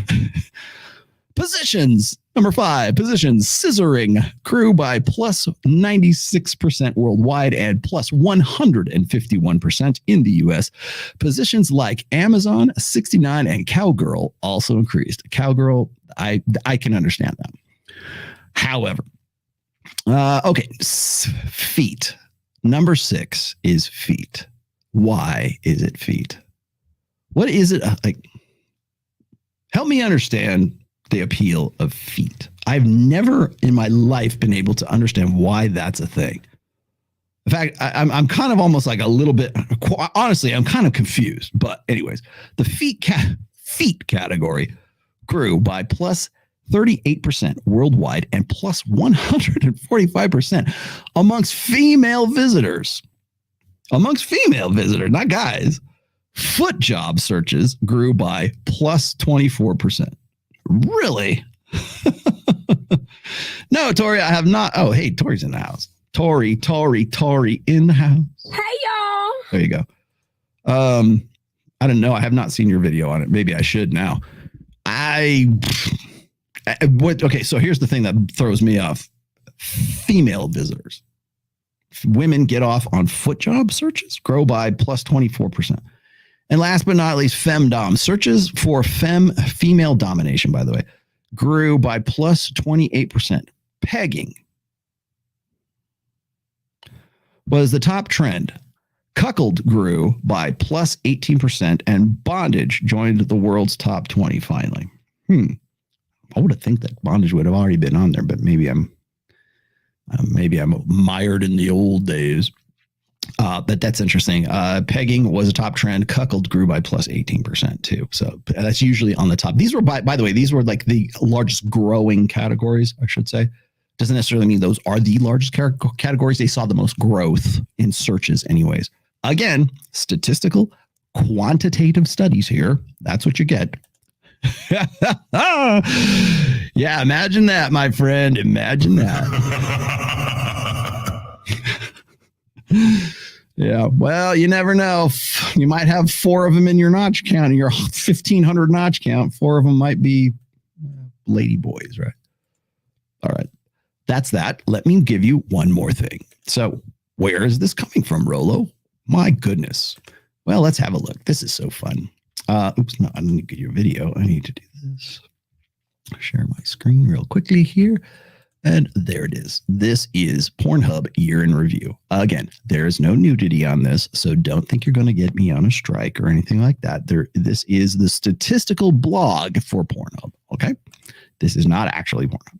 Positions. Number 5, positions. Scissoring grew by plus 96% worldwide and plus 151% in the US. Positions like Amazon, 69, and Cowgirl also increased. Cowgirl, I can understand that. However, okay, feet. Number 6 is feet. Why is it feet? What is it like? Help me understand the appeal of feet. I've never in my life been able to understand why that's a thing. In fact, I'm kind of almost like a little bit, honestly, I'm kind of confused. But anyways, the feet category grew by plus 38% worldwide and plus 145% amongst female visitors. Amongst female visitors, not guys. Foot job searches grew by plus 24%. Really? No, Tori, I have not. Oh, hey, Tori's in the house. Tori in the house. Hey, y'all. There you go. I don't know. I have not seen your video on it. Maybe I should now. Okay, so here's the thing that throws me off. Female visitors. Women get off on foot job searches, grow by plus 24%. And last but not least, femdom. Searches for female domination, by the way, grew by plus 28%. Pegging was the top trend. Cuckold grew by plus 18%, and bondage joined the world's top 20 finally. I would have think that bondage would have already been on there, but maybe I'm mired in the old days. But that's interesting. Pegging was a top trend. Cuckold grew by plus 18% too. So that's usually on the top. These were, by the way, these were like the largest growing categories, I should say. Doesn't necessarily mean those are the largest categories. They saw the most growth in searches anyways. Again, statistical, quantitative studies here. That's what you get. Yeah, imagine that, my friend. Imagine that. Yeah, well, you never know. You might have 4 of them in your notch count, in your 1,500 notch count. 4 of them might be lady boys, right? All right. That's that. Let me give you one more thing. So where is this coming from, Rolo? My goodness. Well, let's have a look. This is so fun. Oops, no, I need to get your video. I need to do this. Share my screen real quickly here. And there it is. This is Pornhub year in review. Again, there is no nudity on this, so don't think you're going to get me on a strike or anything like that. This is the statistical blog for Pornhub, okay? This is not actually Pornhub.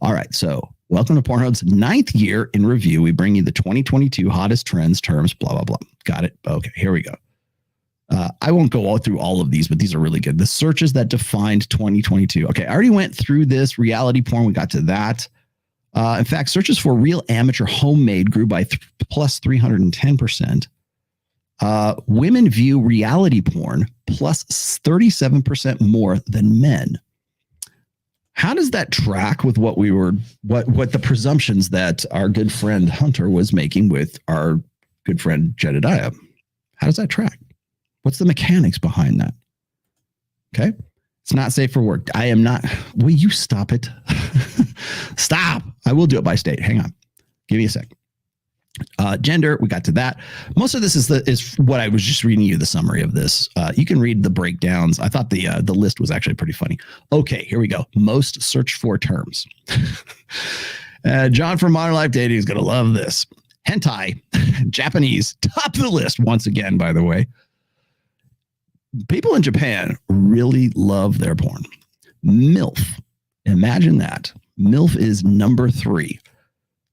All right, so welcome to Pornhub's 9th year in review. We bring you the 2022 hottest trends, terms, blah, blah, blah. Got it? Okay, here we go. I won't go all through all of these, but these are really good. The searches that defined 2022. Okay, I already went through this. Reality porn, we got to that. In fact, searches for real amateur homemade grew by plus 310%. Women view reality porn plus 37% more than men. How does that track with what the presumptions that our good friend Hunter was making with our good friend Jedidiah? How does that track? What's the mechanics behind that? Okay. It's not safe for work. I am not. Will you stop it? Stop. I will do it by state. Hang on. Give me a sec. Gender, we got to that. Most of this is what I was just reading you the summary of this. You can read the breakdowns. I thought the list was actually pretty funny. Okay, here we go. Most searched for terms. John from Modern Life Dating is going to love this. Hentai, Japanese, top of the list once again, by the way. People in Japan really love their porn. MILF. Imagine that. MILF is number 3.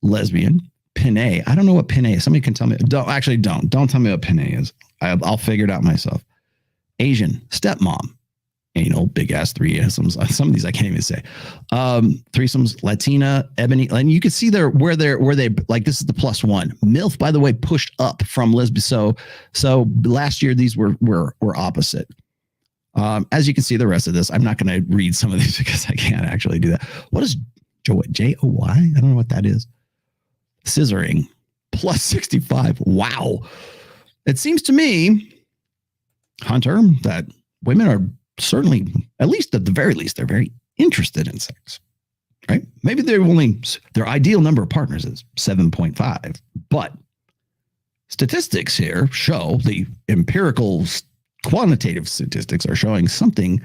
Lesbian. Pinay. I don't know what Pinay is. Somebody can tell me. Don't tell me what Pinay is. I'll figure it out myself. Asian. Stepmom. Anal. Big ass threesomes. Some of these I can't even say. Threesomes. Latina. Ebony. And you can see where they like this is the +1. MILF, by the way, pushed up from lesbian. So last year these were opposite. As you can see the rest of this, I'm not going to read some of these because I can't actually do that. What is Joy? J-O-Y? I don't know what that is. Scissoring. +65. Wow. It seems to me, Hunter, that women are certainly, at least at the very least, they're very interested in sex, right? Maybe their ideal number of partners is 7.5, but statistics here show the empirical quantitative statistics are showing something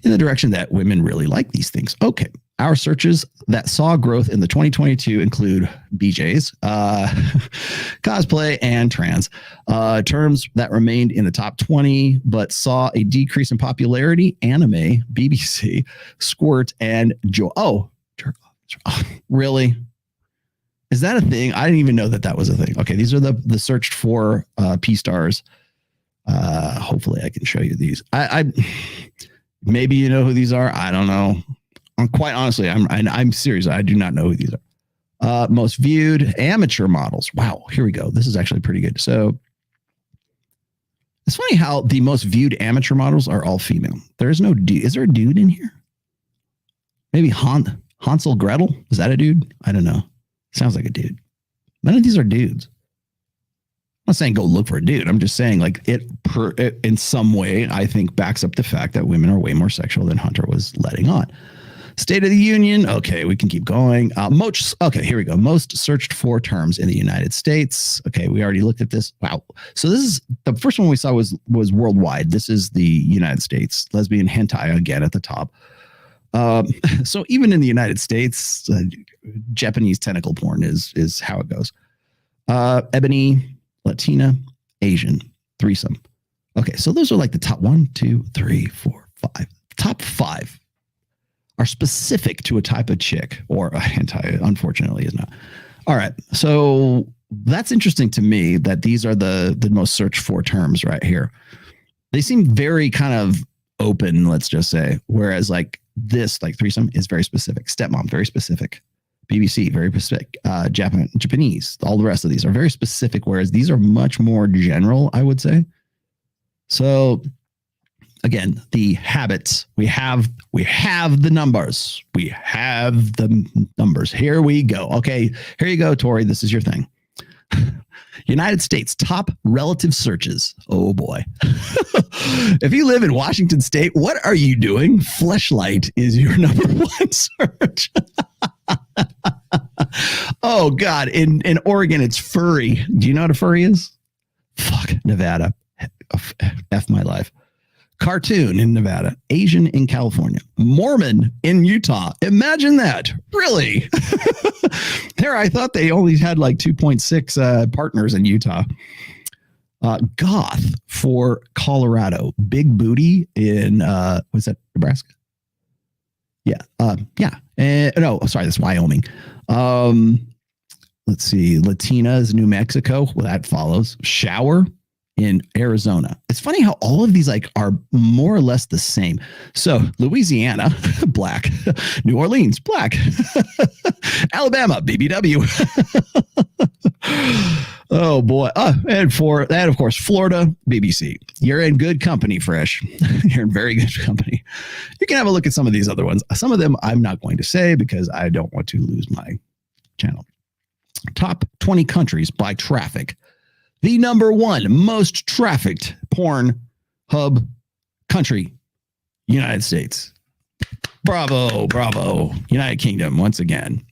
in the direction that women really like these things. Okay. Our searches that saw growth in the 2022 include BJs, cosplay, and trans. Terms that remained in the top 20 but saw a decrease in popularity: anime, BBC, squirt, and joy. Oh, really? Is that a thing? I didn't even know that was a thing. Okay, these are the searched for P stars. Hopefully, I can show you these. Maybe you know who these are. I don't know. Quite honestly, I'm serious. I do not know who these are. Most viewed amateur models. Wow, here we go. This is actually pretty good. So it's funny how the most viewed amateur models are all female. There is no dude. Is there a dude in here? Maybe Hansel Gretel? Is that a dude? I don't know. Sounds like a dude. None of these are dudes. I'm not saying go look for a dude. I'm just saying like it in some way, I think backs up the fact that women are way more sexual than Hunter was letting on. State of the Union. Okay, we can keep going. Okay, here we go. Most searched for terms in the United States. Okay, we already looked at this. Wow. So this is the first one we saw was worldwide. This is the United States. Lesbian hentai again at the top. So even in the United States, Japanese tentacle porn is how it goes. Ebony, Latina, Asian, threesome. Okay, so those are like the top 1, 2, 3, 4, 5. Top 5 are specific to a type of chick, or a hentai, unfortunately, is not. All right, so that's interesting to me that these are the most searched for terms right here. They seem very kind of open, let's just say, whereas like this, like threesome, is very specific. Stepmom, very specific. BBC, very specific. Japanese, all the rest of these are very specific, whereas these are much more general, I would say. So again, the habits, we have the numbers. We have the numbers. Here we go. Okay, here you go, Tori. This is your thing. United States top relative searches. Oh boy. If you live in Washington State, what are you doing? Fleshlight is your number 1 search. Oh God. In Oregon, it's furry. Do you know what a furry is? Fuck, Nevada. F my life. Cartoon in Nevada, Asian in California, Mormon in Utah. Imagine that. Really? There, I thought they only had like 2.6 partners in Utah. Goth for Colorado, big booty in, was that Nebraska? Yeah. No, sorry, that's Wyoming. Let's see. Latinas, New Mexico. Well, that follows. Shower in Arizona. It's funny how all of these like are more or less the same. So Louisiana, black. New Orleans, black. Alabama, BBW. Oh boy. And for that, of course, Florida, BBC. You're in good company, Fresh. You're in very good company. You can have a look at some of these other ones. Some of them I'm not going to say because I don't want to lose my channel. Top 20 countries by traffic. The number 1 most trafficked porn hub country, United States. Bravo, bravo. United Kingdom, once again.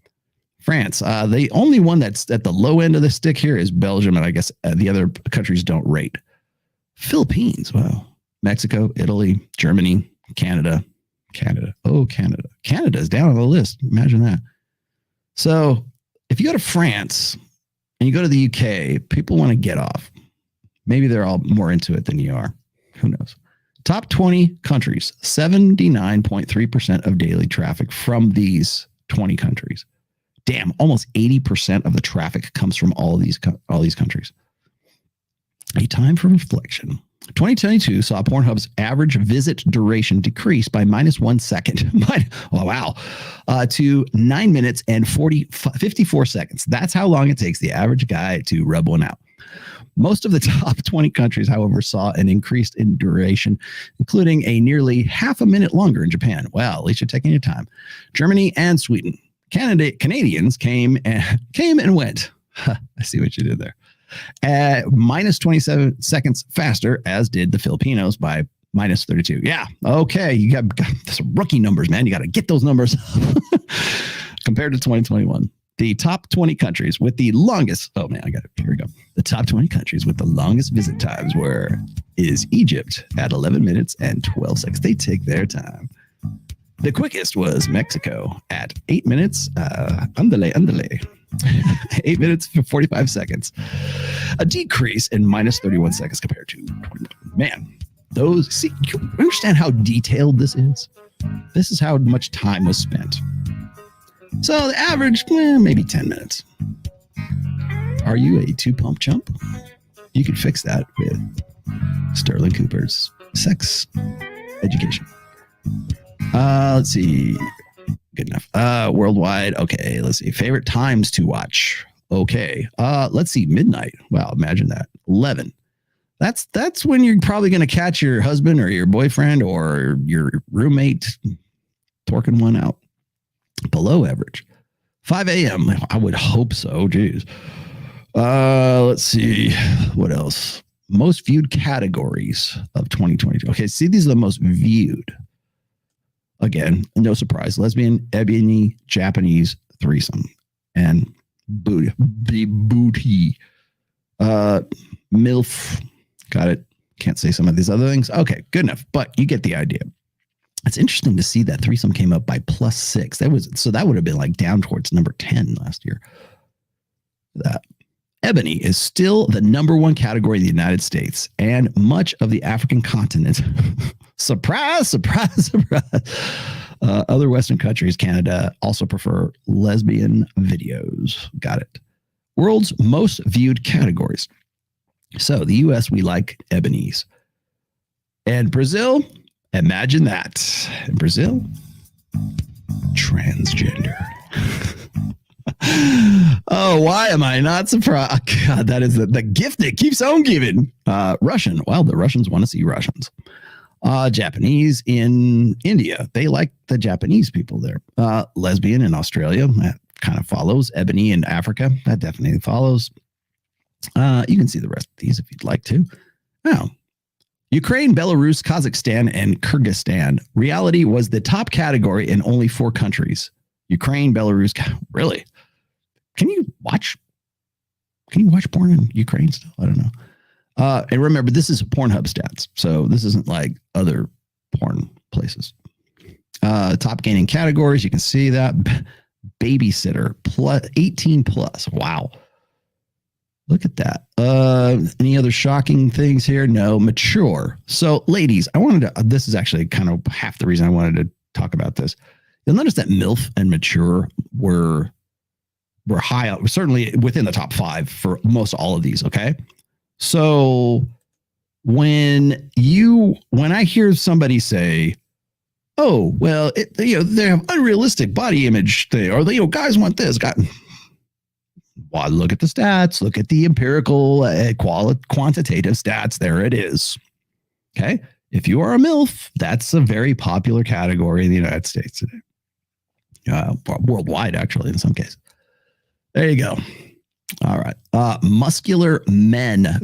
France. The only one that's at the low end of the stick here is Belgium, and I guess the other countries don't rate. Philippines, wow. Mexico, Italy, Germany, Canada. Oh, Canada. Canada's down on the list. Imagine that. So if you go to France and you go to the UK, people want to get off. Maybe they're all more into it than you are. Who knows? Top 20 countries, 79.3% of daily traffic from these 20 countries. Damn, almost 80% of the traffic comes from all these countries. A time for reflection. 2022 saw Pornhub's average visit duration decrease by -1 second. Oh, wow. To 9 minutes and 54 seconds. That's how long it takes the average guy to rub one out. Most of the top 20 countries, however, saw an increase in duration, including a nearly half a minute longer in Japan. Well, at least you're taking your time. Germany and Sweden. Canadians came and went. I see what you did there. At -27 seconds faster, as did the Filipinos by -32. Yeah. Okay. You got some rookie numbers, man. You got to get those numbers compared to 2021. The top 20 countries with the longest. Oh man, here we go. The top 20 countries with the longest visit times is Egypt at 11 minutes and 12 seconds. They take their time. The quickest was Mexico at 8 minutes. Andale. 8 minutes for 45 seconds. A decrease in -31 seconds compared to 21. Man, you understand how detailed this is? This is how much time was spent. So the average, maybe 10 minutes. Are you a 2-pump chump? You can fix that with Sterling Cooper's sex education. Let's see. Good enough. Worldwide. Okay. Let's see. Favorite times to watch. Okay. Let's see. Midnight. Wow. Imagine that. 11. That's when you're probably going to catch your husband or your boyfriend or your roommate torquing one out. Below average. 5 a.m. I would hope so. Jeez. Let's see. What else? Most viewed categories of 2022. Okay. See, these are the most viewed. Again, no surprise. Lesbian, ebony, Japanese, threesome, and booty. MILF. Got it. Can't say some of these other things. Okay, good enough. But you get the idea. It's interesting to see that threesome came up by +6. That would have been like down towards number 10 last year. That ebony is still the number 1 category in the United States and much of the African continent. Surprise, surprise, surprise. Other Western countries, Canada, also prefer lesbian videos. Got it. World's most viewed categories. So the US, we like ebonies. And Brazil, imagine that. In Brazil, transgender. Oh, why am I not surprised? God, that is the gift that keeps on giving. Russian. Well, the Russians want to see Russians. Japanese in India. They like the Japanese people there. Lesbian in Australia. That kind of follows. Ebony in Africa. That definitely follows. You can see the rest of these if you'd like to. Now, Ukraine, Belarus, Kazakhstan, and Kyrgyzstan. Reality was the top category in only 4 countries. Ukraine, Belarus. Really? Can you watch porn in Ukraine still? I don't know. And remember, this is Pornhub stats, so this isn't like other porn places. Top gaining categories, you can see that. Babysitter, plus 18 plus. Wow. Look at that. Any other shocking things here? No. Mature. So, ladies, this is actually kind of half the reason I wanted to talk about this. You'll notice that MILF and mature were high, certainly within the top 5 for most all of these, okay? So when I hear somebody say, "Oh, well, they have unrealistic body image thing," or guys want this, well, look at the stats, look at the empirical quantitative stats. There it is. Okay, if you are a MILF, that's a very popular category in the United States today, worldwide actually in some cases. There you go. All right. Muscular men.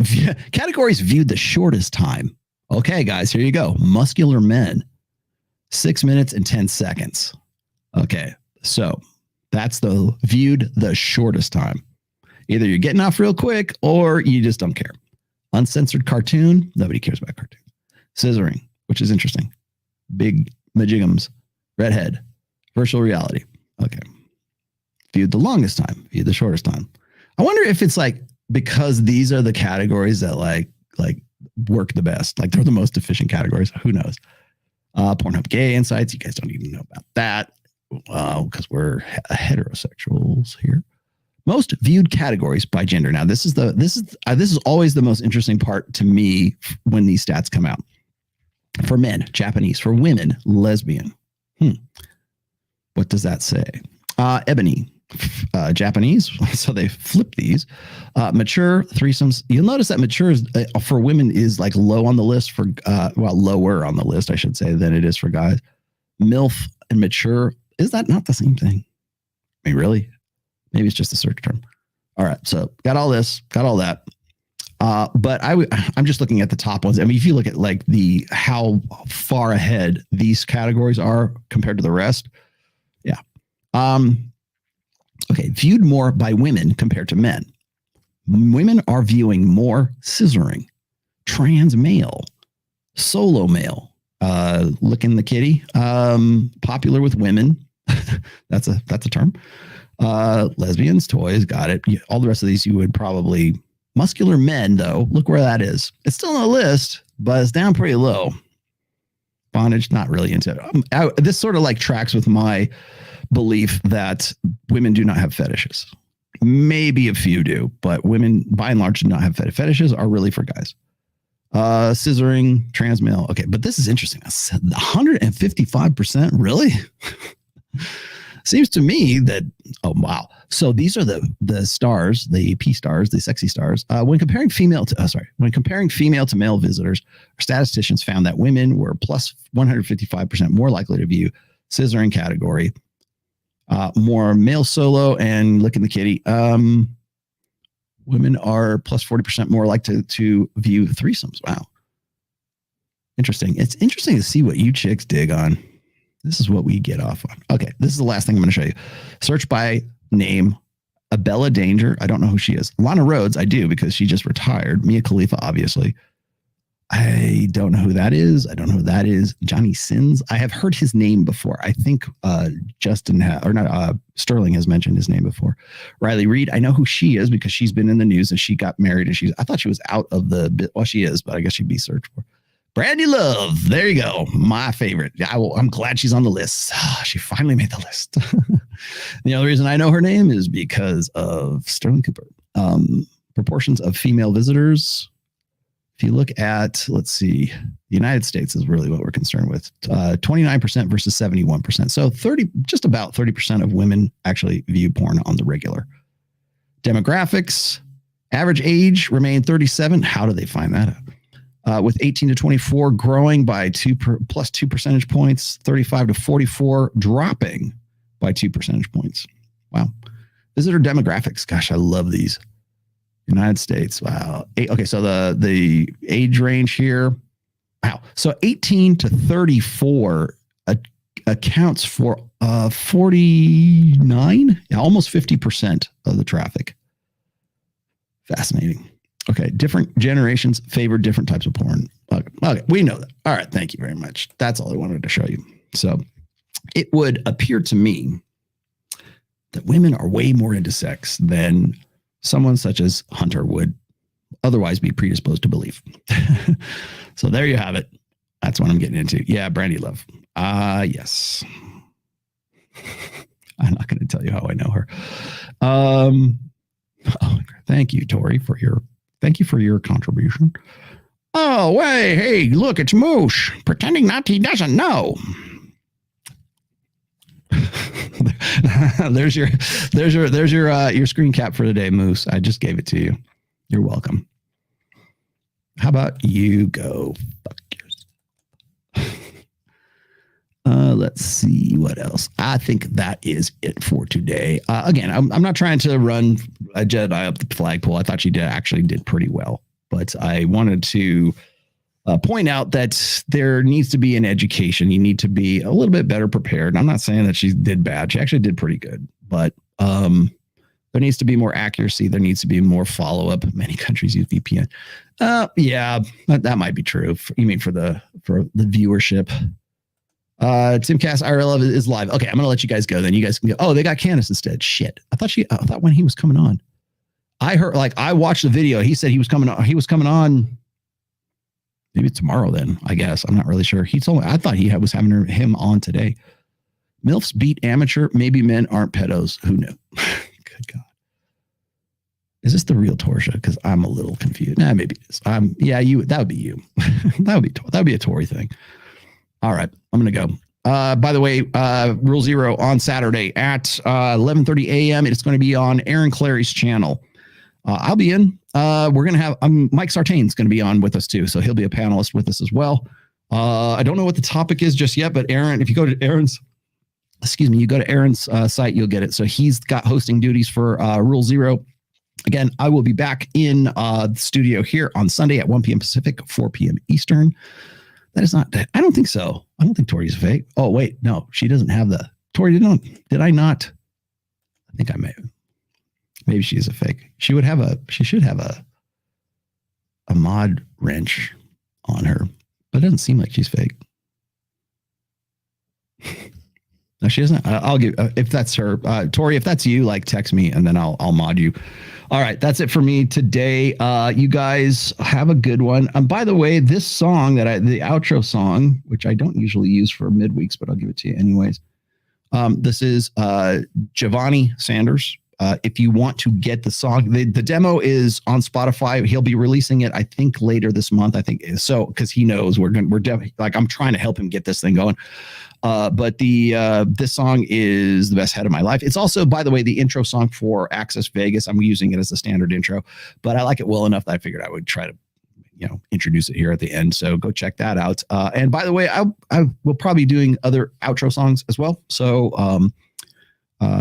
Categories viewed the shortest time. Okay, guys, here you go. Muscular men. 6 minutes and 10 seconds. Okay, so that's viewed the shortest time. Either you're getting off real quick or you just don't care. Uncensored cartoon. Nobody cares about cartoons. Scissoring, which is interesting. Big majigums. Redhead. Virtual reality. Okay. Viewed the longest time. Viewed the shortest time. I wonder if it's like because these are the categories that like work the best, like they're the most efficient categories. Who knows? Pornhub gay insights. You guys don't even know about that because we're heterosexuals here. Most viewed categories by gender. Now this is always the most interesting part to me when these stats come out. For men, Japanese. For women, lesbian. What does that say? Ebony. Japanese, so they flip these. Mature, threesomes. You'll notice that mature is, for women is like low on the list for lower on the list, I should say, than it is for guys. MILF and mature, is that not the same thing? I mean, really? Maybe it's just a search term. All right, so got all this, got all that. But I'm just looking at the top ones. I mean, if you look at like how far ahead these categories are compared to the rest, yeah. Okay, viewed more by women compared to men. Women are viewing more scissoring, trans male, solo male, licking the kitty, popular with women. That's a term. Lesbians, toys, got it. All the rest of these you would probably. Muscular men, though, look where that is. It's still on the list, but it's down pretty low. Bondage, not really into it. This sort of like tracks with my belief that women do not have fetishes. Maybe a few do, but women, by and large, do not have fetishes, are really for guys. Scissoring, trans male. Okay, but this is interesting. 155%, really? Seems to me that, oh, wow. So these are the stars, the P stars, the sexy stars. When comparing female to male visitors, statisticians found that women were plus 155% more likely to view scissoring category, more male solo and licking the kitty. Women are plus 40% more likely to view threesomes. Wow. Interesting. It's interesting to see what you chicks dig on. This is what we get off on. Okay, this is the last thing I'm going to show you. Search by name, Abella Danger. I don't know who she is. Lana Rhodes, I do, because she just retired. Mia Khalifa, obviously. I don't know who that is. I don't know who that is. Johnny Sins. I have heard his name before. I think Sterling has mentioned his name before. Riley Reed. I know who she is because she's been in the news and she got married and I thought she was out of the bit. Well, she is, but I guess she'd be searched for. Brandy Love. There you go. My favorite. I'm glad she's on the list. She finally made the list. The only reason I know her name is because of Sterling Cooper. Proportions of female visitors. If you look at, let's see, the United States is really what we're concerned with. 29% versus 71%. So just about 30% of women actually view porn on the regular. Demographics, average age remained 37. How do they find that out? With 18 to 24 growing by plus 2 percentage points, 35 to 44 dropping by 2 percentage points. Wow. Visitor demographics. Gosh, I love these. United States. Wow. Okay, so the age range here. Wow. So 18 to 34 accounts for 49, almost 50% of the traffic. Fascinating. Okay, different generations favor different types of porn. Okay, we know that. All right, thank you very much. That's all I wanted to show you. So it would appear to me that women are way more into sex than someone such as Hunter would otherwise be predisposed to believe. So there you have it. That's what I'm getting into. Yeah, Brandy Love. Yes. I'm not going to tell you how I know her. Thank you, Tori, for your contribution. Oh, wait, hey, look, it's Moosh pretending not he doesn't know. there's your screen cap for today, Moose. I just gave it to you. You're welcome. How about you go fuck yourself? Let's see what else. I think that is it for today. Again, I'm not trying to run a Jedi up the flagpole. I thought she actually did pretty well, but I wanted to point out that there needs to be an education. You need to be a little bit better prepared. I'm not saying that she did bad. She actually did pretty good, but there needs to be more accuracy. There needs to be more follow-up. Many countries use VPN. Yeah, that might be true. You mean for the viewership? Timcast IRL is live. Okay, I'm gonna let you guys go. Then you guys can go. Oh, they got Candace instead. Shit. I thought when he was coming on, I heard I watched the video. He said he was coming on. He was coming on. Maybe tomorrow. Then I guess I'm not really sure. He told me. I thought he was having him on today. MILFs beat amateur. Maybe men aren't pedos. Who knew? Good God. Is this the real Torsha? Because I'm a little confused. Nah, maybe it is. Yeah, you. That would be you. that would be a Tory thing. All right, I'm going to go. By the way, Rule Zero on Saturday at 11:30 a.m. It's going to be on Aaron Clary's channel. I'll be in. We're going to have Mike Sartain's going to be on with us too, so he'll be a panelist with us as well. I don't know what the topic is just yet, but Aaron, if you go to Aaron's site, you'll get it. So he's got hosting duties for Rule Zero. Again, I will be back in the studio here on Sunday at 1 p.m. Pacific, 4 p.m. Eastern. That is not that. I don't think so. I don't think Tori's fake. Oh, wait. No, she doesn't have the Tori. Did I not? I think I may have. Maybe she is a fake. She should have a mod wrench on her, but it doesn't seem like she's fake. No, she doesn't. I'll give, if that's her, Tori, if that's you, text me and then I'll mod you. All right. That's it for me today. You guys have a good one. By the way, this song the outro song, which I don't usually use for midweeks, but I'll give it to you anyways. This is Giovanni Sanders. if you want to get the song, the demo is on Spotify. He'll be releasing it, I think, later this month. I think so, because he knows we're definitely, like, I'm trying to help him get this thing going. But this song is The Best Head of My Life. It's also, by the way, the intro song for Access Vegas. I'm using it as the standard intro, but I like it well enough that I figured I would try to, introduce it here at the end. So go check that out. And by the way, I will probably be doing other outro songs as well. So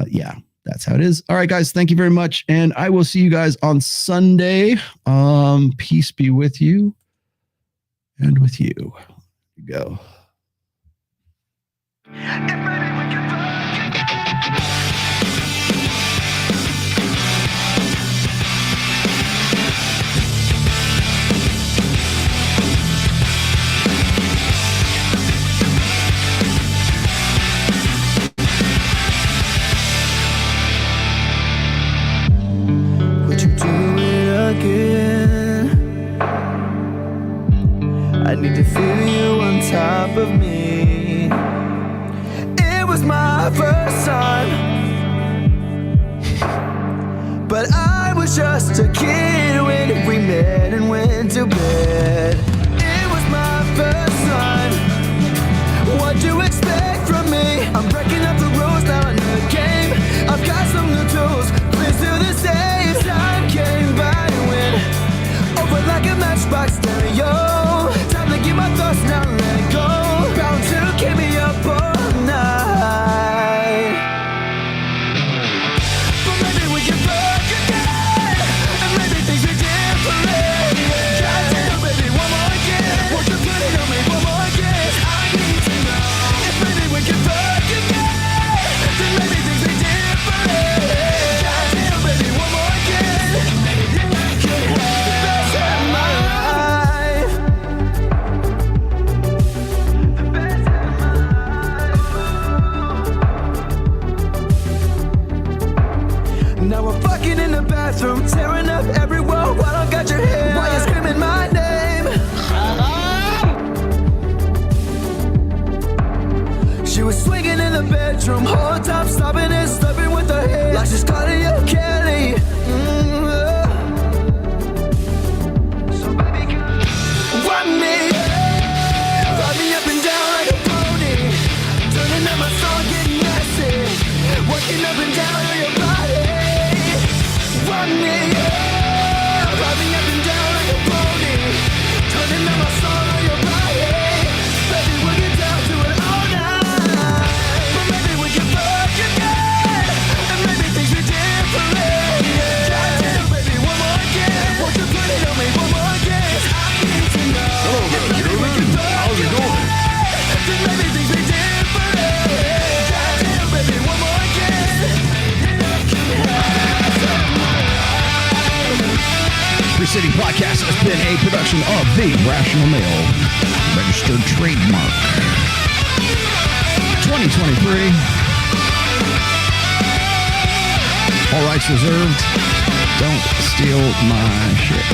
yeah, that's how it is. All right, guys, thank you very much. And I will see you guys on Sunday. Peace be with you and with you. Here you go. Would you do it again? I need to feel you on top of me. It was my first time, but I was just a kid when we met and went to bed. It was my first time. What do you expect from me? I'm breaking up the rules now in the game. I've got some new tools. Please do the same. Time came by and went over like a matchbox stereo. Time to get my thoughts now, let go. Bound to keep me up all night. But maybe we can fuck again, and maybe things are different. Goddamn, baby, one more again. Won't you put it on me one more again? I need to know if maybe we can fuck again, then maybe things are different. Goddamn, baby, one more again. You could have the best of my life. The best of my life. Now we're fucking in the bathroom, tearing up every wall while I got your hair. While you're screaming my name. She was swinging in the bedroom, whole time stopping and stopping with her hair like she's calling you Kelly. So baby, come run me up and down like a pony, turning up my song, getting messy, working up and down on your body. Run me up and down like a pony, turning up my song on your body. Baby, we'll get down to it all night. But maybe we can fuck again, and maybe things are different. Goddamn, baby, one more again. Won't you put it on me one more again? I need to know. Hello there, children. How's it going? Then maybe things are different. Goddamn, baby, one more again. City Podcast has been a production of The Rational Male, registered trademark 2023. All rights reserved. Don't steal my shit.